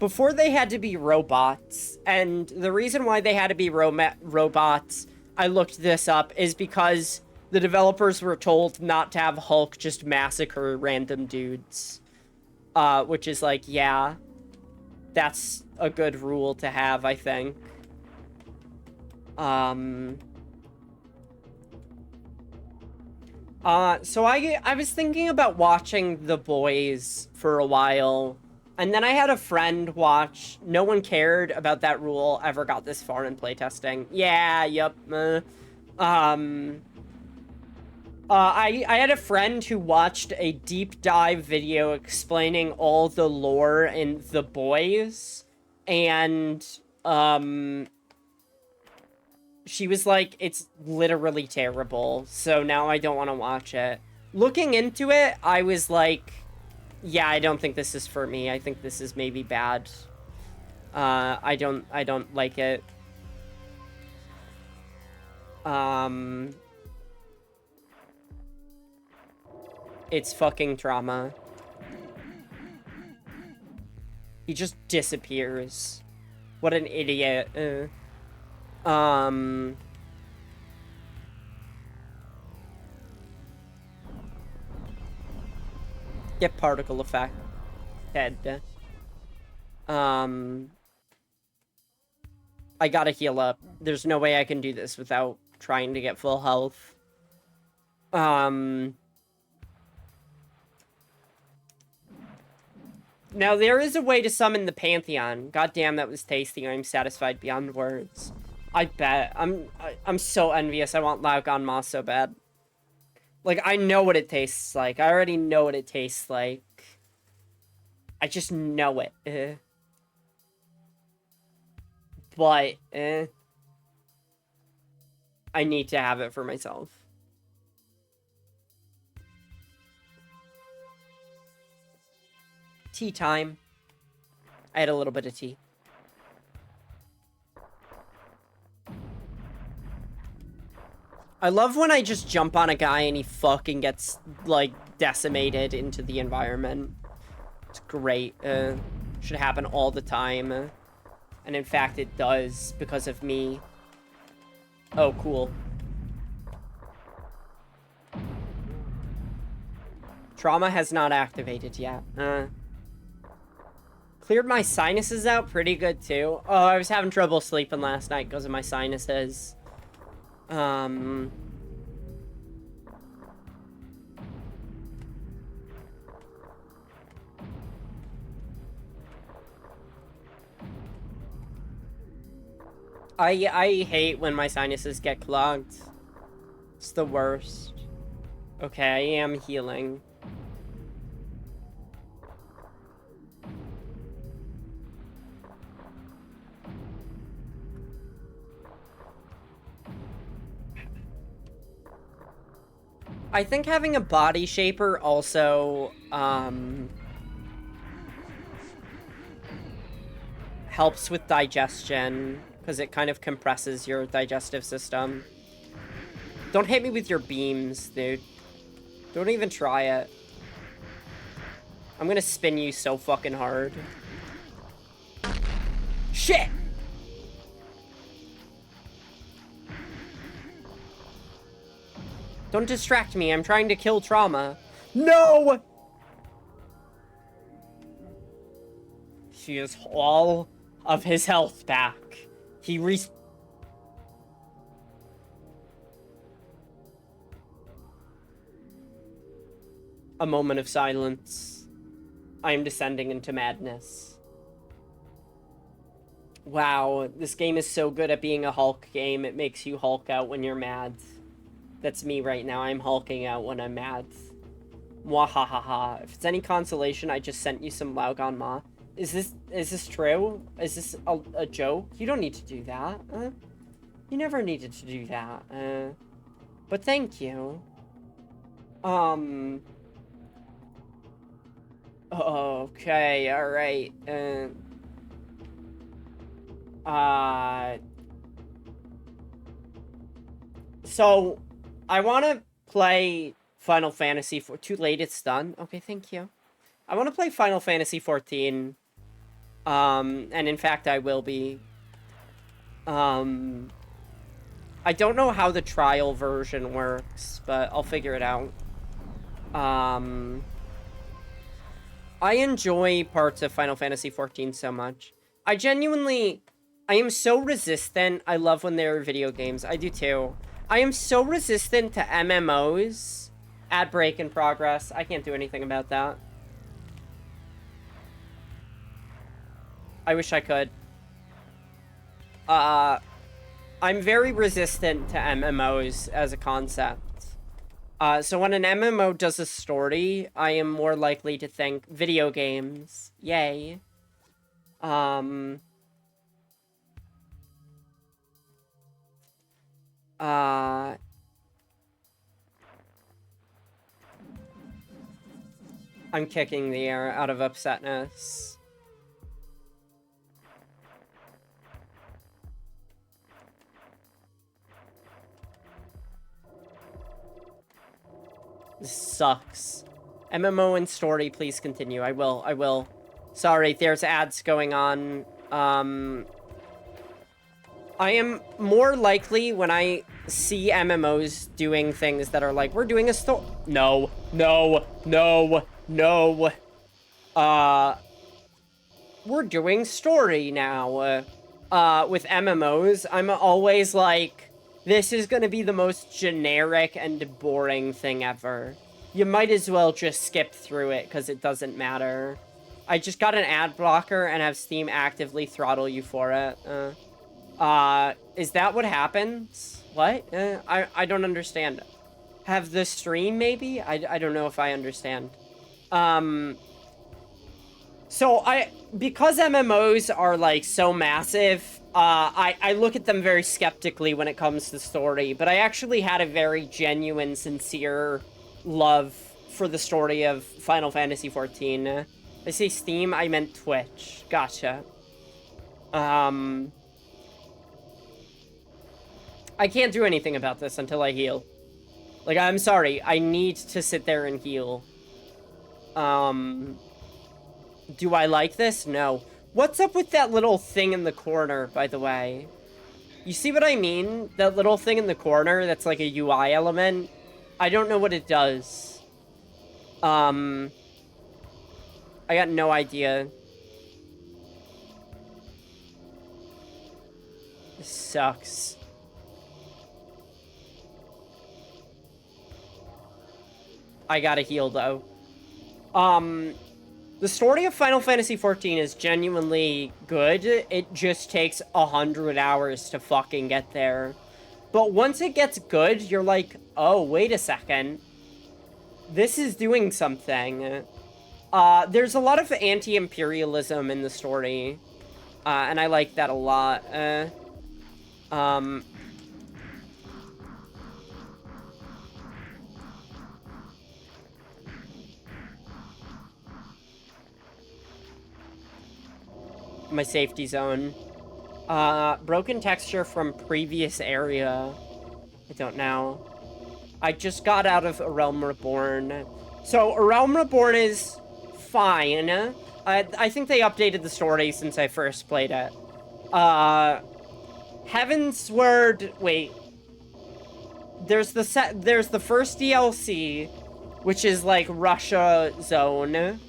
Before they had to be robots, and the reason why they had to be robots, I looked this up, is because the developers were told not to have Hulk just massacre random dudes. Which is like, yeah, that's a good rule to have, I think. So I was thinking about watching The Boys for a while, And then I had a friend watch. No one cared about that rule, ever got this far in playtesting. Yeah, yep. I had a friend who watched a deep dive video explaining all the lore in The Boys, and she was like, it's literally terrible, so now I don't want to watch it. Looking into it, I was like, yeah, I don't think this is for me. I think this is maybe bad. I don't like it. It's fucking trauma. He just disappears. What an idiot. Get particle effect. Head. I gotta heal up. There's no way I can do this without trying to get full health. Now, there is a way to summon the Pantheon. God damn, that was tasty. I'm satisfied beyond words. I bet. I'm so envious. I want Laogan Ma so bad. Like, I know what it tastes like. I already know what it tastes like. I just know it. But, I need to have it for myself. Tea time. I had a little bit of tea. I love when I just jump on a guy and he fucking gets, like, decimated into the environment. It's great. Should happen all the time. And in fact, it does because of me. Oh, cool. Trauma has not activated yet. Cleared my sinuses out pretty good, too. Oh, I was having trouble sleeping last night because of my sinuses. I hate when my sinuses get clogged. It's the worst. Okay, I am healing. I think having a body shaper also, helps with digestion, because it kind of compresses your digestive system. Don't hit me with your beams, dude. Don't even try it. I'm gonna spin you so fucking hard. Shit! Don't distract me. I'm trying to kill Trauma. No! He has all of his health back. He A moment of silence. I am descending into madness. Wow, this game is so good at being a Hulk game. It makes you Hulk out when you're mad. That's me right now. I'm hulking out when I'm mad. Mwahahaha. If it's any consolation, I just sent you some Laogan Ma. Is this true? Is this a joke? You don't need to do that. You never needed to do that. But thank you. Okay, alright. So, I want to play Final Fantasy 14. Too late, it's done. Okay, thank you. I want to play Final Fantasy 14. And in fact, I will be. I don't know how the trial version works, but I'll figure it out. I enjoy parts of Final Fantasy 14 so much. I am so resistant. I love when they're video games. I do too. I am so resistant to MMOs. Ad break in progress. I can't do anything about that. I wish I could. I'm very resistant to MMOs as a concept. So when an MMO does a story, I am more likely to think video games. Yay. I'm kicking the air out of upsetness. This sucks. MMO and story, please continue. I will. Sorry, there's ads going on. I am more likely when I see MMOs doing things that are like, we're doing a story. No. We're doing story now. With MMOs, I'm always like, this is gonna be the most generic and boring thing ever. You might as well just skip through it, because it doesn't matter. I just got an ad blocker and have Steam actively throttle you for it. Is that what happens? What? I don't understand. Have the stream, maybe? I don't know if I understand. So because MMOs are, like, so massive, I look at them very skeptically when it comes to story, but I actually had a very genuine, sincere love for the story of Final Fantasy XIV. I say Steam, I meant Twitch. Gotcha. I can't do anything about this until I heal. Like, I'm sorry, I need to sit there and heal. Do I like this? No. What's up with that little thing in the corner, by the way? You see what I mean? That little thing in the corner that's like a UI element? I don't know what it does. I got no idea. This sucks. I gotta heal, though. The story of Final Fantasy XIV is genuinely good. It just takes 100 hours to fucking get there. But once it gets good, you're like, oh, wait a second. This is doing something. There's a lot of anti-imperialism in the story. And I like that a lot. My safety zone. Broken texture from previous area. I don't know. I just got out of A Realm Reborn. So, A Realm Reborn is fine. I think they updated the story since I first played it. Heavensward... Wait. There's the first DLC, which is like Russia zone.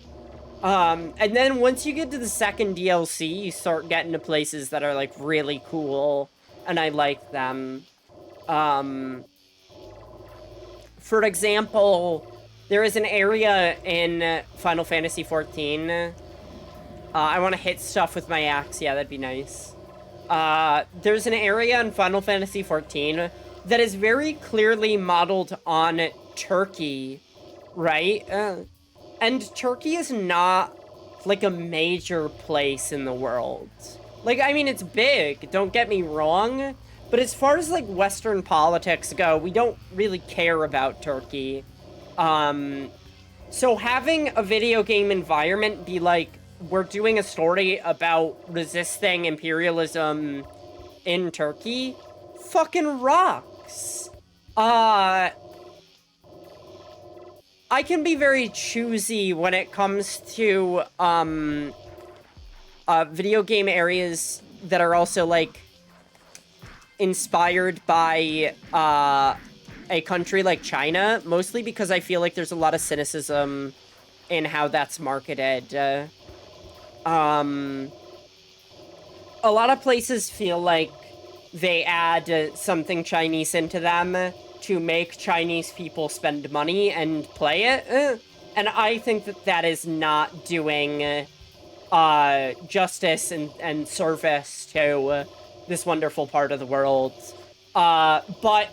And then once you get to the second DLC, you start getting to places that are, like, really cool, and I like them. For example, there is an area in Final Fantasy XIV. I want to hit stuff with my axe. Yeah, that'd be nice. There's an area in Final Fantasy XIV that is very clearly modeled on Turkey, right? And Turkey is not, like, a major place in the world. Like, I mean, it's big, don't get me wrong, but as far as, like, Western politics go, we don't really care about Turkey. So having a video game environment be like, we're doing a story about resisting imperialism in Turkey, fucking rocks. I can be very choosy when it comes to, video game areas that are also, like, inspired by, a country like China, mostly because I feel like there's a lot of cynicism in how that's marketed. A lot of places feel like they add something Chinese into them to make Chinese people spend money and play it. And I think that that is not doing justice and service to this wonderful part of the world. But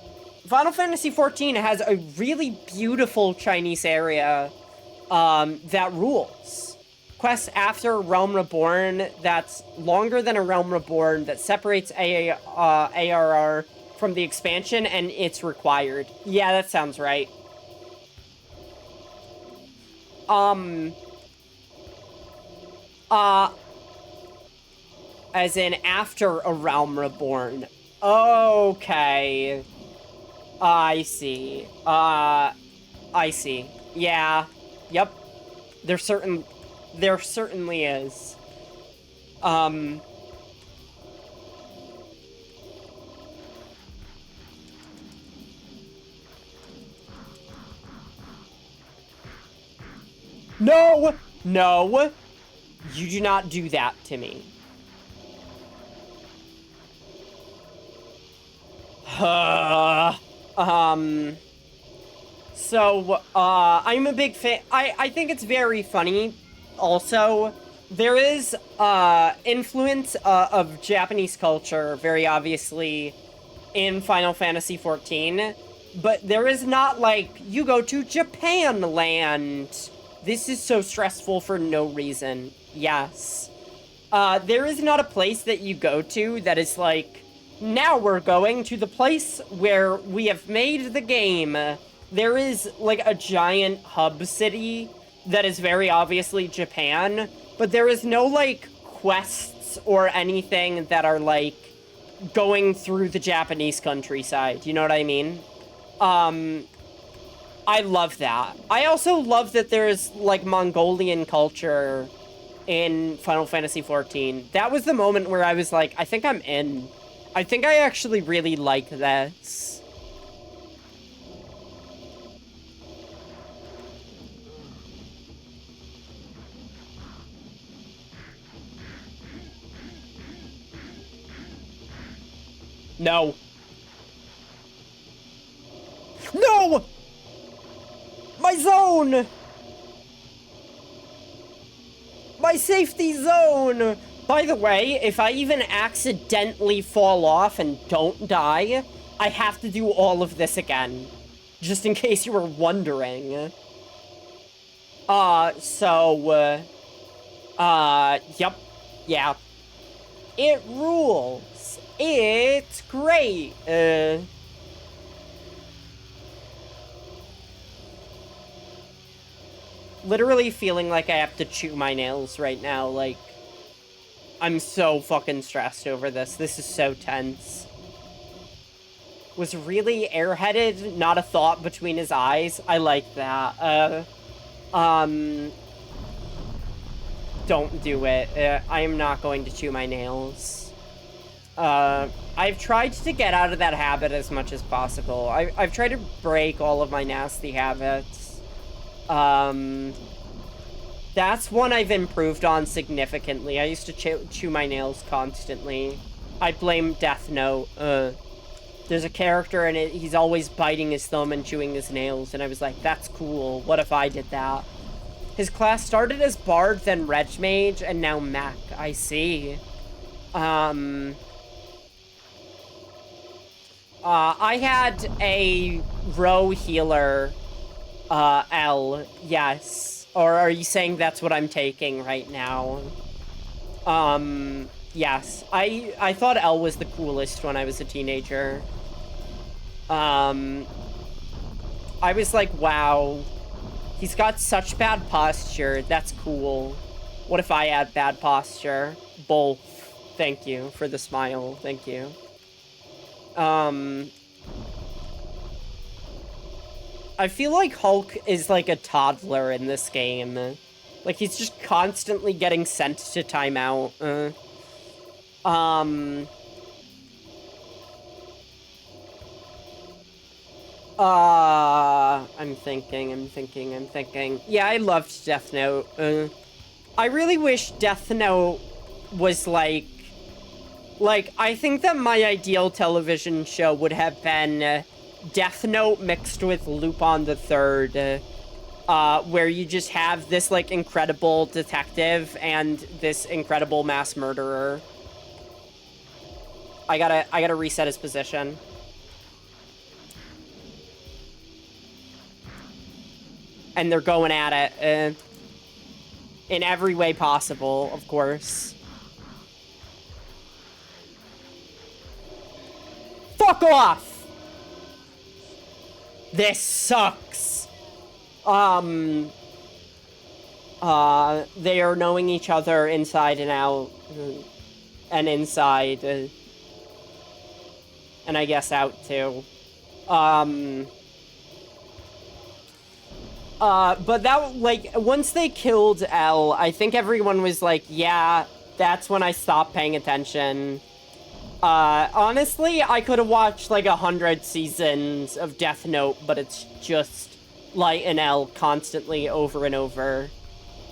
Final Fantasy XIV has a really beautiful Chinese area that rules. Quests after Realm Reborn that's longer than a Realm Reborn, that separates ARR from the expansion, and it's required. Yeah, that sounds right. As in after a Realm Reborn. Okay. I see. I see. Yeah. Yep. There certainly is. No! No! You do not do that to me. So, I'm a big fan. I think it's very funny. Also, there is, influence, of Japanese culture, very obviously, in Final Fantasy XIV. But there is not, like, you go to Japan land. This is so stressful for no reason. Yes. There is not a place that you go to that is like, now we're going to the place where we have made the game. There is, like, a giant hub city that is very obviously Japan, but there is no, like, quests or anything that are, like, going through the Japanese countryside. You know what I mean? I love that. I also love that there's, like, Mongolian culture in Final Fantasy XIV. That was the moment where I was like, I think I'm in. I think I actually really like this. No. No! My zone! My safety zone! By the way, if I even accidentally fall off and don't die, I have to do all of this again. Just in case you were wondering. Yep. Yeah. It rules. It's great. Literally feeling like I have to chew my nails right now, like, I'm so fucking stressed over this. This is so tense. Was really airheaded, not a thought between his eyes. I like that. Don't do it. I am not going to chew my nails. I've tried to get out of that habit as much as possible. I've tried to break all of my nasty habits. That's one I've improved on significantly. I used to chew my nails constantly. I blame Death Note. There's a character in it, he's always biting his thumb and chewing his nails, and I was like, that's cool. What if I did that? His class started as Bard, then Reg Mage, and now Mech. I see. I had a row healer, L, yes. Or are you saying that's what I'm taking right now? Yes. I thought L was the coolest when I was a teenager. I was like, wow, he's got such bad posture. That's cool. What if I had bad posture? Both. Thank you for the smile. Thank you. I feel like Hulk is like a toddler in this game. Like, he's just constantly getting sent to timeout. I'm thinking. Yeah, I loved Death Note. I really wish Death Note was like, I think that my ideal television show would have been Death Note mixed with Lupin the Third. where you just have this, like, incredible detective and this incredible mass murderer. I gotta reset his position. And they're going at it, in every way possible, of course. Fuck off! This sucks. They are knowing each other inside and out, and inside, and I guess out too. But that, like, once they killed Elle, I think everyone was like, yeah, that's when I stopped paying attention. Honestly, I could have watched, like, 100 seasons of Death Note, but it's just Light and Elle constantly over and over.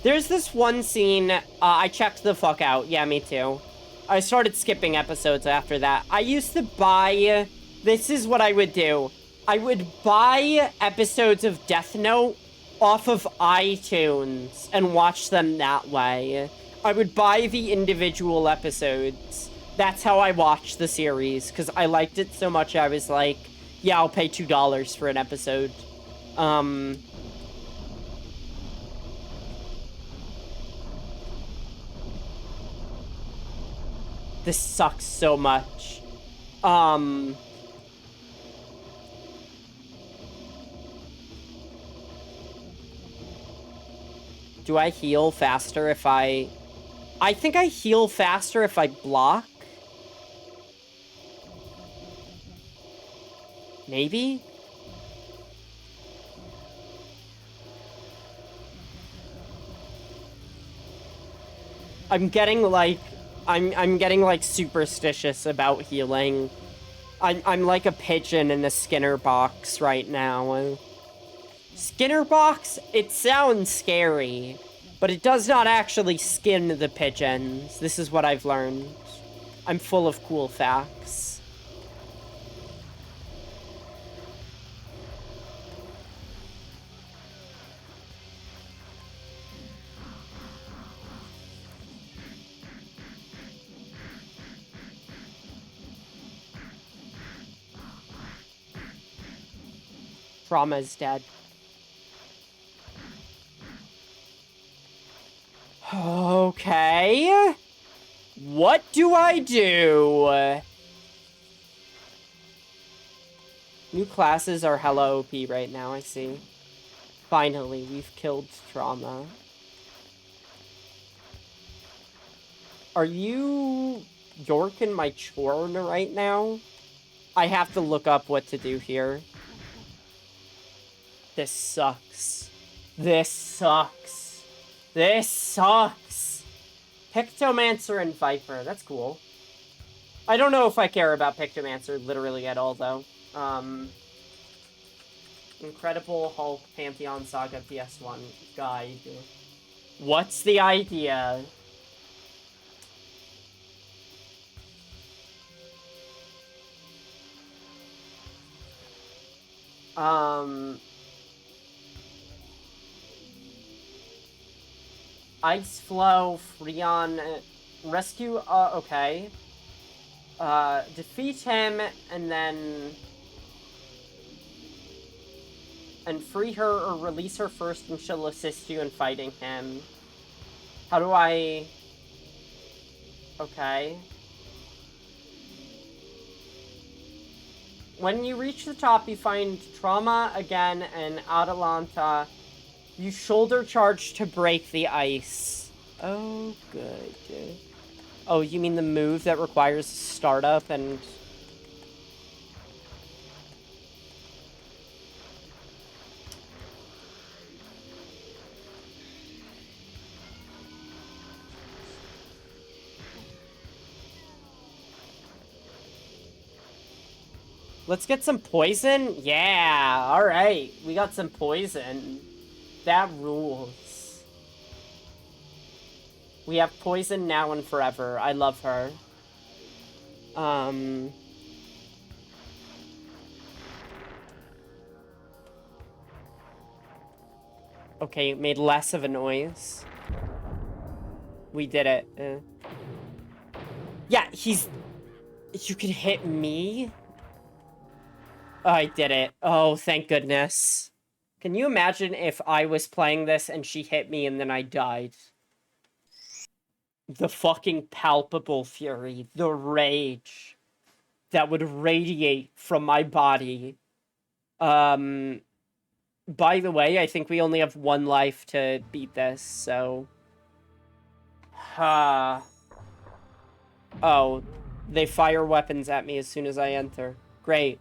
There's this one scene, I checked the fuck out. Yeah, me too. I started skipping episodes after that. I used to buy, this is what I would do. I would buy episodes of Death Note off of iTunes and watch them that way. I would buy the individual episodes. That's how I watched the series, because I liked it so much I was like, yeah, I'll pay $2 for an episode. This sucks so much. Do I heal faster if I think I heal faster if I block? Maybe? I'm getting like superstitious about healing. I'm like a pigeon in a Skinner box right now. Skinner box? It sounds scary, but it does not actually skin the pigeons. This is what I've learned. I'm full of cool facts. Trauma is dead. Okay. What do I do? New classes are hella OP right now, I see. Finally, we've killed Trauma. Are you yorking my chorn right now? I have to look up what to do here. This sucks. This sucks. This sucks. Pictomancer and Viper. That's cool. I don't know if I care about Pictomancer literally at all, though. Incredible Hulk Pantheon Saga PS1 guide. What's the idea? Ice Flow, Freon, rescue, okay. Defeat him, and then... and free her or release her first, and she'll assist you in fighting him. How do I... okay. When you reach the top, you find Trauma again and Atalanta. You shoulder charge to break the ice. Oh, good. Oh, you mean the move that requires startup and... Let's get some poison? Yeah, alright. We got some poison. That rules. We have poison now and forever. I love her. Okay, it made less of a noise. We did it. Yeah, he's... You can hit me? I did it. Oh, thank goodness. Can you imagine if I was playing this and she hit me and then I died? The fucking palpable fury. The rage that would radiate from my body. By the way, I think we only have one life to beat this, so... Oh, they fire weapons at me as soon as I enter. Great.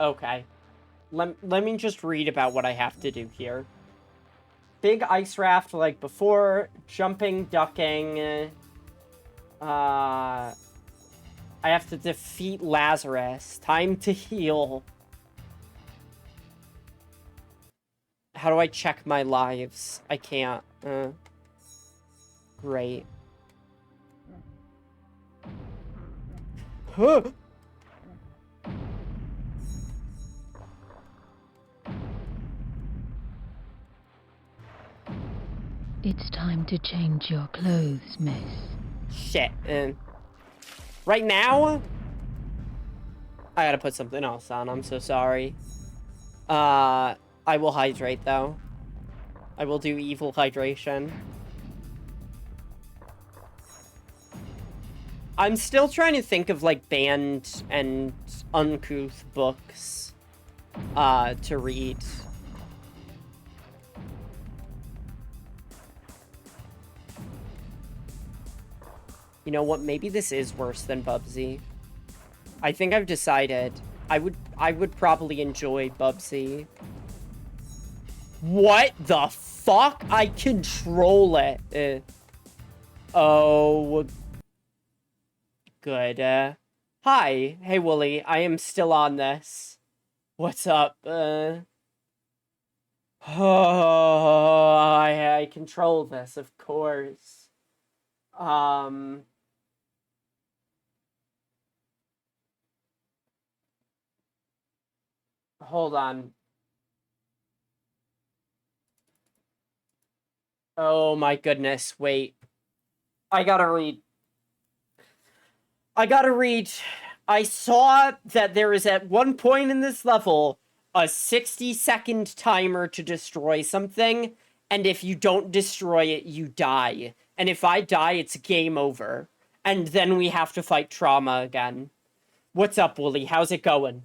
Okay. Let me just read about what I have to do here. Big ice raft like before, jumping, ducking. I have to defeat Lazarus. Time to heal. How do I check my lives? I can't. Great. Huh. It's time to change your clothes, miss. Shit. Right now? I gotta put something else on. I'm so sorry. I will hydrate, though. I will do evil hydration. I'm still trying to think of, like, banned and uncouth books, to read. You know what? Maybe this is worse than Bubsy. I think I've decided. I would probably enjoy Bubsy. What the fuck? I control it. Oh. Good. Hi. Hey, Wooly. I am still on this. What's up? Oh, I control this, of course. Hold on. Oh my goodness, wait. I gotta read. I saw that there is at one point in this level a 60-second timer to destroy something, and if you don't destroy it, you die. And if I die, it's game over. And then we have to fight Trauma again. What's up, Wooly? How's it going?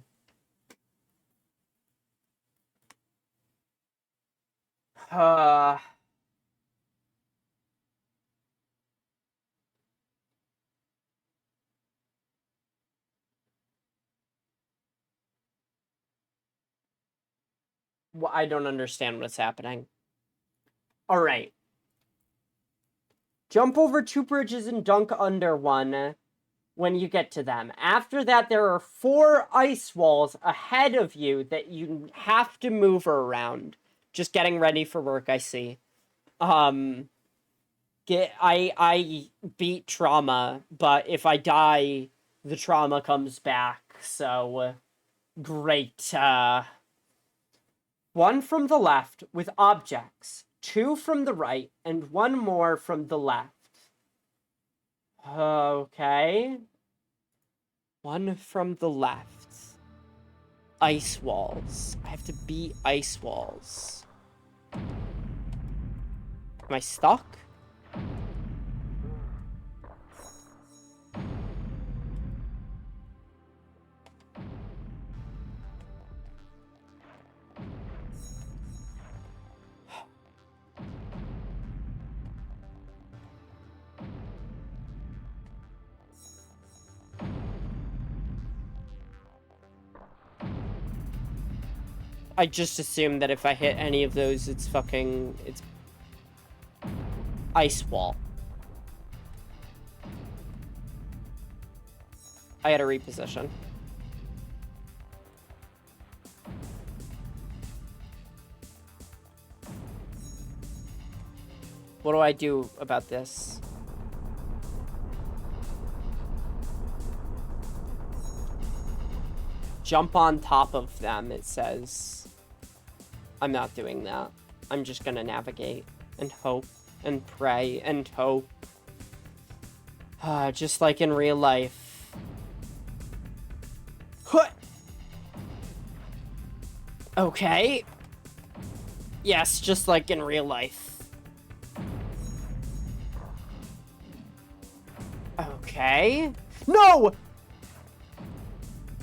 Well, I don't understand what's happening. All right. Jump over 2 bridges and dunk under one when you get to them. After that, there are 4 ice walls ahead of you that you have to move around. Just getting ready for work, I see. I beat Trauma, but if I die, the Trauma comes back, so great. 1 from the left with objects, 2 from the right, and 1 more from the left. Okay. 1 from the left. Ice walls. I have to beat ice walls. Am I stuck? I just assume that if I hit any of those, it's ice wall. I gotta reposition. What do I do about this? Jump on top of them, it says. I'm not doing that. I'm just gonna navigate and hope and pray and hope. Just like in real life. Huh. Okay. Yes, just like in real life. Okay. No!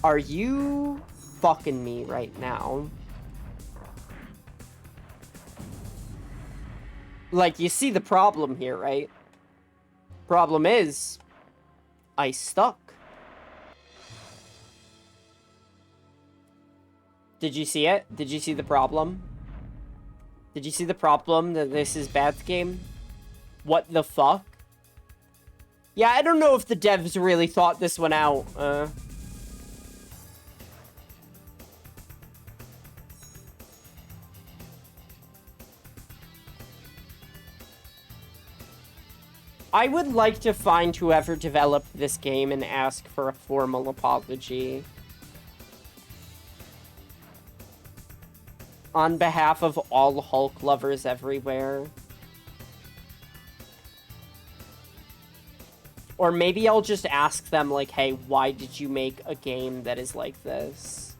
Are you fucking me right now? Like, you see the problem here, right? Problem is, I stuck. Did you see it? Did you see the problem? Did you see the problem that this is bad game? What the fuck? Yeah, I don't know if the devs really thought this one out. I would like to find whoever developed this game and ask for a formal apology. On behalf of all Hulk lovers everywhere. Or maybe I'll just ask them, like, hey, why did you make a game that is like this?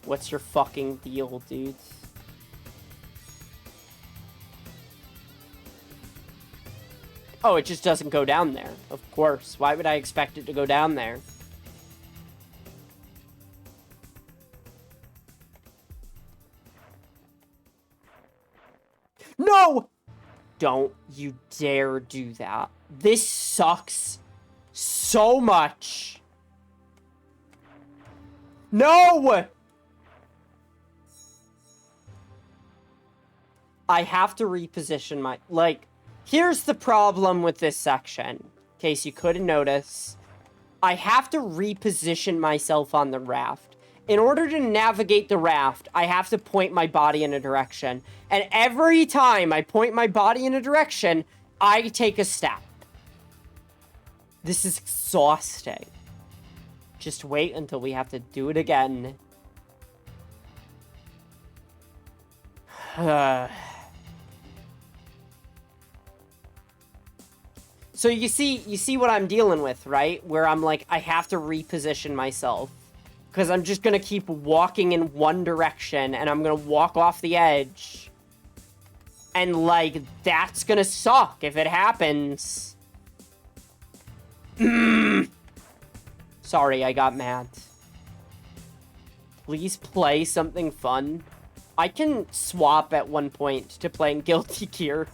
What's your fucking deal, dude? Oh, it just doesn't go down there. Of course. Why would I expect it to go down there? No! Don't you dare do that. This sucks so much. No! I have to reposition my... Like, here's the problem with this section. In case you couldn't notice. I have to reposition myself on the raft. In order to navigate the raft, I have to point my body in a direction. And every time I point my body in a direction, I take a step. This is exhausting. Just wait until we have to do it again. So you see what I'm dealing with, right? Where I'm like, I have to reposition myself. Because I'm just going to keep walking in one direction, and I'm going to walk off the edge. And, like, that's going to suck if it happens. Sorry, I got mad. Please play something fun. I can swap at one point to playing Guilty Gear.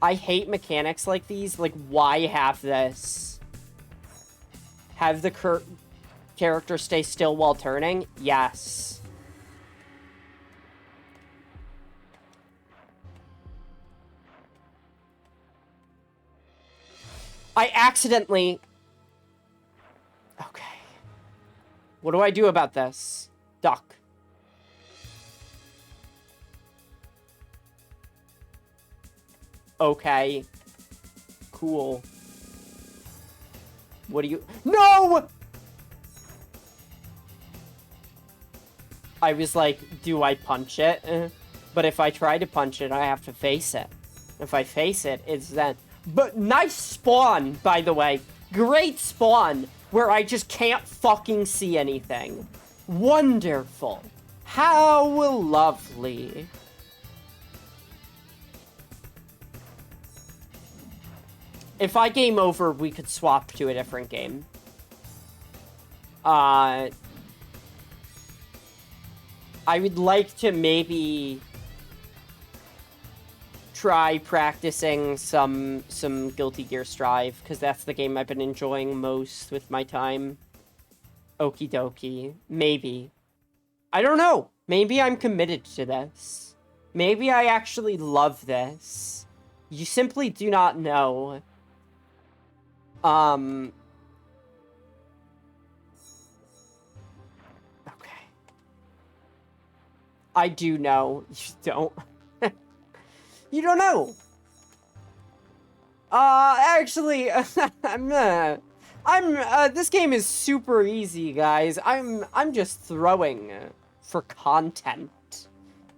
I hate mechanics like these. Like, why have this? Have the character stay still while turning? Yes. I accidentally... Okay. What do I do about this? Duck. Okay. Cool. What do you... No! I was like, do I punch it? But if I try to punch it, I have to face it. If I face it, it's then... But nice spawn, by the way. Great spawn, where I just can't fucking see anything. Wonderful. How lovely. If I game over, we could swap to a different game. I would like to maybe try practicing some Guilty Gear Strive, because that's the game I've been enjoying most with my time. Okie dokie. Maybe. I don't know. Maybe I'm committed to this. Maybe I actually love this. You simply do not know. I do know. You don't. You don't know. Actually, this game is super easy, guys. I'm just throwing for content.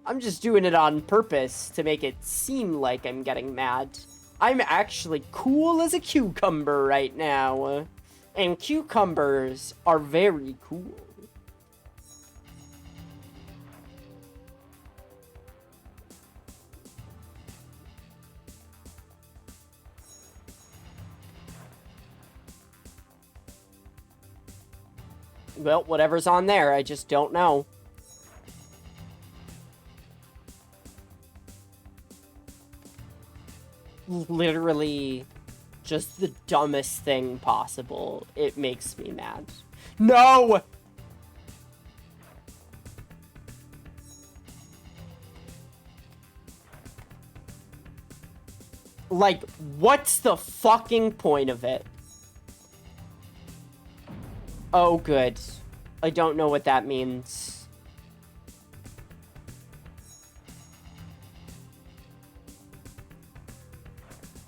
I'm just doing it on purpose to make it seem like I'm getting mad. I'm actually cool as a cucumber right now. And cucumbers are very cool. Well, whatever's on there, I just don't know. Literally just the dumbest thing possible. It makes me mad. No! Like, what's the fucking point of it? Oh, good. I don't know what that means.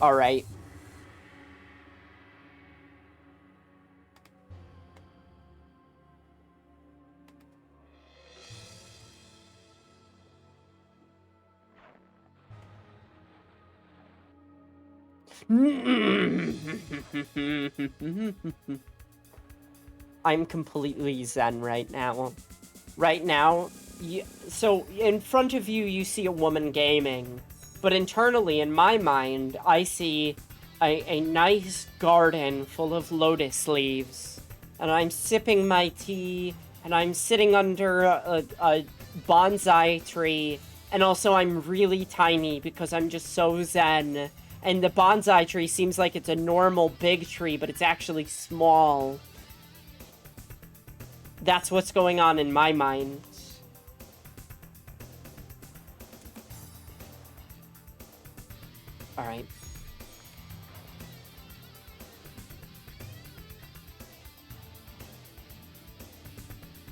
Alright. I'm completely zen right now. Right now, so in front of you, you see a woman gaming. But internally, in my mind, I see a nice garden full of lotus leaves. And I'm sipping my tea, and I'm sitting under a bonsai tree. And also, I'm really tiny because I'm just so zen. And the bonsai tree seems like it's a normal big tree, but it's actually small. That's what's going on in my mind. Alright.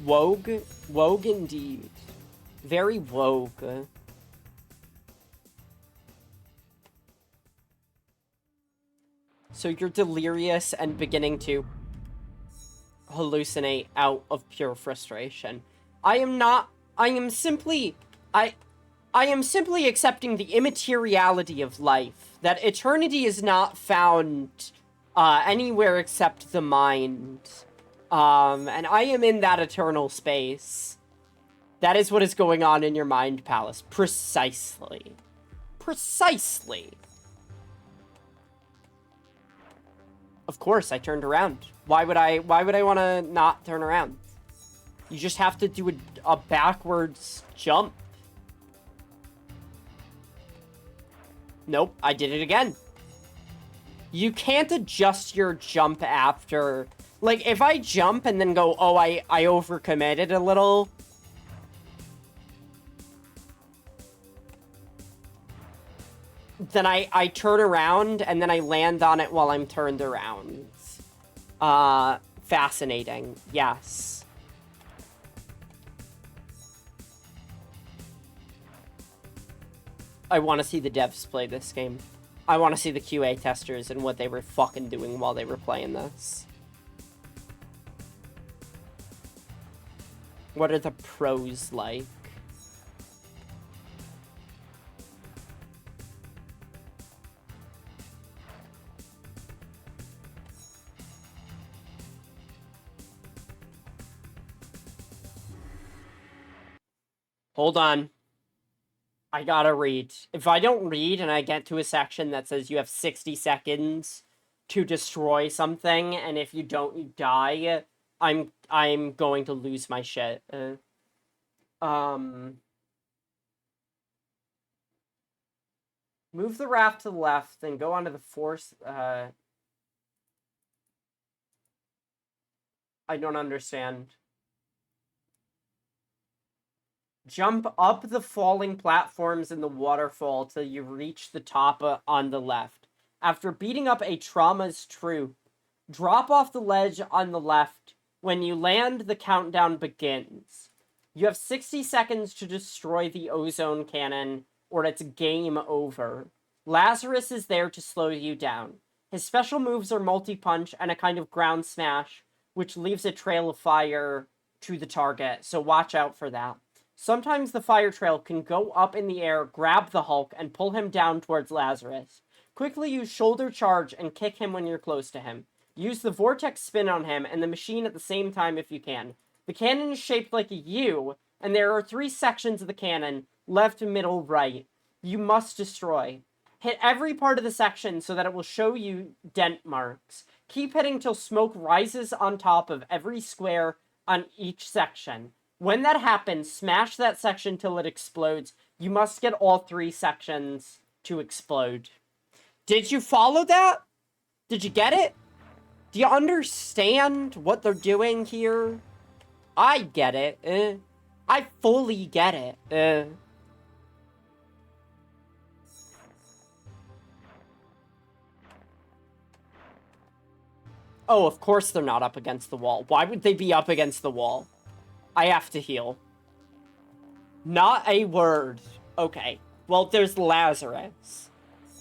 Wogue? Wogue indeed. Very wogue. So you're delirious and beginning to hallucinate out of pure frustration. I am simply accepting the immateriality of life. That eternity is not found anywhere except the mind. And I am in that eternal space. That is what is going on in your mind palace. Precisely. Precisely. Of course, I turned around. Why would I want to not turn around? You just have to do a backwards jump. Nope, I did it again. You can't adjust your jump after... Like, if I jump and then go, oh, I overcommitted a little... Then I turn around, and then I land on it while I'm turned around. Fascinating. Yes. I want to see the devs play this game. I want to see the QA testers and what they were fucking doing while they were playing this. What are the pros like? Hold on. I gotta read. If I don't read and I get to a section that says you have 60 seconds to destroy something, and if you don't, you die, I'm going to lose my shit. Move the raft to the left and go onto the force. I don't understand. Jump up the falling platforms in the waterfall till you reach the top on the left. After beating up a trauma's troop, drop off the ledge on the left. When you land, the countdown begins. You have 60 seconds to destroy the ozone cannon, or it's game over. Lazarus is there to slow you down. His special moves are multi-punch and a kind of ground smash, which leaves a trail of fire to the target, so watch out for that. Sometimes the fire trail can go up in the air, grab the Hulk, and pull him down towards Lazarus. Quickly use shoulder charge and kick him when you're close to him. Use the vortex spin on him and the machine at the same time if you can. The cannon is shaped like a U, and there are 3 sections of the cannon, left, middle, right. You must destroy. Hit every part of the section so that it will show you dent marks. Keep hitting till smoke rises on top of every square on each section. When that happens, smash that section till it explodes. You must get all 3 sections to explode. Did you follow that? Did you get it? Do you understand what they're doing here? I get it. I fully get it. Oh, of course they're not up against the wall. Why would they be up against the wall? I have to heal. Not a word. Okay. Well, there's Lazarus.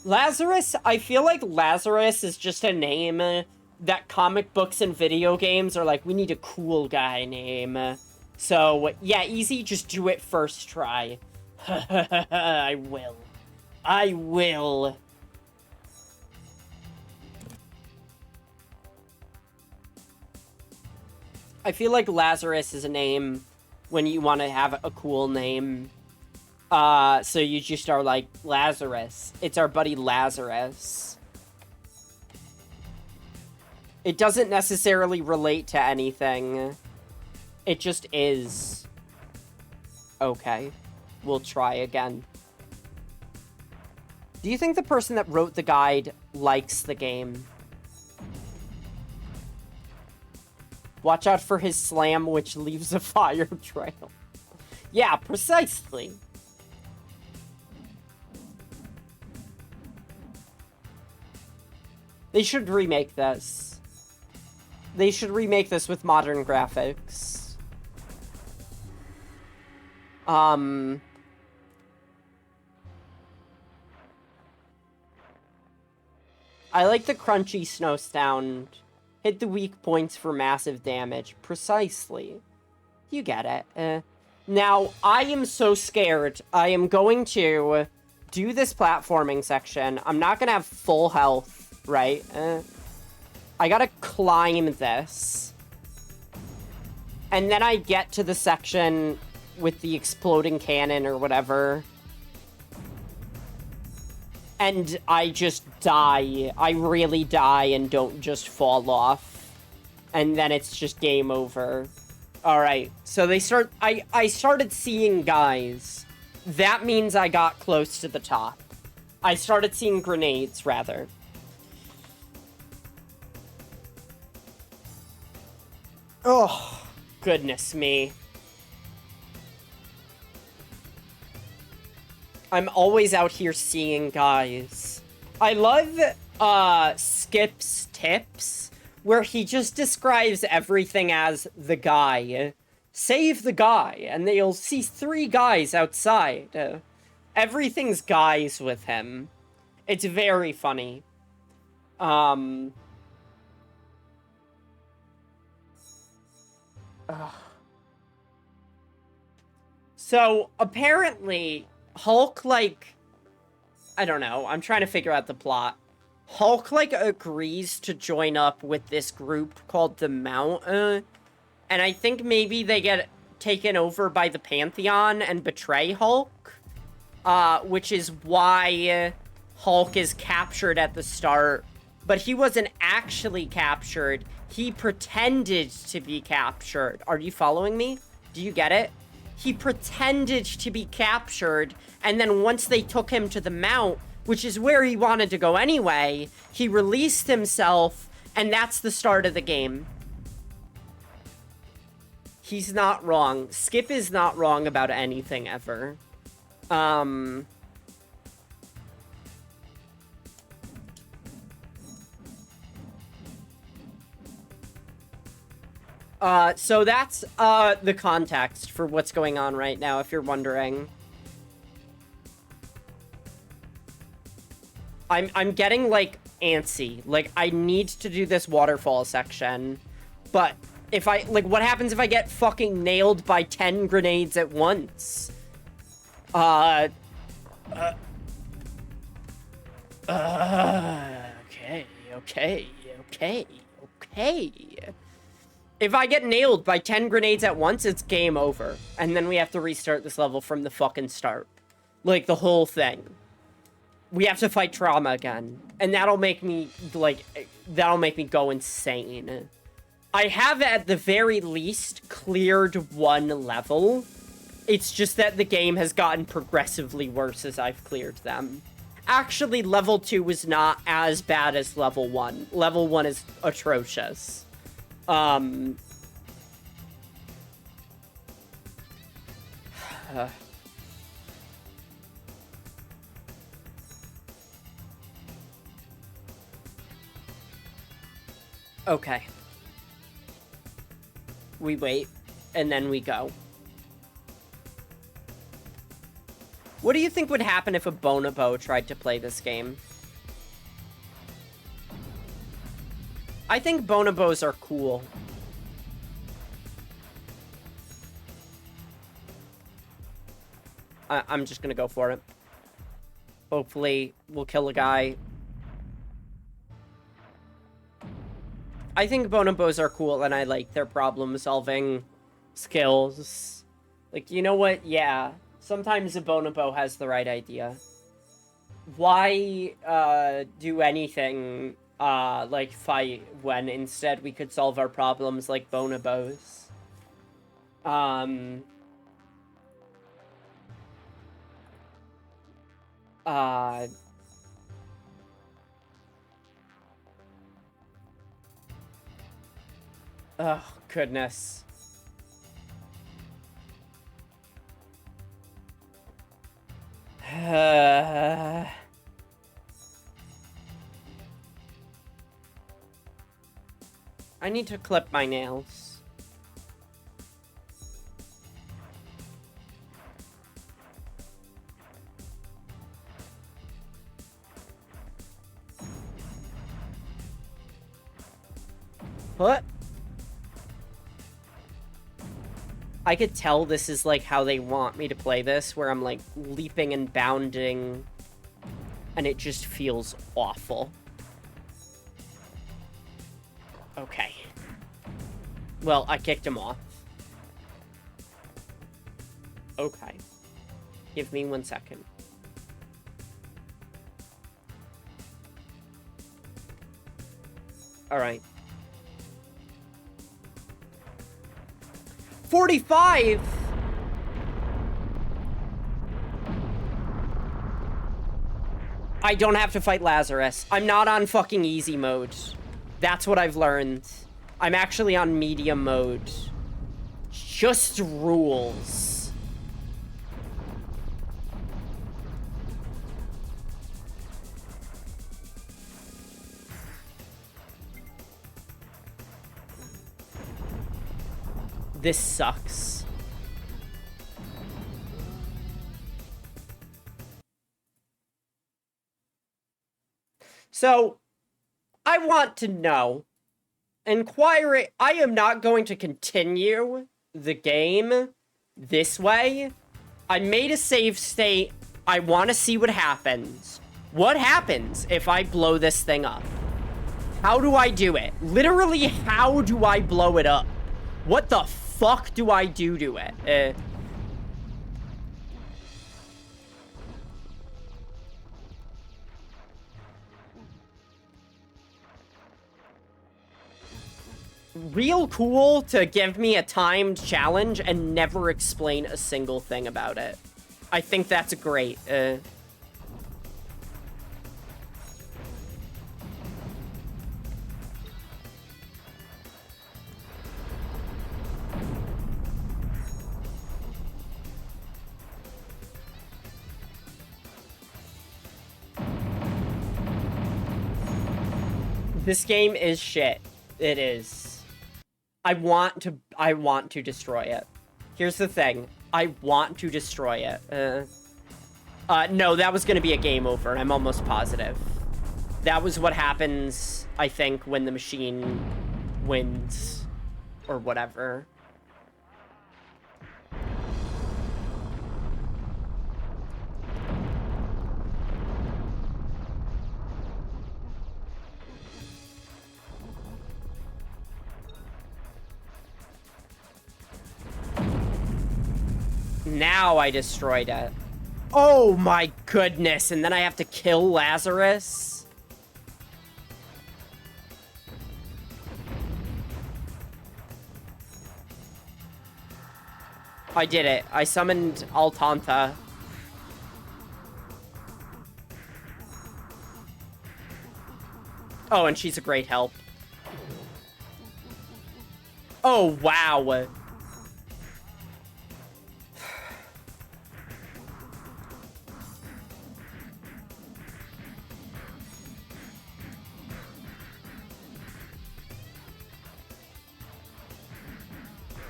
Lazarus, I feel like Lazarus is just a name that comic books and video games are like, we need a cool guy name. So, yeah, easy, just do it first try. I will. I will. I feel like Lazarus is a name when you want to have a cool name. So you just are like, Lazarus. It's our buddy Lazarus. It doesn't necessarily relate to anything. It just is. Okay. We'll try again. Do you think the person that wrote the guide likes the game? Watch out for his slam, which leaves a fire trail. Yeah, precisely. They should remake this. They should remake this with modern graphics. I like the crunchy snow sound. Hit the weak points for massive damage. Precisely. You get it. Now, I am so scared. I am going to do this platforming section. I'm not going to have full health, right? I gotta climb this. And then I get to the section with the exploding cannon or whatever. And I just die. I really die and don't just fall off. And then it's just game over. Alright, so they start... I started seeing guys. That means I got close to the top. I started seeing grenades, rather. Oh, goodness me. I'm always out here seeing guys. I love Skip's tips, where he just describes everything as the guy. Save the guy, and you'll see 3 guys outside. Everything's guys with him. It's very funny. So, apparently, Hulk, like... I don't know. I'm trying to figure out the plot. Hulk, like, agrees to join up with this group called the Mount. And I think maybe they get taken over by the Pantheon and betray Hulk. Which is why Hulk is captured at the start. But he wasn't actually captured. He pretended to be captured. Are you following me? Do you get it? He pretended to be captured, and then once they took him to the Mount, which is where he wanted to go anyway, he released himself, and that's the start of the game. He's not wrong. Skip is not wrong about anything ever. So that's, the context for what's going on right now, if you're wondering. I'm getting, like, antsy. Like, I need to do this waterfall section. But if I, like, what happens if I get fucking nailed by 10 grenades at once? Okay, okay. If I get nailed by 10 grenades at once, it's game over. And then we have to restart this level from the fucking start. Like, the whole thing. We have to fight trauma again. And that'll make me, like, that'll make me go insane. I have, at the very least, cleared one level. It's just that the game has gotten progressively worse as I've cleared them. Actually, level 2 was not as bad as level 1. Level 1 is atrocious. Okay. We wait, and then we go. What do you think would happen if a bonobo tried to play this game? I think bonobos are cool. I'm just gonna go for it. Hopefully, we'll kill a guy. I think bonobos are cool, and I like their problem-solving skills. Like, you know what? Yeah. Sometimes a bonobo has the right idea. Why, do anything, like, fight when instead we could solve our problems like bonobos? Oh, goodness. I need to clip my nails. What? I could tell this is, like, how they want me to play this, where I'm, like, leaping and bounding, and it just feels awful. Okay. Well, I kicked him off. Okay. Give me 1 second. Alright. 45! I don't have to fight Lazarus. I'm not on fucking easy mode. That's what I've learned. I'm actually on medium mode. Just rules. This sucks. So, I want to know. Inquiry, I am not going to continue the game this way. I made a save state. I want to see what happens. What happens if I blow this thing up? How do I do it? Literally, how do I blow it up? What the fuck do I do to it? Real cool to give me a timed challenge and never explain a single thing about it. I think that's great. This game is shit. It is. I want to destroy it. Here's the thing. I want to destroy it. No, that was gonna be a game over. I'm almost positive. That was what happens, I think, when the machine wins. Or whatever. Now I destroyed it. Oh my goodness, and then I have to kill Lazarus? I did it. I summoned Altanta. Oh, and she's a great help. Oh, wow.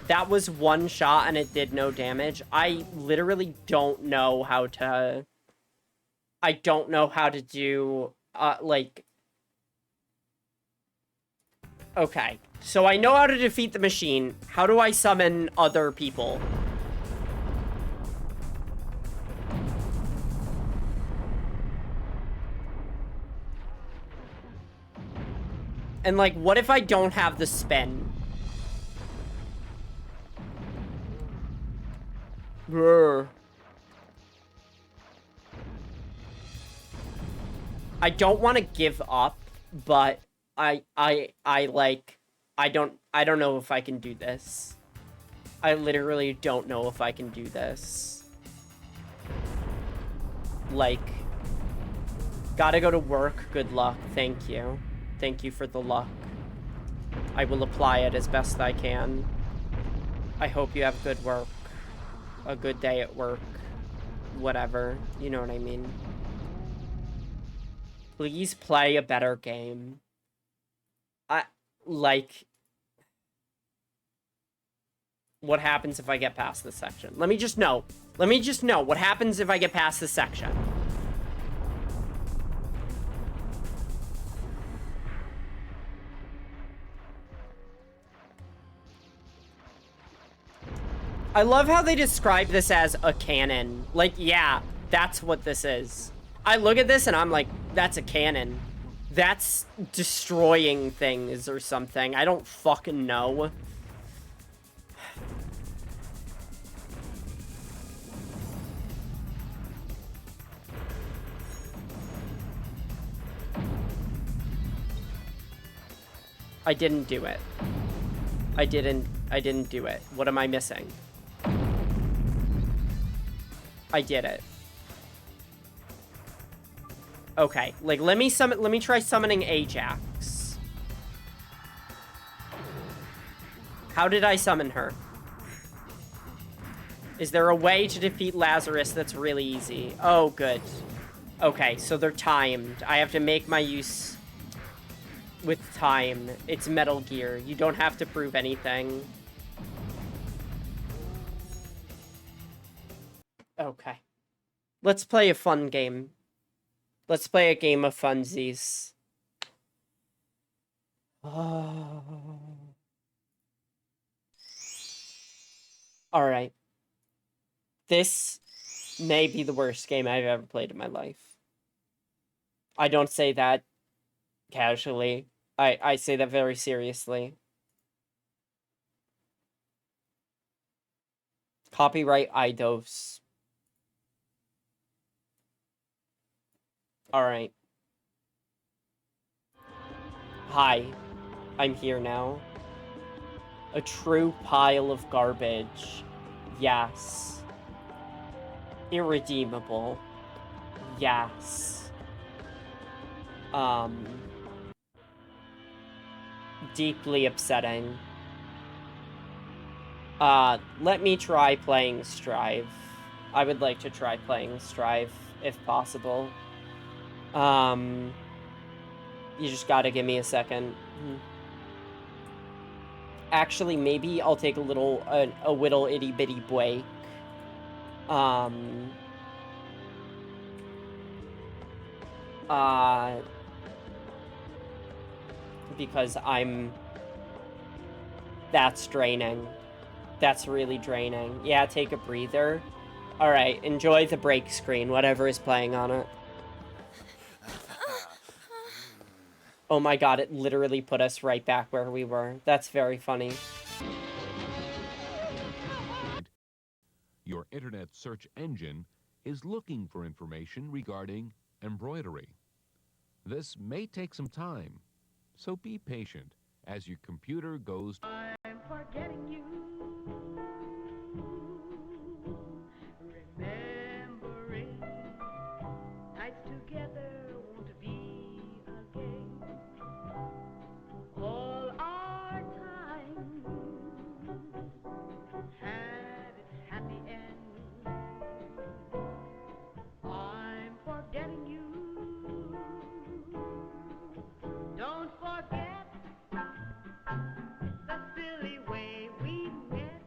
That was one shot and it did no damage. I literally don't know how to... I don't know how to do, like... Okay. So I know how to defeat the machine. How do I summon other people? And, like, what if I don't have the spin? Brr. I don't want to give up, but I don't know if I can do this. I literally don't know if I can do this. Like, gotta go to work. Good luck. Thank you. Thank you for the luck. I will apply it as best I can. I hope you have good work. A good day at work. Whatever. You know what I mean. Please play a better game. What happens if I get past this section? Let me just know. Let me just know. What happens if I get past this section? I love how they describe this as a cannon. Like, yeah, that's what this is. I look at this and I'm like, that's a cannon. That's destroying things or something. I don't fucking know. I didn't do it. I didn't do it. What am I missing? I did it. Okay, like, let me try summoning Ajax. How did I summon her? Is there a way to defeat Lazarus that's really easy? Oh, good. Okay, so they're timed. I have to make my use with time. It's Metal Gear. You don't have to prove anything. Okay. Let's play a fun game. Let's play a game of funsies. Alright. This may be the worst game I've ever played in my life. I don't say that casually. I say that very seriously. Copyright Eidos. Alright. Hi. I'm here now. A true pile of garbage. Yes. Irredeemable. Yes. Deeply upsetting. Let me try playing Strive. I would like to try playing Strive, if possible. You just gotta give me a second. Actually, maybe I'll take a little, a whittle itty bitty break. Because that's draining. That's really draining. Yeah, take a breather. Alright, enjoy the break screen, whatever is playing on it. Oh my god, it literally put us right back where we were. That's very funny. Your internet search engine is looking for information regarding embroidery. This may take some time, so be patient as your computer goes. I'm forgetting you. Remembering nights together won't be again. All our time had its happy end. I'm forgetting you. Don't forget the silly way we met.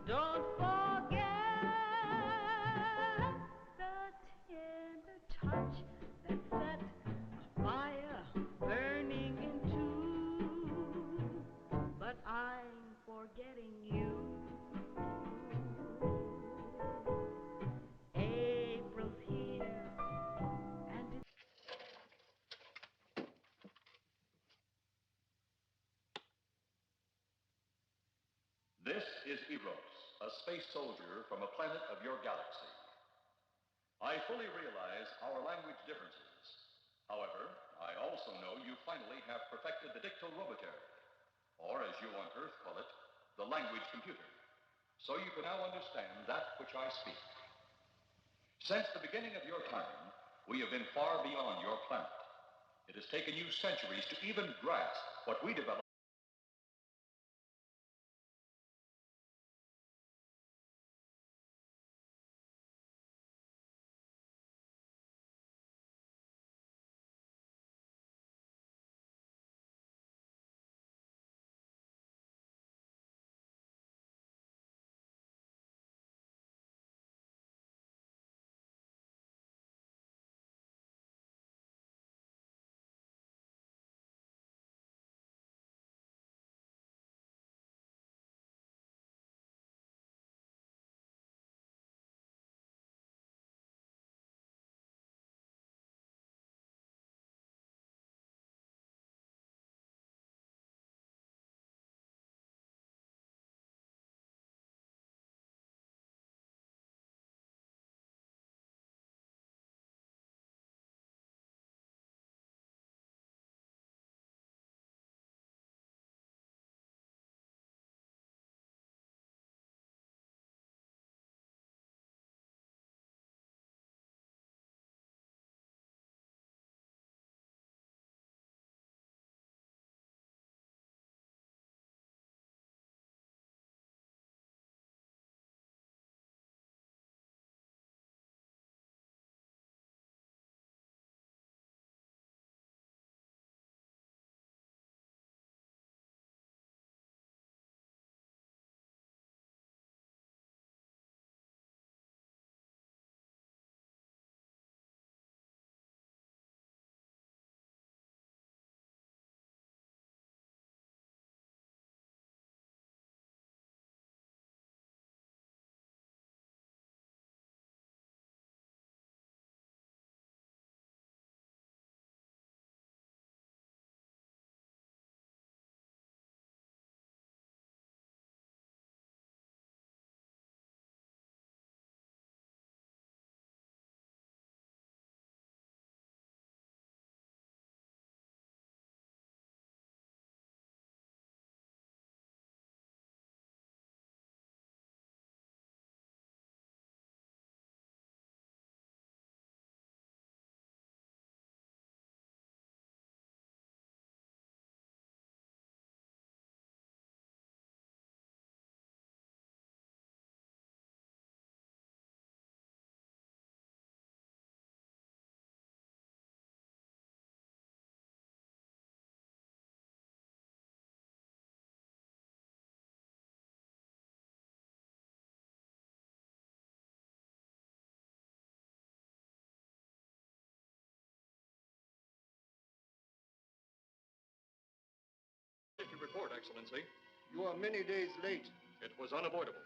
Don't forget the tender touch that set a fire burning in two. But I'm forgetting you. April's here, and it's This is Eros, a space soldier from a planet of your galaxy. I fully realize our language differences. However, I also know you finally have perfected the dicto-robotary, or as you on Earth call it, the language computer. So you can now understand that which I speak. Since the beginning of your time, we have been far beyond your planet. It has taken you centuries to even grasp what we developed. report, Excellency. You are many days late. It was unavoidable.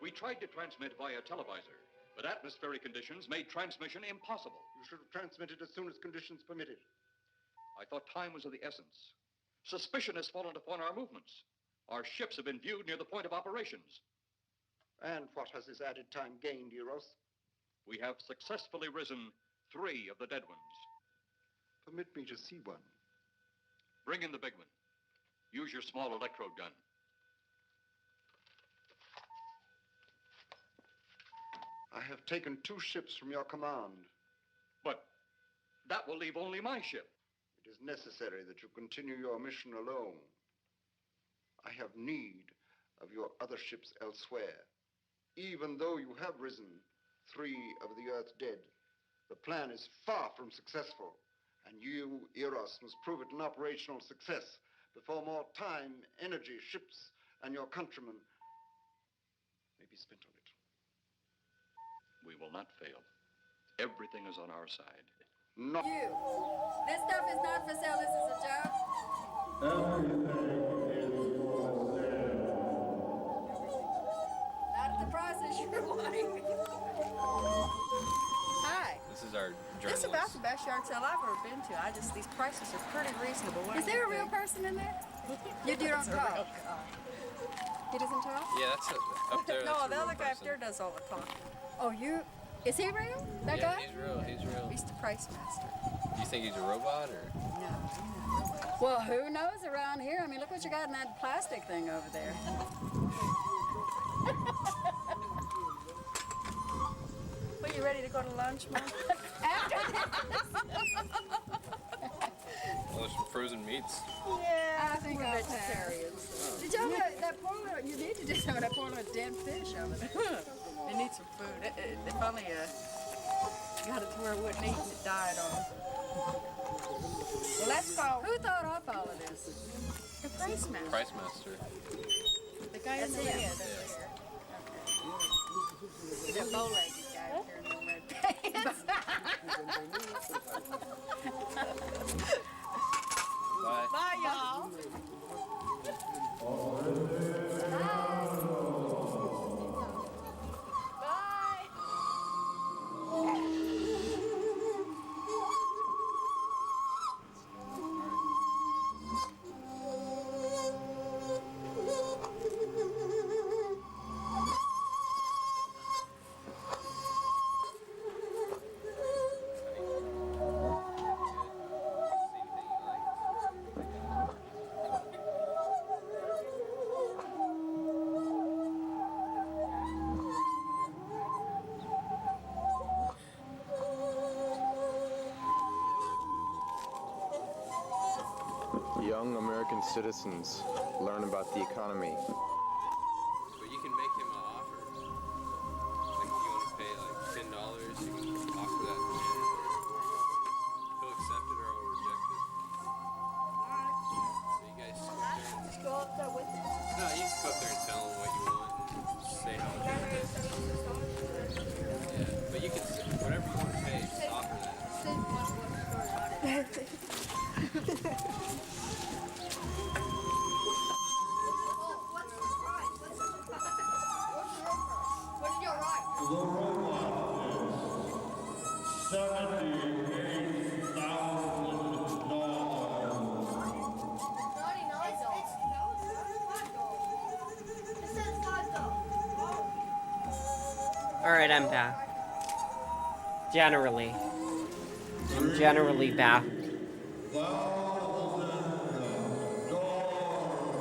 We tried to transmit via televisor, but atmospheric conditions made transmission impossible. You should have transmitted as soon as conditions permitted. I thought time was of the essence. Suspicion has fallen upon our movements. Our ships have been viewed near the point of operations. And what has this added time gained, Eros? We have successfully risen 3 of the dead ones. Permit me to see one. Bring in the big one. Use your small electrode gun. I have taken 2 ships from your command. But that will leave only my ship. It is necessary that you continue your mission alone. I have need of your other ships elsewhere. Even though you have risen 3 of the Earth's dead, the plan is far from successful. And you, Eros, must prove it an operational success before more time, energy, ships, and your countrymen may be spent on it. We will not fail. Everything is on our side. No. You. This stuff is not for sale. This is a joke. Not at the prices you're wanting. Hi. This is our This is about the best yard sale I've ever been to. These prices are pretty reasonable. Is there a real person in there? You don't talk. He doesn't talk? Yeah, that's up there. No, that's a the real other guy up person. there does all the talking. Oh, is he real? That Yeah, guy? he's real. He's real. He's the price master. Do you think he's a robot or? No. Well, who knows around here? I mean, look what you got in that plastic thing over there. Well, you ready to go to lunch, Mom? After Oh, there's some frozen meats. Yeah, I think we're vegetarians. Did y'all know that poor little, you need to do some of that poor little dead fish over there. They need some food. They finally got it to where it wouldn't eat and it died on them. Well, let's go. Who thought up all of this? The price master. Price master. The guy in the red. That bow-legged guy up there in the red pants. Bye. Bye, y'all. Young American citizens learn about the economy. But you can make him an offer. Like, if you want to pay like $10, you can offer that to him. He'll accept it or he'll reject it. So you guys go up there and... Just go up there with him. No, you just go up there and tell him what you want and just say how much you want. Yeah, but you can, whatever you want to pay, just offer that. What did you write? The robot is $79,000. Alright, I'm back. Generally. I'm generally back.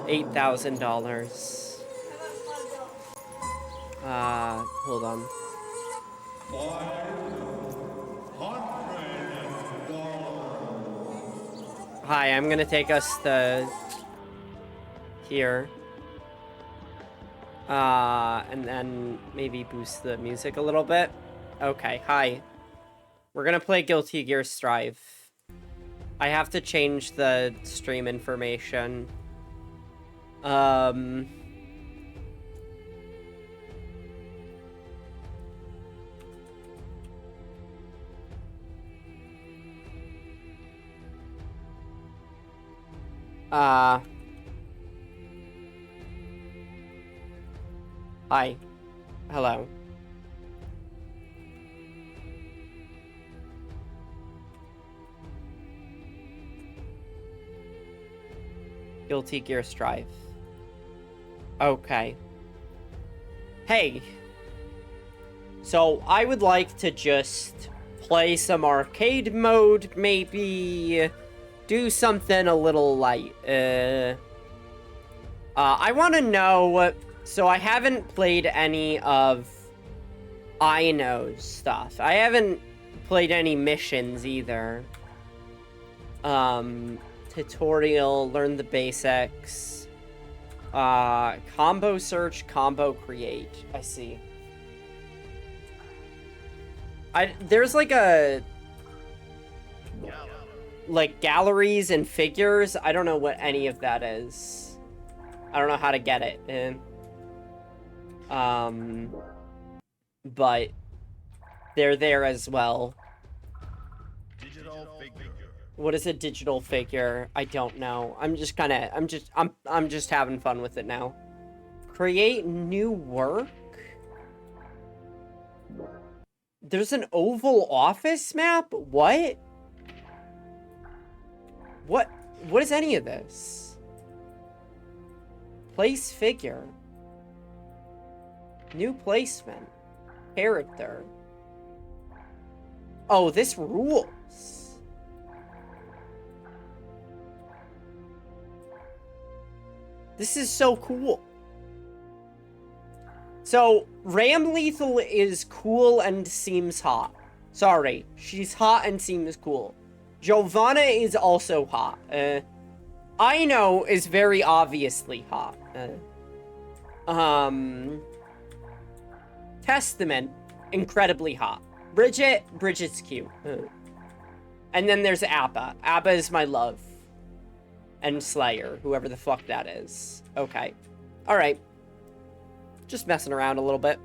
$8,000. Hold on. Hi, I'm gonna take us to here. And then maybe boost the music a little bit. Okay, hi. We're gonna play Guilty Gear Strive. I have to change the stream information. Hi. Hello. Guilty Gear Strive. Okay. Hey. So, I would like to just play some arcade mode, maybe do something a little light. I want to know, so I haven't played any of Ino's stuff. I haven't played any missions either. Tutorial, learn the basics. Combo search, combo create. I see. There's like galleries and figures. I don't know what any of that is. I don't know how to get it in. But they're there as well. Digital figure. What is a digital figure? I don't know. I'm just having fun with it now. Create new work? There's an Oval Office map? What? What is any of this? Place figure. New placement. Character. Oh, this rules. This is so cool. So, Ram Lethal is cool and seems hot. Sorry, she's hot and seems cool. Giovanna is also hot. Ino is very obviously hot. Testament, incredibly hot. Bridget's cute. And then there's Appa. Appa is my love. And Slayer, whoever the fuck that is. Okay. Alright. Just messing around a little bit.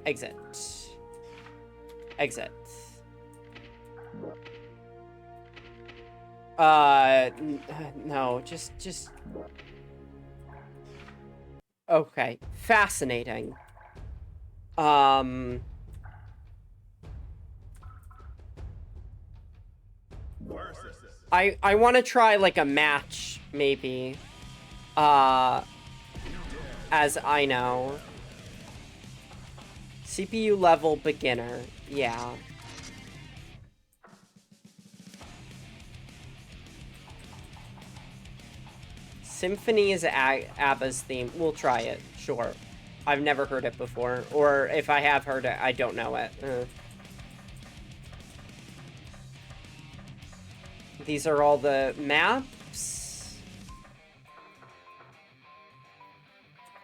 Exit. Exit. No, just... Okay. Fascinating. I want to try, like, a match, maybe. As I know. CPU level beginner. Yeah. Symphony is ABBA's theme. We'll try it. Sure. I've never heard it before. Or if I have heard it, I don't know it. These are all the maps.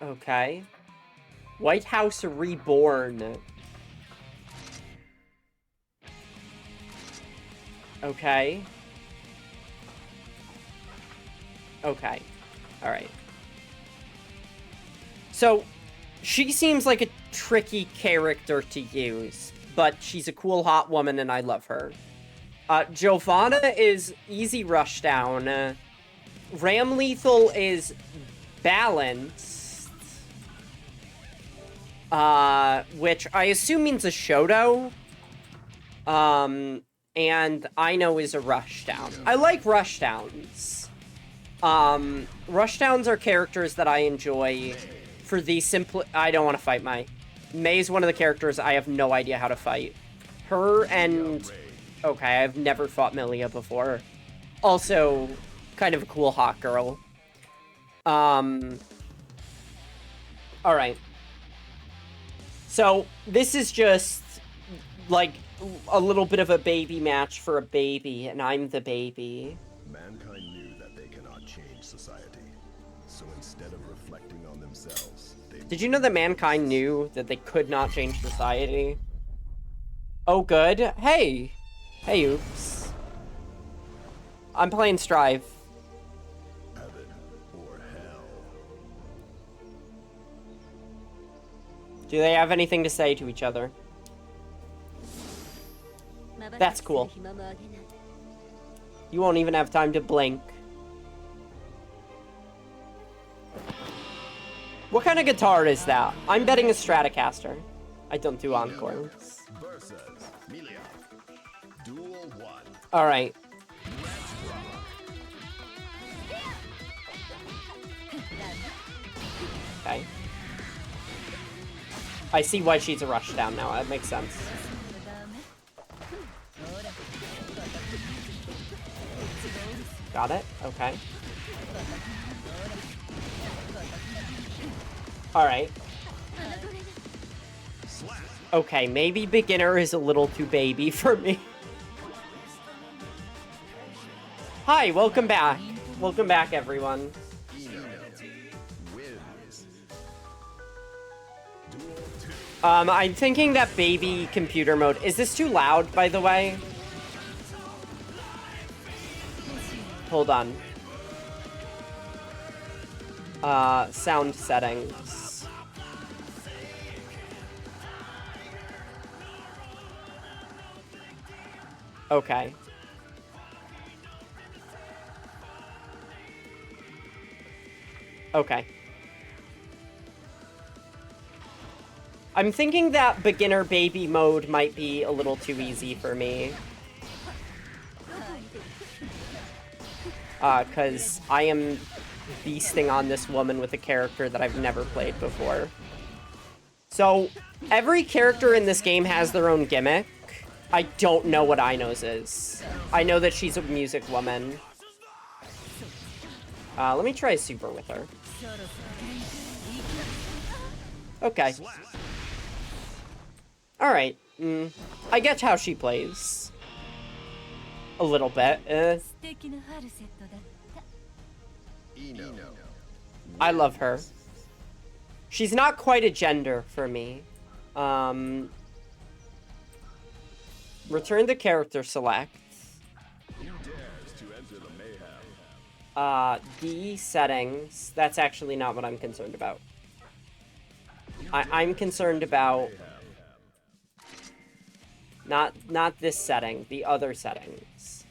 Okay. White House Reborn. Okay. Okay. Alright. So, she seems like a tricky character to use, but she's a cool hot woman and I love her. Giovanna is easy rushdown. Ram Lethal is balanced. Which I assume means a Shoto. And Ino is a rushdown. I like rushdowns. Rushdowns are characters that I enjoy for the simple... I don't want to fight Mai. May's one of the characters I have no idea how to fight. Her and... Okay, I've never fought Milia before. Also, kind of a cool hot girl. Alright. So, this is just, like, a little bit of a baby match for a baby, and I'm the baby. Mankind knew that they cannot change society. So instead of reflecting on themselves, they... Did you know that mankind knew that they could not change society? Oh, good. Hey! Hey, oops. I'm playing Strive. Heaven or hell. Do they have anything to say to each other? That's cool. You won't even have time to blink. What kind of guitar is that? I'm betting a Stratocaster. I don't do Encore. Alright. Okay. I see why she's a rushdown now. That makes sense. Got it? Okay. Alright. Okay, maybe beginner is a little too baby for me. Hi, welcome back. Welcome back, everyone. I'm thinking that baby computer mode... Is this too loud, by the way? Hold on. Sound settings. Okay. Okay. I'm thinking that beginner baby mode might be a little too easy for me. Because I am beasting on this woman with a character that I've never played before. So, every character in this game has their own gimmick. I don't know what Ino's is. I know that she's a music woman. Let me try super with her. Okay. Alright. I get how she plays. A little bit. I love her. She's not quite a gender for me. Return to character select. D settings. That's actually not what I'm concerned about. I'm concerned about not this setting, the other settings.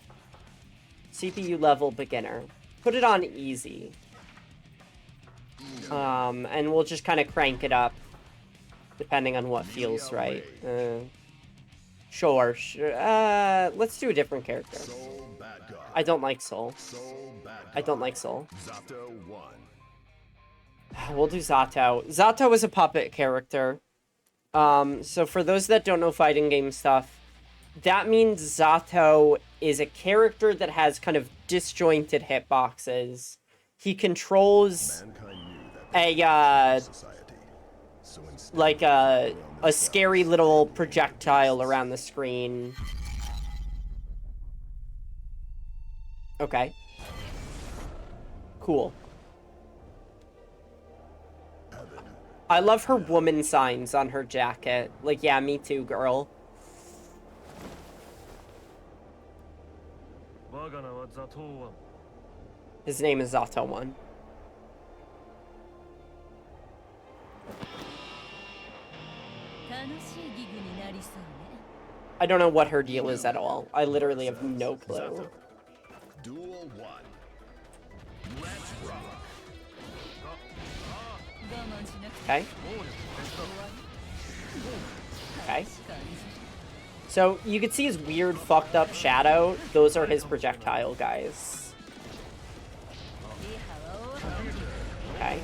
CPU level beginner. Put it on easy. And we'll just kind of crank it up depending on what feels right. Sure. Let's do a different character. I don't like Soul. I don't like Soul. We'll do Zato. Zato is a puppet character. So for those that don't know fighting game stuff, that means Zato is a character that has kind of disjointed hitboxes. He controls a scary little projectile around the screen. Okay. Cool. I love her woman signs on her jacket. Like, yeah, me too, girl. His name is Zato 1. I don't know what her deal is at all. I literally have no clue. Duel 1. Let's rock. Okay. Okay. So, you can see his weird, fucked up shadow. Those are his projectile guys. Okay.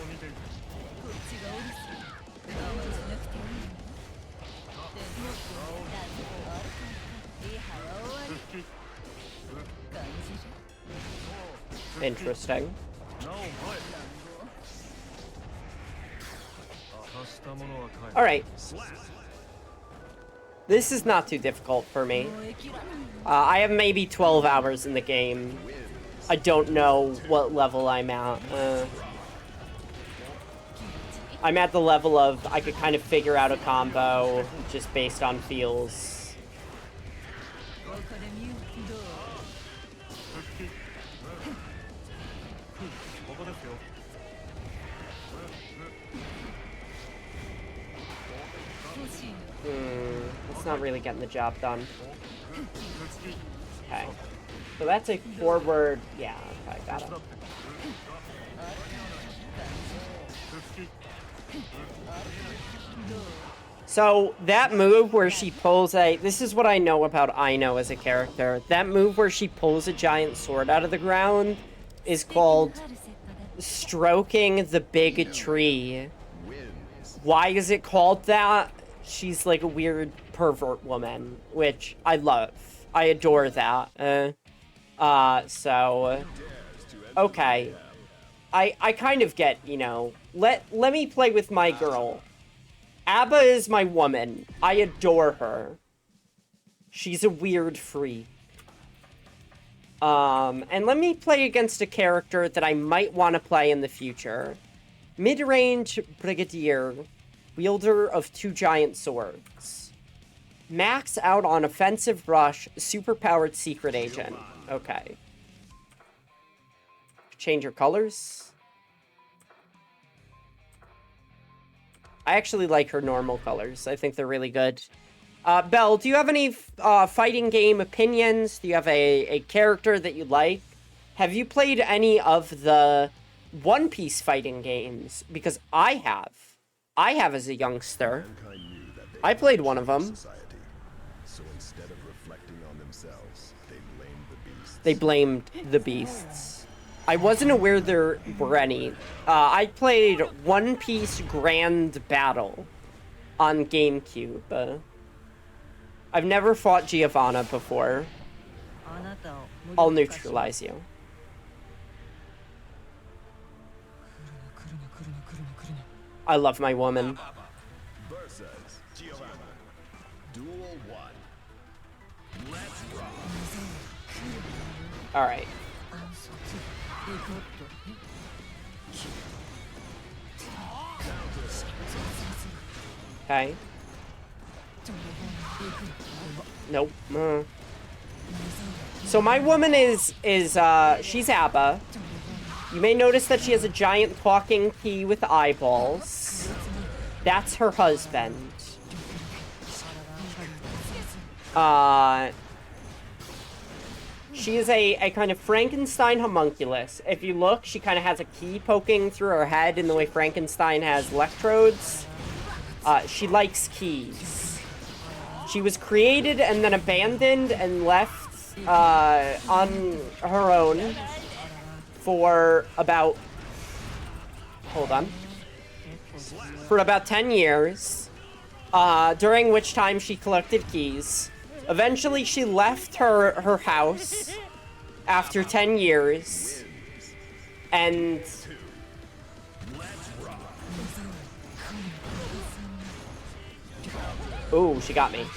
Interesting. Alright. This is not too difficult for me. I have maybe 12 hours in the game. I don't know what level I'm at. I'm at the level of I could kind of figure out a combo just based on feels. It's not really getting the job done. Okay. So that's a forward. Yeah, okay, got it. So that move where she pulls a, this is what I know about Aino as a character. That move where she pulls a giant sword out of the ground is called stroking the big tree. Why is it called that? She's like a weird pervert woman, which I love. I adore that. So okay. I kind of get, you know, let me play with my girl. Abba is my woman. I adore her. She's a weird freak. And let me play against a character that I might want to play in the future. Mid-range Brigadier, wielder of 2 giant swords. Max out on offensive rush, superpowered secret agent. Okay. Change your colors. I actually like her normal colors. I think they're really good. Belle, do you have any fighting game opinions? Do you have a character that you like? Have you played any of the One Piece fighting games? Because I have. I have as a youngster. I played one of them. So instead of reflecting on themselves, They blamed the beasts. I wasn't aware there were any. I played One Piece Grand Battle on GameCube. I've never fought Giovanna before. I'll neutralize you. I love my woman. versus Giovanna. Duel 1. Let's rock. All right. Okay. Nope. So my woman is she's Abba. You may notice that she has a giant talking key with eyeballs. That's her husband. She is a kind of Frankenstein homunculus. If you look, she kind of has a key poking through her head in the way Frankenstein has electrodes. She likes keys. She was created and then abandoned and left on her own for about... Hold on. For about 10 years, during which time she collected keys. Eventually, she left her house after 10 years, and... Ooh, she got me.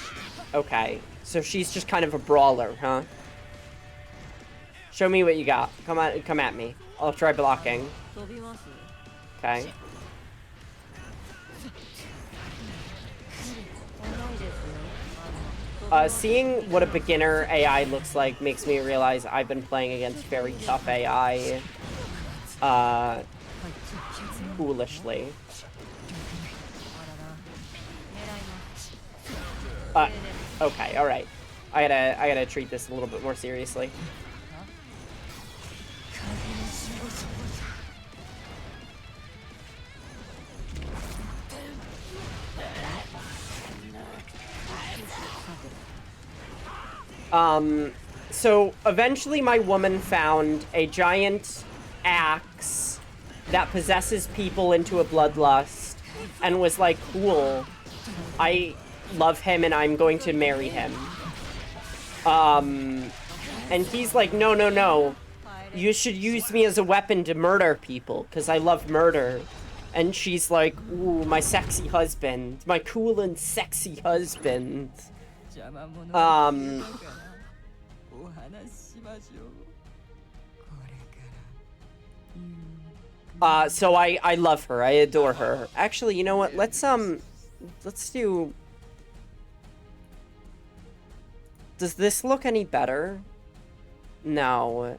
Okay, so she's just kind of a brawler, huh? Show me what you got. Come at me. I'll try blocking. Okay. Seeing what a beginner AI looks like makes me realize I've been playing against very tough AI. Foolishly. Okay, alright. I gotta treat this a little bit more seriously. So eventually my woman found a giant axe that possesses people into a bloodlust and was like, cool, I love him and I'm going to marry him. And he's like, no, you should use me as a weapon to murder people because I love murder. And she's like, ooh, my sexy husband, my cool and sexy husband. So I love her. I adore her. Actually, you know what? Let's do... Does this look any better? No.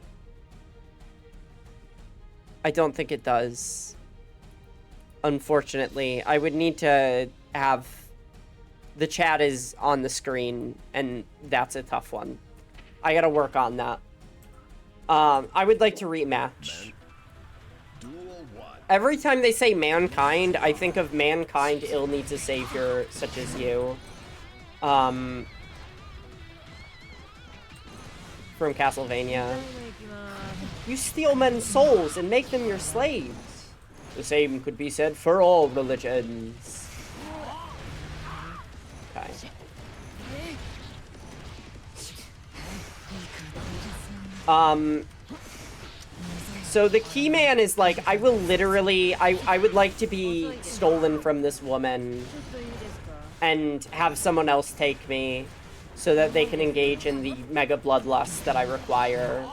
I don't think it does. Unfortunately, I would need to have... The chat is on the screen, and that's a tough one. I gotta work on that. I would like to rematch. Every time they say mankind, I think of mankind ill needs a savior such as you. From Castlevania. You steal men's souls and make them your slaves. The same could be said for all religions. Okay. So the key man is like, I will literally, I would like to be stolen from this woman and have someone else take me so that they can engage in the mega bloodlust that I require.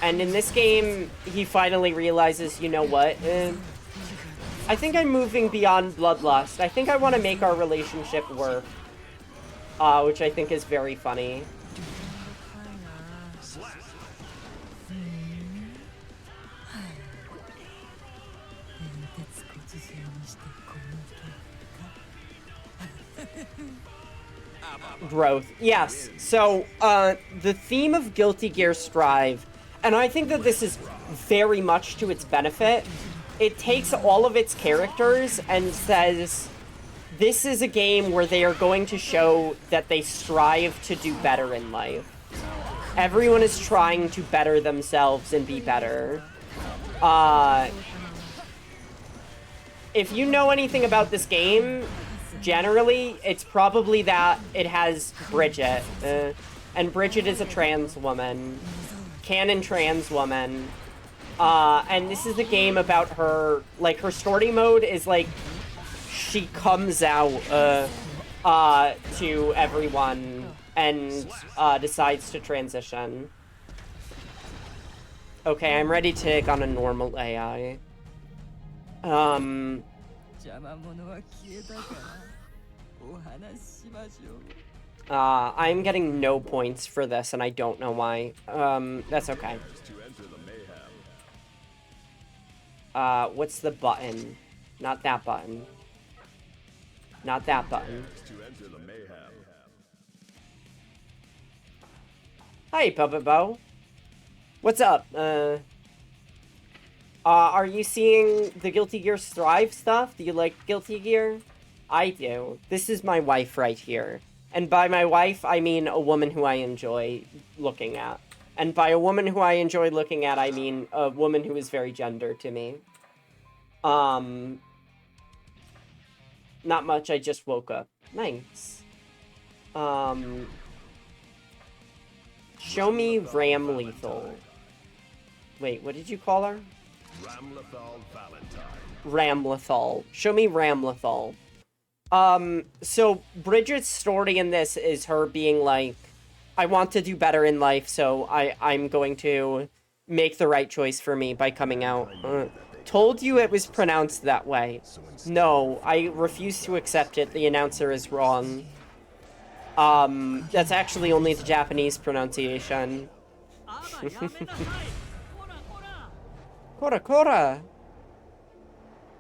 And in this game, he finally realizes, you know what? I think I'm moving beyond bloodlust. I think I want to make our relationship work. Which I think is very funny. Growth. Yes. So, the theme of Guilty Gear Strive, and I think that this is very much to its benefit, it takes all of its characters and says, this is a game where they are going to show that they strive to do better in life. Everyone is trying to better themselves and be better. If you know anything about this game, generally, it's probably that it has Bridget. And Bridget is a trans woman. Canon trans woman. And this is a game about her, like, her story mode is, like, she comes out to everyone and decides to transition. Okay, I'm ready to take on a normal AI. I'm getting no points for this, and I don't know why. That's okay. What's the button? Not that button. Not that button. Hi, Puppet Bow. What's up? Are you seeing the Guilty Gear Strive stuff? Do you like Guilty Gear? I do. This is my wife right here. And by my wife, I mean a woman who I enjoy looking at. And by a woman who I enjoy looking at, I mean a woman who is very gender to me. Not much, I just woke up. Nice. Show me Ram Lethal. Wait, what did you call her? Ramlethal Valentine. Ramlethal. Show me Ramlethal. So Bridget's story in this is her being like, I want to do better in life, so I'm going to make the right choice for me by coming out. Told you it was pronounced that way. No, I refuse to accept it. The announcer is wrong. That's actually only the Japanese pronunciation. Kora Kora!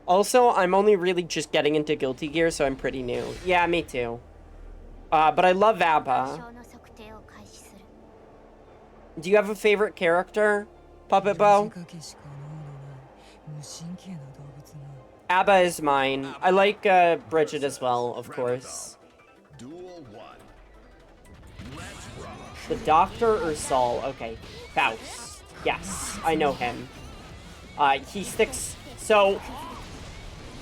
Also, I'm only really just getting into Guilty Gear, so I'm pretty new. Yeah, me too. But I love ABBA. Do you have a favorite character, Puppet Bow? ABBA is mine. I like Bridget as well, of course. The Doctor or Saul? Okay. Faust. Yes, I know him. He sticks... So,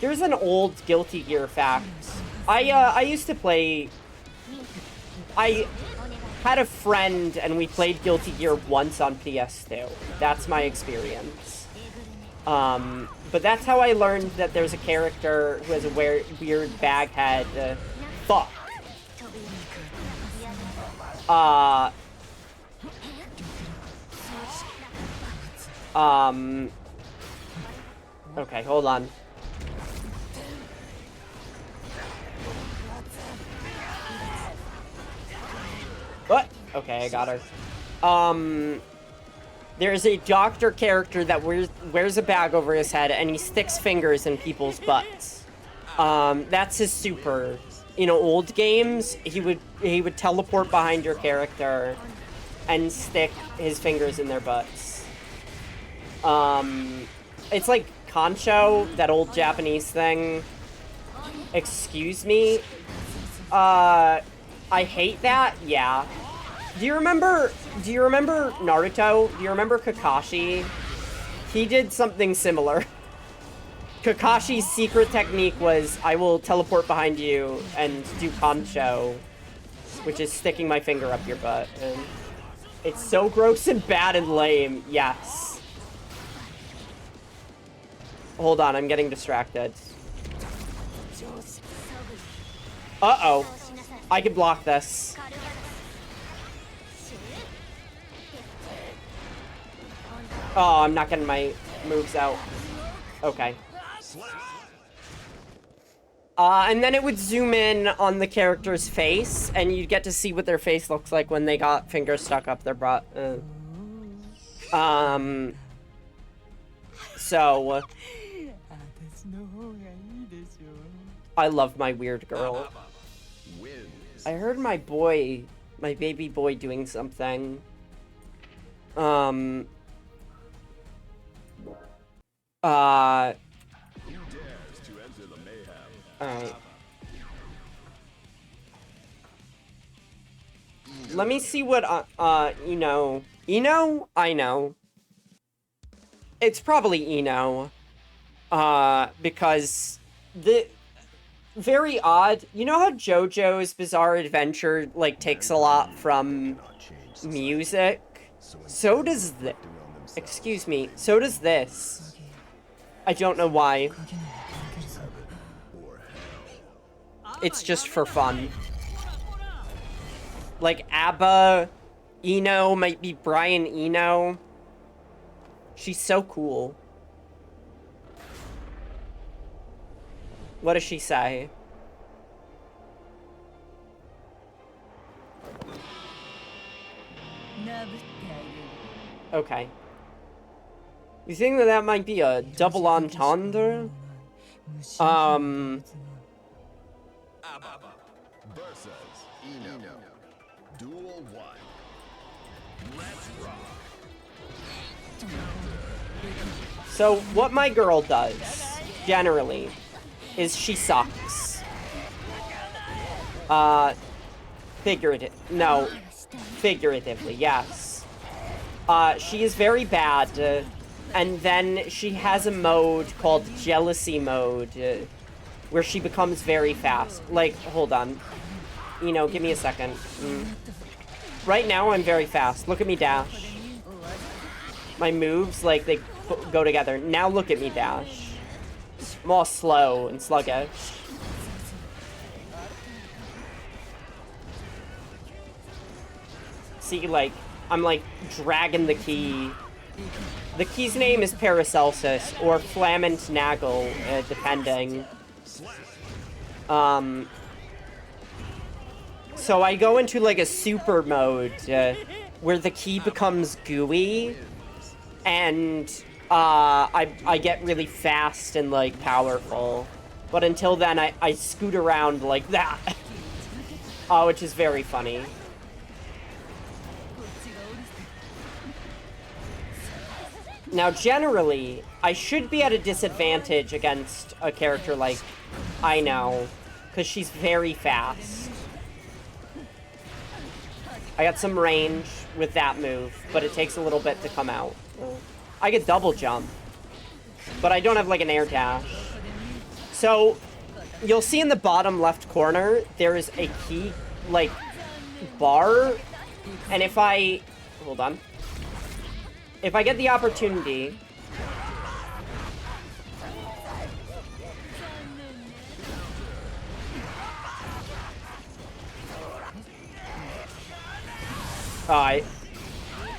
here's an old Guilty Gear fact. I used to play... I had a friend and we played Guilty Gear once on PS2. That's my experience. But that's how I learned that there's a character who has a weird bag head. Fuck. Okay, hold on. What? Okay, I got her. There's a doctor character that wears a bag over his head and he sticks fingers in people's butts. That's his super. In old games, he would teleport behind your character and stick his fingers in their butts. It's like Concho, that old Japanese thing. Excuse me? I hate that? Yeah. Do you remember Naruto? Do you remember Kakashi? He did something similar. Kakashi's secret technique was, I will teleport behind you and do Concho, which is sticking my finger up your butt. And it's so gross and bad and lame. Yes. Hold on, I'm getting distracted. Uh-oh. I can block this. Oh, I'm not getting my moves out. Okay. And then it would zoom in on the character's face, and you'd get to see what their face looks like when they got fingers stuck up their butt. So... I love my weird girl. I heard my baby boy doing something. Alright. Let me see what, Eno. Eno? I know. It's probably Eno. Because very odd. You know how JoJo's Bizarre Adventure, like, takes a lot from music? So does this. Excuse me. So does this. I don't know why. It's just for fun. Like, ABBA, Eno might be Brian Eno. She's so cool. What does she say? Okay. You think that might be a double entendre? Versus Eno. Duel 1. Let's rock. So, what my girl does, generally, is she sucks. Figuratively, yes. She is very bad, and then she has a mode called Jealousy Mode, where she becomes very fast. Like, hold on. Give me a second. Right now, I'm very fast. Look at me dash. My moves, like, they go together. Now look at me dash. I'm all slow and sluggish. See, like, I'm, like, dragging the key. The key's name is Paracelsus, or Flamant Nagel, depending. So I go into, like, a super mode, where the key becomes gooey, and, I get really fast and, like, powerful. But until then, I scoot around like that. Which is very funny. Now, generally, I should be at a disadvantage against a character like Ino, because she's very fast. I got some range with that move, but it takes a little bit to come out. I get double jump, but I don't have, like, an air dash. So, you'll see in the bottom left corner, there is a key, like, bar, and if I... Hold on. If I get the opportunity...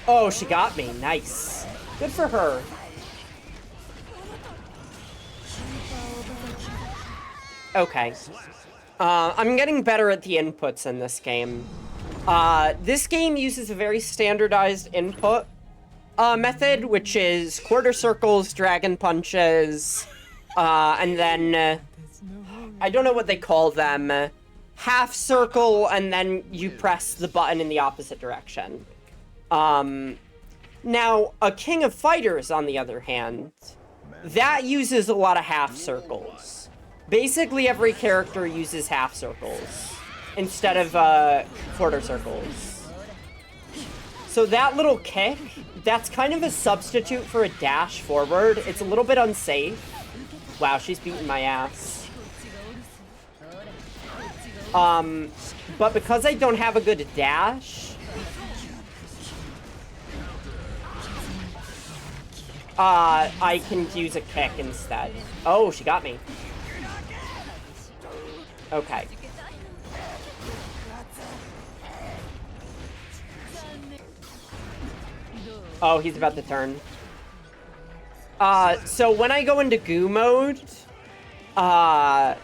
Oh, she got me. Nice. Good for her. Okay. I'm getting better at the inputs in this game. This game uses a very standardized input method, which is quarter circles, dragon punches, and then... I don't know what they call them. Half circle, and then you press the button in the opposite direction. Now, Now, a King of Fighters, on the other hand, that uses a lot of half circles. Basically, every character uses half circles instead of quarter circles. So that little kick, that's kind of a substitute for a dash forward. It's a little bit unsafe. Wow, she's beating my ass. But because I don't have a good dash, I can use a kick instead. Oh, she got me. Okay. Oh, he's about to turn. So when I go into goo mode, oh,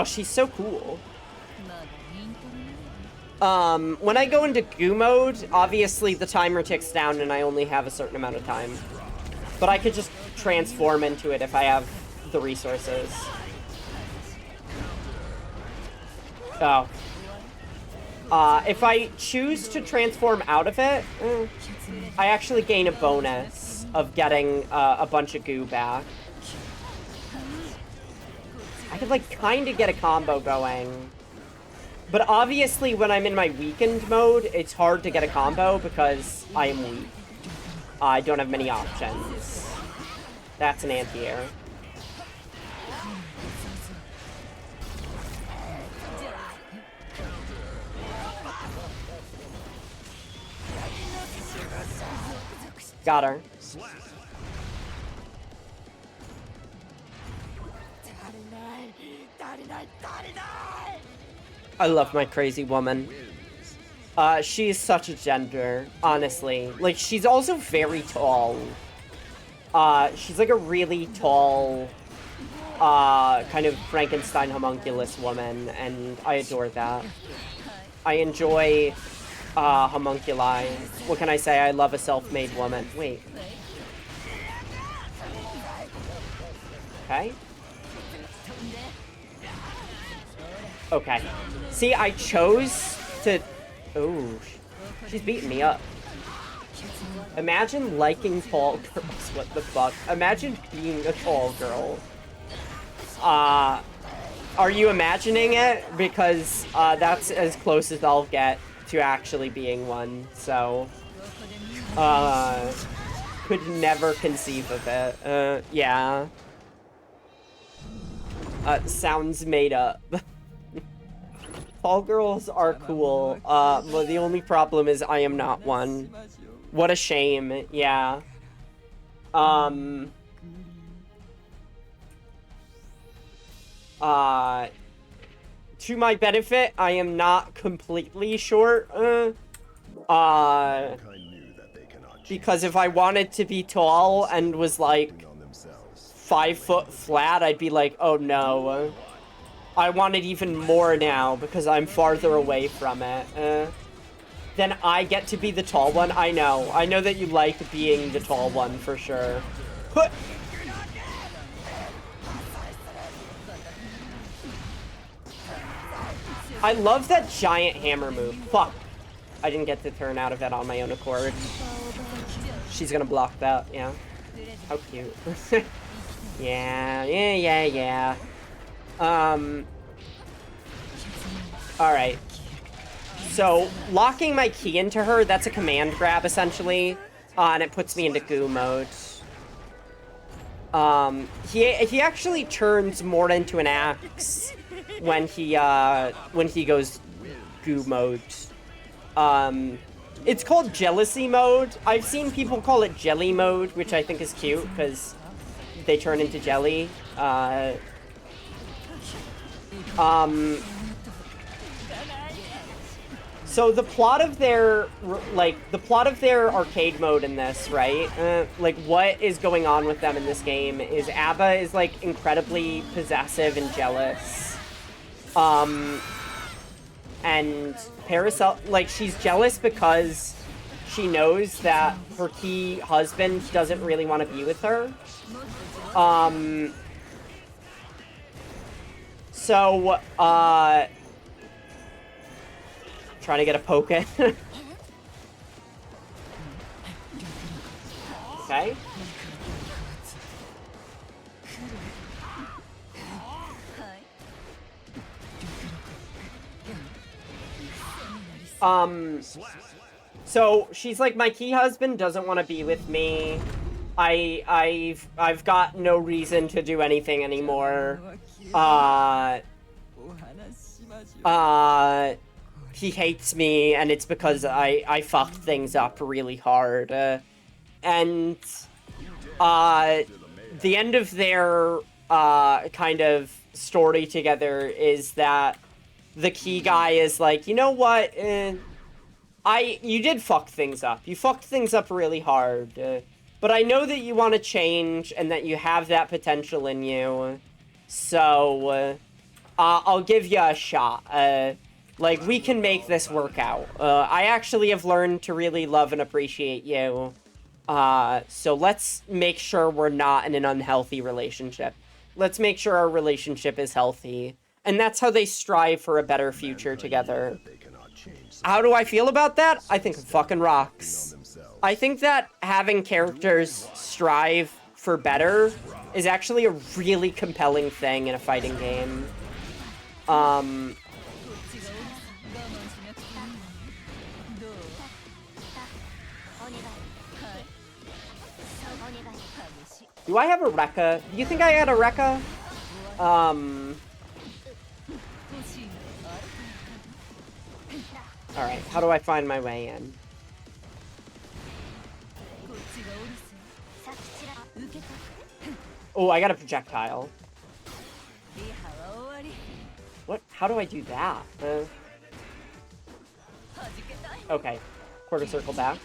she's so cool. When I go into goo mode, obviously the timer ticks down and I only have a certain amount of time. But I could just transform into it if I have the resources. Oh. If I choose to transform out of it, I actually gain a bonus of getting a bunch of goo back. I could, like, kind of get a combo going. But obviously, when I'm in my weakened mode, it's hard to get a combo because I am weak. I don't have many options. That's an anti-air. Got her. I love my crazy woman. She is such a gender, honestly. Like, she's also very tall. She's like a really tall, kind of Frankenstein homunculus woman, and I adore that. I enjoy, homunculi. What can I say? I love a self-made woman. Wait. Okay. Okay. See, I chose to... Oh, she's beating me up. Imagine liking tall girls. What the fuck? Imagine being a tall girl. Are you imagining it? Because that's as close as I'll get to actually being one. So, could never conceive of it. Yeah. Sounds made up. Tall girls are cool, but the only problem is I am not one. What a shame, yeah. To my benefit, I am not completely short, because if I wanted to be tall and was like 5 foot flat, I'd be like, oh no. I want it even more now because I'm farther away from it. Then I get to be the tall one. I know that you like being the tall one for sure. I love that giant hammer move. Fuck. I didn't get to turn out of it on my own accord. She's gonna block that, yeah. How cute. Yeah. Alright. So, locking my key into her, that's a command grab, essentially. And it puts me into goo mode. He actually turns more into an axe when he goes goo mode. It's called jealousy mode. I've seen people call it jelly mode, which I think is cute, because they turn into jelly. So the plot of their, arcade mode in this, right? Like, what is going on with them in this game is Abba is, like, incredibly possessive and jealous. And Paracel, like, she's jealous because she knows that her key husband doesn't really want to be with her. So, trying to get a poke in. Okay. So she's like, my key husband doesn't want to be with me. I've got no reason to do anything anymore. He hates me, and it's because I fucked things up really hard. And the end of their kind of story together is that the key guy is like, you know what? You did fuck things up. You fucked things up really hard. But I know that you want to change and that you have that potential in you. So, I'll give you a shot. Like, we can make this work out. I actually have learned to really love and appreciate you. So let's make sure we're not in an unhealthy relationship. Let's make sure our relationship is healthy. And that's how they strive for a better future together. How do I feel about that? I think it fucking rocks. I think that having characters strive for better is actually a really compelling thing in a fighting game. Do I have a Rekka? Do you think I had a Rekka? Alright, how do I find my way in? Oh, I got a projectile. What? How do I do that? Okay. Quarter circle back.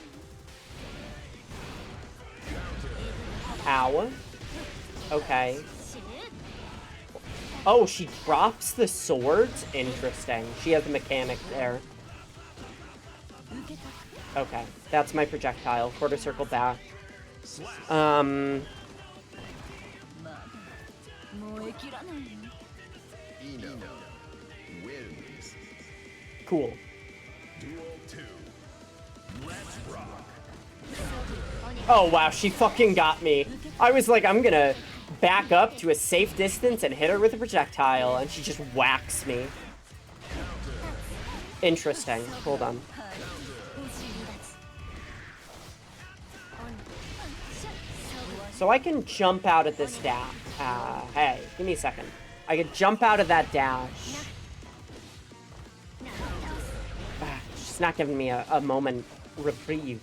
Ow. Okay. Oh, she drops the swords? Interesting. She has a mechanic there. Okay, that's my projectile. Quarter circle back. Cool. Oh wow, she fucking got me. I was like, I'm gonna back up to a safe distance and hit her with a projectile, and she just whacks me. Interesting. Hold on. So I can jump out of this dash. Hey, give me a second. I can jump out of that dash. She's not giving me a moment reprieve.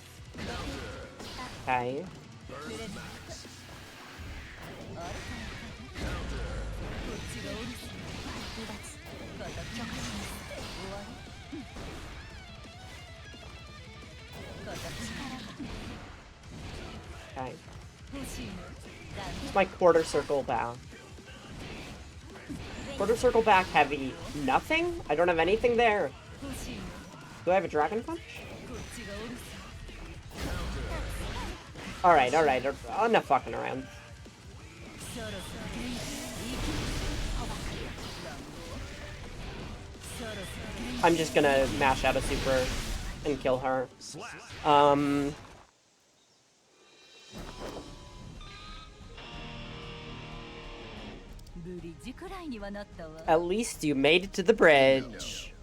Okay. Okay. It's my quarter circle back. Quarter circle back heavy. Nothing? I don't have anything there. Do I have a dragon punch? Alright, alright. I'm not fucking around. I'm just gonna mash out a super and kill her. At least you made it to the bridge.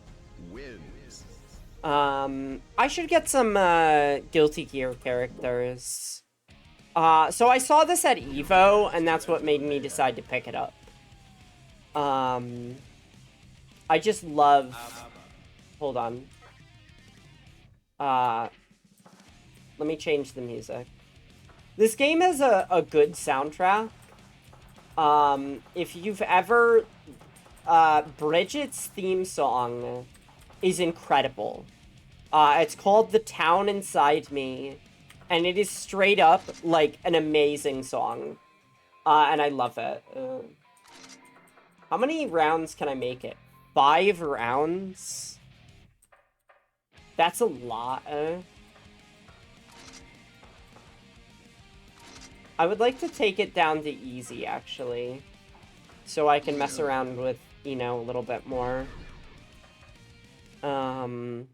I should get some Guilty Gear characters. So I saw this at Evo, and that's what made me decide to pick it up. I just love... Hold on. Let me change the music. This game has a good soundtrack. If you've ever... Bridget's theme song is incredible. It's called The Town Inside Me, and it is straight up, like, an amazing song. And I love it. How many rounds can I make it? 5 rounds? That's a lot. I would like to take it down to easy, actually. So I can mess around with, you know, a little bit more. Zato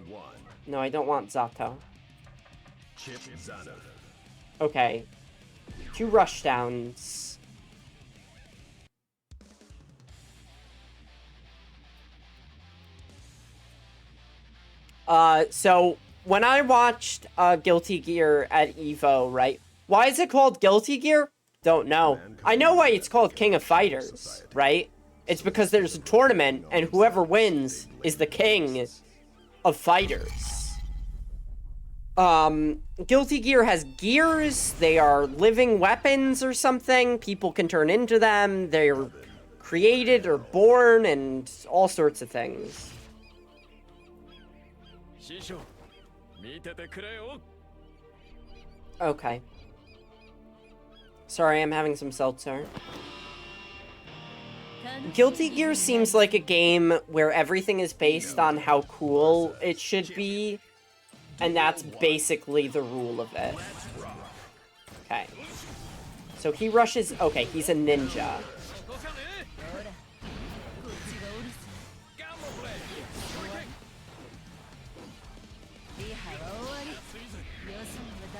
1. No, I don't want Zato. Okay. 2 rushdowns. So when I watched Guilty Gear at EVO, right? Why is it called Guilty Gear? Don't know. I know why it's called King of Fighters, right? It's because there's a tournament, and whoever wins is the king of fighters. Guilty Gear has gears. They are living weapons or something. People can turn into them. They're created or born and all sorts of things. Okay. Sorry, I'm having some seltzer. Guilty Gear seems like a game where everything is based on how cool it should be, and that's basically the rule of it. Okay. So he rushes... Okay, he's a ninja.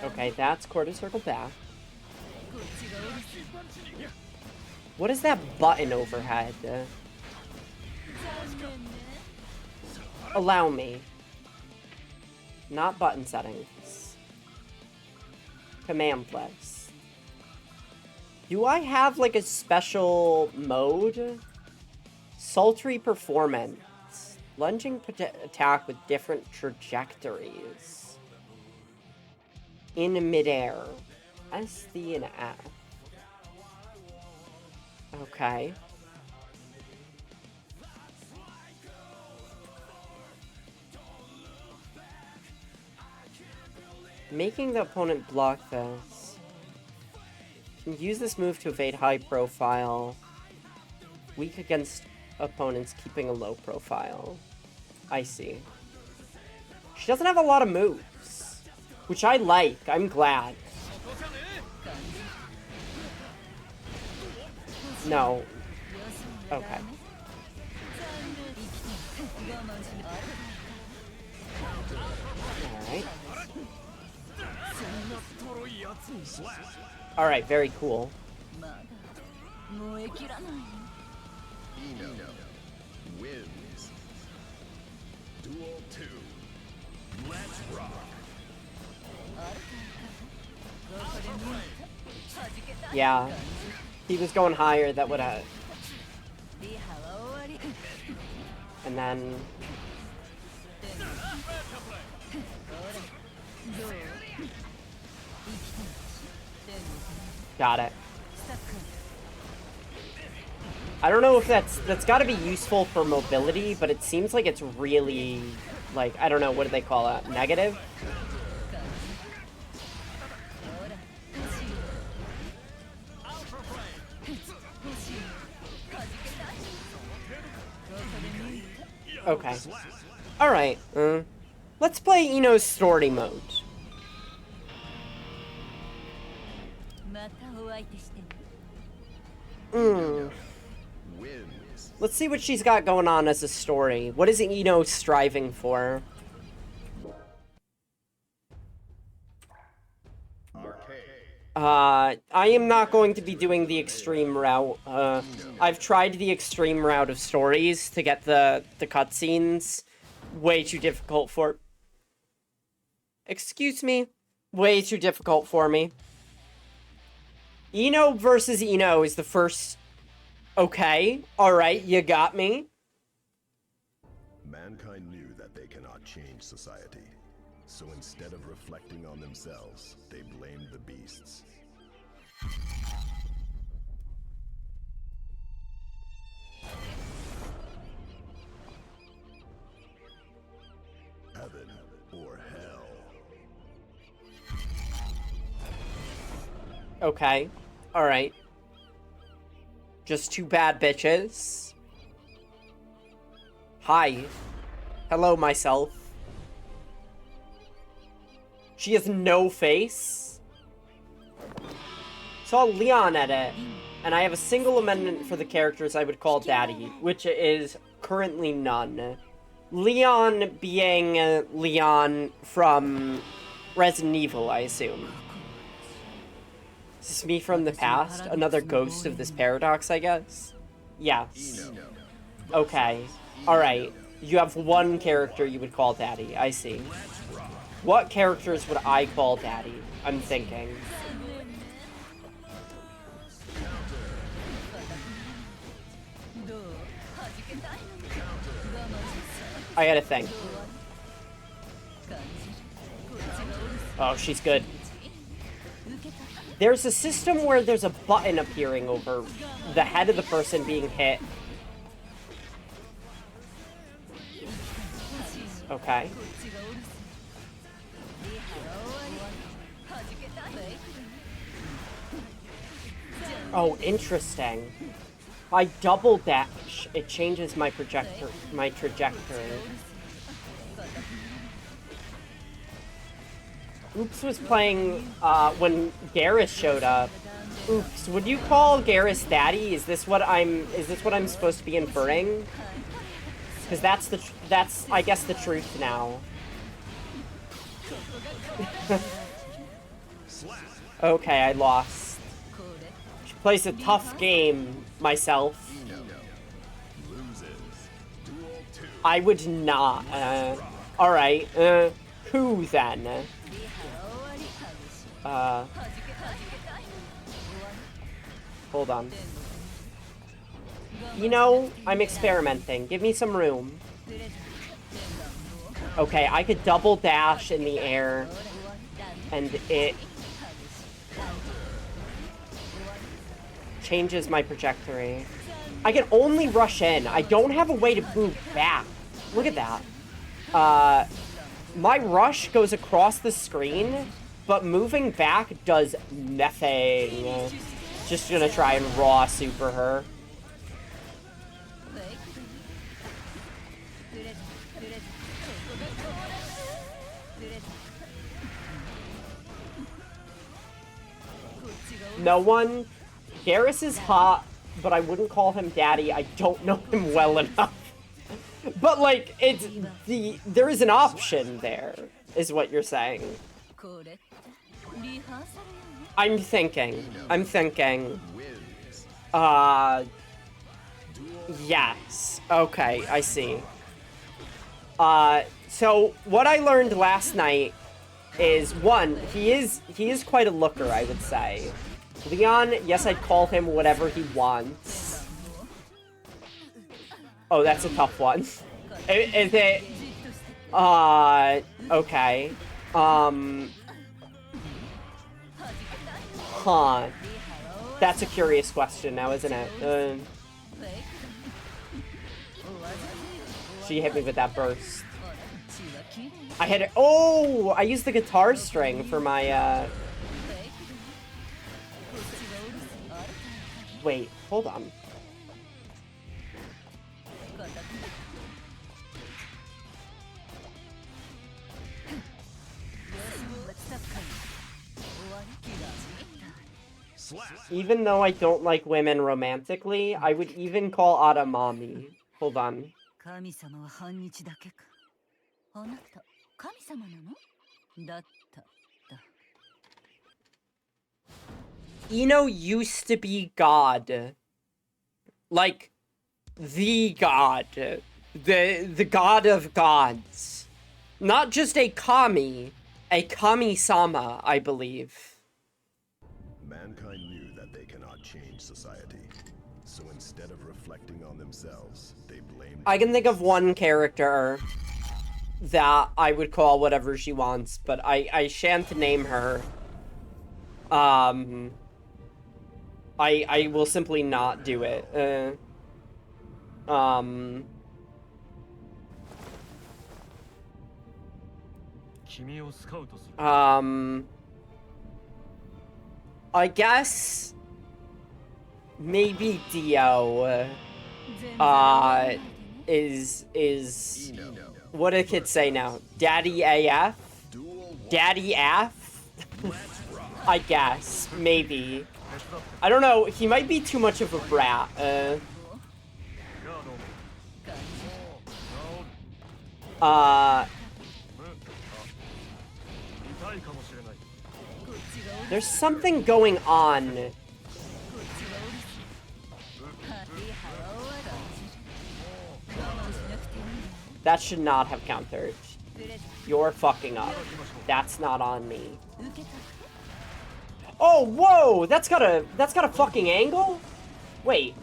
Okay, that's quarter circle back. What is that button overhead? Allow me. Not button settings. Command list. Do I have like a special mode? Sultry performance. Lunging attack with different trajectories. In midair. S, D, and F. Okay. Making the opponent block this. Can use this move to evade high profile. Weak against opponents, keeping a low profile. I see. She doesn't have a lot of moves, which I like. I'm glad. No. Okay. Alright. Alright, very cool. Wins. Duel 2. Let's rock. Yeah. He was going higher, that would have... And then... Got it. I don't know if that's got to be useful for mobility, but it seems like it's really, like, I don't know, what do they call it? Negative? Okay. Alright. Let's play Ino's story mode. Let's see what she's got going on as a story. What is Ino striving for? I am not going to be doing the extreme route. I've tried the extreme route of stories to get the cutscenes. Way too difficult for... Excuse me? Way too difficult for me. Ino versus Ino is the first... Okay, alright, you got me. Mankind knew that they cannot change society. So instead of reflecting on themselves, they blamed the beasts. Heaven or hell. Okay, alright. Just two bad bitches. Hi. Hello, myself. She has no face. Saw Leon edit, and I have a single amendment for the characters I would call Daddy, which is currently none. Leon being Leon from Resident Evil, I assume. Is this me from the past? Another ghost of this paradox, I guess? Yes. Okay. Alright. You have one character you would call Daddy. I see. What characters would I call Daddy? I'm thinking. I gotta think. Oh, she's good. There's a system where there's a button appearing over the head of the person being hit. Okay. Oh, interesting. If I double dash, it changes my trajectory. Oops was playing when Garrus showed up. Oops, would you call Garrus Daddy? Is this what I'm supposed to be inferring? Because that's I guess the truth now. Okay, I lost. She plays a tough game, myself. I would not. Alright, who then? Hold on. You know, I'm experimenting. Give me some room. Okay, I could double dash in the air, and it changes my trajectory. I can only rush in. I don't have a way to move back. Look at that. My rush goes across the screen, but moving back does nothing. Just gonna try and raw super her. No one. Garrus is hot, but I wouldn't call him daddy. I don't know him well enough. But like, there is an option there, is what you're saying. I'm thinking. Yes. Okay, I see. So what I learned last night is, one, he is quite a looker, I would say. Leon, yes, I'd call him whatever he wants. Oh, that's a tough one. Is it... okay. Huh. That's a curious question now, isn't it? She hit me with that burst. I had it. Oh, I used the guitar string for my, Wait, hold on. Even though I don't like women romantically, I would even call Ada mommy. Hold on. Ino used to be God. Like, the God. The God of gods. Not just a kami-sama, I believe. Mankind knew that they cannot change society. So instead of reflecting on themselves, they blamed... I can think of one character that I would call whatever she wants, but I shan't name her. I will simply not do it. I guess maybe Dio is what do kids say now? Daddy AF? Daddy AF? I guess, maybe. I don't know, he might be too much of a brat. There's something going on. That should not have countered. You're fucking up. That's not on me. Oh, whoa! That's got a fucking angle? Wait.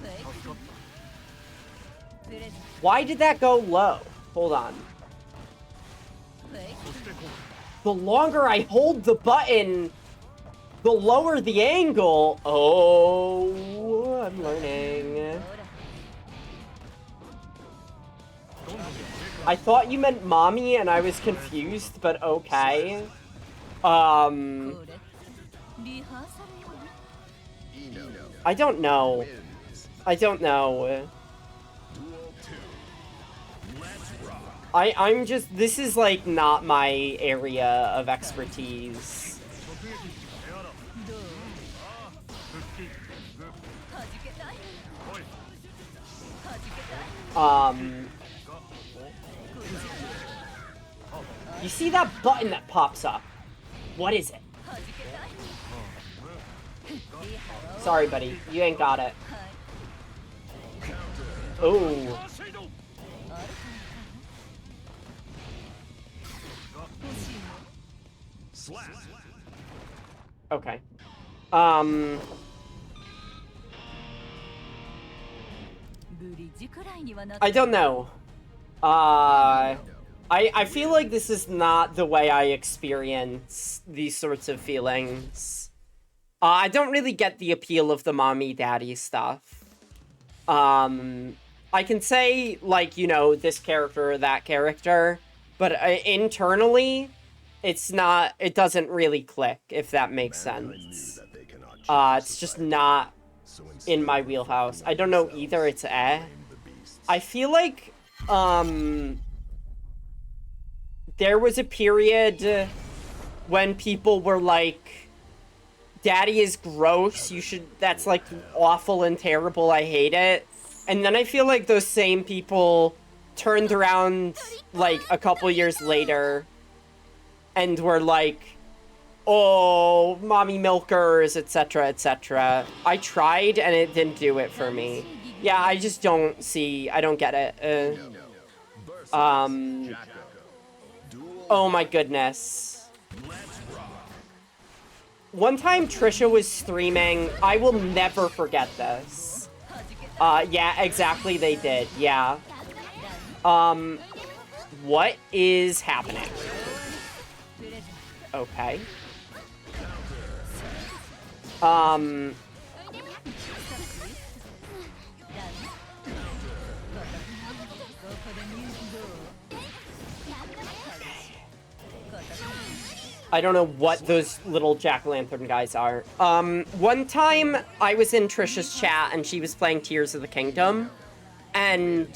Why did that go low? Hold on. The longer I hold the button, the lower the angle. Oh, I'm learning. I thought you meant mommy and I was confused, but okay. I don't know. I don't know. I'm just, this is like not my area of expertise. You see that button that pops up? What is it? Sorry, buddy. You ain't got it. Oh. Okay. I don't know. I feel like this is not the way I experience these sorts of feelings. I don't really get the appeal of the mommy-daddy stuff. I can say, like, you know, this character or that character, but internally, it's not, it doesn't really click, if that makes sense. It's just not in my wheelhouse. I don't know either, it's I feel like, there was a period when people were like, Daddy is gross, you should, that's like awful and terrible, I hate it. And then I feel like those same people turned around like a couple years later and were like, oh, mommy milkers, etc., etc. I tried and it didn't do it for me. Yeah, I just don't see, I don't get it. Oh my goodness. One time Trisha was streaming, I will never forget this. Yeah, exactly, they did, yeah. What is happening? Okay. I don't know what those little jack-o'-lantern guys are. One time I was in Trisha's chat and she was playing Tears of the Kingdom, and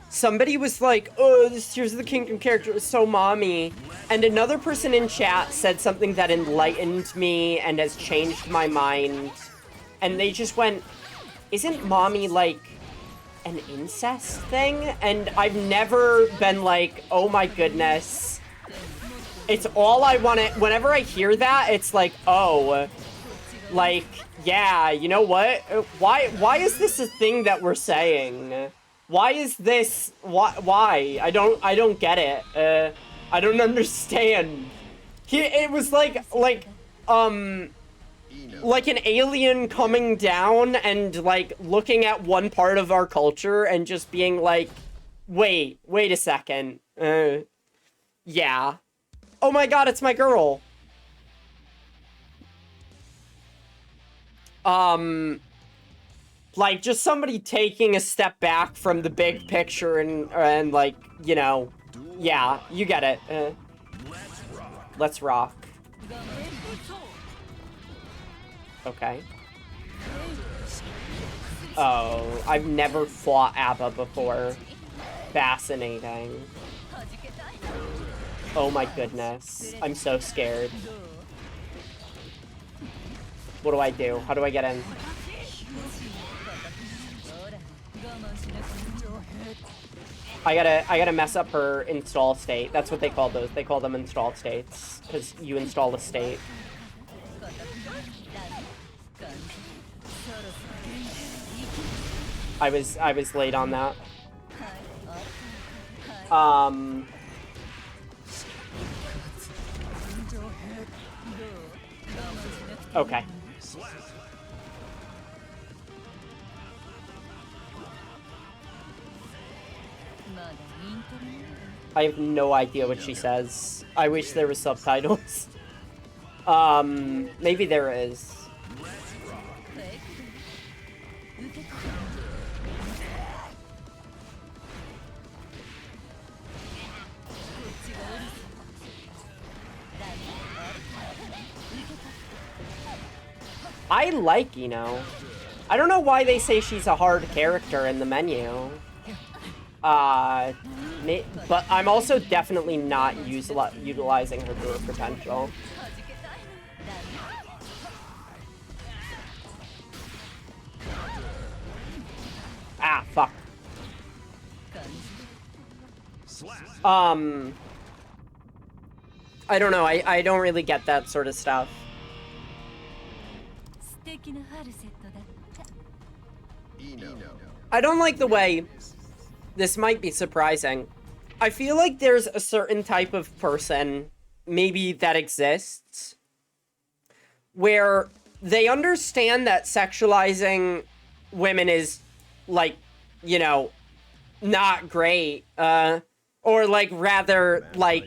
somebody was like, oh, this Tears of the Kingdom character is so mommy. And another person in chat said something that enlightened me and has changed my mind. And they just went, isn't mommy like an incest thing? And I've never been like, oh my goodness. It's all I want to, whenever I hear that, it's like, oh, like, yeah, you know what? Why is this a thing that we're saying? Why is this, why? I don't get it. I don't understand. It was like an alien coming down and, like, looking at one part of our culture and just being like, wait a second. Yeah. Oh my god, it's my girl. Like, just somebody taking a step back from the big picture and like, you know, yeah, you get it. Let's rock. Okay. Oh, I've never fought ABBA before. Fascinating. Oh my goodness. I'm so scared. What do I do? How do I get in? I gotta mess up her install state. That's what they call those. They call them install states. Because you install a state. I was late on that. Okay. I have no idea what she says. I wish there were subtitles. Maybe there is. I like Ino. I don't know why they say she's a hard character in the menu. But I'm also definitely not utilizing her to her potential. Ah, fuck. I don't know. I don't really get that sort of stuff. I don't like the way, this might be surprising, I feel like there's a certain type of person, maybe that exists, where they understand that sexualizing women is, like, you know, not great, or, like, rather, like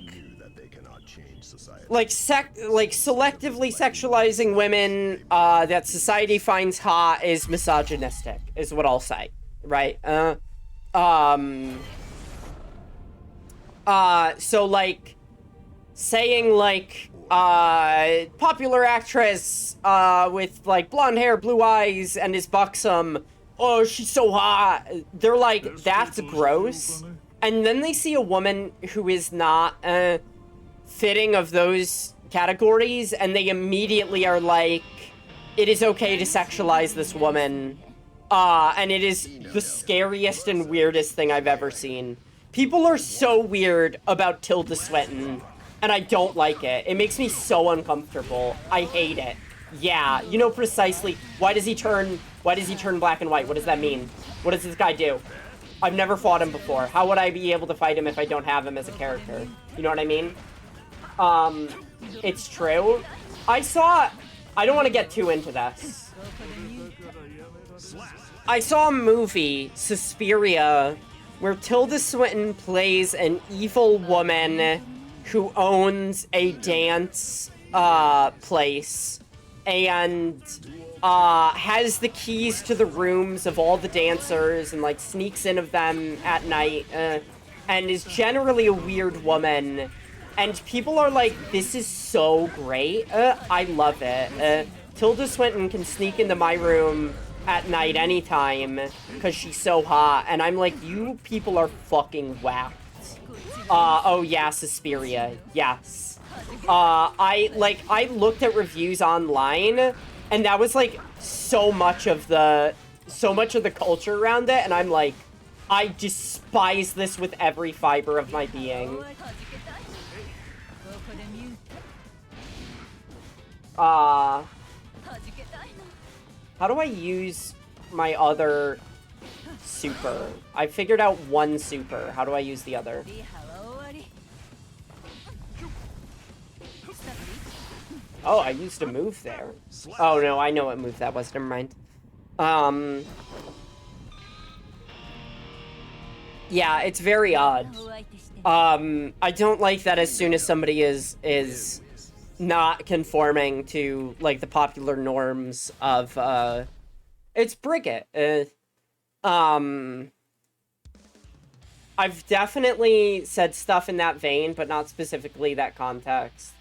selectively sexualizing women that society finds hot is misogynistic, is what I'll say, right? So, like, saying, like, popular actress with, like, blonde hair, blue eyes, and is buxom, oh, she's so hot, they're like, that's gross. And then they see a woman who is not, fitting of those categories, and they immediately are like, it is okay to sexualize this woman, and it is the scariest and weirdest thing I've ever seen. People are so weird about Tilda Swinton, and I don't like it. It makes me so uncomfortable. I hate it. Yeah, you know precisely. Why does he turn black and white? What does that mean? What does this guy do? I've never fought him before. How would I be able to fight him if I don't have him as a character? You know what I mean? It's true. I don't want to get too into this. I saw a movie, Suspiria, where Tilda Swinton plays an evil woman who owns a dance, place, and, has the keys to the rooms of all the dancers and, like, sneaks in of them at night, and is generally a weird woman. And people are like, this is so great. I love it. Tilda Swinton can sneak into my room at night anytime because she's so hot. And I'm like, you people are fucking whacked. Oh yeah, Suspiria. Yes. I looked at reviews online, and that was like so much of the culture around it, and I'm like, I despise this with every fiber of my being. How do I use my other super? I figured out one super. How do I use the other? Oh, I used a move there. Oh no, I know what move that was. Never mind. Yeah, it's very odd. I don't like that as soon as somebody is not conforming to, like, the popular norms of, it's Brigitte. I've definitely said stuff in that vein, but not specifically that context.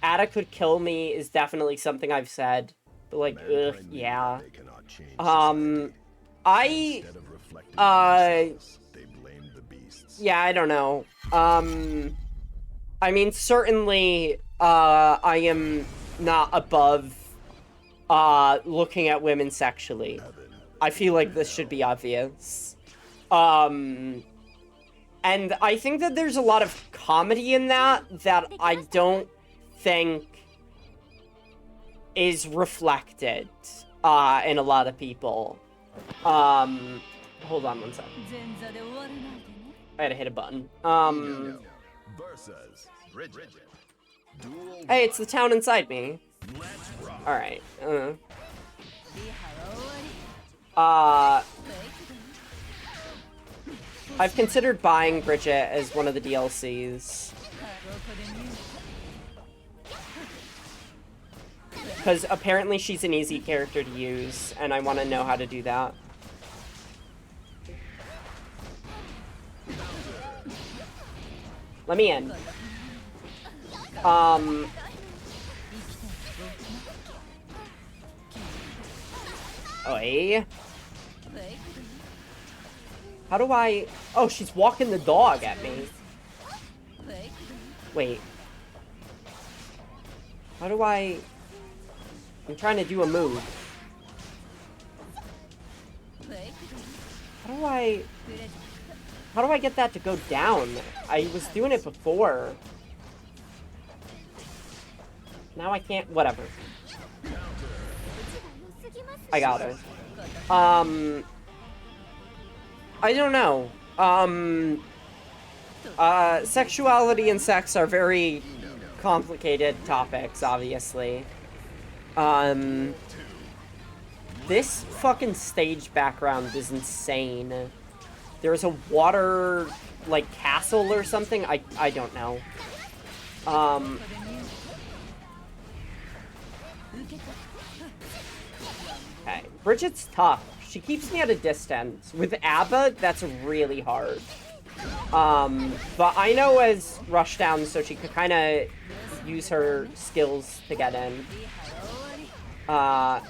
Ada could kill me is definitely something I've said, but, like, ugh, yeah. Yeah, I don't know. I mean, certainly, I am not above, looking at women sexually. I feel like this should be obvious. And I think that there's a lot of comedy in that I don't think is reflected. in a lot of people. Hold on one second. I had to hit a button. Versus Bridget. Duel Hey, it's the town inside me. Alright. I've considered buying Bridget as one of the DLCs. Because apparently she's an easy character to use, and I want to know how to do that. Let me in. Oi. How do I... Oh, she's walking the dog at me. Wait. How do I... I'm trying to do a move. How do I get that to go down? I was doing it before. Now I can't... Whatever. I got her. I don't know. Sexuality and sex are very complicated topics, obviously. This fucking stage background is insane. There's a water, like, castle or something? I don't know. Okay, Bridget's tough. She keeps me at a distance. With Abba, that's really hard. But I know as Rushdown, so she could kind of use her skills to get in. I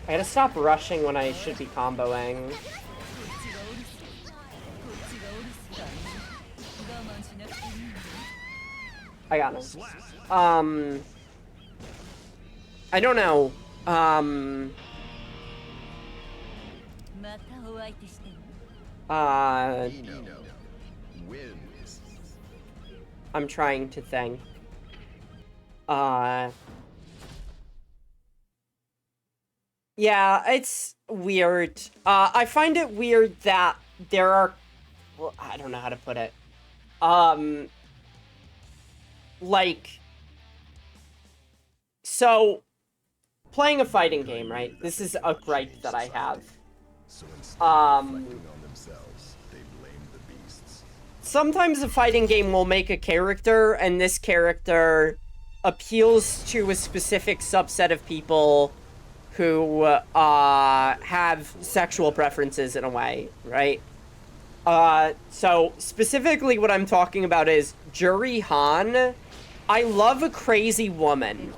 gotta stop rushing when I should be comboing. I got him. I don't know. I'm trying to think. Yeah, it's weird. I find it weird that there are... Well, I don't know how to put it. Like... So, playing a fighting game, right? This is a gripe that I have. Sometimes a fighting game will make a character, and this character appeals to a specific subset of people who have sexual preferences in a way, right? So specifically what I'm talking about is Juri Han. I love a crazy woman.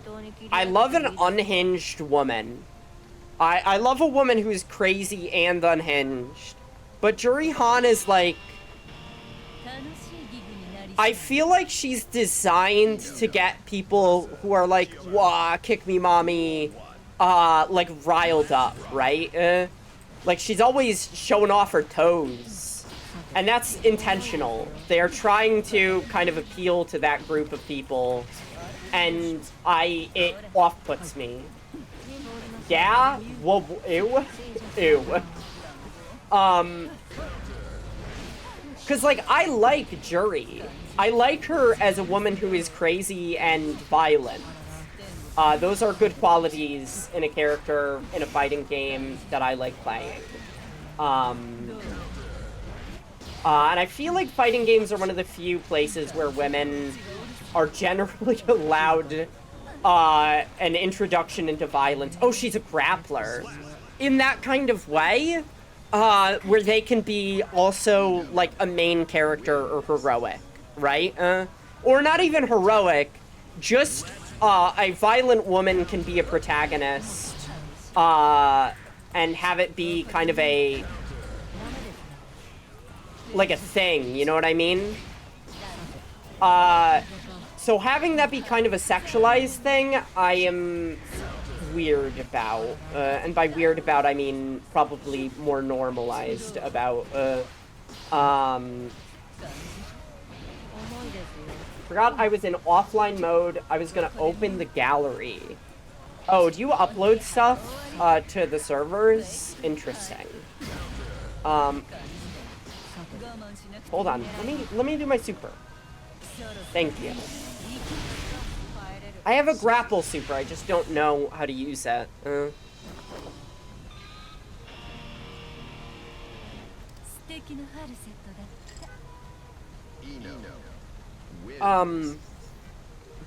I love an unhinged woman. I love a woman who's crazy and unhinged. But Juri Han is like... I feel like she's designed to get people who are like, wah, kick me mommy, like riled up, right? Like she's always showing off her toes. And that's intentional. They are trying to kind of appeal to that group of people. And it off-puts me. Yeah? Well, ew. Ew. Cause like, I like Juri. I like her as a woman who is crazy and violent. Those are good qualities in a character in a fighting game that I like playing. And I feel like fighting games are one of the few places where women are generally allowed an introduction into violence. Oh, she's a grappler. In that kind of way, where they can be also like a main character or heroic, right? Or not even heroic, just a violent woman can be a protagonist and have it be kind of a... like a thing, you know what I mean? So having that be kind of a sexualized thing, I am weird about. And by weird about, I mean probably more normalized about. Forgot I was in offline mode. I was gonna open the gallery. Oh, do you upload stuff to the servers? Interesting. Hold on. Let me do my super. Thank you. I have a grapple super. I just don't know how to use that.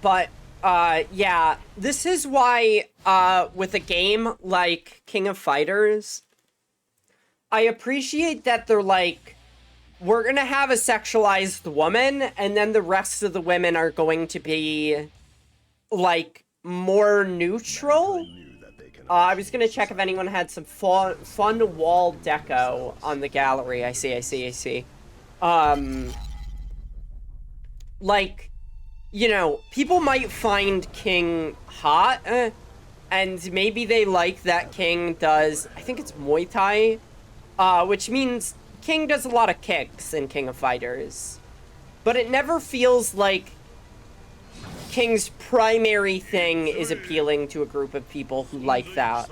But, yeah, this is why, with a game like King of Fighters, I appreciate that they're like, we're gonna have a sexualized woman, and then the rest of the women are going to be, like, more neutral. I was gonna check if anyone had some fun wall deco on the gallery. I see. Like, you know, people might find King hot, and maybe they like that King does, I think it's Muay Thai, which means King does a lot of kicks in King of Fighters. But it never feels like King's primary thing is appealing to a group of people who like that.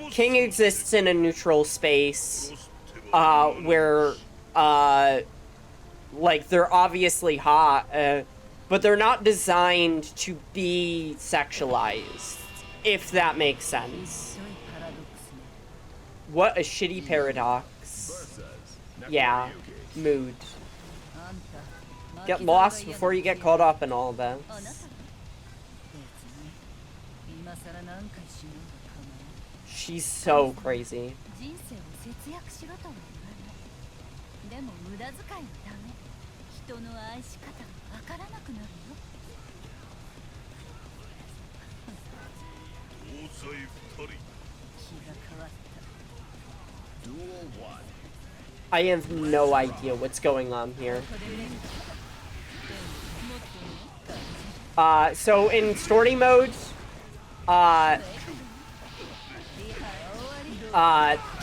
King exists in a neutral space, where, like, they're obviously hot, but they're not designed to be sexualized, if that makes sense. What a shitty paradox. Yeah, mood. Get lost before you get caught up in all that. She's so crazy. I have no idea what's going on here. So in story mode,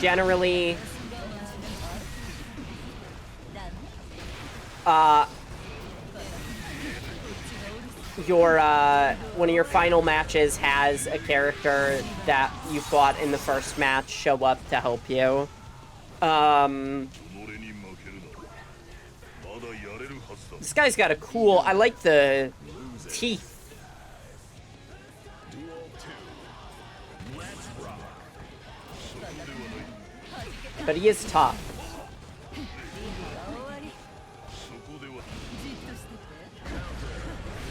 generally, your, one of your final matches has a character that you fought in the first match show up to help you. This guy's got a cool, I like the teeth. But he is tough.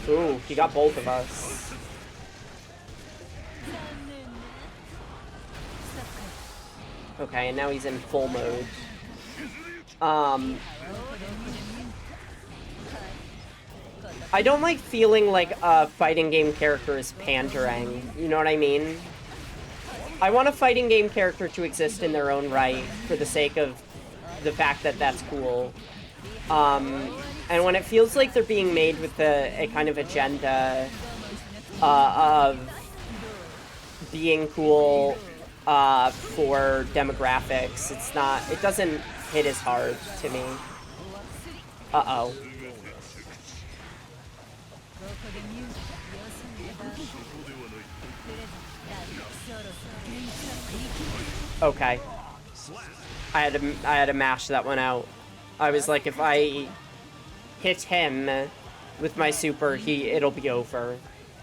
Ooh, he got both of us. Okay, and now he's in full mode. I don't like feeling like a fighting game character is pandering. You know what I mean? I want a fighting game character to exist in their own right for the sake of the fact that that's cool. And when it feels like they're being made with a kind of agenda of being cool for demographics, it doesn't hit as hard to me. Uh-oh. Okay. I had to mash that one out. I was like, if I hit him with my super, it'll be over.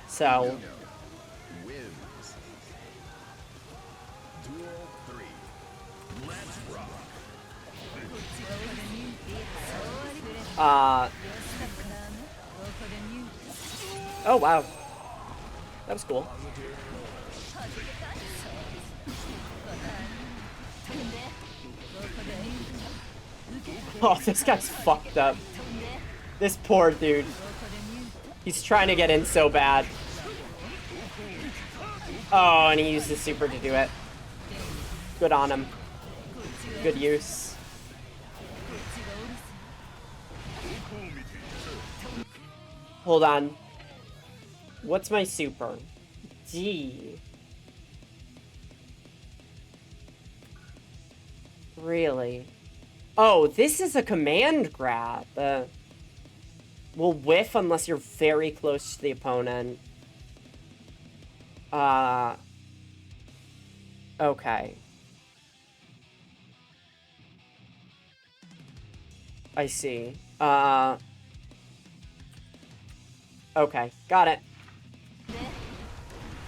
So. Oh, wow. That was cool. Oh, this guy's fucked up. This poor dude. He's trying to get in so bad. Oh, and he used his super to do it. Good on him. Good use. Hold on. What's my super? D. Really? Oh, this is a command grab. will whiff unless you're very close to the opponent. Okay. I see. Okay, got it.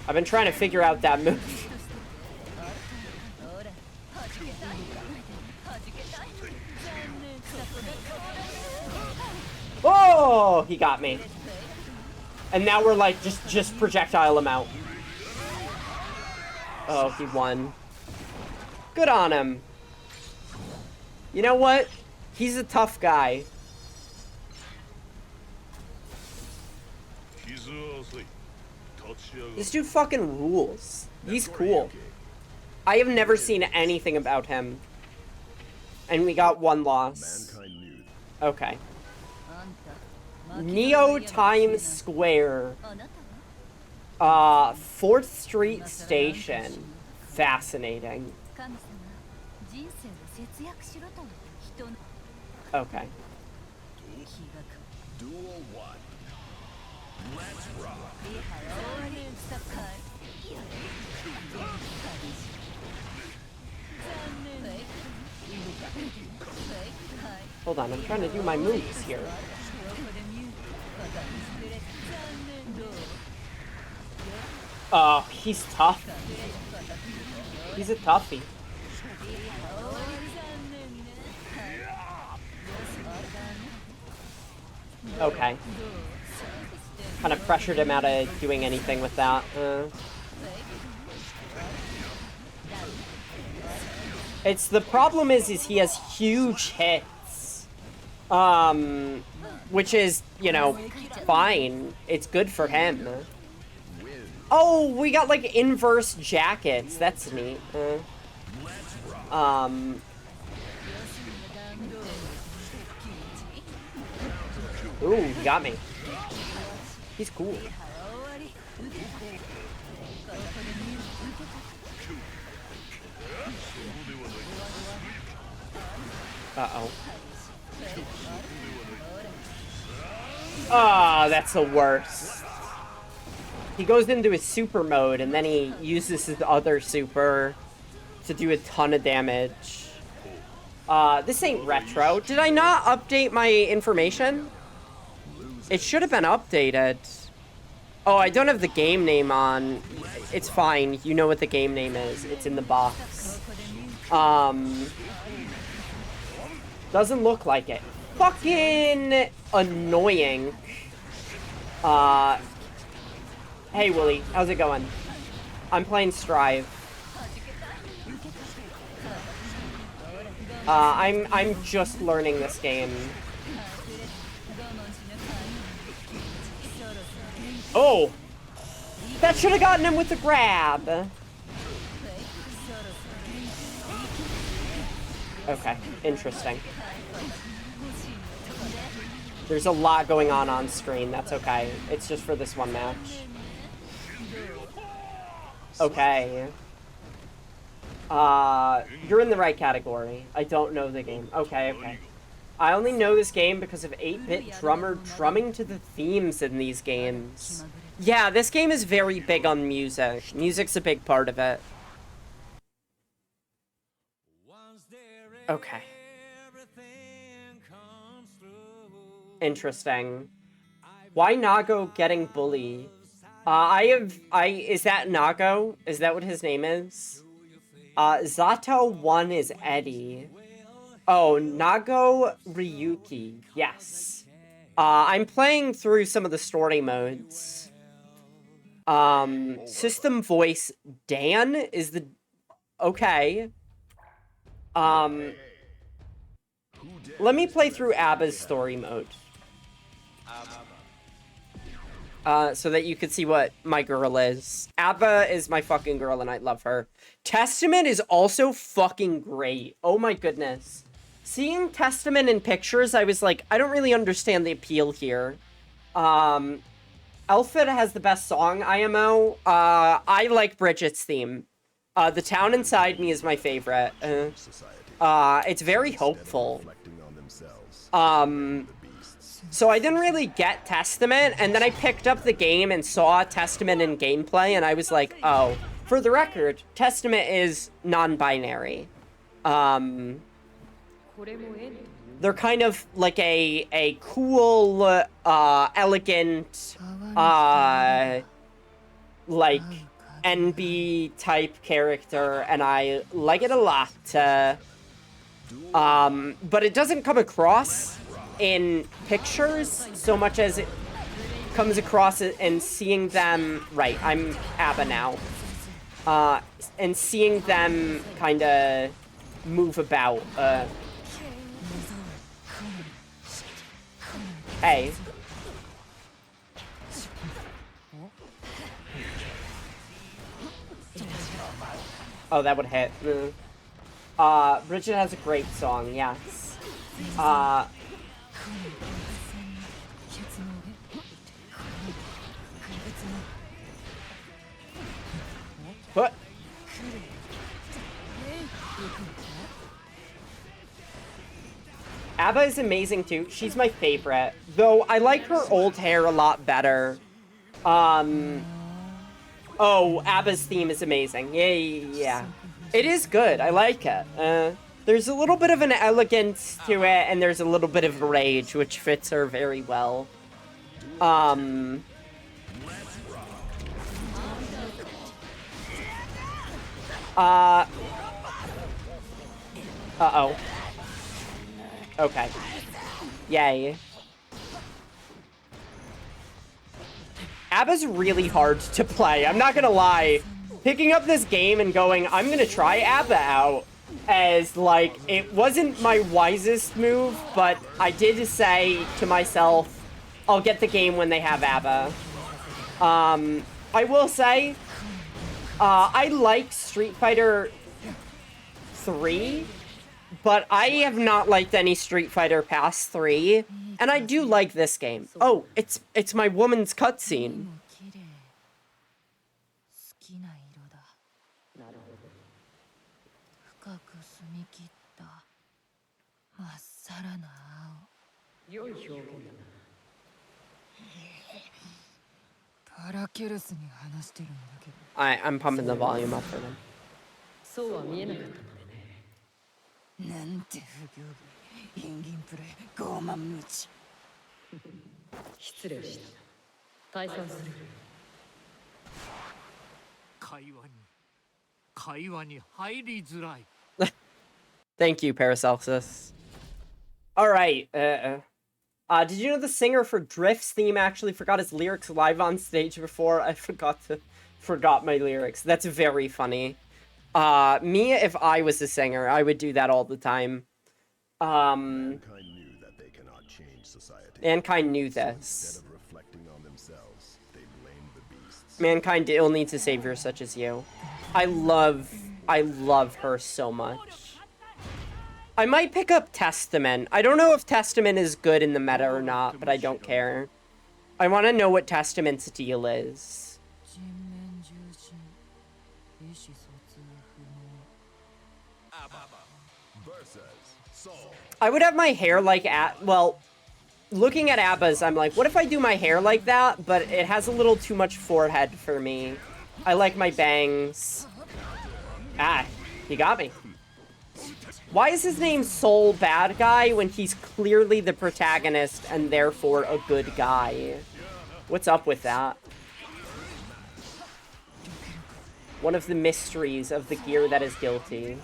I've been trying to figure out that move. Oh, he got me. And now we're like, just projectile him out. Oh, he won. Good on him. You know what? He's a tough guy. This dude fucking rules. He's cool. I have never seen anything about him. And we got one loss. Okay. Neo Times Square. 4th Street Station. Fascinating. Okay. Duel 1. Let's rock. Hold on, I'm trying to do my moves here. Oh, he's tough. He's a toughie. Okay. Kind of pressured him out of doing anything with that. It's the problem is he has huge hits. Which is, you know, fine. It's good for him. Oh, we got like inverse jackets. That's neat. Ooh, he got me. He's cool. Uh-oh. Ah, that's the worst. He goes into his super mode, and then he uses his other super to do a ton of damage. This ain't retro. Did I not update my information? It should have been updated. Oh, I don't have the game name on. It's fine. You know what the game name is. It's in the box. Doesn't look like it. Fucking annoying. Hey, Willie. How's it going? I'm playing Strive. I'm just learning this game. Oh! That should have gotten him with the grab! Okay, interesting. There's a lot going on screen, that's okay. It's just for this one match. Okay. You're in the right category. I don't know the game. Okay, okay. I only know this game because of 8-Bit Drummer drumming to the themes in these games. Yeah, this game is very big on music. Music's a big part of it. Okay. Interesting. Why Nago getting bullied? Is that Nago? Is that what his name is? Zato 1 is Eddie. Oh, Nago Ryuki. Yes. I'm playing through some of the story modes. System voice Dan is the... Okay. Let me play through ABBA's story mode. So that you could see what my girl is. ABBA is my fucking girl and I love her. Testament is also fucking great. Oh my goodness. Seeing Testament in pictures, I was like, I don't really understand the appeal here. Elfid has the best song, IMO. I like Bridget's theme. The Town Inside Me is my favorite. It's very hopeful. So I didn't really get Testament, and then I picked up the game and saw Testament in gameplay, and I was like, oh. For the record, Testament is non-binary. They're kind of like a cool, elegant, like NB type character, and I like it a lot. But it doesn't come across in pictures so much as it comes across in seeing them. Right, I'm Abba now. And seeing them kind of move about. Hey. Oh, that would hit. Bridget has a great song, yes. What? Abba is amazing too. She's my favorite. Though I like her old hair a lot better. Oh, Abba's theme is amazing. Yeah. It is good. I like it. There's a little bit of an elegance to it, and there's a little bit of rage, which fits her very well. Uh-oh. Okay. Yay. Abba's really hard to play. I'm not gonna lie. Picking up this game and going, I'm gonna try Abba out, as, like, it wasn't my wisest move, but I did say to myself, I'll get the game when they have Abba. I will say, I like Street Fighter 3, but I have not liked any Street Fighter past 3, and I do like this game. Oh, it's my woman's cutscene. I'm pumping the volume up for them. そうは見えなかったんだね。なんて不行儀。貧銀プレイ、傲慢無知。失礼した。退散する。会話に入りづらい。Thank you, Paracelsus. Alright, did you know the singer for Drift's theme actually forgot his lyrics live on stage before? I forgot my lyrics. That's very funny. Me, if I was a singer, I would do that all the time. Mankind knew that they cannot change society. Mankind knew this. Instead of reflecting on themselves, they blamed the beasts. Mankind still needs a savior such as you. I love her so much. I might pick up Testament. I don't know if Testament is good in the meta or not, but I don't care. I want to know what Testament's deal is. I would have my hair like well, looking at Abba's, I'm like, what if I do my hair like that, but it has a little too much forehead for me. I like my bangs. Ah, he got me. Why is his name Soul Bad Guy when he's clearly the protagonist and therefore a good guy? What's up with that? One of the mysteries of the gear that is guilty.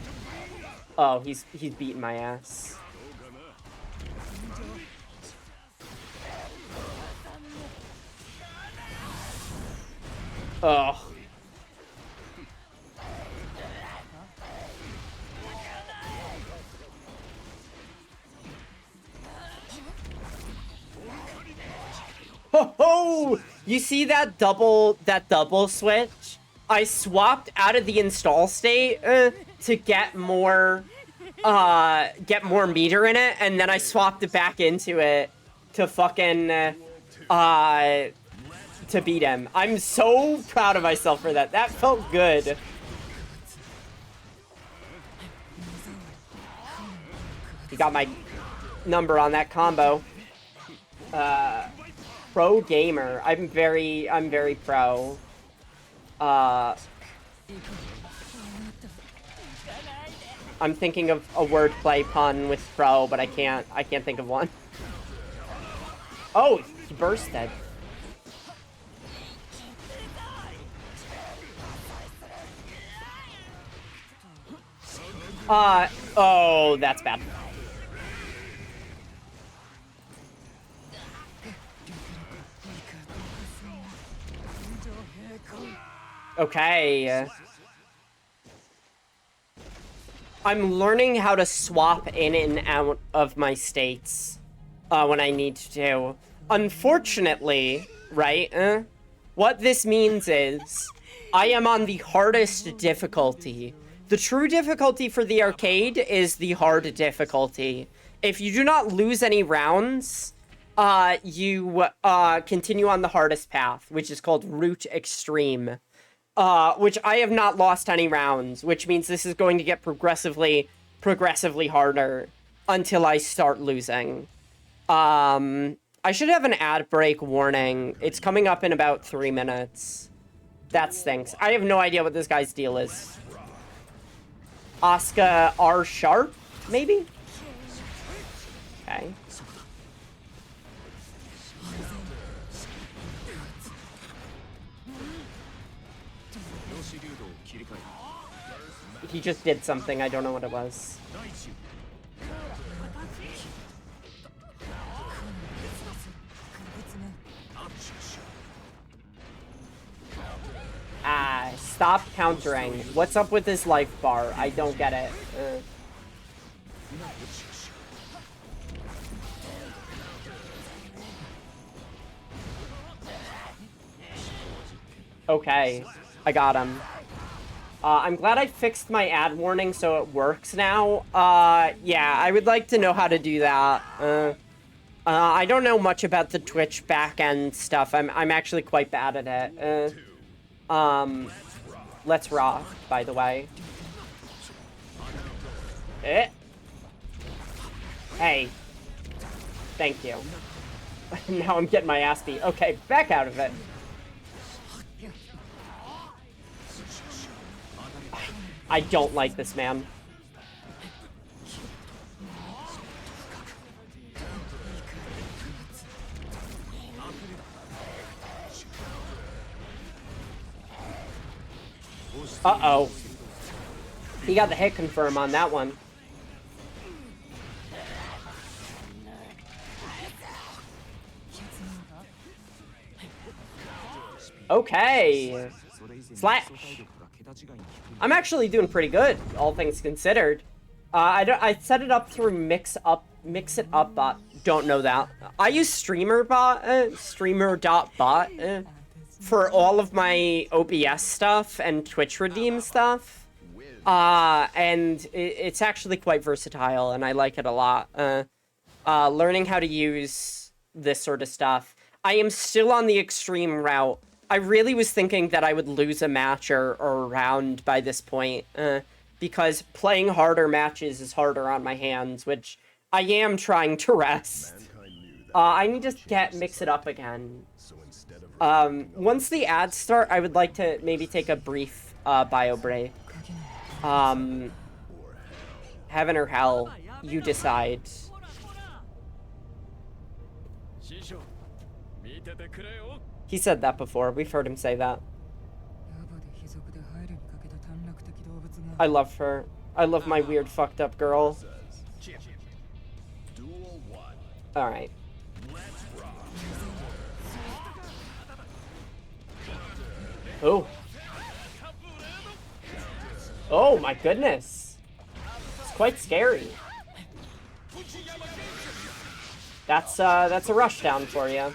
Oh, he's beating my ass. Oh. Ho! You see that double switch? I swapped out of the install state to get more meter in it, and then I swapped it back into it to fucking to beat him. I'm so proud of myself for that. That felt good. He got my number on that combo. Pro gamer. I'm very pro. I'm thinking of a wordplay pun with pro, but I can't think of one. Oh, he bursted. Oh, that's bad. Okay. I'm learning how to swap in and out of my states when I need to. Unfortunately, right? What this means is I am on the hardest difficulty. The true difficulty for the arcade is the hard difficulty. If you do not lose any rounds, you continue on the hardest path, which is called Route Extreme. Which I have not lost any rounds, which means this is going to get progressively harder until I start losing. I should have an ad break warning. It's coming up in about 3 minutes. That stinks. I have no idea what this guy's deal is. Oscar R. Sharp, maybe? Okay. He just did something. I don't know what it was. Stop countering. What's up with this life bar? I don't get it. Okay, I got him. I'm glad I fixed my ad warning so it works now. Yeah, I would like to know how to do that. I don't know much about the Twitch backend stuff. I'm actually quite bad at it. Let's rock, by the way. Hey. Thank you. Now I'm getting my ass beat. Okay, back out of it. I don't like this man. Uh-oh. He got the hit confirm on that one. Okay. Slash. I'm actually doing pretty good, all things considered. I set it up through Mix It Up bot. Don't know that. I use streamer.bot for all of my OBS stuff and Twitch redeem stuff. And it's actually quite versatile, and I like it a lot. Learning how to use this sort of stuff. I am still on the extreme route. I really was thinking that I would lose a match or a round by this point, because playing harder matches is harder on my hands, which I am trying to rest. I need to mix it up again. Once the ads start, I would like to maybe take a brief bio break. Heaven or hell, you decide. He said that before. We've heard him say that. I love her. I love my weird fucked up girl. Alright. Oh. Oh my goodness. It's quite scary. That's a rushdown for you.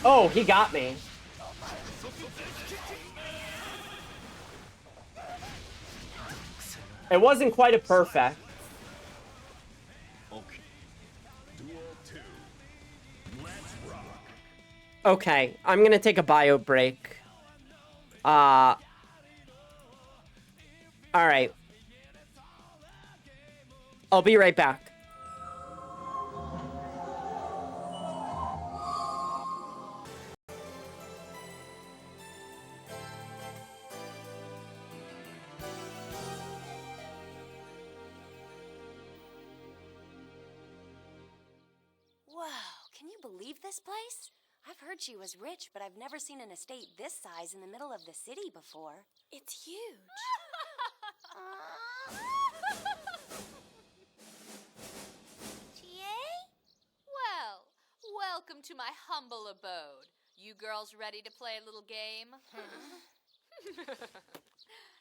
Oh, he got me. It wasn't quite a perfect. Okay, I'm gonna take a bio break. Alright. I'll be right back. Whoa, can you believe this place? I've heard she was rich, but I've never seen an estate this size in the middle of the city before. It's huge. Well, welcome to my humble abode. You girls ready to play a little game?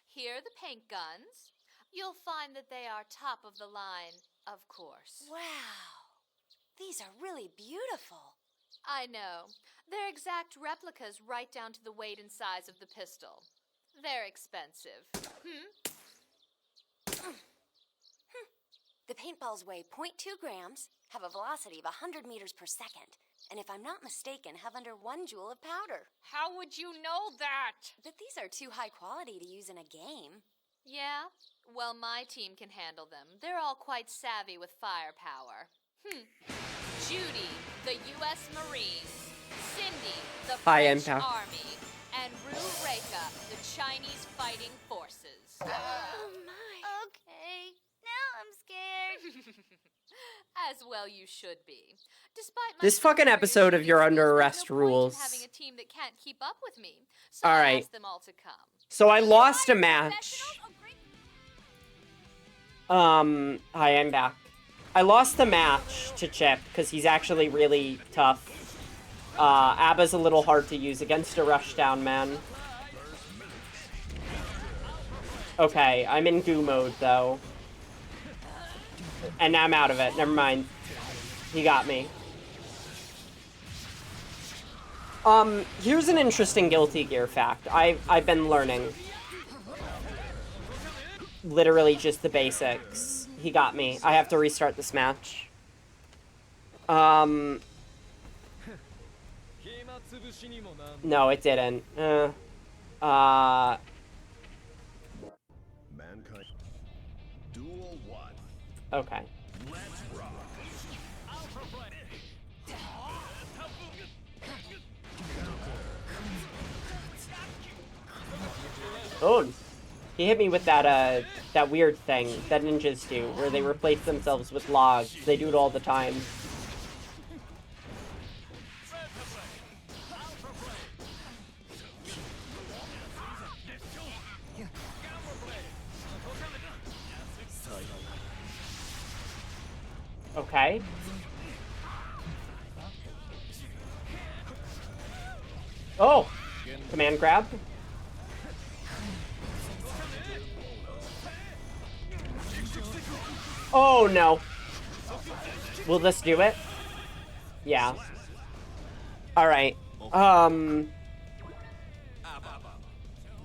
Here are the paint guns. You'll find that they are top of the line, of course. Wow, these are really beautiful. I know. They're exact replicas right down to the weight and size of the pistol. They're expensive. The paintballs weigh 0.2 grams, have a velocity of 100 meters per second, and if I'm not mistaken, have under 1 joule of powder. How would you know that? But these are too high quality to use in a game. Yeah? Well, my team can handle them. They're all quite savvy with firepower. Judy, the U.S. Marines. Cindy, the High French impact. Army. And Ru Reka, the Chinese Fighting Forces. Oh, my. Okay. Now I'm scared. As well you should be. Despite my This fucking episode of You're Under Arrest rules. having a team that can't keep up with me, so I Alright. asked them all to come. So I lost a match. Hi, I'm back. I lost the match to Chip because he's actually really tough. Abba's a little hard to use against a rushdown man. Okay, I'm in goo mode though. And I'm out of it. Never mind. He got me. Here's an interesting Guilty Gear fact. I've been learning. Literally just the basics. He got me. I have to restart this match. No, it didn't. Mankind. Duel 1. Okay. Let's rock. Oh, he hit me with that that weird thing that ninjas do, where they replace themselves with logs. They do it all the time. Okay. Oh! Command grab. Oh no. Will this do it? Yeah. Alright.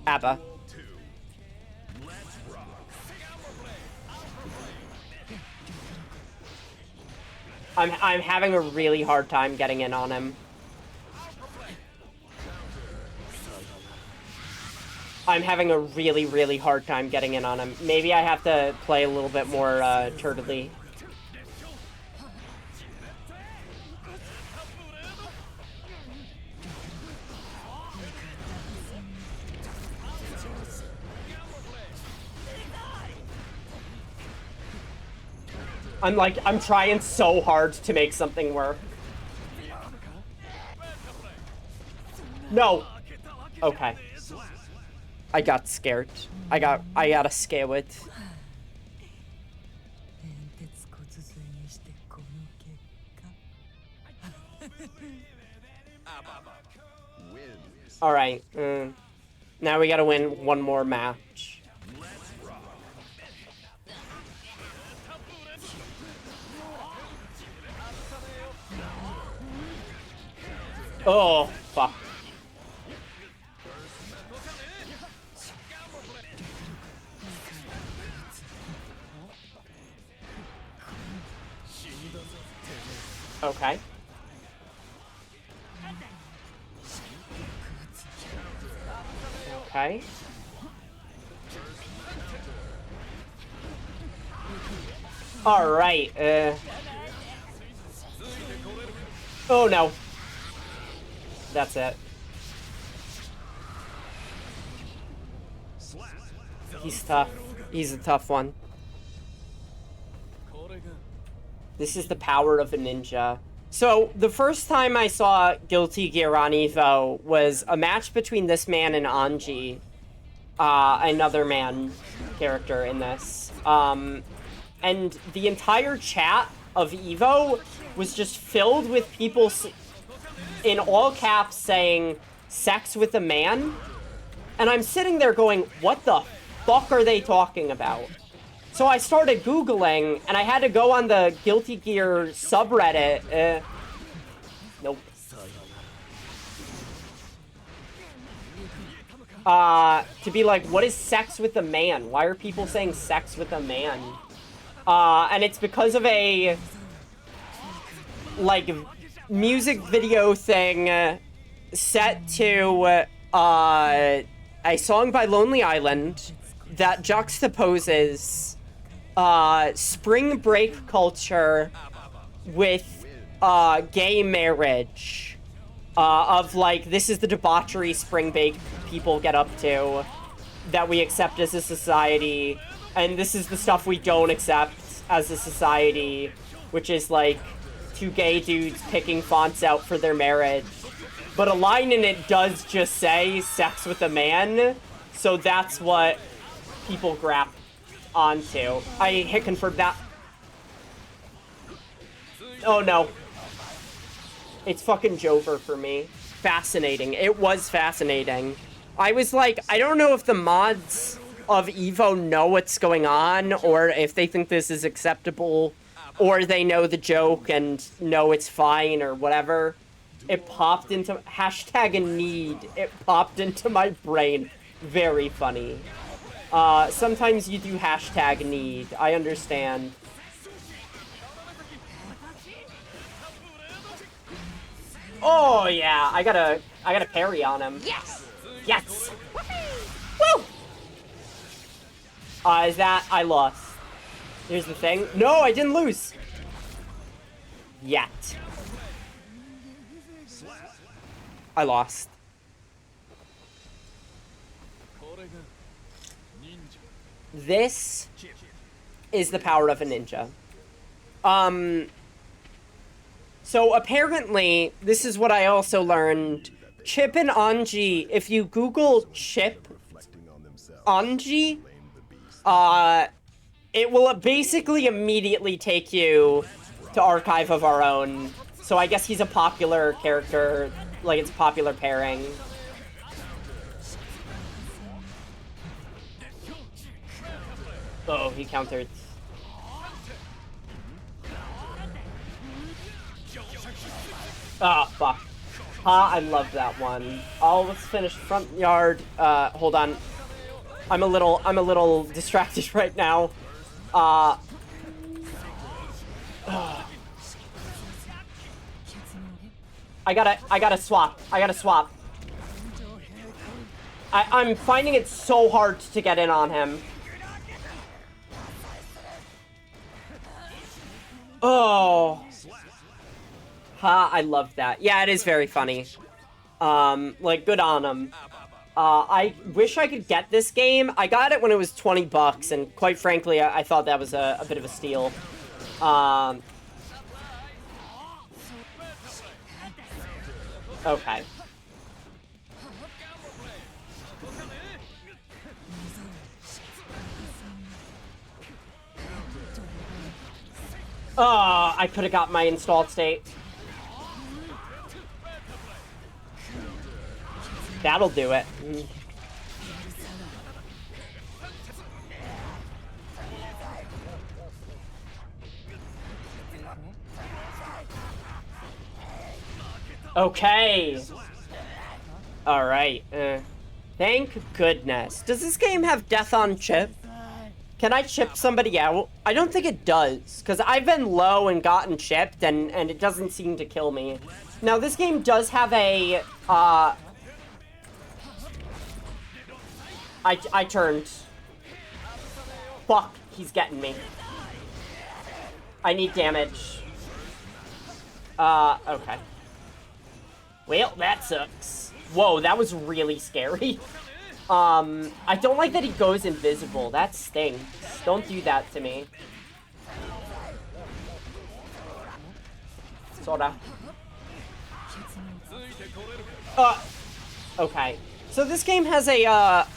Abba. I'm having a really hard time getting in on him. I'm having a really, really hard time getting in on him. Maybe I have to play a little bit more turtly. I'm trying so hard to make something work. No. Okay. I got scared. I got scared. All right. Now we gotta win one more match. Oh, fuck. Okay. Okay. Alright, oh no. That's it. He's tough. He's a tough one. This is the power of a ninja. So, the first time I saw Guilty Gear on Evo was a match between this man and Anji. Another man character in this. And the entire chat of Evo was just filled with people in all caps saying, sex with a man? And I'm sitting there going, what the fuck are they talking about? So I started Googling, and I had to go on the Guilty Gear subreddit. Nope. To be like, what is sex with a man? Why are people saying sex with a man? And it's because of a, like, music video thing set to a song by Lonely Island that juxtaposes spring break culture with gay marriage. Of, like, this is the debauchery spring break people get up to that we accept as a society, and this is the stuff we don't accept as a society, which is, like, two gay dudes picking fonts out for their marriage. But a line in it does just say sex with a man, so that's what people grab onto. I hit confirm that. Oh no. It's fucking Jover for me. Fascinating. It was fascinating. I was like, I don't know if the mods of Evo know what's going on, or if they think this is acceptable, or they know the joke and know it's fine, or whatever. It popped into... Hashtag in need. It popped into my brain. Very funny. Sometimes you do hashtag need. I understand. Oh yeah, I gotta parry on him. Yes! Yes! Woo! Is that... I lost. Here's the thing. No, I didn't lose! Yet. I lost. This is the power of a ninja. So apparently, this is what I also learned. Chip and Anji, if you Google Chip Anji, it will basically immediately take you to Archive of Our Own. So I guess he's a popular character, like it's a popular pairing. Oh, he countered. Ah, fuck. I love that one. Oh, let's finish front yard. Hold on. I'm a little distracted right now. I gotta swap. I'm finding it so hard to get in on him. Oh. I love that. Yeah, it is very funny. Like, good on him. I wish I could get this game. I got it when it was 20 bucks, and quite frankly, I thought that was a bit of a steal. Okay. Oh, I could have got my installed state. That'll do it. Okay. Alright. Thank goodness. Does this game have death on chip? Can I chip somebody out? I don't think it does, because I've been low and gotten chipped, and it doesn't seem to kill me. Now, this game does have a, I turned. Fuck, he's getting me. I need damage. Okay. Well, that sucks. Whoa, that was really scary. I don't like that he goes invisible. That stinks. Don't do that to me. Sorta. Okay. So this game has a,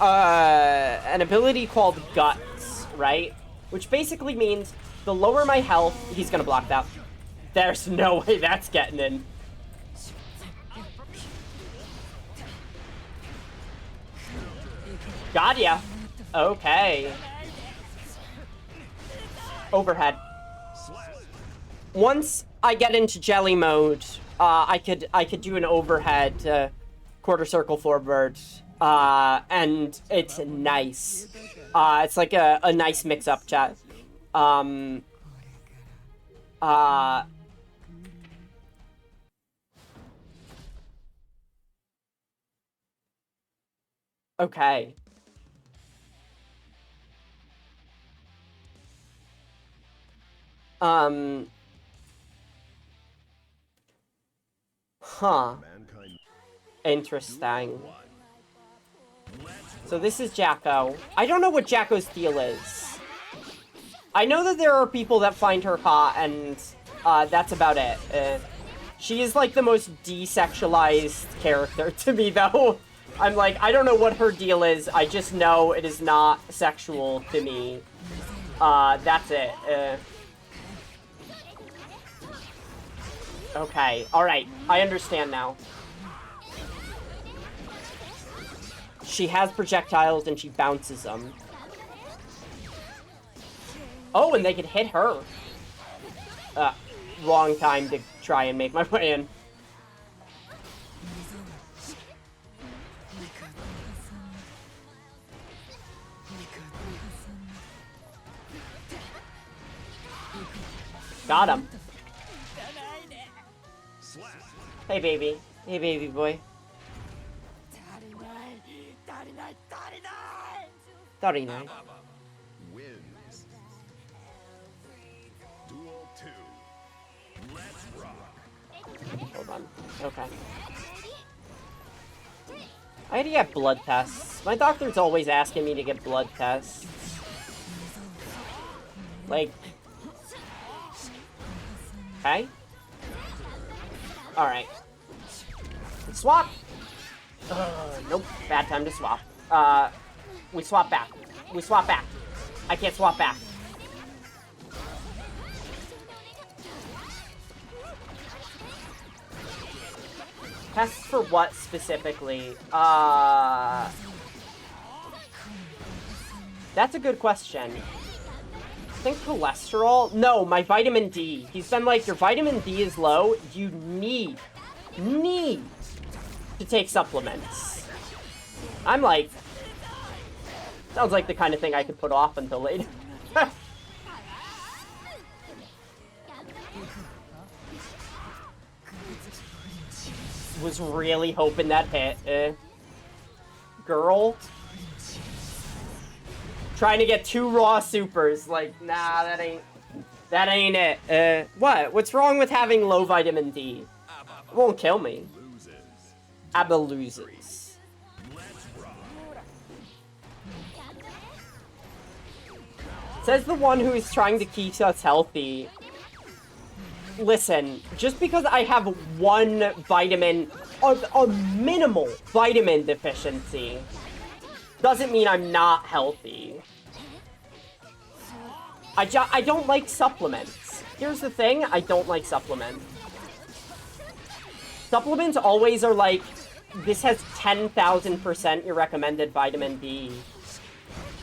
an ability called Guts, right? Which basically means the lower my health, he's gonna block that. There's no way that's getting in. Got ya. Okay. Overhead. Once I get into jelly mode, I could do an overhead quarter circle forward, and it's nice. It's like a nice mix-up, chat. Okay. Huh. Interesting. So this is Jacko. I don't know what Jacko's deal is. I know that there are people that find her hot, and that's about it. She is like the most desexualized character to me, though. I'm like, I don't know what her deal is. I just know it is not sexual to me. That's it. Okay, alright. I understand now. She has projectiles and she bounces them. Oh, and they can hit her. Wrong time to try and make my way in. Got him. Hey, baby. Hey, baby boy. 39. Wins. Duel 2. Let's rock. Hold on. Okay. I had to get blood tests. My doctor's always asking me to get blood tests. Like... Okay. Alright. Swap! Nope. Bad time to swap. We swap back. We swap back. I can't swap back. Tests for what specifically? That's a good question. I think cholesterol? No, my vitamin D. He's been like, your vitamin D is low. You need to take supplements. I'm like, sounds like the kind of thing I could put off until later. Was really hoping that hit. Girl. Trying to get 2 raw supers. Like, nah, that ain't it. What? What's wrong with having low vitamin D? It won't kill me. Abba loses. Says the one who is trying to keep us healthy. Listen, just because I have one vitamin, a minimal vitamin deficiency, doesn't mean I'm not healthy. I don't like supplements. Here's the thing, I don't like supplements. Supplements always are like, this has 10,000% your recommended vitamin D.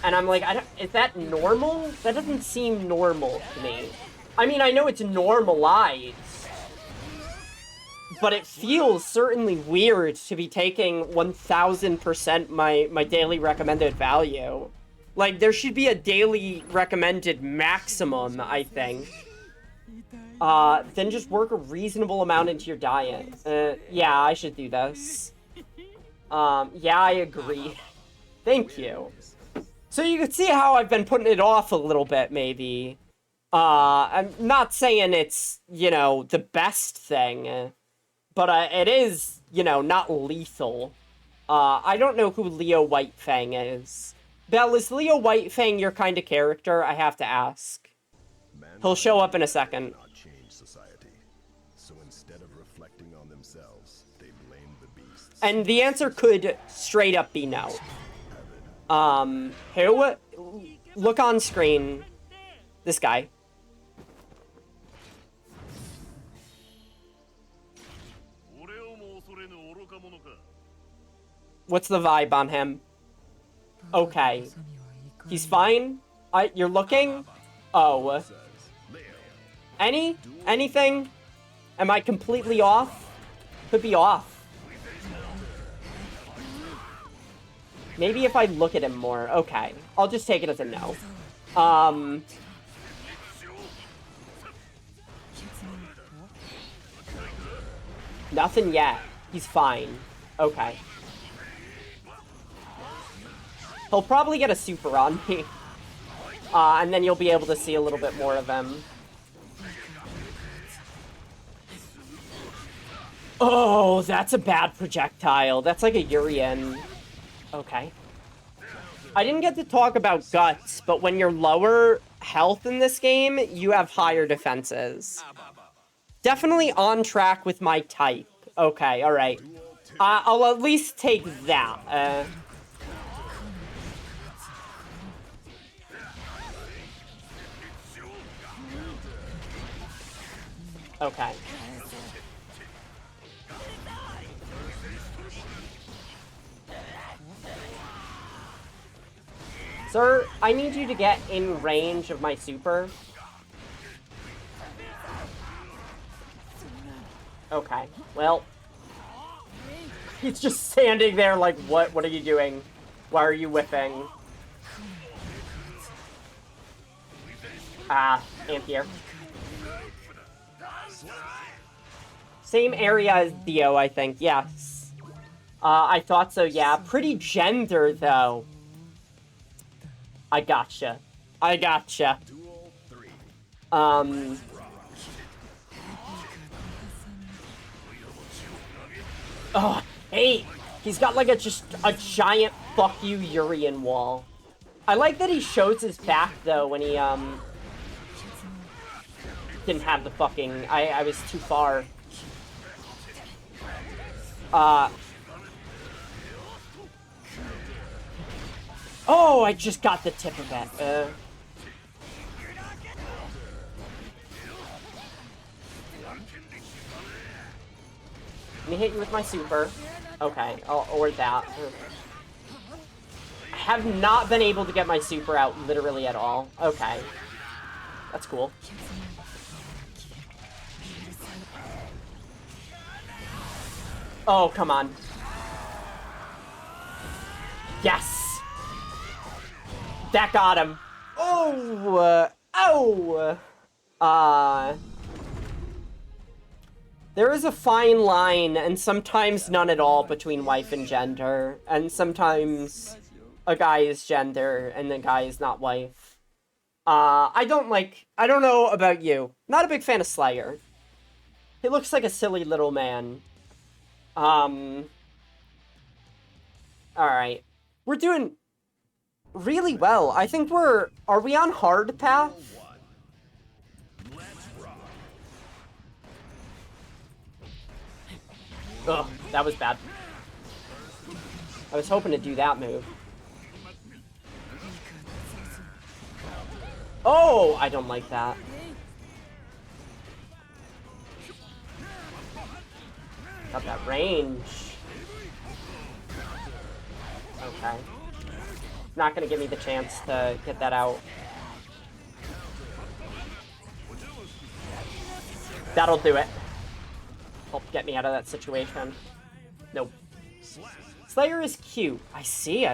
And I'm like, is that normal? That doesn't seem normal to me. I mean, I know it's normalized, but it feels certainly weird to be taking 1000% my daily recommended value. Like, there should be a daily recommended maximum, I think. Then just work a reasonable amount into your diet. Yeah, I should do this. Yeah, I agree. Thank you. So you can see how I've been putting it off a little bit, maybe. I'm not saying it's, you know, the best thing, but it is, you know, not lethal. I don't know who Leo Whitefang is. Belle, is Leo Whitefang your kind of character? I have to ask. He'll show up in a second. Not change society. So instead of reflecting on themselves, they blame the beasts. And the answer could straight up be no. Who? Look on screen. This guy. What's the vibe on him? Okay. He's fine? You're looking? Oh. Anything? Am I completely off? Could be off. Maybe if I look at him more. Okay. I'll just take it as a no. Nothing yet. He's fine. Okay. He'll probably get a super on me. And then you'll be able to see a little bit more of him. Oh, that's a bad projectile. That's like a Urian. Okay. I didn't get to talk about guts, but when you're lower health in this game, you have higher defenses. Definitely on track with my type. Okay, alright. I'll at least take that. Okay. Sir, I need you to get in range of my super. Okay, well. He's just standing there like, what are you doing? Why are you whipping? Ampere. Same area as Dio, I think, yes. I thought so, yeah. Pretty gender, though. I gotcha. Oh, hey! He's got like just a giant fuck you Urian wall. I like that he shows his back though when he didn't have the fucking I was too far. Oh, I just got the tip of that. Let me hit you with my super. Okay, or that. I have not been able to get my super out literally at all. Okay. That's cool. Oh, come on. Yes! That got him. There is a fine line, and sometimes none at all, between wife and gender. And sometimes a guy is gender, and the guy is not wife. I don't know about you. Not a big fan of Slayer. He looks like a silly little man. Alright. We're doing really well. I think are we on hard path? Ugh, that was bad. I was hoping to do that move. Oh, I don't like that. Got that range. Okay. Not gonna give me the chance to get that out. That'll do it. Help get me out of that situation. Nope. Slayer is cute. I see.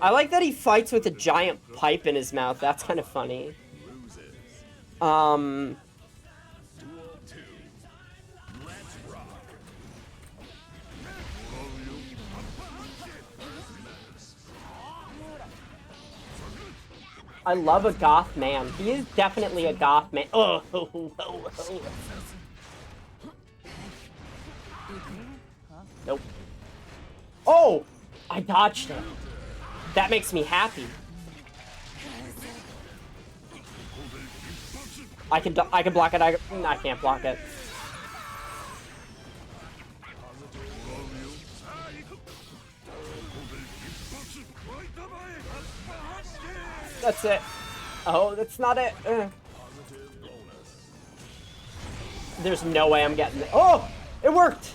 I like that he fights with a giant pipe in his mouth. That's kind of funny. I love a goth man. He is definitely a goth man. Oh. Nope. Oh! I dodged it. That makes me happy. I can block it. I can't block it. That's it. Oh, that's not it. There's no way I'm getting it. Oh! It worked!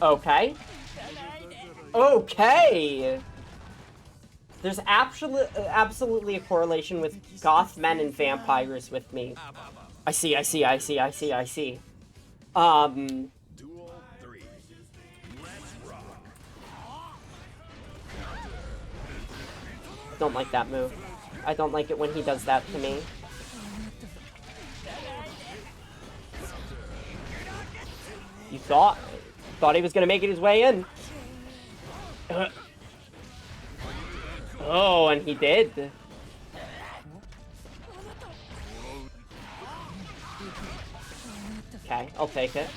Okay. Okay! There's absolutely a correlation with goth men and vampires with me. I see. Don't like that move. I don't like it when he does that to me. You thought he was gonna make it his way in. Oh, and he did. Okay, I'll take it.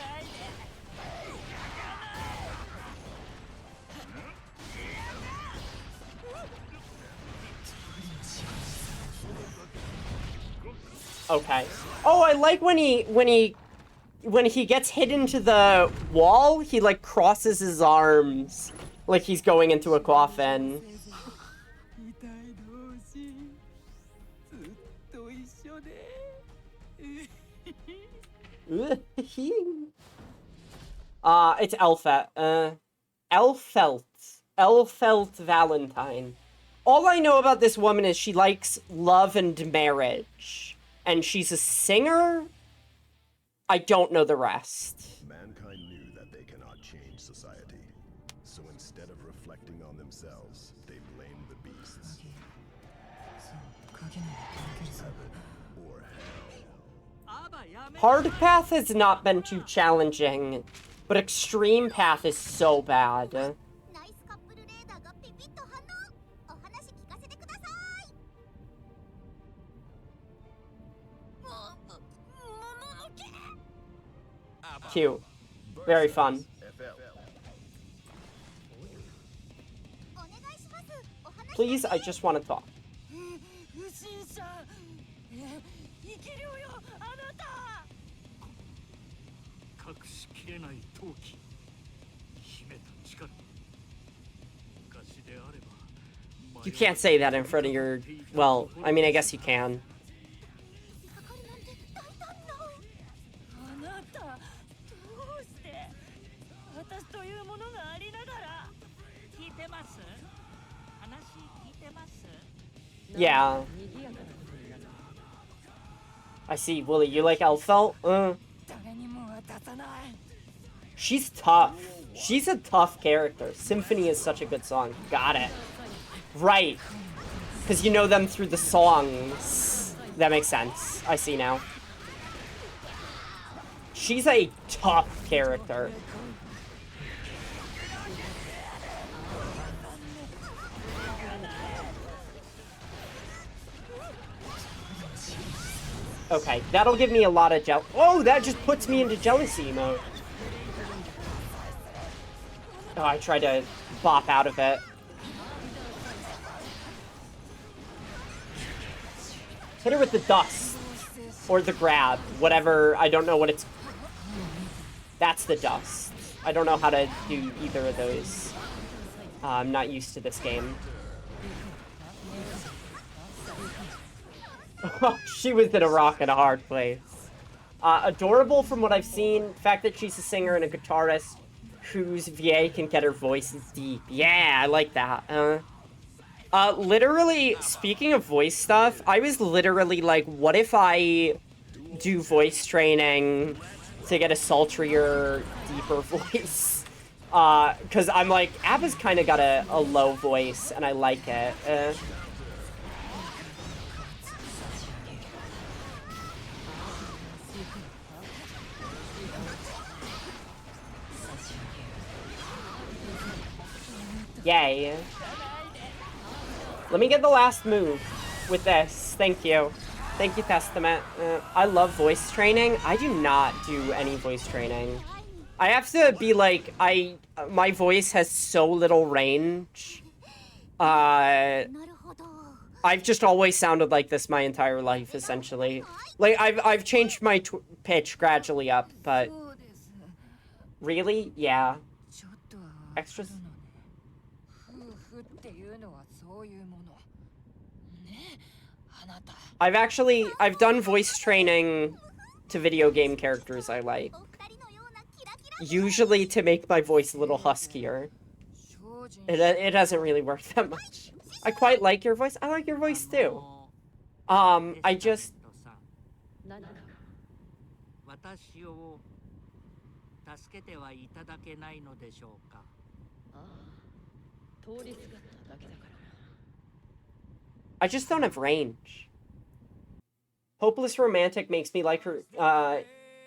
Okay. Oh, I like when he gets hit into the wall, he like crosses his arms like he's going into a coffin. It's Elfelt Valentine. All I know about this woman is she likes love and marriage. And she's a singer? I don't know the rest. Mankind knew that they cannot change society. So instead of reflecting on themselves, they blamed the beasts. Heaven or hell. Hard path has not been too challenging, but extreme path is so bad. Cute. Very fun. Please, I just want to talk. You can't say that in front of your... Well, I mean, I guess you can. Yeah. I see, Wooly, you like Elfelt? She's tough. She's a tough character. Symphony is such a good song. Got it. Right. Because you know them through the songs. That makes sense. I see now. She's a tough character. Okay, that'll give me a lot of Oh, that just puts me into jealousy mode. Oh, I tried to bop out of it. Hit her with the dust. Or the grab. Whatever. I don't know what it's... That's the dust. I don't know how to do either of those. I'm not used to this game. She was in a rock and a hard place. Adorable from what I've seen. Fact that she's a singer and a guitarist whose VA can get her voices deep. Yeah, I like that. Literally, speaking of voice stuff, I was literally like, what if I do voice training to get a sultrier, deeper voice? Because I'm like, Abba's kind of got a low voice, and I like it. Yay. Let me get the last move with this. Thank you. Thank you, Testament. I love voice training. I do not do any voice training. I have to be like, my voice has so little range. I've just always sounded like this my entire life, essentially. Like, I've changed my pitch gradually up, but... Really? Yeah. Extras? I've done voice training to video game characters I like. Usually to make my voice a little huskier. It hasn't really worked that much. I quite like your voice. I like your voice too. I just... I just don't have range. Hopeless Romantic makes me like her,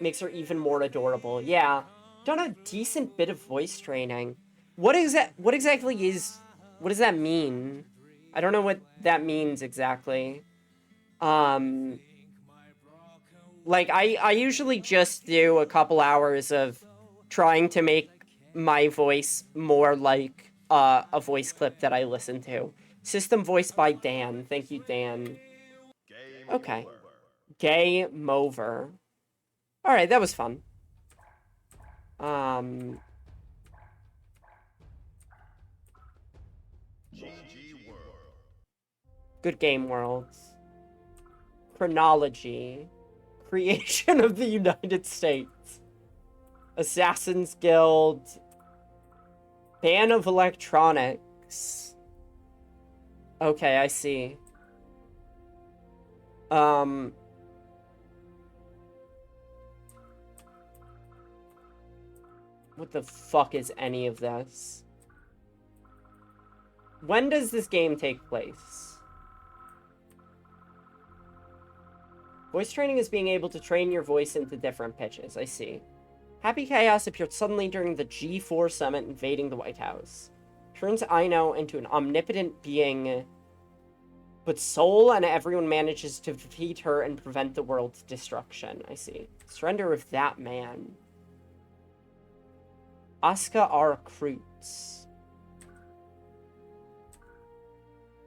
makes her even more adorable. Yeah. Done a decent bit of voice training. What exactly what does that mean? I don't know what that means exactly. Like, I usually just do a couple hours of trying to make my voice more like a voice clip that I listen to. System voice by Dan. Thank you, Dan. Okay. Game over. Alright, that was fun. Good Game Worlds. Chronology. Creation of the United States. Assassin's Guild. Ban of Electronics. Okay, I see. What the fuck is any of this? When does this game take place? Voice training is being able to train your voice into different pitches, I see. Happy Chaos appeared suddenly during the G4 summit invading the White House. Turns Aino into an omnipotent being, but Soul and everyone manages to defeat her and prevent the world's destruction, I see. Surrender of that man. Asuka R. Kreutz.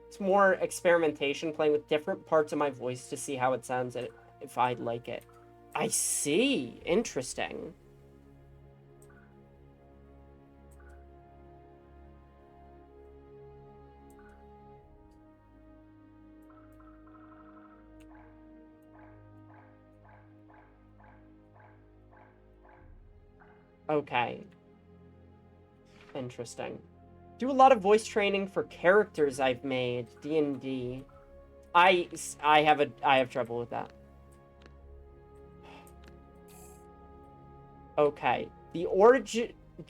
It's more experimentation, playing with different parts of my voice to see how it sounds and if I'd like it. I see. Interesting. Okay. Interesting. Do a lot of voice training for characters I've made. D&D. I have trouble with that. Okay. The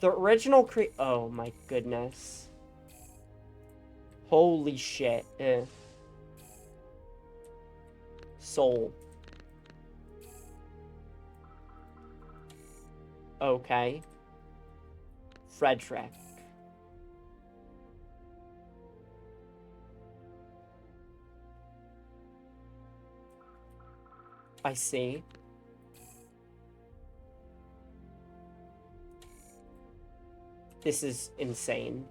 original oh my goodness. Holy shit. Soul. Okay. Frederick. I see. This is insane.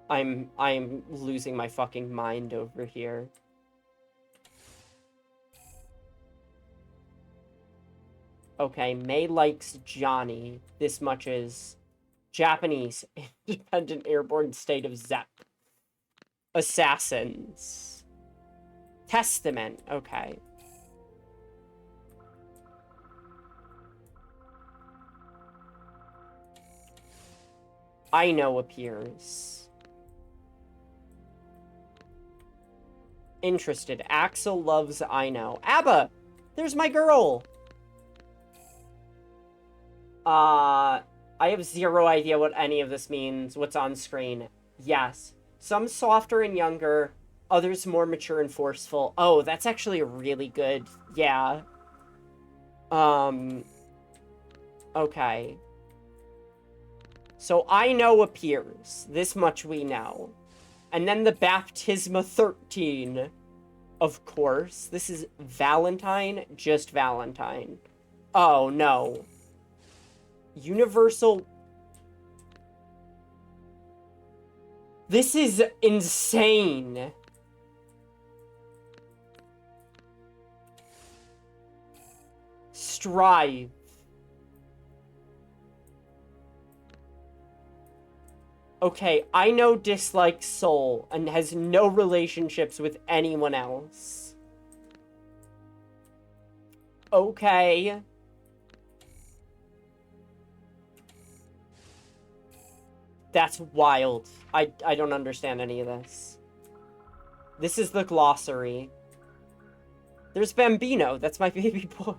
I'm losing my fucking mind over here. Okay, May likes Johnny. This much is Japanese independent airborne state of Zep. Assassins. Testament. Okay. Aino appears. Interested. Axel loves Aino. Abba! There's my girl! I have zero idea what any of this means. What's on screen. Yes. Some softer and younger, others more mature and forceful. Oh, that's actually a really good... Yeah. Okay. So I know appears. This much we know. And then the Baptisma 13. Of course. This is Valentine. Just Valentine. Oh, no. Universal... This is insane. Strive. Okay, I know dislikes Soul and has no relationships with anyone else. Okay. That's wild. I don't understand any of this. This is the glossary. There's Bambino. That's my baby boy.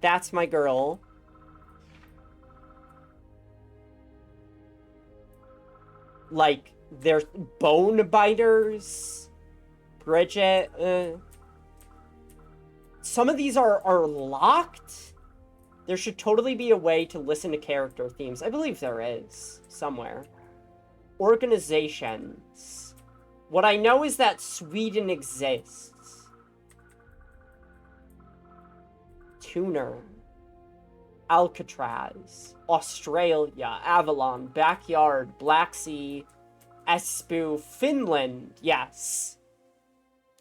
That's my girl. Like, there's Bone Biters. Bridget. Some of these are locked. There should totally be a way to listen to character themes. I believe there is. Somewhere. Organizations. What I know is that Sweden exists. Tuner. Alcatraz. Australia. Avalon. Backyard. Black Sea. Espoo. Finland. Yes.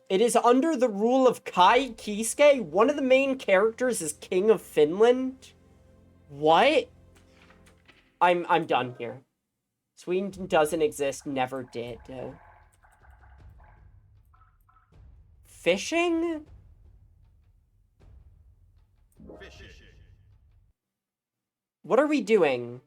It is under the rule of Kai Kiske. One of the main characters is King of Finland. What? I'm done here. Sweden doesn't exist. Never did. Fishing? What are we doing?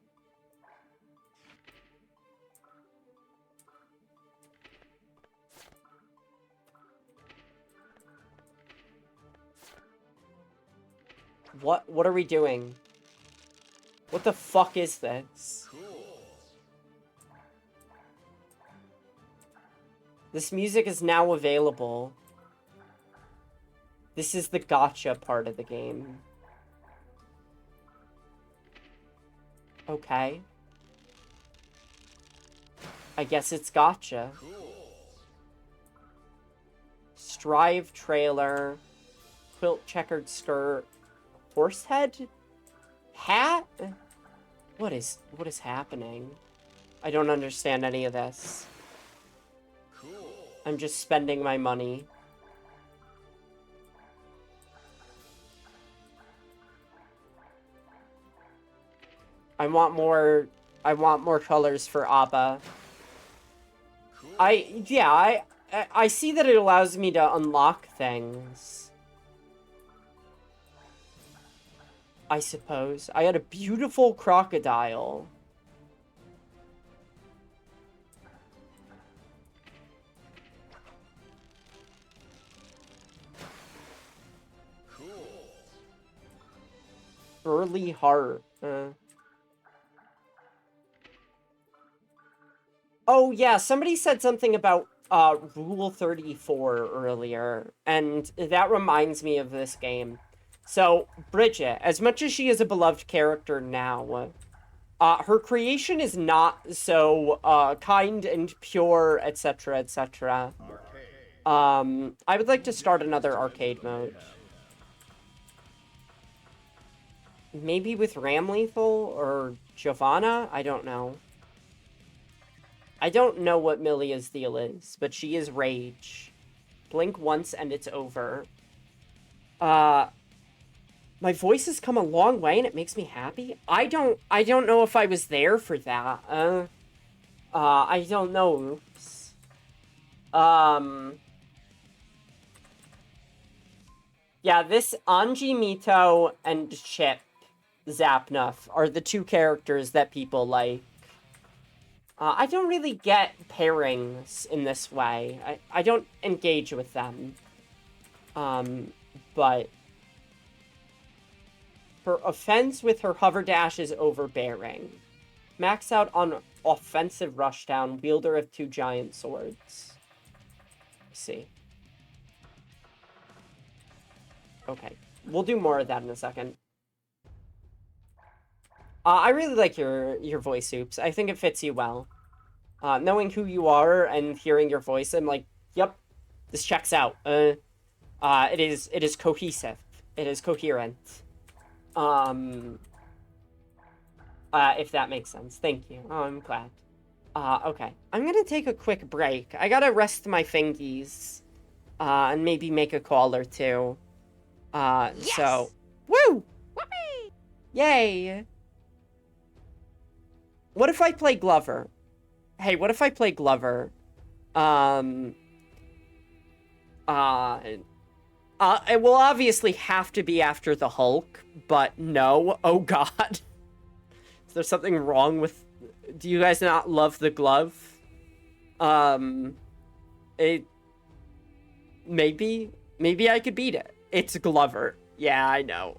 What are we doing? What the fuck is this? This music is now available. This is the gotcha part of the game. Okay. I guess it's gotcha. Strive trailer. Quilt checkered skirt. Horse head? Hat? What is happening? I don't understand any of this. I'm just spending my money. I want more colors for Abba. I see that it allows me to unlock things. I suppose. I had a beautiful crocodile. Burly heart. Oh, yeah, somebody said something about Rule 34 earlier, and that reminds me of this game. So, Bridget, as much as she is a beloved character now, her creation is not so kind and pure, etc., etc. I would like to start another arcade mode. Maybe with Ram Lethal or Giovanna? I don't know. I don't know what Milia's deal is, but she is Rage. Blink once and it's over. My voice has come a long way and it makes me happy. I don't know if I was there for that. I don't know. Oops. Yeah, this Anji Mito and Chip Zapnuff are the two characters that people like. I don't really get pairings in this way. I don't engage with them. But her offense with her hover dash is overbearing. Max out on offensive rushdown, wielder of two giant swords. Let's see. Okay, we'll do more of that in a second. I really like your voice, Oops. I think it fits you well. Knowing who you are and hearing your voice, I'm like, yep, this checks out. It is cohesive. It is coherent. If that makes sense. Thank you. Oh, I'm glad. Okay. I'm gonna take a quick break. I gotta rest my fingies. And maybe make a call or two. Yes! So... Woo! Whoopee! Yay! What if I play Glover? Hey, what if I play Glover? It will obviously have to be after the Hulk, but no. Oh god. Is there something wrong with... Do you guys not love the glove? Maybe I could beat it. It's Glover. Yeah, I know.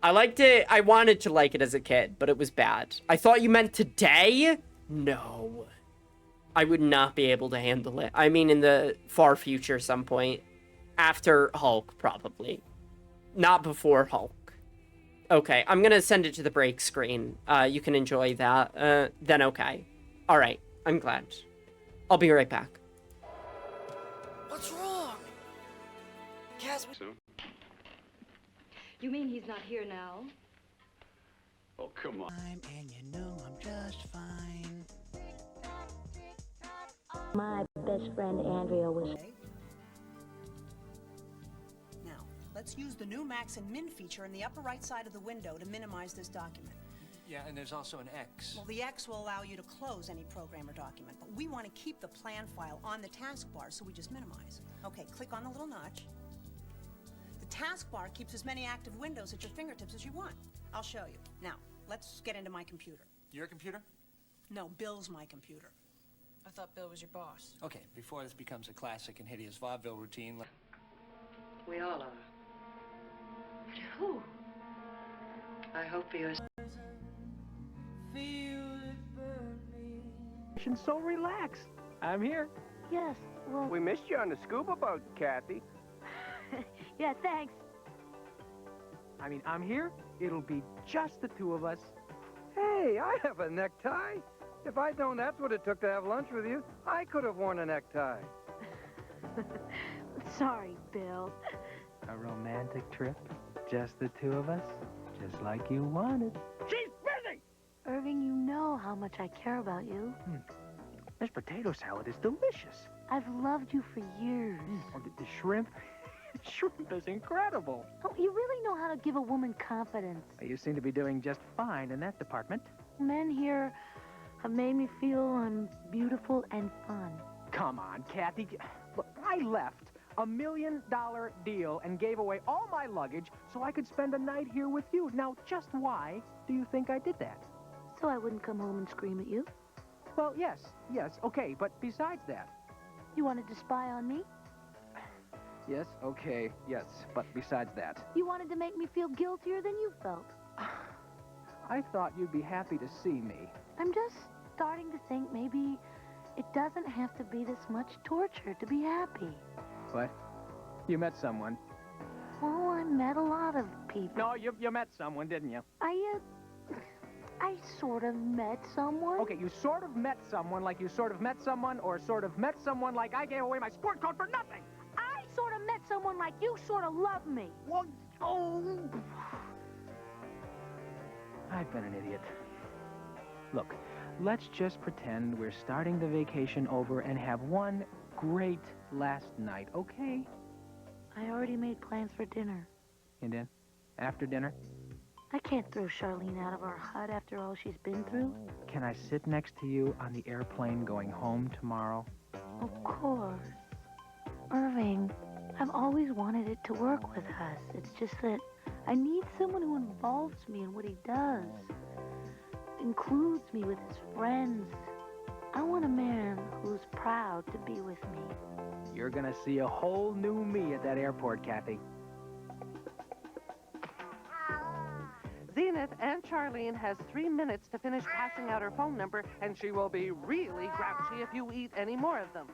I liked it. I wanted to like it as a kid, but it was bad. I thought you meant today? No. I would not be able to handle it. I mean, in the far future some point. After Hulk, probably. Not before Hulk. Okay, I'm gonna send it to the break screen. You can enjoy that. Then okay. Alright, I'm glad. I'll be right back. What's wrong? Cas... You mean he's not here now? Oh, come on. And you know I'm just fine. My best friend Andrea was... Now, let's use the new Max and Min feature in the upper right side of the window to minimize this document. Yeah, and there's also an X. Well, the X will allow you to close any program or document, but we want to keep the plan file on the taskbar, so we just minimize. Okay, click on the little notch. The taskbar keeps as many active windows at your fingertips as you want. I'll show you. Now, let's get into my computer. Your computer? No, Bill's my computer. I thought Bill was your boss. Okay, before this becomes a classic and hideous vaudeville routine. We all are. But who? I hope you're... So relaxed. I'm here. Yes, well... We missed you on the scuba boat, Kathy. Yeah, thanks. I mean, I'm here. It'll be just the two of us. Hey, I have a necktie. If I'd known that's what it took to have lunch with you, I could have worn a necktie. Sorry, Bill. A romantic trip? Just the two of us? Just like you wanted. She's busy! Irving, you know how much I care about you. This potato salad is delicious. I've loved you for years. Oh, the shrimp? Shrimp is incredible. Oh, you really know how to give a woman confidence. You seem to be doing just fine in that department. Men here have made me feel I'm beautiful and fun. Come on, Kathy. Look, I left a $1 million deal and gave away all my luggage so I could spend a night here with you. Now, just why do you think I did that? So I wouldn't come home and scream at you? Well, yes, okay, but besides that... You wanted to spy on me? Yes, okay, yes, but besides that... You wanted to make me feel guiltier than you felt. I thought you'd be happy to see me. I'm just starting to think maybe it doesn't have to be this much torture to be happy. What? You met someone? Oh, I met a lot of people. No, you met someone, didn't you? I sort of met someone. Okay, you sort of met someone like you sort of met someone, or sort of met someone like I gave away my sport coat for nothing. I sort of met someone like you sort of love me. Well, oh... I've been an idiot. Look, let's just pretend we're starting the vacation over and have one great last night, okay? I already made plans for dinner. And then, after dinner? I can't throw Charlene out of our hut after all she's been through. Can I sit next to you on the airplane going home tomorrow? Of course. Irving, I've always wanted it to work with us. It's just that I need someone who involves me in what he does. Includes me with his friends. I want a man who's proud to be with me. You're gonna see a whole new me at that airport, Kathy. Zenith, Aunt Charlene has 3 minutes to finish passing out her phone number, and she will be really grouchy if you eat any more of them.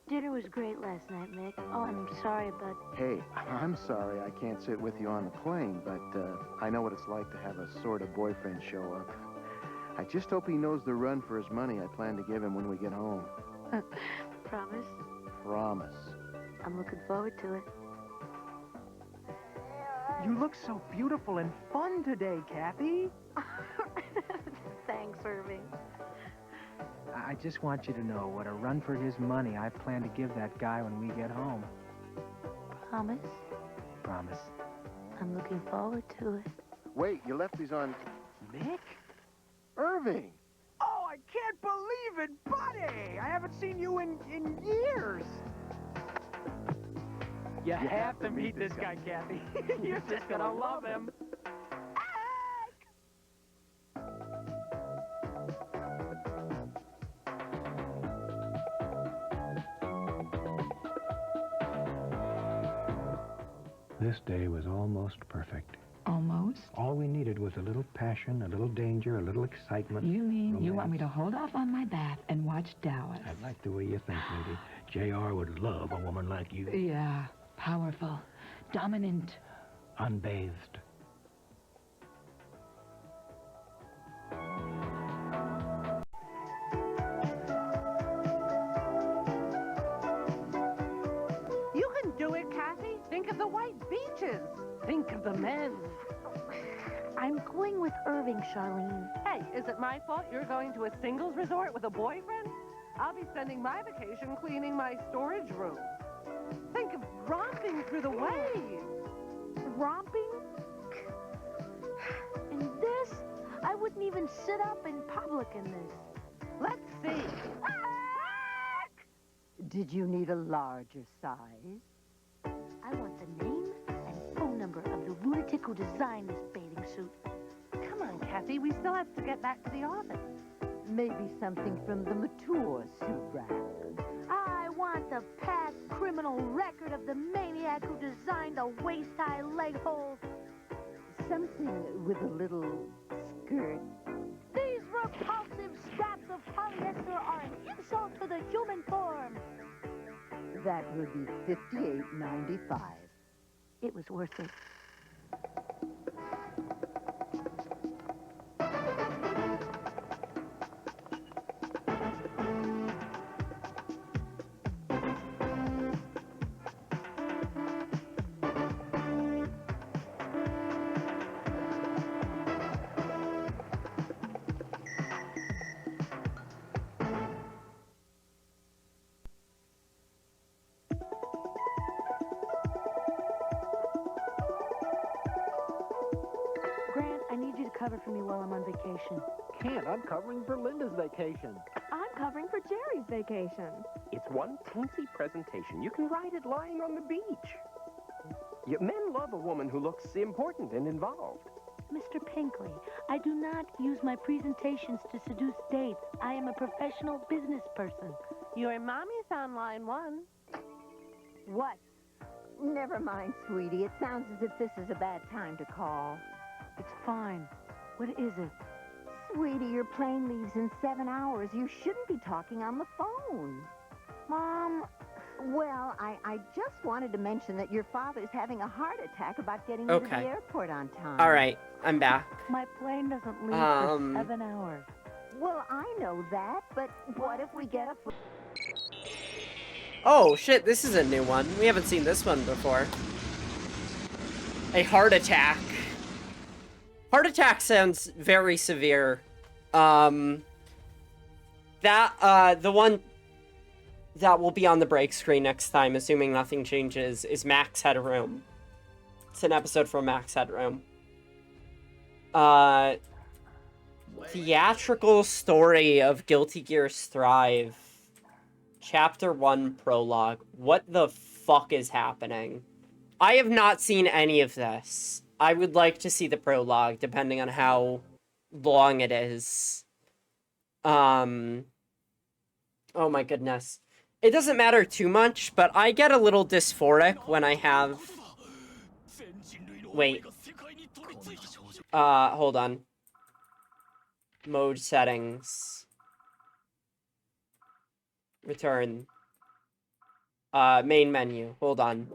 Dinner was great last night, Mick. Oh, I'm sorry about... Hey, I'm sorry I can't sit with you on the plane, but I know what it's like to have a sort of boyfriend show up. I just hope he knows the run for his money I plan to give him when we get home. Promise? Promise. I'm looking forward to it. You look so beautiful and fun today, Kathy. Thanks, Irving. I just want you to know what a run for his money I plan to give that guy when we get home. Promise? Promise. I'm looking forward to it. Wait, you left these on... Mick? Irving! Oh, I can't believe it, buddy! I haven't seen you in years. You have to meet this guy, Kathy. You're just gonna love him. This day was almost perfect. Almost? All we needed was a little passion, a little danger, a little excitement. You mean you want romance. me to hold off on my bath and watch Dallas? I like the way you think, lady. J.R. would love a woman like you. Yeah, powerful, dominant. Unbathed. You can do it, Kathy. Think of the white beaches. Think of the men. I'm going with Irving, Charlene. Hey, is it my fault you're going to a singles resort with a boyfriend? I'll be spending my vacation cleaning my storage room. Think of romping through the waves. Romping? In this? I wouldn't even sit up in public in this. Let's see. Did you need a larger size? I want the name and phone number of the lunatic who designed this bathing suit. Come on, Kathy. We still have to get back to the office. Maybe something from the mature suit rack. I want the past criminal record of the maniac who designed the waist-high leg hole. Something with a little skirt. These repulsive scraps of polyester are an insult to the human form. That would be $58.95. It was worth it. Grant, I need you to cover for me while I'm on vacation. Can't. I'm covering for Linda's vacation. I'm covering for Jerry's vacation. It's one teensy presentation. You can write it lying on the beach. Men love a woman who looks important and involved. Mr. Pinkley, I do not use my presentations to seduce dates. I am a professional business person. Your mommy's on line 1. What? Never mind, sweetie. It sounds as if this is a bad time to call. It's fine. What is it? Sweetie, your plane leaves in 7 hours. You shouldn't be talking on the phone. Mom... Well, I just wanted to mention that your father's having a heart attack about getting you to the airport on time. All right, I'm back. My plane doesn't leave for 7 hours. Well, I know that, but what if we get a... Oh, shit, this is a new one. We haven't seen this one before. A heart attack. Heart attack sounds very severe. The one that will be on the break screen next time, assuming nothing changes, is Max Headroom. It's an episode from Max Headroom. Theatrical story of Guilty Gear Strive. Chapter 1 prologue. What the fuck is happening? I have not seen any of this. I would like to see the prologue, depending on how long it is. Oh my goodness. It doesn't matter too much, but I get a little dysphoric when I have... Wait. Hold on. Mode settings. Return. Main menu. Hold on.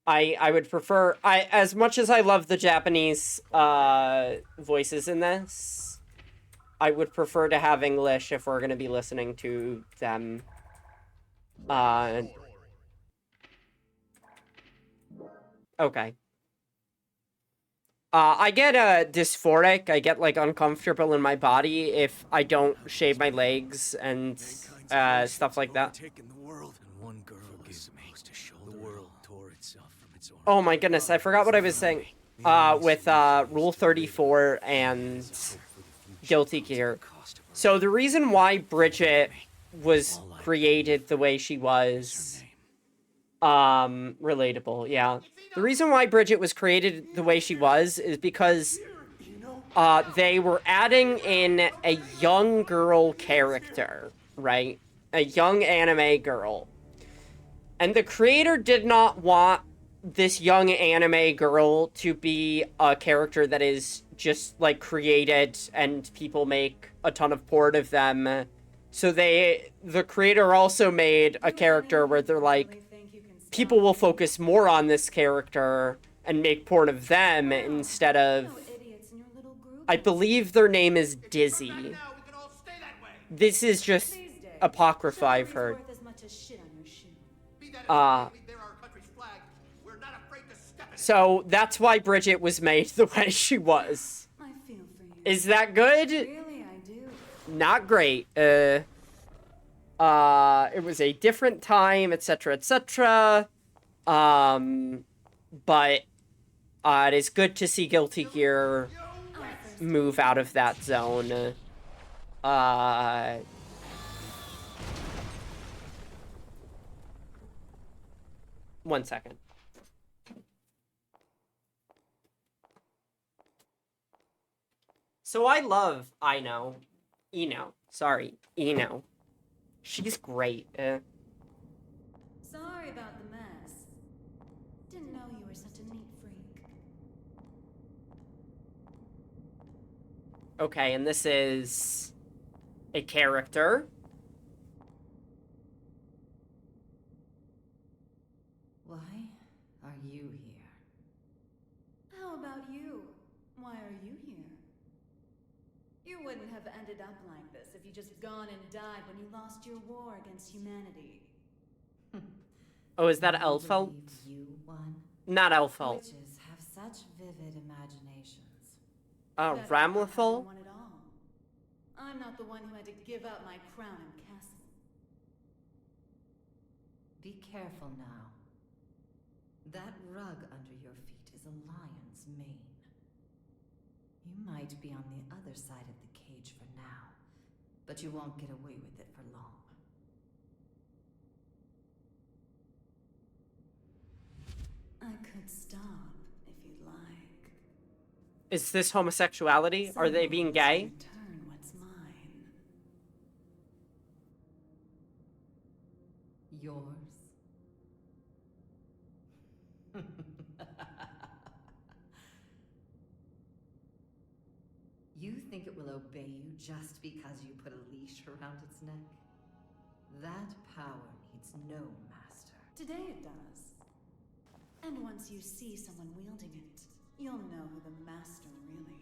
I would prefer, as much as I love the Japanese voices in this, I would prefer to have English if we're going to be listening to them. Okay. I get dysphoric. I get like uncomfortable in my body if I don't shave my legs and stuff like that. Oh my goodness, I forgot what I was saying with Rule 34 and Guilty Gear. So the reason why Bridget was created the way she was, relatable, yeah. The reason why Bridget was created the way she was is because they were adding in a young girl character, right? A young anime girl. And the creator did not want this young anime girl to be a character that is just, like, created and people make a ton of porn of them. So the creator also made a character where they're like, people will focus more on this character and make porn of them instead of... I believe their name is Dizzy. This is just apocrypha I've heard. So that's why Bridget was made the way she was. Is that good? Really, I do. Not great. It was a different time, etc., etc. But it is good to see Guilty Gear move out of that zone. 1 second. So I love Ino. Sorry, Ino. She's great. Sorry about the mess. Didn't know you were such a neat freak. Okay, and this is a character. Why are you here? How about you? Why are you here? You wouldn't have ended up like this if you just gone and died when you lost your war against humanity. Oh, is that Elfelt? You won? Not Elfelt. Witches have such vivid imaginations. Ramlethal? Won it all. I'm not the one who had to give up my crown and castle. Be careful now. That rug under your feet is a lion's mane. You might be on the other side of the cage for now, but you won't get away with it for long. I could stop if you'd like. Is this homosexuality? Are they being gay? Return what's mine. Yours. You think it will obey you just because you put a leash around its neck? That power needs no master. Today it does. And once you see someone wielding it, you'll know who the master really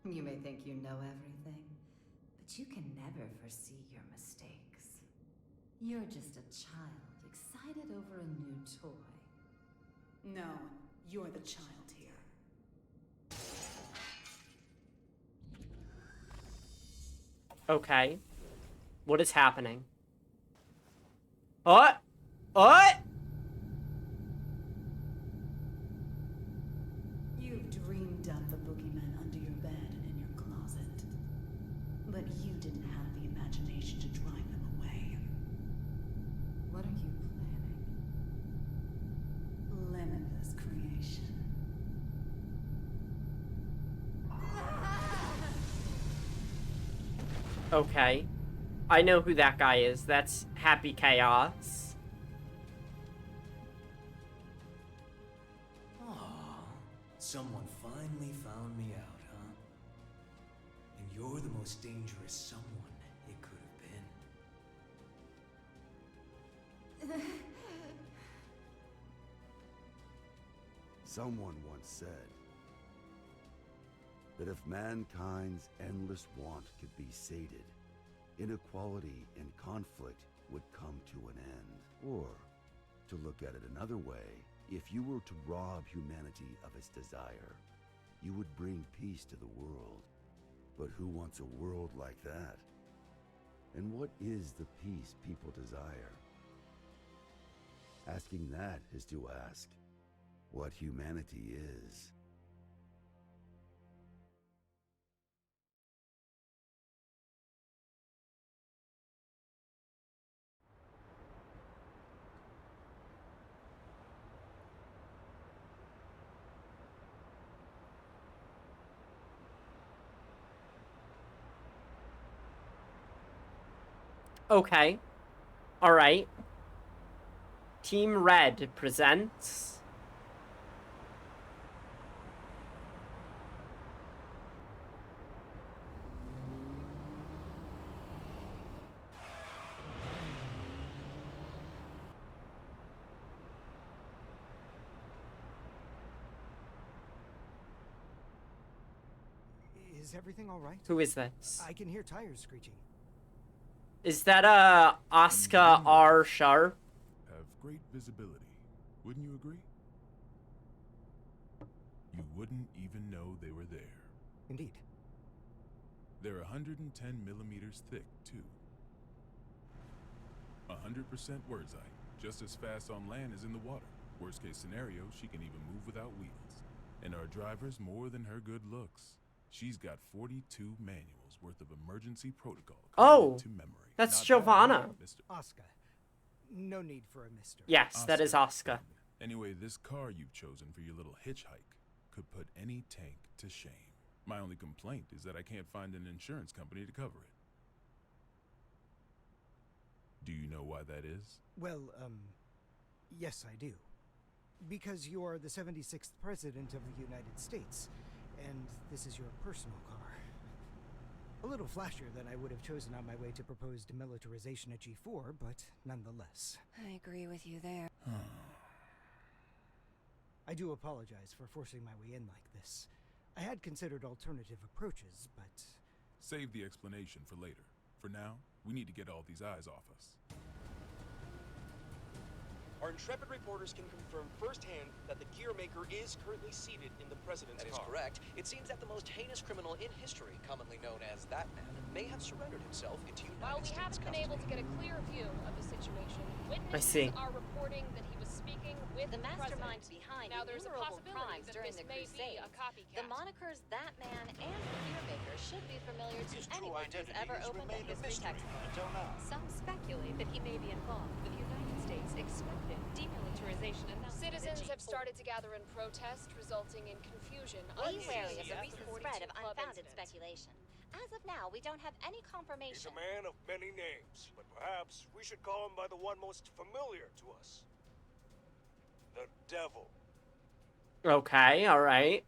is. You may think you know everything, but you can never foresee your mistakes. You're just a child excited over a new toy. No, you're the child here. Okay. What is happening? What? What? You've dreamed up the boogeyman under your bed and in your closet. But you didn't have the imagination to drive them away. What are you planning? Limitless creation. Okay. I know who that guy is. That's Happy Chaos. Aw, someone finally found me out, huh? And you're the most dangerous someone it could have Someone once said that if mankind's endless want could be sated, inequality and conflict would come to an end. Or, to look at it another way, if you were to rob humanity of its desire, you would bring peace to the world. But who wants a world like that? And what is the peace people desire? Asking that is to ask what humanity is. Okay. Alright. Team Red presents... Is everything all right? Who is this? I can hear tires screeching. Is that, Oscar R. Sharp? Have great visibility. Wouldn't you agree? You wouldn't even know they were there. Indeed. They're 110 millimeters thick, too. 100% Wurtzite. Just as fast on land as in the water. Worst case scenario, she can even move without wheels. And our driver's more than her good looks. She's got 42 manuals worth of emergency protocol committed to memory. That's Not Giovanna. bad, Mr. Oscar. No need for a mister. Yes, that is Oscar. Anyway, this car you've chosen for your little hitchhike could put any tank to shame. My only complaint is that I can't find an insurance company to cover it. Do you know why that is? Well, yes, I do. Because you're the 76th President of the United States, and this is your personal car. A little flashier than I would have chosen on my way to proposed demilitarization at G4, but nonetheless. I agree with you there. I do apologize for forcing my way in like this. I had considered alternative approaches, but... Save the explanation for later. For now, we need to get all these eyes off us. Our intrepid reporters can confirm firsthand that the gear maker is currently seated in the president's car. That is correct. It seems that the most heinous criminal in history, commonly known as that man, may have surrendered himself into United States custody. While we haven't been able to get a clear view of the situation, witnesses are reporting that he was speaking with the mastermind president. behind now, there's a innumerable possibility crimes that during this the may Crusades. be a copycat. The monikers That Man and the Gear Maker should be familiar to anyone who's ever opened a history textbook. Some speculate that he may be involved with United States expected demilitarization announcement. Citizens have started to gather in protest, resulting in confusion. Be wary of the recent spread of unfounded speculation. As of now, we don't have any confirmation. He's a man of many names, but perhaps we should call him by the one most familiar to us. The Devil. Okay, alright.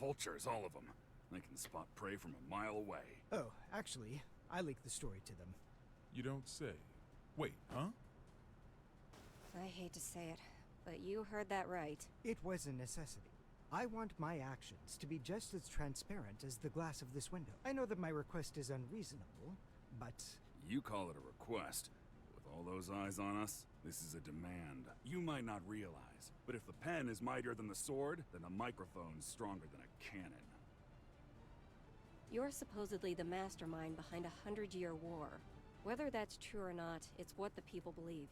Vultures, all of them. They can spot prey from a mile away. Oh, actually, I leaked the story to them. You don't say. Wait, huh? I hate to say it, but you heard that right. It was a necessity. I want my actions to be just as transparent as the glass of this window. I know that my request is unreasonable, but... You call it a request. With all those eyes on us, this is a demand. You might not realize, but if the pen is mightier than the sword, then the microphone's stronger than a cannon. You're supposedly the mastermind behind a 100-year war. Whether that's true or not, it's what the people believe.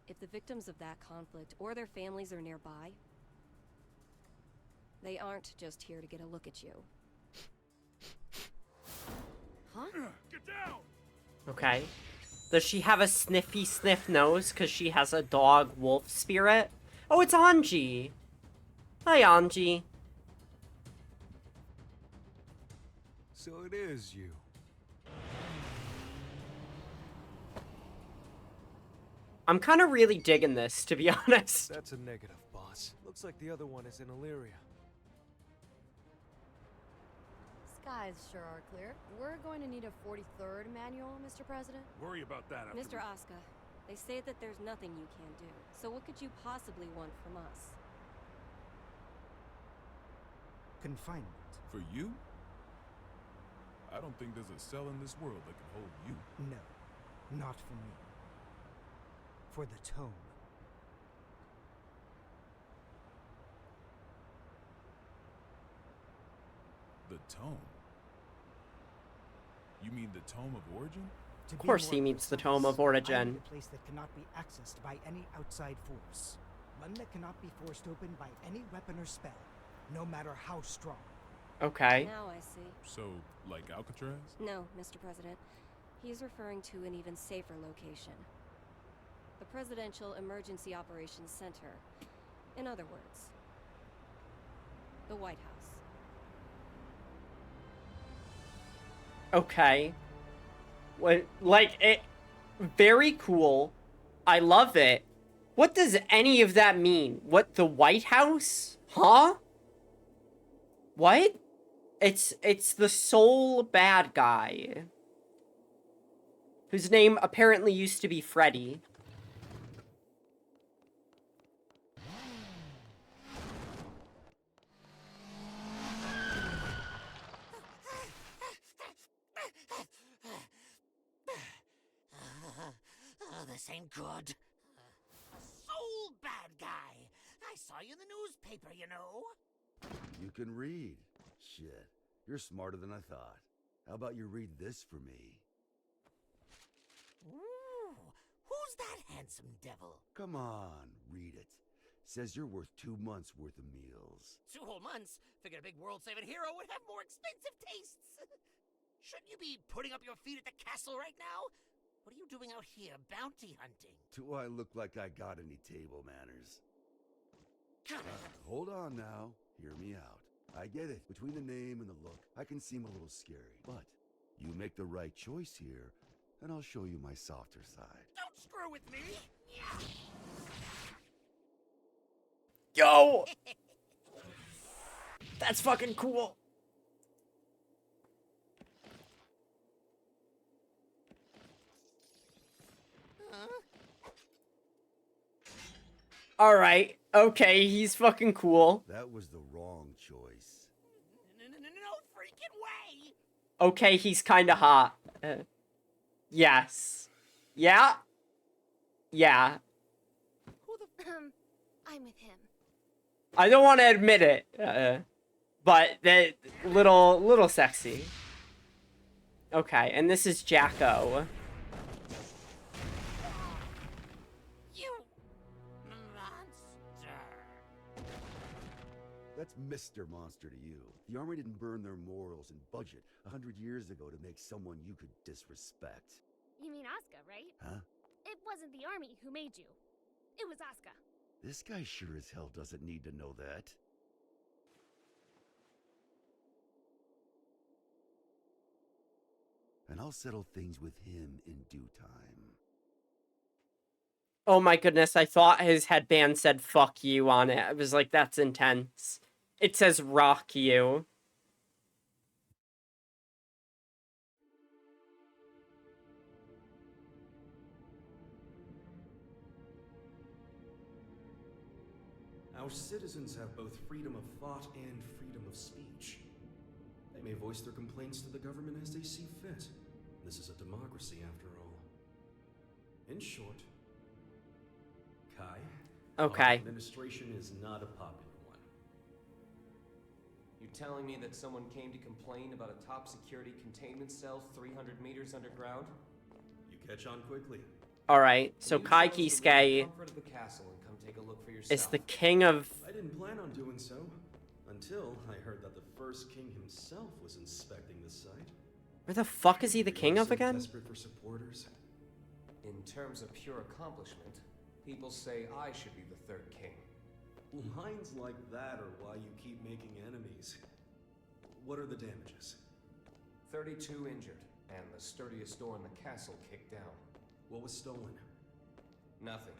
If the victims of that conflict or their families are nearby, they aren't just here to get a look at you. Huh? Get down! Okay. Does she have a sniffy sniff nose because she has a dog wolf spirit? Oh, it's Anji. Hi, Anji. So it is you. I'm kind of really digging this, to be honest. That's a negative, boss. Looks like the other one is in Illyria. Skies sure are clear. We're going to need a 43rd manual, Mr. President. Worry about that after Mr. Asuka, they say that there's nothing you can't do. So what could you possibly want from us? confinement. For you? I don't think there's a cell in this world that can hold you. No, not for me. For the tome. The tome? You mean the Tome of Origin? To Of be course more he means the precise, Tome of I Origin. need a place that cannot be accessed by any outside force. One that cannot be forced open by any weapon or spell, no matter how strong. Okay. Now I see. So, like Alcatraz? No, Mr. President. He's referring to an even safer location. The Presidential Emergency Operations Center. In other words, the White House. Okay. What, like, it... Very cool. I love it. What does any of that mean? What, the White House? Huh? What? It's the sole bad guy. Whose name apparently used to be Freddy. This ain't good. A soul bad guy. I saw you in the newspaper, you know. You can read. Shit, you're smarter than I thought. How about you read this for me? Ooh, who's that handsome devil? Come on, read it. Says you're worth 2 months' worth of meals. 2 whole months? Figured a big world-saving hero would have more expensive tastes. Shouldn't you be putting up your feet at the castle right now? What are you doing out here, bounty hunting? Do I look like I got any table manners? Hold on now. Hear me out. I get it. Between the name and the look, I can seem a little scary. But you make the right choice here, and I'll show you my softer side. Don't screw with me! Yo! That's fucking cool. Alright. Okay, he's fucking cool. That was the wrong choice. No freaking way! Okay, he's kinda hot. Yes. Yeah? Yeah. Who the I'm with him. I don't want to admit it. But that little sexy. Okay, and this is Jacko. That's Mr. Monster to you. The Army didn't burn their morals and budget 100 years ago to make someone you could disrespect. You mean Asuka, right? Huh? It wasn't the army who made you. It was Asuka. This guy sure as hell doesn't need to know that. And I'll settle things with him in due time. Oh my goodness, I thought his headband said fuck you on it. I was like, that's intense. It says rock you. Our citizens have both freedom of thought and freedom of speech. They may voice their complaints to the government as they see fit. This is a democracy, after all. In short, Kai, Okay. our administration is not a popular one. You telling me that someone came to complain about a top security containment cell 300 meters underground? You catch on quickly. Alright, so Kai Kisuke is the king of... I didn't plan on doing so, until I heard that the first king himself was inspecting the site. Where the fuck is he the king of again? Desperate for supporters. In terms of pure accomplishment, people say I should be the third king. Lines like that are why you keep making enemies. What are the damages? 32 injured, and the sturdiest door in the castle kicked down. What was stolen? Nothing.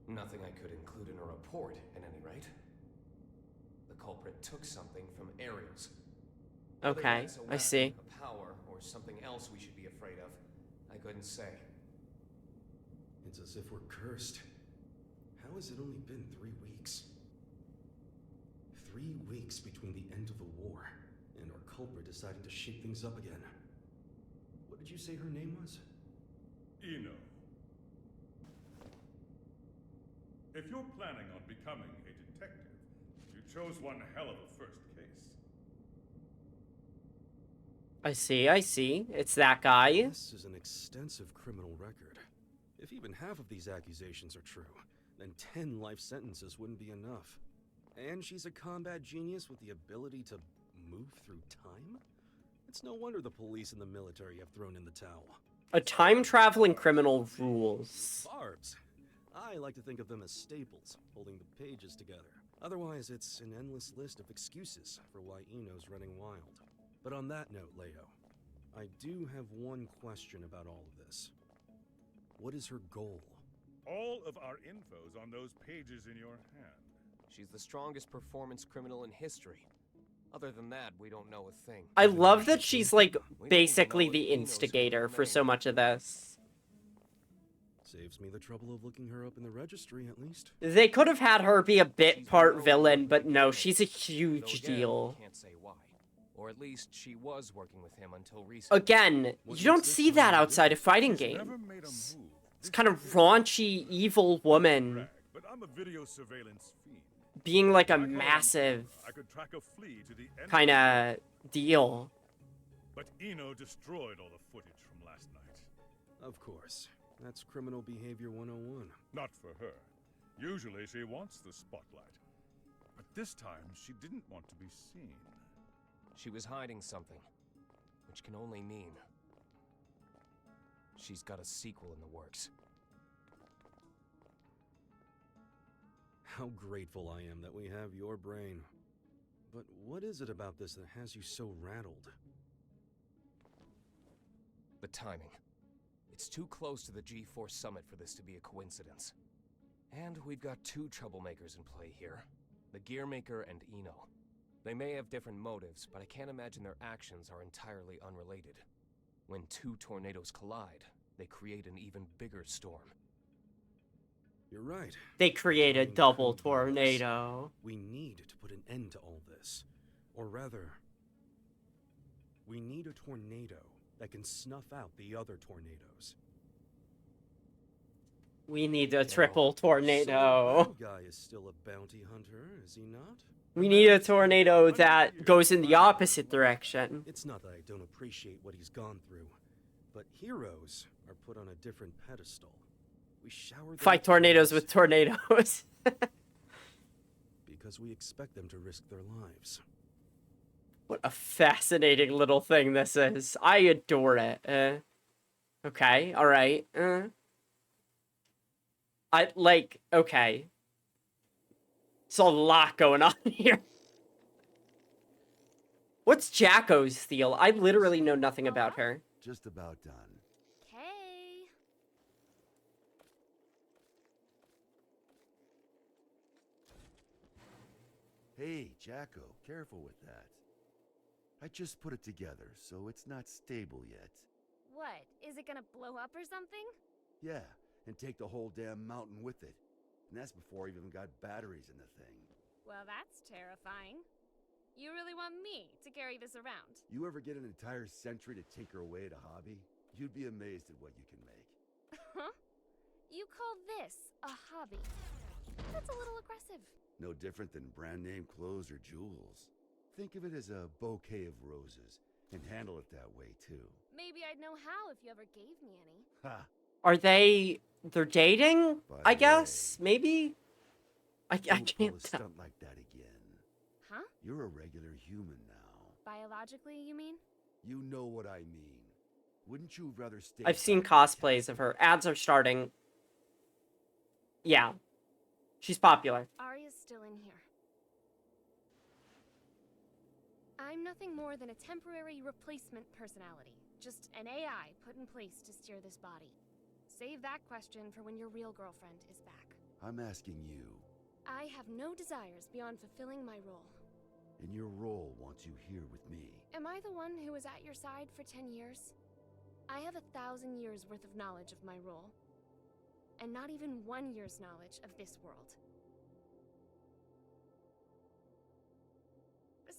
Nothing I could include in a report, at any rate. The culprit took something from Ares. Okay, I see. A power, or something else we should be afraid of, I couldn't say. It's as if we're cursed. How has it only been 3 weeks? 3 weeks between the end of the war and our culprit deciding to shake things up again. What did you say her name was? Eno. If you're planning on becoming a detective, you chose one hell of a first case. I see. It's that guy. This is an extensive criminal record. If even half of these accusations are true, then 10 life sentences wouldn't be enough. And she's a combat genius with the ability to move through time? It's no wonder the police and the military have thrown in the towel. A time-traveling criminal rules. Barbs. I like to think of them as staples, holding the pages together. Otherwise, it's an endless list of excuses for why Eno's running wild. But on that note, Leo, I do have one question about all of this. What is her goal? All of our info's on those pages in your hand. She's the strongest performance criminal in history. Other than that, we don't know a thing. I love that she's, like, basically the instigator for so much of this. Saves me the trouble of looking her up in the registry, at least. They could have had her be a bit part villain, but no, she's a huge deal. Can't say why. Or at least she was working with him until recently. Again, you don't see that outside of fighting games. It's kind of raunchy, evil woman But I'm a video surveillance fiend. being like a massive I could track a flea to the end kind of deal. But Eno destroyed all the footage from last night. Of course. That's criminal behavior 101. Not for her. Usually she wants the spotlight. But this time she didn't want to be seen. She was hiding something, which can only mean she's got a sequel in the works. How grateful I am that we have your brain. But what is it about this that has you so rattled? The timing. It's too close to the G4 summit for this to be a coincidence. And we've got two troublemakers in play here. The Gearmaker and Eno. They may have different motives, but I can't imagine their actions are entirely unrelated. When two tornadoes collide, they create an even bigger storm. You're right. They create a double tornado. We need to put an end to all this. Or rather, we need a tornado that can snuff out the other tornadoes. We need a triple tornado. So the guy is still a bounty hunter, is he not? We need a tornado that goes in the opposite direction. It's not that I don't appreciate what he's gone through, but heroes are put on a different pedestal. We shower them Fight tornadoes with tornadoes. because we expect them to risk their lives. What a fascinating little thing this is. I adore it. Okay, alright. Okay. There's a lot going on here. What's Jacko's deal? I literally know nothing about her. Just about done. Okay. Hey, Jacko, careful with that. I just put it together, so it's not stable yet. What? Is it gonna blow up or something? Yeah, and take the whole damn mountain with it. And that's before I even got batteries in the thing. Well, that's terrifying. You really want me to carry this around? You ever get an entire century to tinker away at a hobby? You'd be amazed at what you can make. Huh? You call this a hobby? That's a little aggressive. No different than brand name clothes or jewels. Think of it as a bouquet of roses, and handle it that way, too. Maybe I'd know how if you ever gave me any. Ha! Are they're dating? I guess? Maybe? I Don't can't pull a tell. stunt like that again. Huh? You're a regular human now. Biologically, you mean? You know what I mean. Wouldn't you rather stay... I've seen cosplays of her. Ads are starting. Yeah. She's popular. Arya's still in here. I'm nothing more than a temporary replacement personality. Just an AI put in place to steer this body. Save that question for when your real girlfriend is back. I'm asking you. I have no desires beyond fulfilling my role. And your role wants you here with me. Am I the one who was at your side for 10 years? I have 1,000 years worth of knowledge of my role. And not even 1 year's knowledge of this world.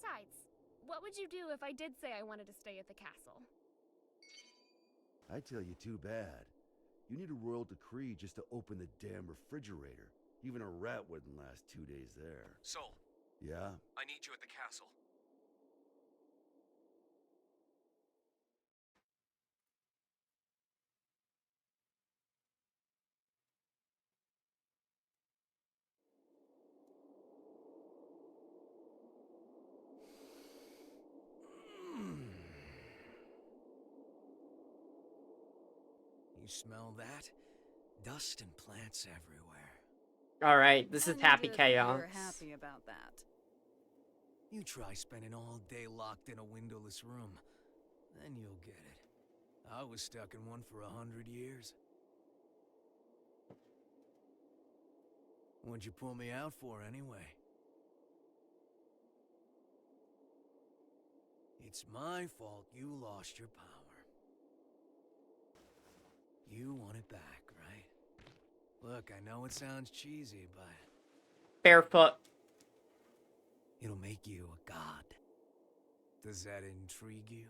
Besides, what would you do if I did say I wanted to stay at the castle? I tell you, too bad. You need a royal decree just to open the damn refrigerator. Even a rat wouldn't last 2 days there. Soul, Yeah? I need you at the castle. You smell that? Dust and plants everywhere. Alright, this is Happy Chaos. You're happy about that. You try spending all day locked in a windowless room, then you'll get it. I was stuck in one for 100 years. What'd you pull me out for, anyway? It's my fault you lost your power. You want it back, right? Look, I know it sounds cheesy, but... Barefoot. It'll make you a god. Does that intrigue you?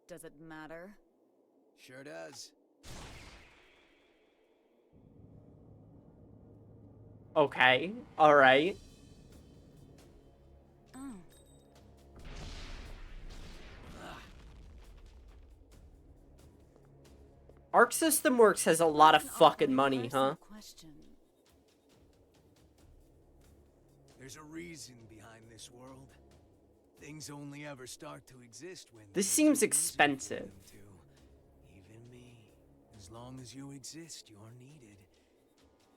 Does it matter? Sure does. Okay, alright. Oh. Arc System Works has a lot of fucking money, huh? Question. There's a reason behind this world. Things only ever start to exist when... This seems expensive. Even me. As long as you exist, you're needed.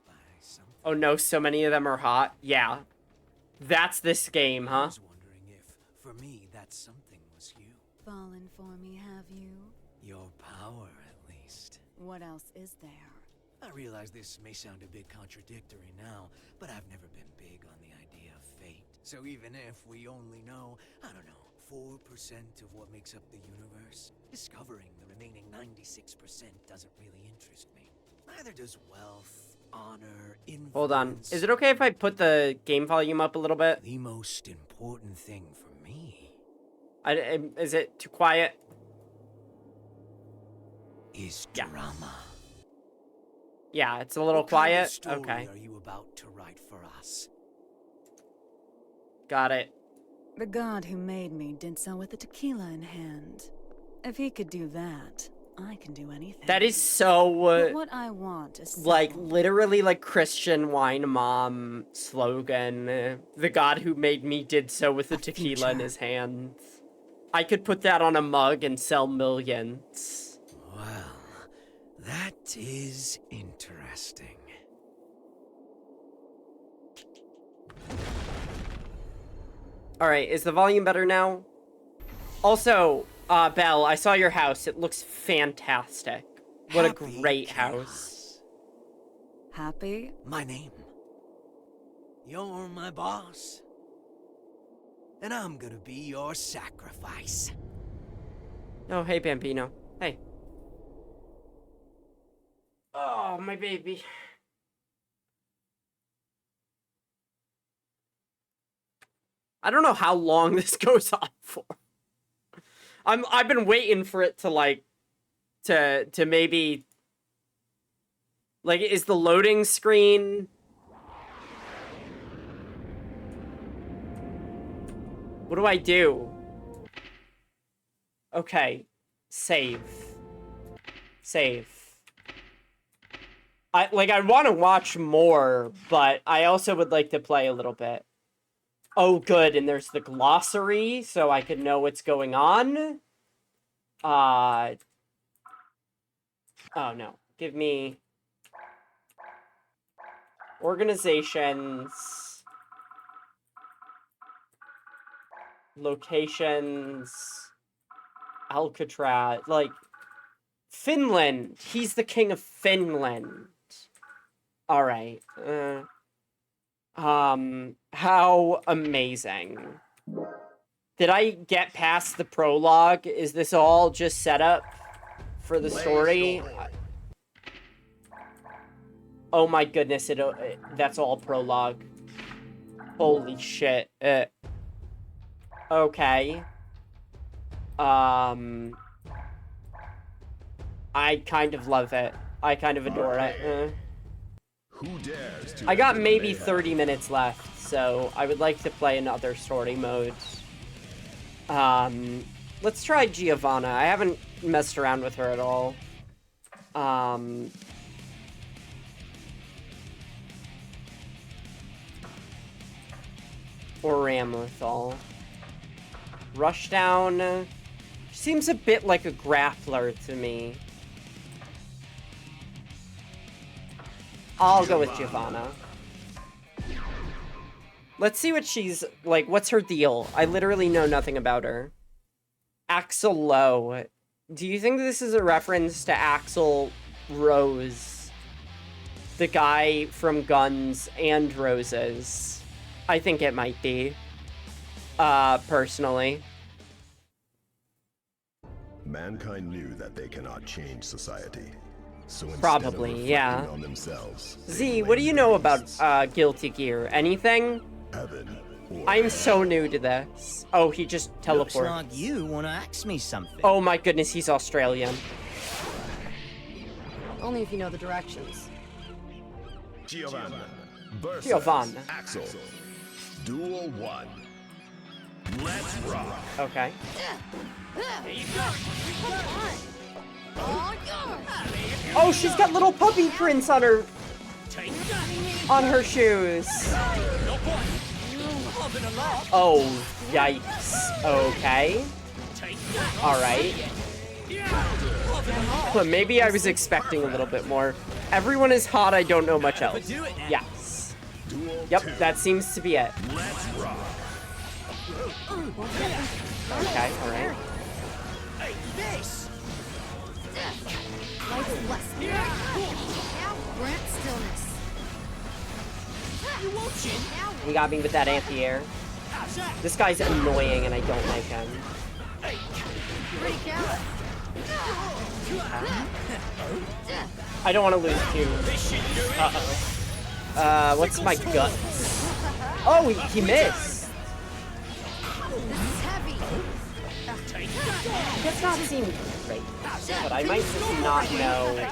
By something. Oh no, so many of them are hot. Yeah. That's this game, huh? I was wondering if, for me, that something was you. Fallen for me, have you? Your power, at least. What else is there? I realize this may sound a bit contradictory now, but I've never been big on the idea of fate. So even if we only know, I don't know, 4% of what makes up the universe, discovering the remaining 96% doesn't really interest me. Neither does wealth, honor, influence... Hold on. Is it okay if I put the game volume up a little bit? The most important thing for me... Is it too quiet? Is drama. Yeah, it's a little What kind of quiet. story Okay. are you about to write for us? Got it. The god who made me did so with a tequila in hand. If he could do that, I can do anything. That is so... But what I want is like, simple. literally, like, Christian wine mom slogan. The god who made me did so with the tequila in his hand. I could put that on a mug and sell millions. Well, that is interesting. Alright, is the volume better now? Also, Belle, I saw your house. It looks fantastic. What a great house. Happy? My name. You're my boss. And I'm gonna be your sacrifice. Oh, hey, Bambino. Hey. Oh, my baby. I don't know how long this goes on for. I've been waiting for it to, like, to maybe, like, is the loading screen... What do I do? Okay. Save. Save. I want to watch more, but I also would like to play a little bit. Oh, good, and there's the glossary, so I could know what's going on. Oh, no. Give me... Organizations... Locations... Alcatraz... Like... Finland! He's the king of Finland. Alright. How amazing. Did I get past the prologue? Is this all just set up for the story? Oh my goodness, that's all prologue. Holy shit. Okay. I kind of love it. I kind of adore it. Who dares to I got enter the maybe mayhem? 30 minutes left, so I would like to play another story mode. Let's try Giovanna. I haven't messed around with her at all. Or Ramlethal. Rushdown. She seems a bit like a grappler to me. I'll go with Giovanna. Let's see what she's like. What's her deal? I literally know nothing about her. Axl Lowe. Do you think this is a reference to Axl Rose? The guy from Guns and Roses. I think it might be. Personally. Mankind knew that they cannot change society. So instead Probably, of reflecting yeah. on themselves, Z, what do you know about Guilty Gear? Anything? heaven or I'm so new to this. Oh, he just teleported. Looks like you want to ask me something. Oh my goodness, he's Australian. Only if you know the directions. Giovanna versus Giovanna. Axel. Duel 1. Let's rock. Okay. Oh, she's got little puppy prints on her shoes. Oh, yikes. Okay. Alright. But maybe I was expecting a little bit more. Everyone is hot, I don't know much else. Yes. Yep, that seems to be it. Okay, alright. He got me with that anti-air. This guy's annoying and I don't like him. I don't want to lose too. Uh-oh. What's my gut? Oh, he missed. He does not seem great, but I might just not know.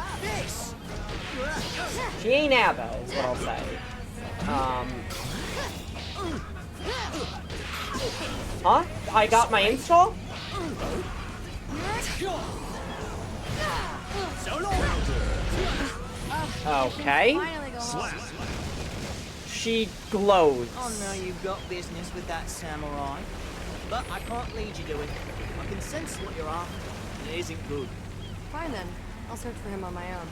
She ain't ABBA, is what I'll say. Huh? I got my install? Okay. She glows. I know you've got business with that samurai, but I can't lead you to it. I can sense what you're after, and it isn't good. Fine then. I'll search for him on my own.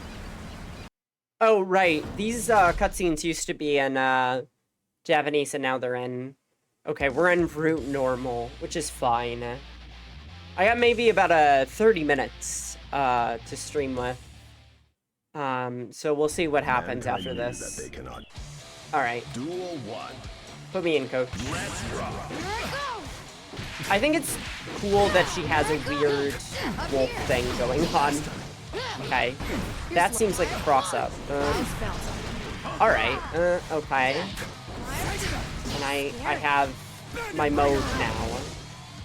Oh, right. These cutscenes used to be in Japanese, and now they're in... Okay, we're in route normal, which is fine. I got maybe about 30 minutes to stream with. So we'll see what happens after this. Alright. Duel 1. Put me in, coach. Let's rock. I think it's cool that she has a weird wolf thing going on. Okay. That seems like a cross-up. Alright. Okay. And I have my mode now.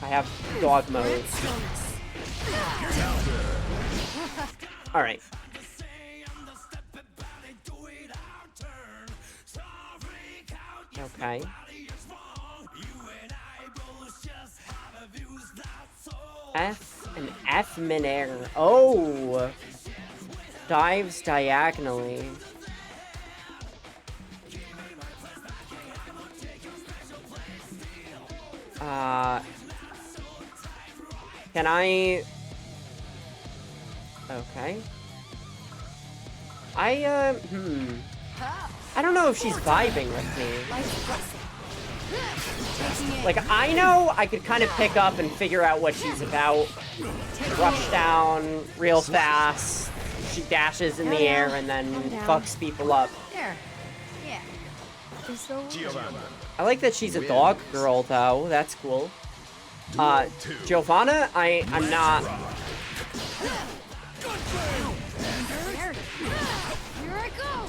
I have dog mode. Alright. Okay. An F min-air. Oh! Dives diagonally. Can I... Okay. I don't know if she's vibing with me. Like, I know I could kind of pick up and figure out what she's about. Rush down real fast. She dashes in the air and then fucks people up. There. Yeah. Just so I like that she's a dog girl, though. That's cool. Giovanna, I'm not... Here I go.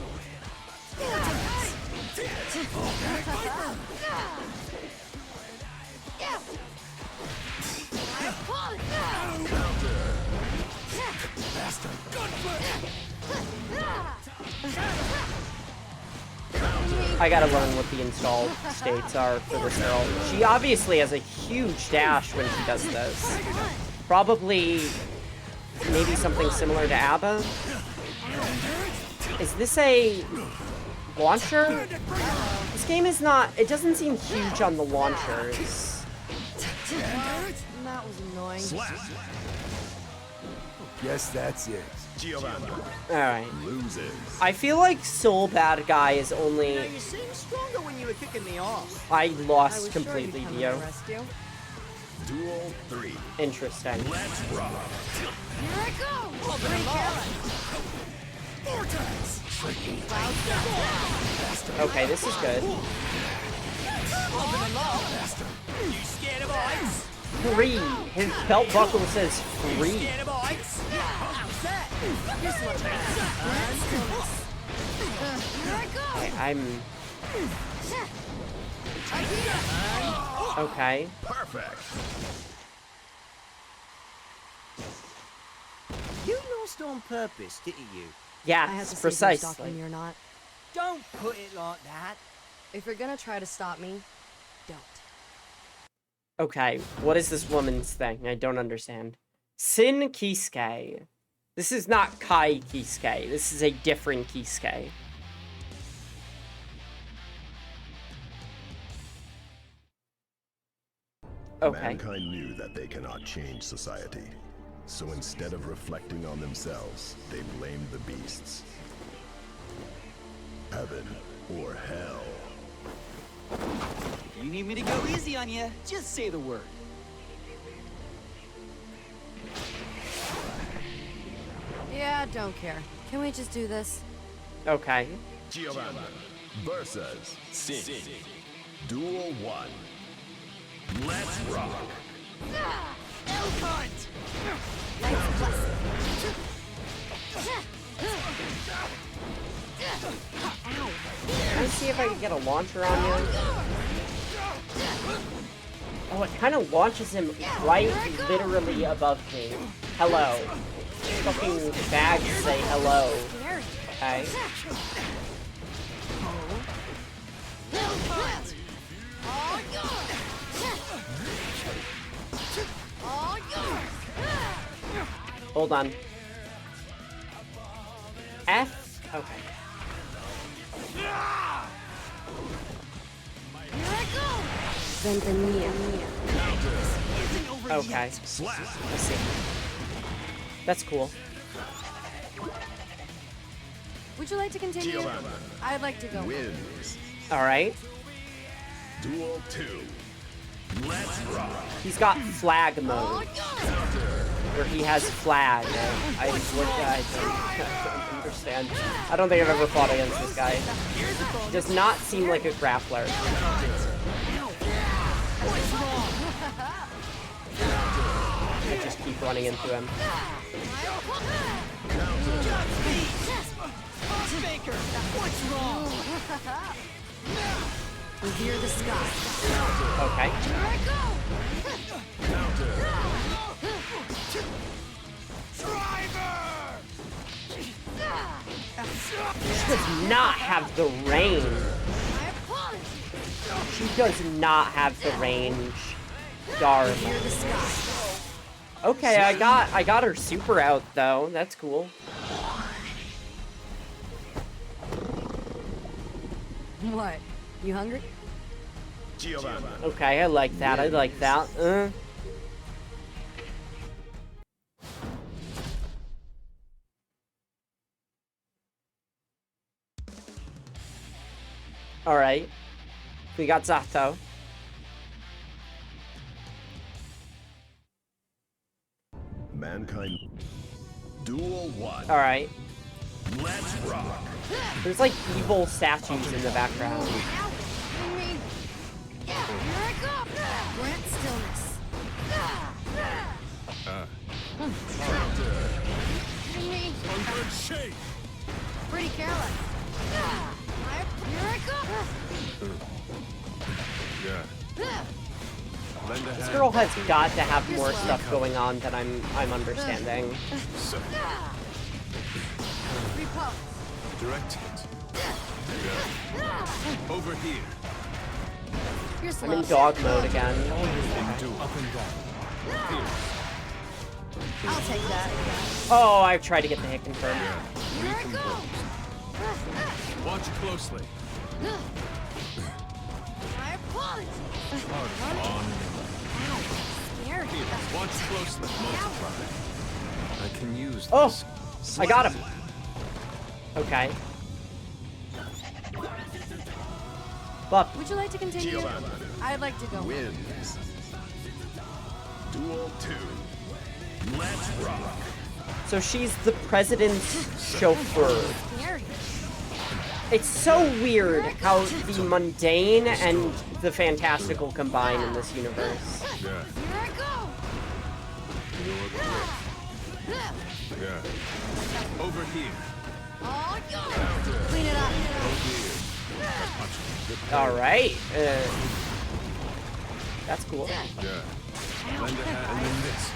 I gotta learn what the installed states are for this girl. She obviously has a huge dash when she does this. Probably, maybe something similar to ABBA? Is this a launcher? This game is not, it doesn't seem huge on the launchers. That was annoying. Guess that's it. Alright. Loses. I feel like Soul Bad Guy is only... You seemed stronger when you were kicking me off. I lost completely, Dio. Duel 3. Interesting. Let's rock. Here I go! Vortex. Okay, this is good. You scared of heights? Free. His belt buckle says free. Scared of heights? How's that? I'm... Okay. Perfect. You lost on purpose, didn't you? Yes, precisely. You're not. Don't put it like that. If you're gonna try to stop me, don't. Okay, what is this woman's thing? I don't understand. Sin Kisuke. This is not Kai Kisuke. This is a different Kisuke. Okay. Mankind knew that they cannot change society. So instead of reflecting on themselves, they blamed the beasts. Heaven or hell. If you need me to go easy on you, just say the word. Yeah, don't care. Can we just do this? Okay. Giovanna versus Sin. Duel 1. Let's rock. Elk hunt! Can I see if I can get a launcher on you? Oh, it kind of launches him right literally above me. Hello. Fucking bags say hello. Okay. Hold on. F? Okay. Okay. I see. That's cool. Would you like to continue? Giovanna I'd like to go. wins. Alright. Duel 2. Let's rock. He's got flag mode. Where he has flag. I don't understand. I don't think I've ever fought against this guy. He does not seem like a grappler. I just keep running into him. Baker, what's wrong? Revere the sky. Okay. Here I go. She does not have the range. She does not have the range. Darn. Okay, I got her super out though. That's cool. What? You hungry? Giovanna. Okay, I like that. I like that. Alright. We got Zato. Mankind. Duel 1. Alright. Let's rock. There's like evil statues in the background. Here I go. Grant stillness. Good shape. Pretty careless. Here I go. Yeah. This girl has got to have more stuff going on than I'm understanding. Direct hit. Over here. You're slow. I'm in dog mode again. Into up and down. Here. I'll take that. Oh, I've tried to get the hit confirmed. Recompose. Watch closely. My apologies. On. Scary. Here. Watch closely. Multiply. I can use this. Oh, I got him. Okay. Fuck. Would you like to continue? I'd like to go. Wins. Duel 2. Let's rock. So she's the president's chauffeur. Scary. It's so weird how the mundane and the fantastical combine in this universe. Yeah. Here I go. Yeah. Over here. Oh, yo. Clean it up. All right. That's cool. Yeah. Lend a hand and then this.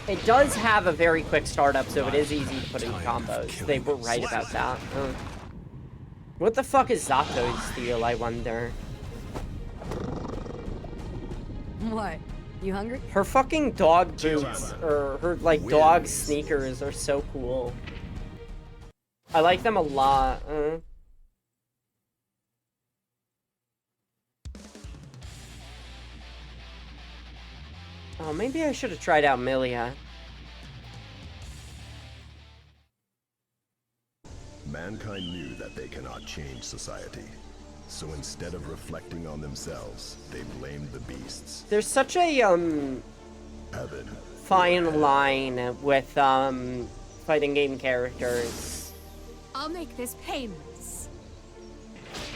It does have a very quick startup, so it is easy to put in combos. They were right about that. What the fuck is Zato's deal, I wonder? What? You hungry? Her fucking dog boots, or her, like, dog sneakers are so cool. I like them a lot. Oh, maybe I should have tried out Milia. Mankind knew that they cannot change society. So instead of reflecting on themselves, they blamed the beasts. There's such a, Heaven. fine line with, fighting game characters. I'll make this painless.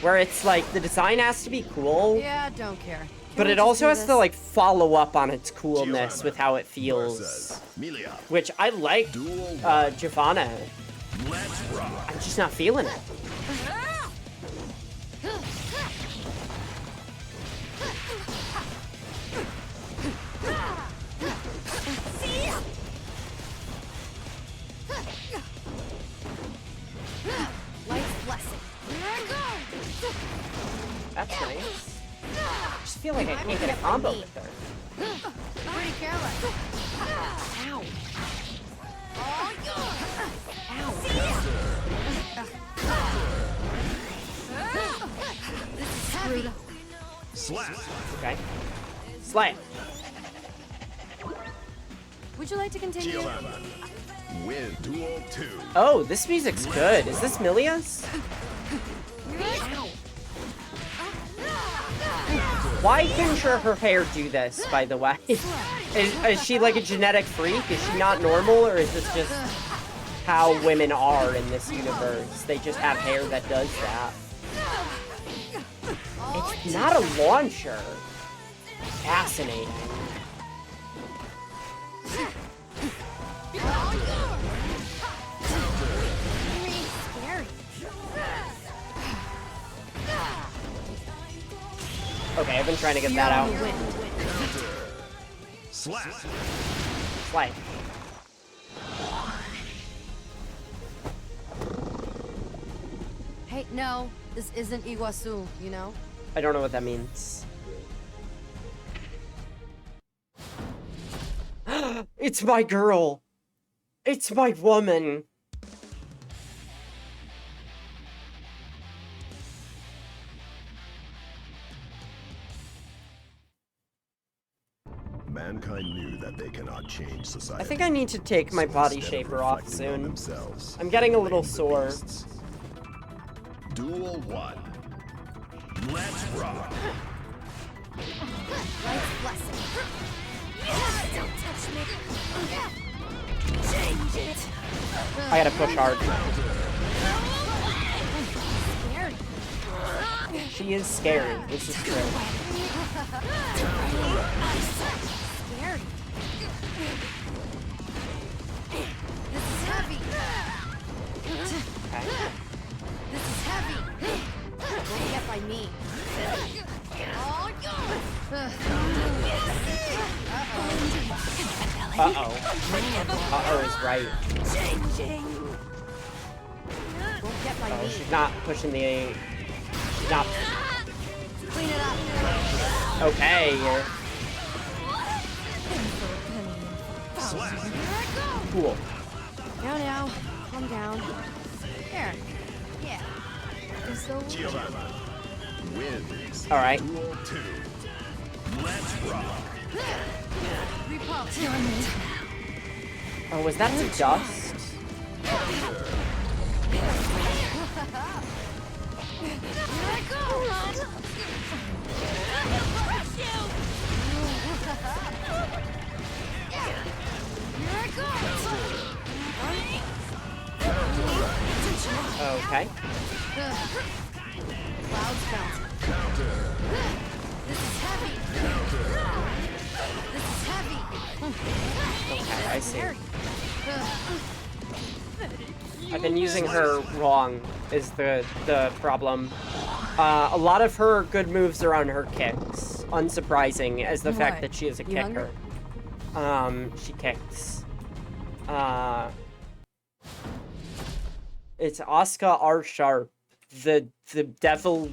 Where it's like, the design has to be cool. Yeah, don't care. But it also has to, like, follow up on its coolness with how it feels. Which I like, Giovanna. I'm just not feeling it. Life's blessing. Here I go. That's nice. I just feel like I can't get a combo with her. Pretty careless. Ow. Oh, Ow. This is heavy. Slap. Okay. Slap. Would you like to continue? Win Duel 2. Oh, this music's good. Is this Milia's? Why can her hair do this, by the way? Is she like a genetic freak? Is she not normal, or is this just how women are in this universe? They just have hair that does that. It's not a launcher. Fascinating. Okay, I've been trying to get that out. Slap. Slap. Hey, no, this isn't Iguazu, you know? I don't know what that means. It's my girl. It's my woman. Mankind knew that they cannot change society. I think I need to take my body shaper off soon. I'm getting a little sore. Duel 1. Let's rock. Life's blessing. Don't touch me. Change it. I gotta push hard. Scary. She is scary. This is true. Scary. This is heavy. Okay. This is heavy. Don't get by me. Oh, Uh-oh. Uh-oh is right. Changing. Won't get like Oh, me. she's not pushing the... She's not... Clean it up. Okay. Cool. Now, calm down. There. Yeah. I'm so Wins. Alright. Duel 2. Let's rock. repulse. Oh, was that some dust? Here I go! Here I go! Okay. Clouds bouncing. This is heavy. This is heavy. Okay, I see. I've been using her wrong, is the problem. A lot of her good moves are on her kicks. Unsurprising, as the fact that she is a kicker. She kicks. It's Asuka R. Sharp, the devil,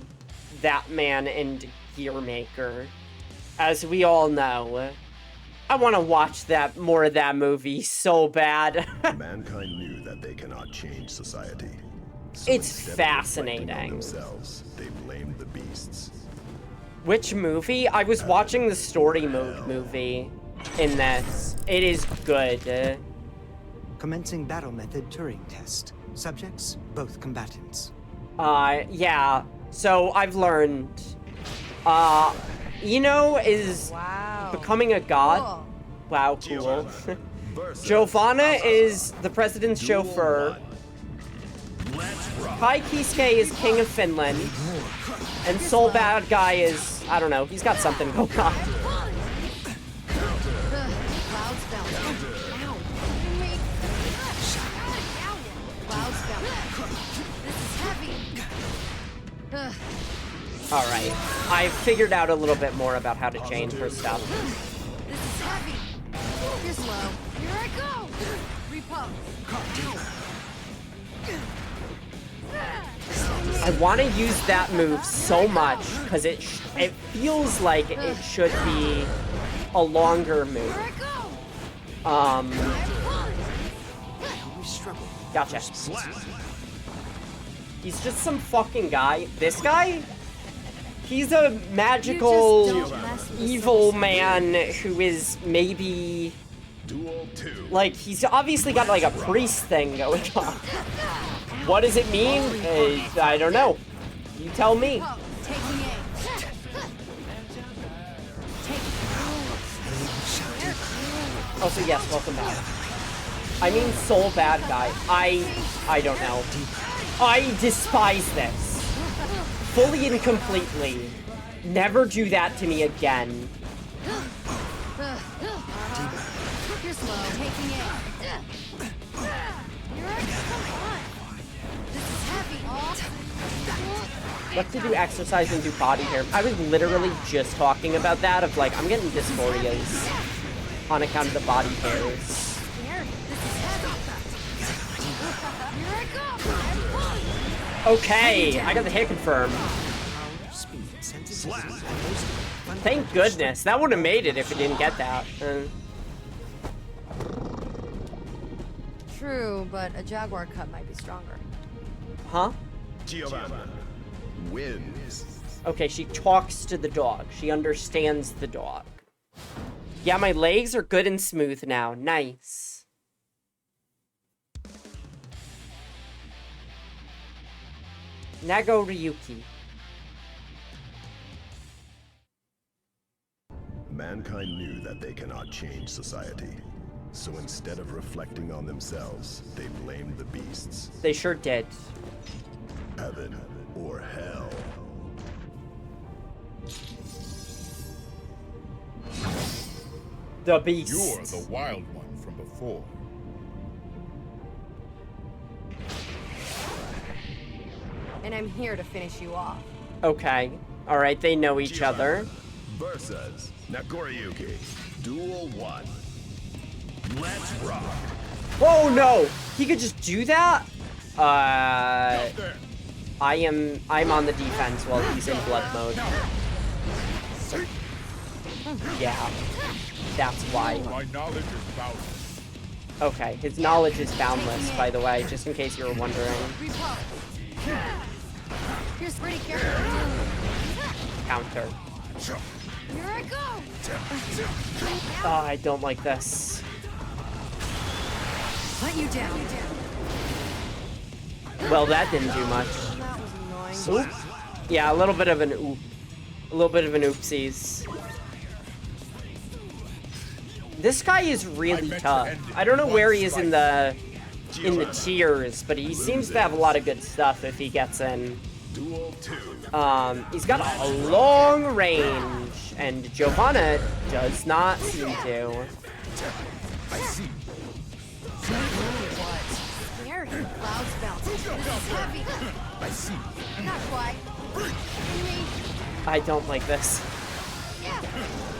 that man, and gear maker. As we all know. I want to watch more of that movie so bad. Mankind knew that they cannot change society. So It's instead of fascinating. reflecting on themselves, they blamed the beasts. Which movie? I was watching the story mode movie in this. It is good. Commencing battle method Turing test. Subjects, both combatants. Yeah. So I've learned. Eno is becoming a god. Cool. Wow, cool. Giovanna is the president's chauffeur. Kai Kisuke is king of Finland. And Soul Bad Guy is, I don't know, he's got something going on. Clouds bouncing. Ow. Clouds bouncing. This is heavy. Alright. I've figured out a little bit more about how to change her stuff. This is heavy. You're slow. Here I go. Repulse. I want to use that move so much because it feels like it should be a longer move. Gotcha. He's just some fucking guy. This guy? He's a magical evil man who is maybe... Like, he's obviously got like a priest thing going on. What does it mean? I don't know. You tell me. Also, yes, welcome back. I mean, Soul Bad Guy. I don't know. I despise this. Fully and completely. Never do that to me again. You're slow. Taking it. This is heavy. What to do exercise and do body hair? I was literally just talking about that, of like, I'm getting dysphorias on account of the body hairs. Okay, I got the hit confirmed. Thank goodness. That would have made it if it didn't get that. True, but a Jaguar cut might be stronger. Huh? Giovanna wins. Okay, she talks to the dog. She understands the dog. Yeah, my legs are good and smooth now. Nice. Nago Ryuki. Mankind knew that they cannot change society. So instead of reflecting on themselves, they blamed the beasts. They sure did. Heaven or hell. The beast. You're the wild one from before. And I'm here to finish you off. Okay. Alright, they know each other. Versus Nagoriyuki. Duel 1. Let's rock. Oh no! He could just do that? I'm on the defense while he's in blood mode. Yeah, that's why. My knowledge is boundless. Okay, his knowledge is boundless, by the way, just in case you were wondering. Here's pretty careful. Counter. Here I go. Oh, I don't like this. Hunt you down. Well, that didn't do much. That was annoying. Oop. Yeah, a little bit of an oop. A little bit of an oopsies. This guy is really tough. I don't know where he is in the tiers, but he seems to have a lot of good stuff if he gets in. He's got a long range, and Giovanna does not seem to. I see. Scary. Clouds bouncing. This is heavy. I see. Not quite. Me. I don't like this. Yeah.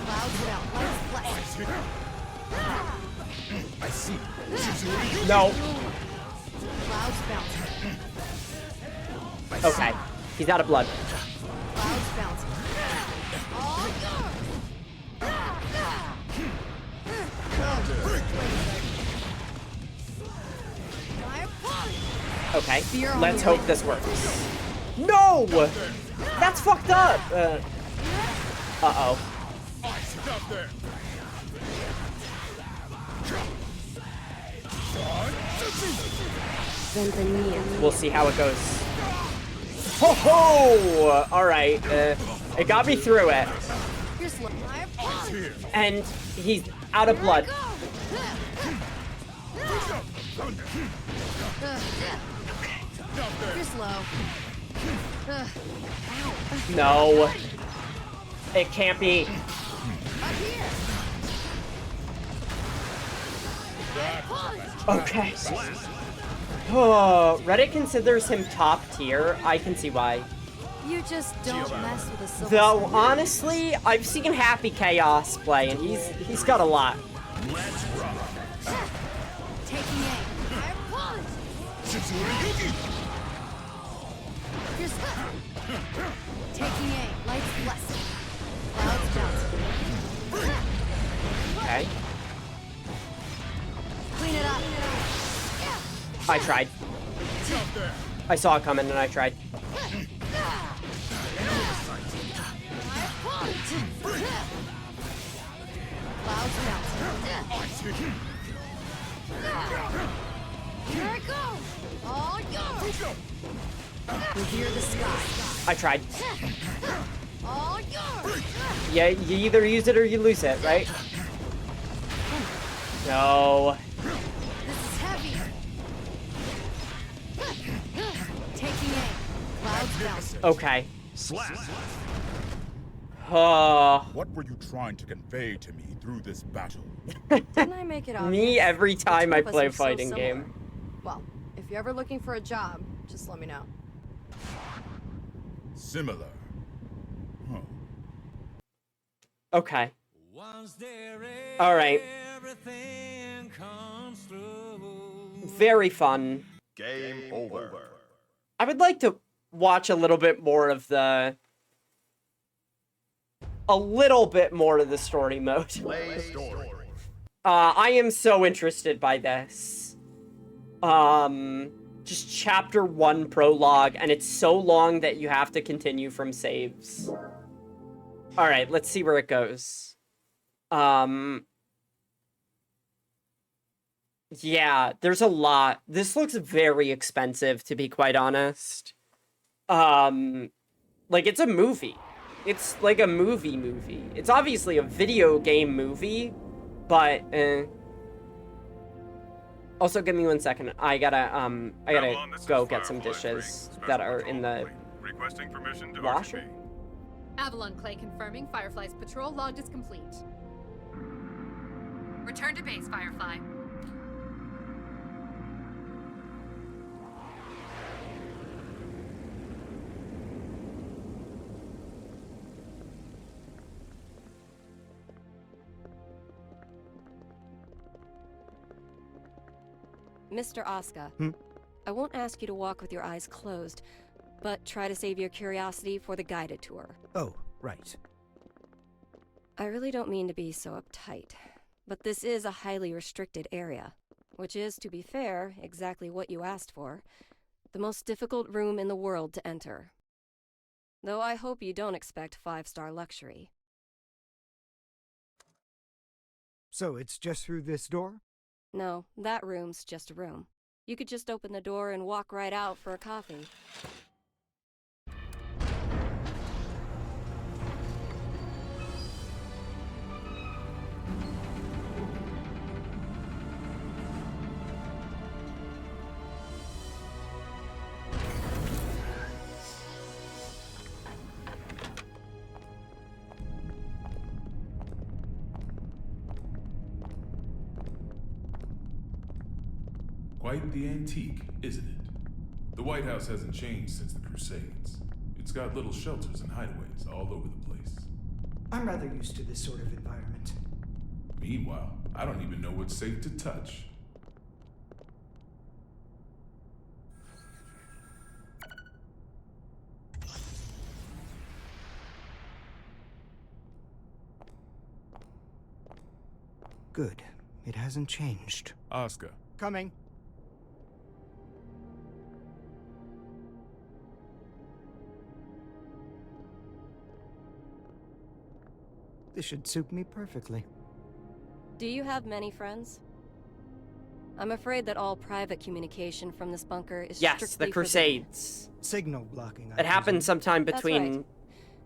Clouds bounce. Lights flash. I see. No. Clouds bouncing. Okay. He's out of blood. Clouds bouncing. Okay. Let's hope this works. No! That's fucked up! Uh-oh. Stop there. We'll see how it goes. Ho ho! Alright, it got me through it. And he's out of blood. You're slow. No. It can't be. Okay. Oh, Reddit considers him top tier. I can see why. You just don't mess with a silver Though, sword. honestly, I've seen Happy Chaos play, and he's got a lot. Taking aim. Here's taking aim. Lights blessed. Clouds bouncing. Okay. Clean it up. I tried. I saw it coming, and I tried. Clouds bouncing. Here I go. All yours. Revere the sky. I tried. All yours. Yeah, you either use it or you lose it, right? No. This is heavy. Taking aim. Clouds bouncing. Okay. What were you trying to convey to me through this battle? Didn't I make it obvious? Me every time I The two of us play are a so fighting similar. game. Well, if you're ever looking for a job, just let me know. Similar. Huh. Okay. Alright. Very fun. Game over. I would like to watch a little bit more of the... story mode. Play story. I am so interested by this. Just chapter 1 prologue, and it's so long that you have to continue from saves. Alright, let's see where it goes. Yeah, there's a lot. This looks very expensive, to be quite honest. Like, it's a movie. It's like a movie. It's obviously a video game movie, but, Also, give me 1 second. I gotta go get some dishes that are in the Requesting permission to washer. Avalon Clay confirming Firefly's patrol log is complete. Return to base, Firefly. Mr. Asuka, I won't ask you to walk with your eyes closed, but try to save your curiosity for the guided tour. Oh, right. I really don't mean to be so uptight, but this is a highly restricted area, which is, to be fair, exactly what you asked for. The most difficult room in the world to enter. Though I hope you don't expect 5-star luxury. So it's just through this door? No, that room's just a room. You could just open the door and walk right out for a coffee. Quite the antique, isn't it? The White House hasn't changed since the Crusades. It's got little shelters and hideaways all over the place. I'm rather used to this sort of environment. Meanwhile, I don't even know what's safe to touch. Good. It hasn't changed. Oscar. Coming. This should suit me perfectly. Do you have many friends? I'm afraid that all private communication from this bunker is Yes, strictly the Crusades. Signal blocking. It happened sometime That's between right.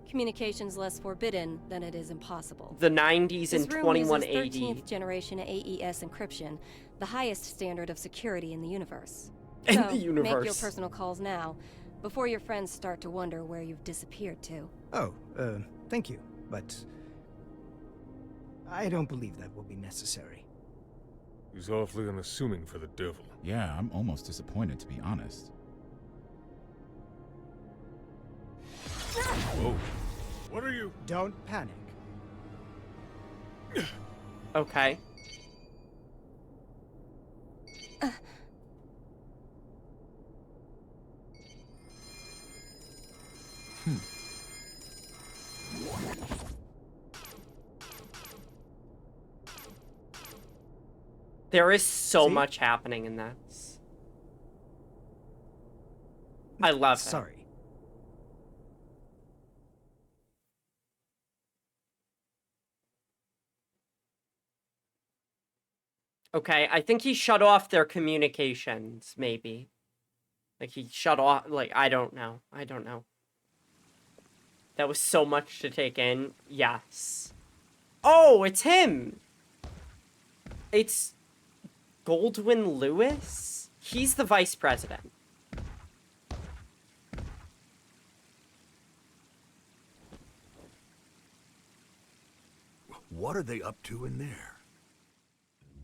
Communication's less forbidden than it is impossible. the 90s and This room 2180. uses 13th generation AES encryption, the highest standard of security in the universe. In So, the universe. make your personal calls now, before your friends start to wonder where you've disappeared to. Oh, thank you, but I don't believe that will be necessary. He's awfully unassuming for the devil. Yeah, I'm almost disappointed, to be honest. Whoa. What are you? Don't panic. Okay. There is so much happening in this. I love it. Sorry. Okay, I think he shut off their communications, maybe. Like, he shut off, like, I don't know. I don't know. That was so much to take in. Yes. Oh, it's him! It's Goldwyn Lewis? He's the vice president. What are they up to in there?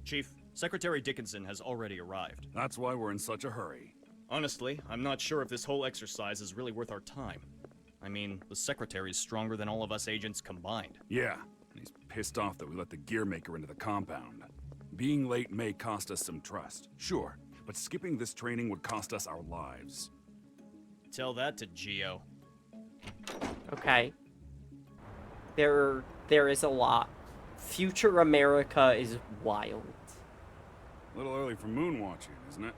Chief, Secretary Dickinson has already arrived. That's why we're in such a hurry. Honestly, I'm not sure if this whole exercise is really worth our time. I mean, the Secretary's stronger than all of us agents combined. Yeah, and he's pissed off that we let the gear maker into the compound. Being late may cost us some trust, sure, but skipping this training would cost us our lives. Tell that to Geo. Okay. There is a lot. Future America is wild. A little early for moon watching, isn't it?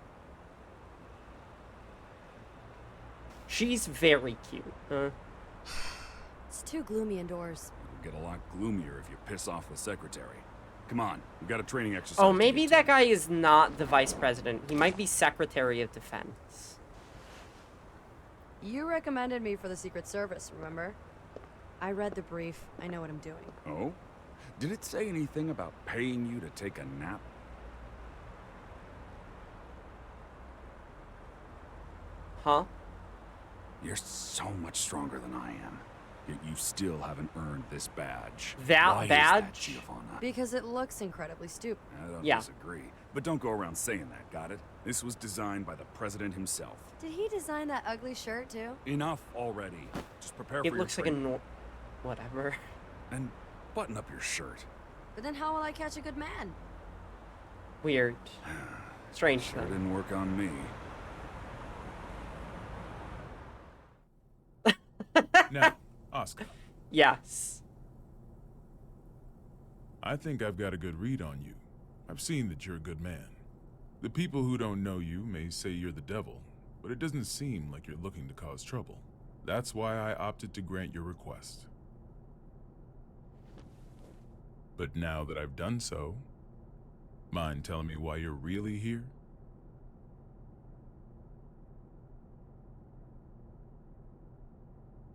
She's very cute, huh? It's too gloomy indoors. It'll get a lot gloomier if you piss off the Secretary. Come on, we've got a training exercise. Oh, maybe that guy is not the vice president. He might be Secretary of Defense. You recommended me for the Secret Service, remember? I read the brief. I know what I'm doing. Oh? Did it say anything about paying you to take a nap? Huh? You're so much stronger than I am. Yet you still haven't earned this badge. That Why badge? Is that, Giovanna? Because it looks incredibly stupid. I don't Yeah. disagree. But don't go around saying that, got it? This was designed by the president himself. Did he design that ugly shirt, too? Enough already. Just prepare It for looks your like a training. whatever. And button up your shirt. But then how will I catch a good man? Weird. Strange Sure thing. didn't work on me. Now, Oscar. Yes. I think I've got a good read on you. I've seen that you're a good man. The people who don't know you may say you're the devil, but it doesn't seem like you're looking to cause trouble. That's why I opted to grant your request. But now that I've done so, mind telling me why you're really here?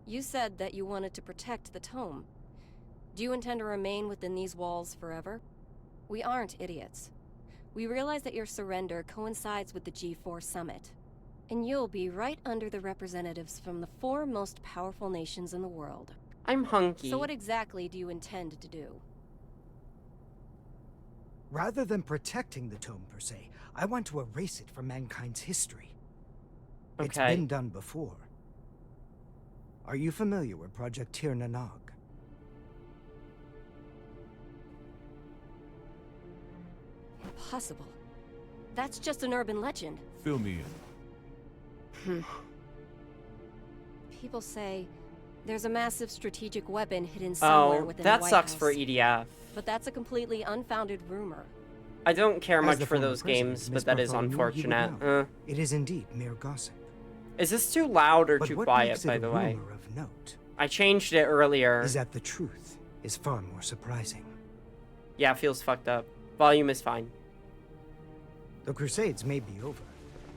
You said that you wanted to protect the tome. Do you intend to remain within these walls forever? We aren't idiots. We realize that your surrender coincides with the G4 summit, and you'll be right under the representatives from the 4 most powerful nations in the world. I'm hunky. So what exactly do you intend to do? Rather than protecting the tome per se, I want to erase it from mankind's history. Okay. It's been done before. Are you familiar with Project Tir Nanog? Impossible. That's just an urban legend. Fill me in. People say there's a massive strategic weapon hidden somewhere within the White House. That sucks for EDF. But that's a completely unfounded rumor. I don't care As much the for former those president, games, Miss but that is Bartholomew, you would unfortunate. know. It is indeed mere gossip. Is this too loud or But too what quiet, makes it by a the way? rumor of note I changed it earlier. is that the truth is far more surprising. Yeah, it feels fucked up. Volume is fine. The Crusades may be over,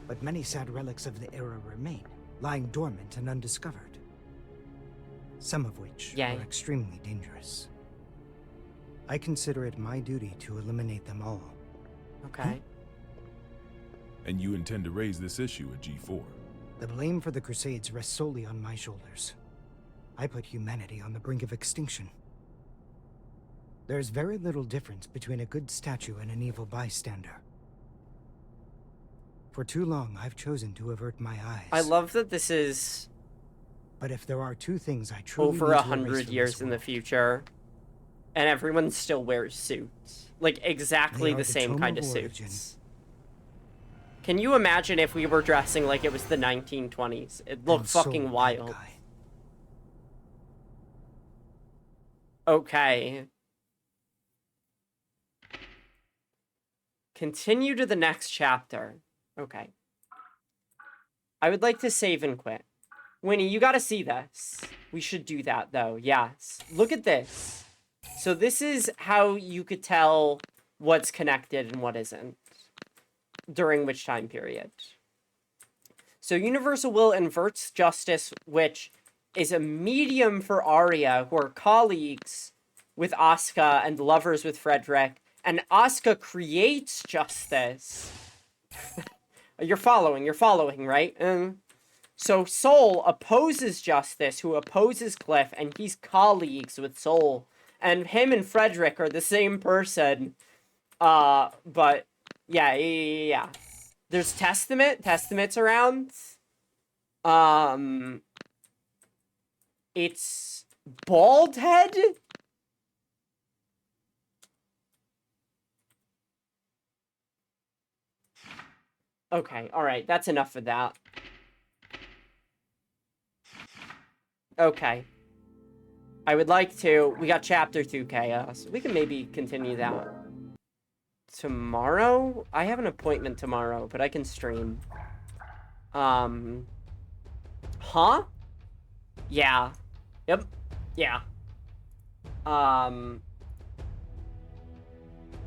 but many sad relics of the era remain, lying dormant and undiscovered. Some of which Yay. are extremely dangerous. I consider it my duty to eliminate them all. Okay. And you intend to raise this issue at G4? The blame for the Crusades rests solely on my shoulders. I put humanity on the brink of extinction. There's very little difference between a good statue and an evil bystander. For too long, I've chosen to avert my eyes. I love that this is But if there are 2 things I truly over need to erase 100 from years this in the world, future, and everyone still wears suits. Like, exactly They are the the same Tome kind of of Origin. suits. Can you imagine if we were dressing like it was the 1920s? It'd look and Soul fucking wild. Mankind. Okay. Continue to the next chapter. Okay. I would like to save and quit. Winnie, you gotta see this. We should do that, though. Yes. Look at this. So this is how you could tell what's connected and what isn't. During which time period. So Universal Will inverts justice, which is a medium for Arya, who are colleagues with Asuka and lovers with Frederick. And Asuka creates justice. You're following, right? So Soul opposes Justice, who opposes Cliff, and he's colleagues with Soul. And him and Frederick are the same person. But, yeah. There's Testament's around. It's Bald Head? Okay, alright, that's enough of that. Okay. I would like to... We got Chapter 2 Chaos. We can maybe continue that tomorrow? I have an appointment tomorrow, but I can stream. Huh? Yeah. Yep. Yeah.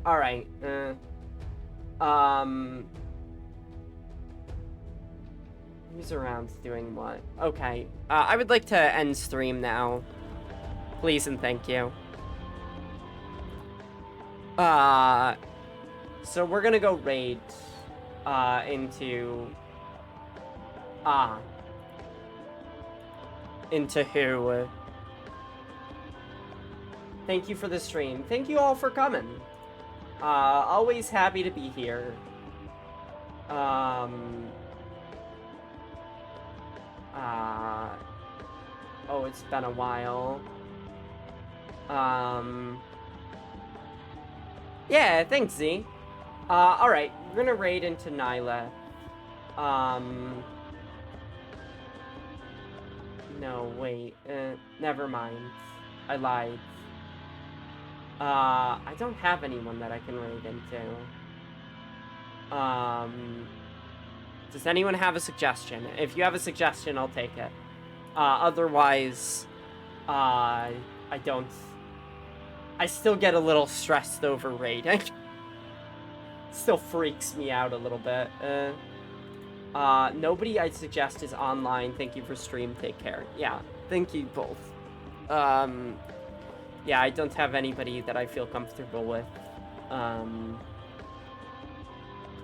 Alright. Who's around doing what? Okay. I would like to end stream now. Please and thank you. So we're gonna go raid, into who? Thank you for the stream. Thank you all for coming. Always happy to be here. Oh, it's been a while. Yeah, thanks, Z. Alright, we're gonna raid into Nyla. No, wait. Never mind. I lied. I don't have anyone that I can raid into. Does anyone have a suggestion? If you have a suggestion, I'll take it. Otherwise, I don't. I still get a little stressed over raiding. Still freaks me out a little bit. Nobody I'd suggest is online. Thank you for stream. Take care. Yeah, thank you both. Yeah, I don't have anybody that I feel comfortable with.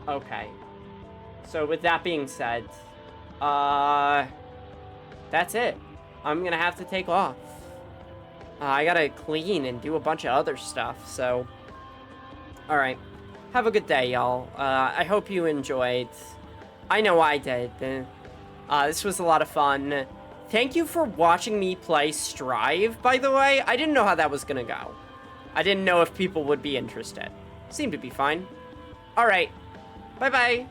Okay. So with that being said, that's it. I'm gonna have to take off. I gotta clean and do a bunch of other stuff, so... Alright. Have a good day, y'all. I hope you enjoyed. I know I did. This was a lot of fun. Thank you for watching me play Strive, by the way. I didn't know how that was gonna go. I didn't know if people would be interested. Seemed to be fine. Alright. Bye-bye.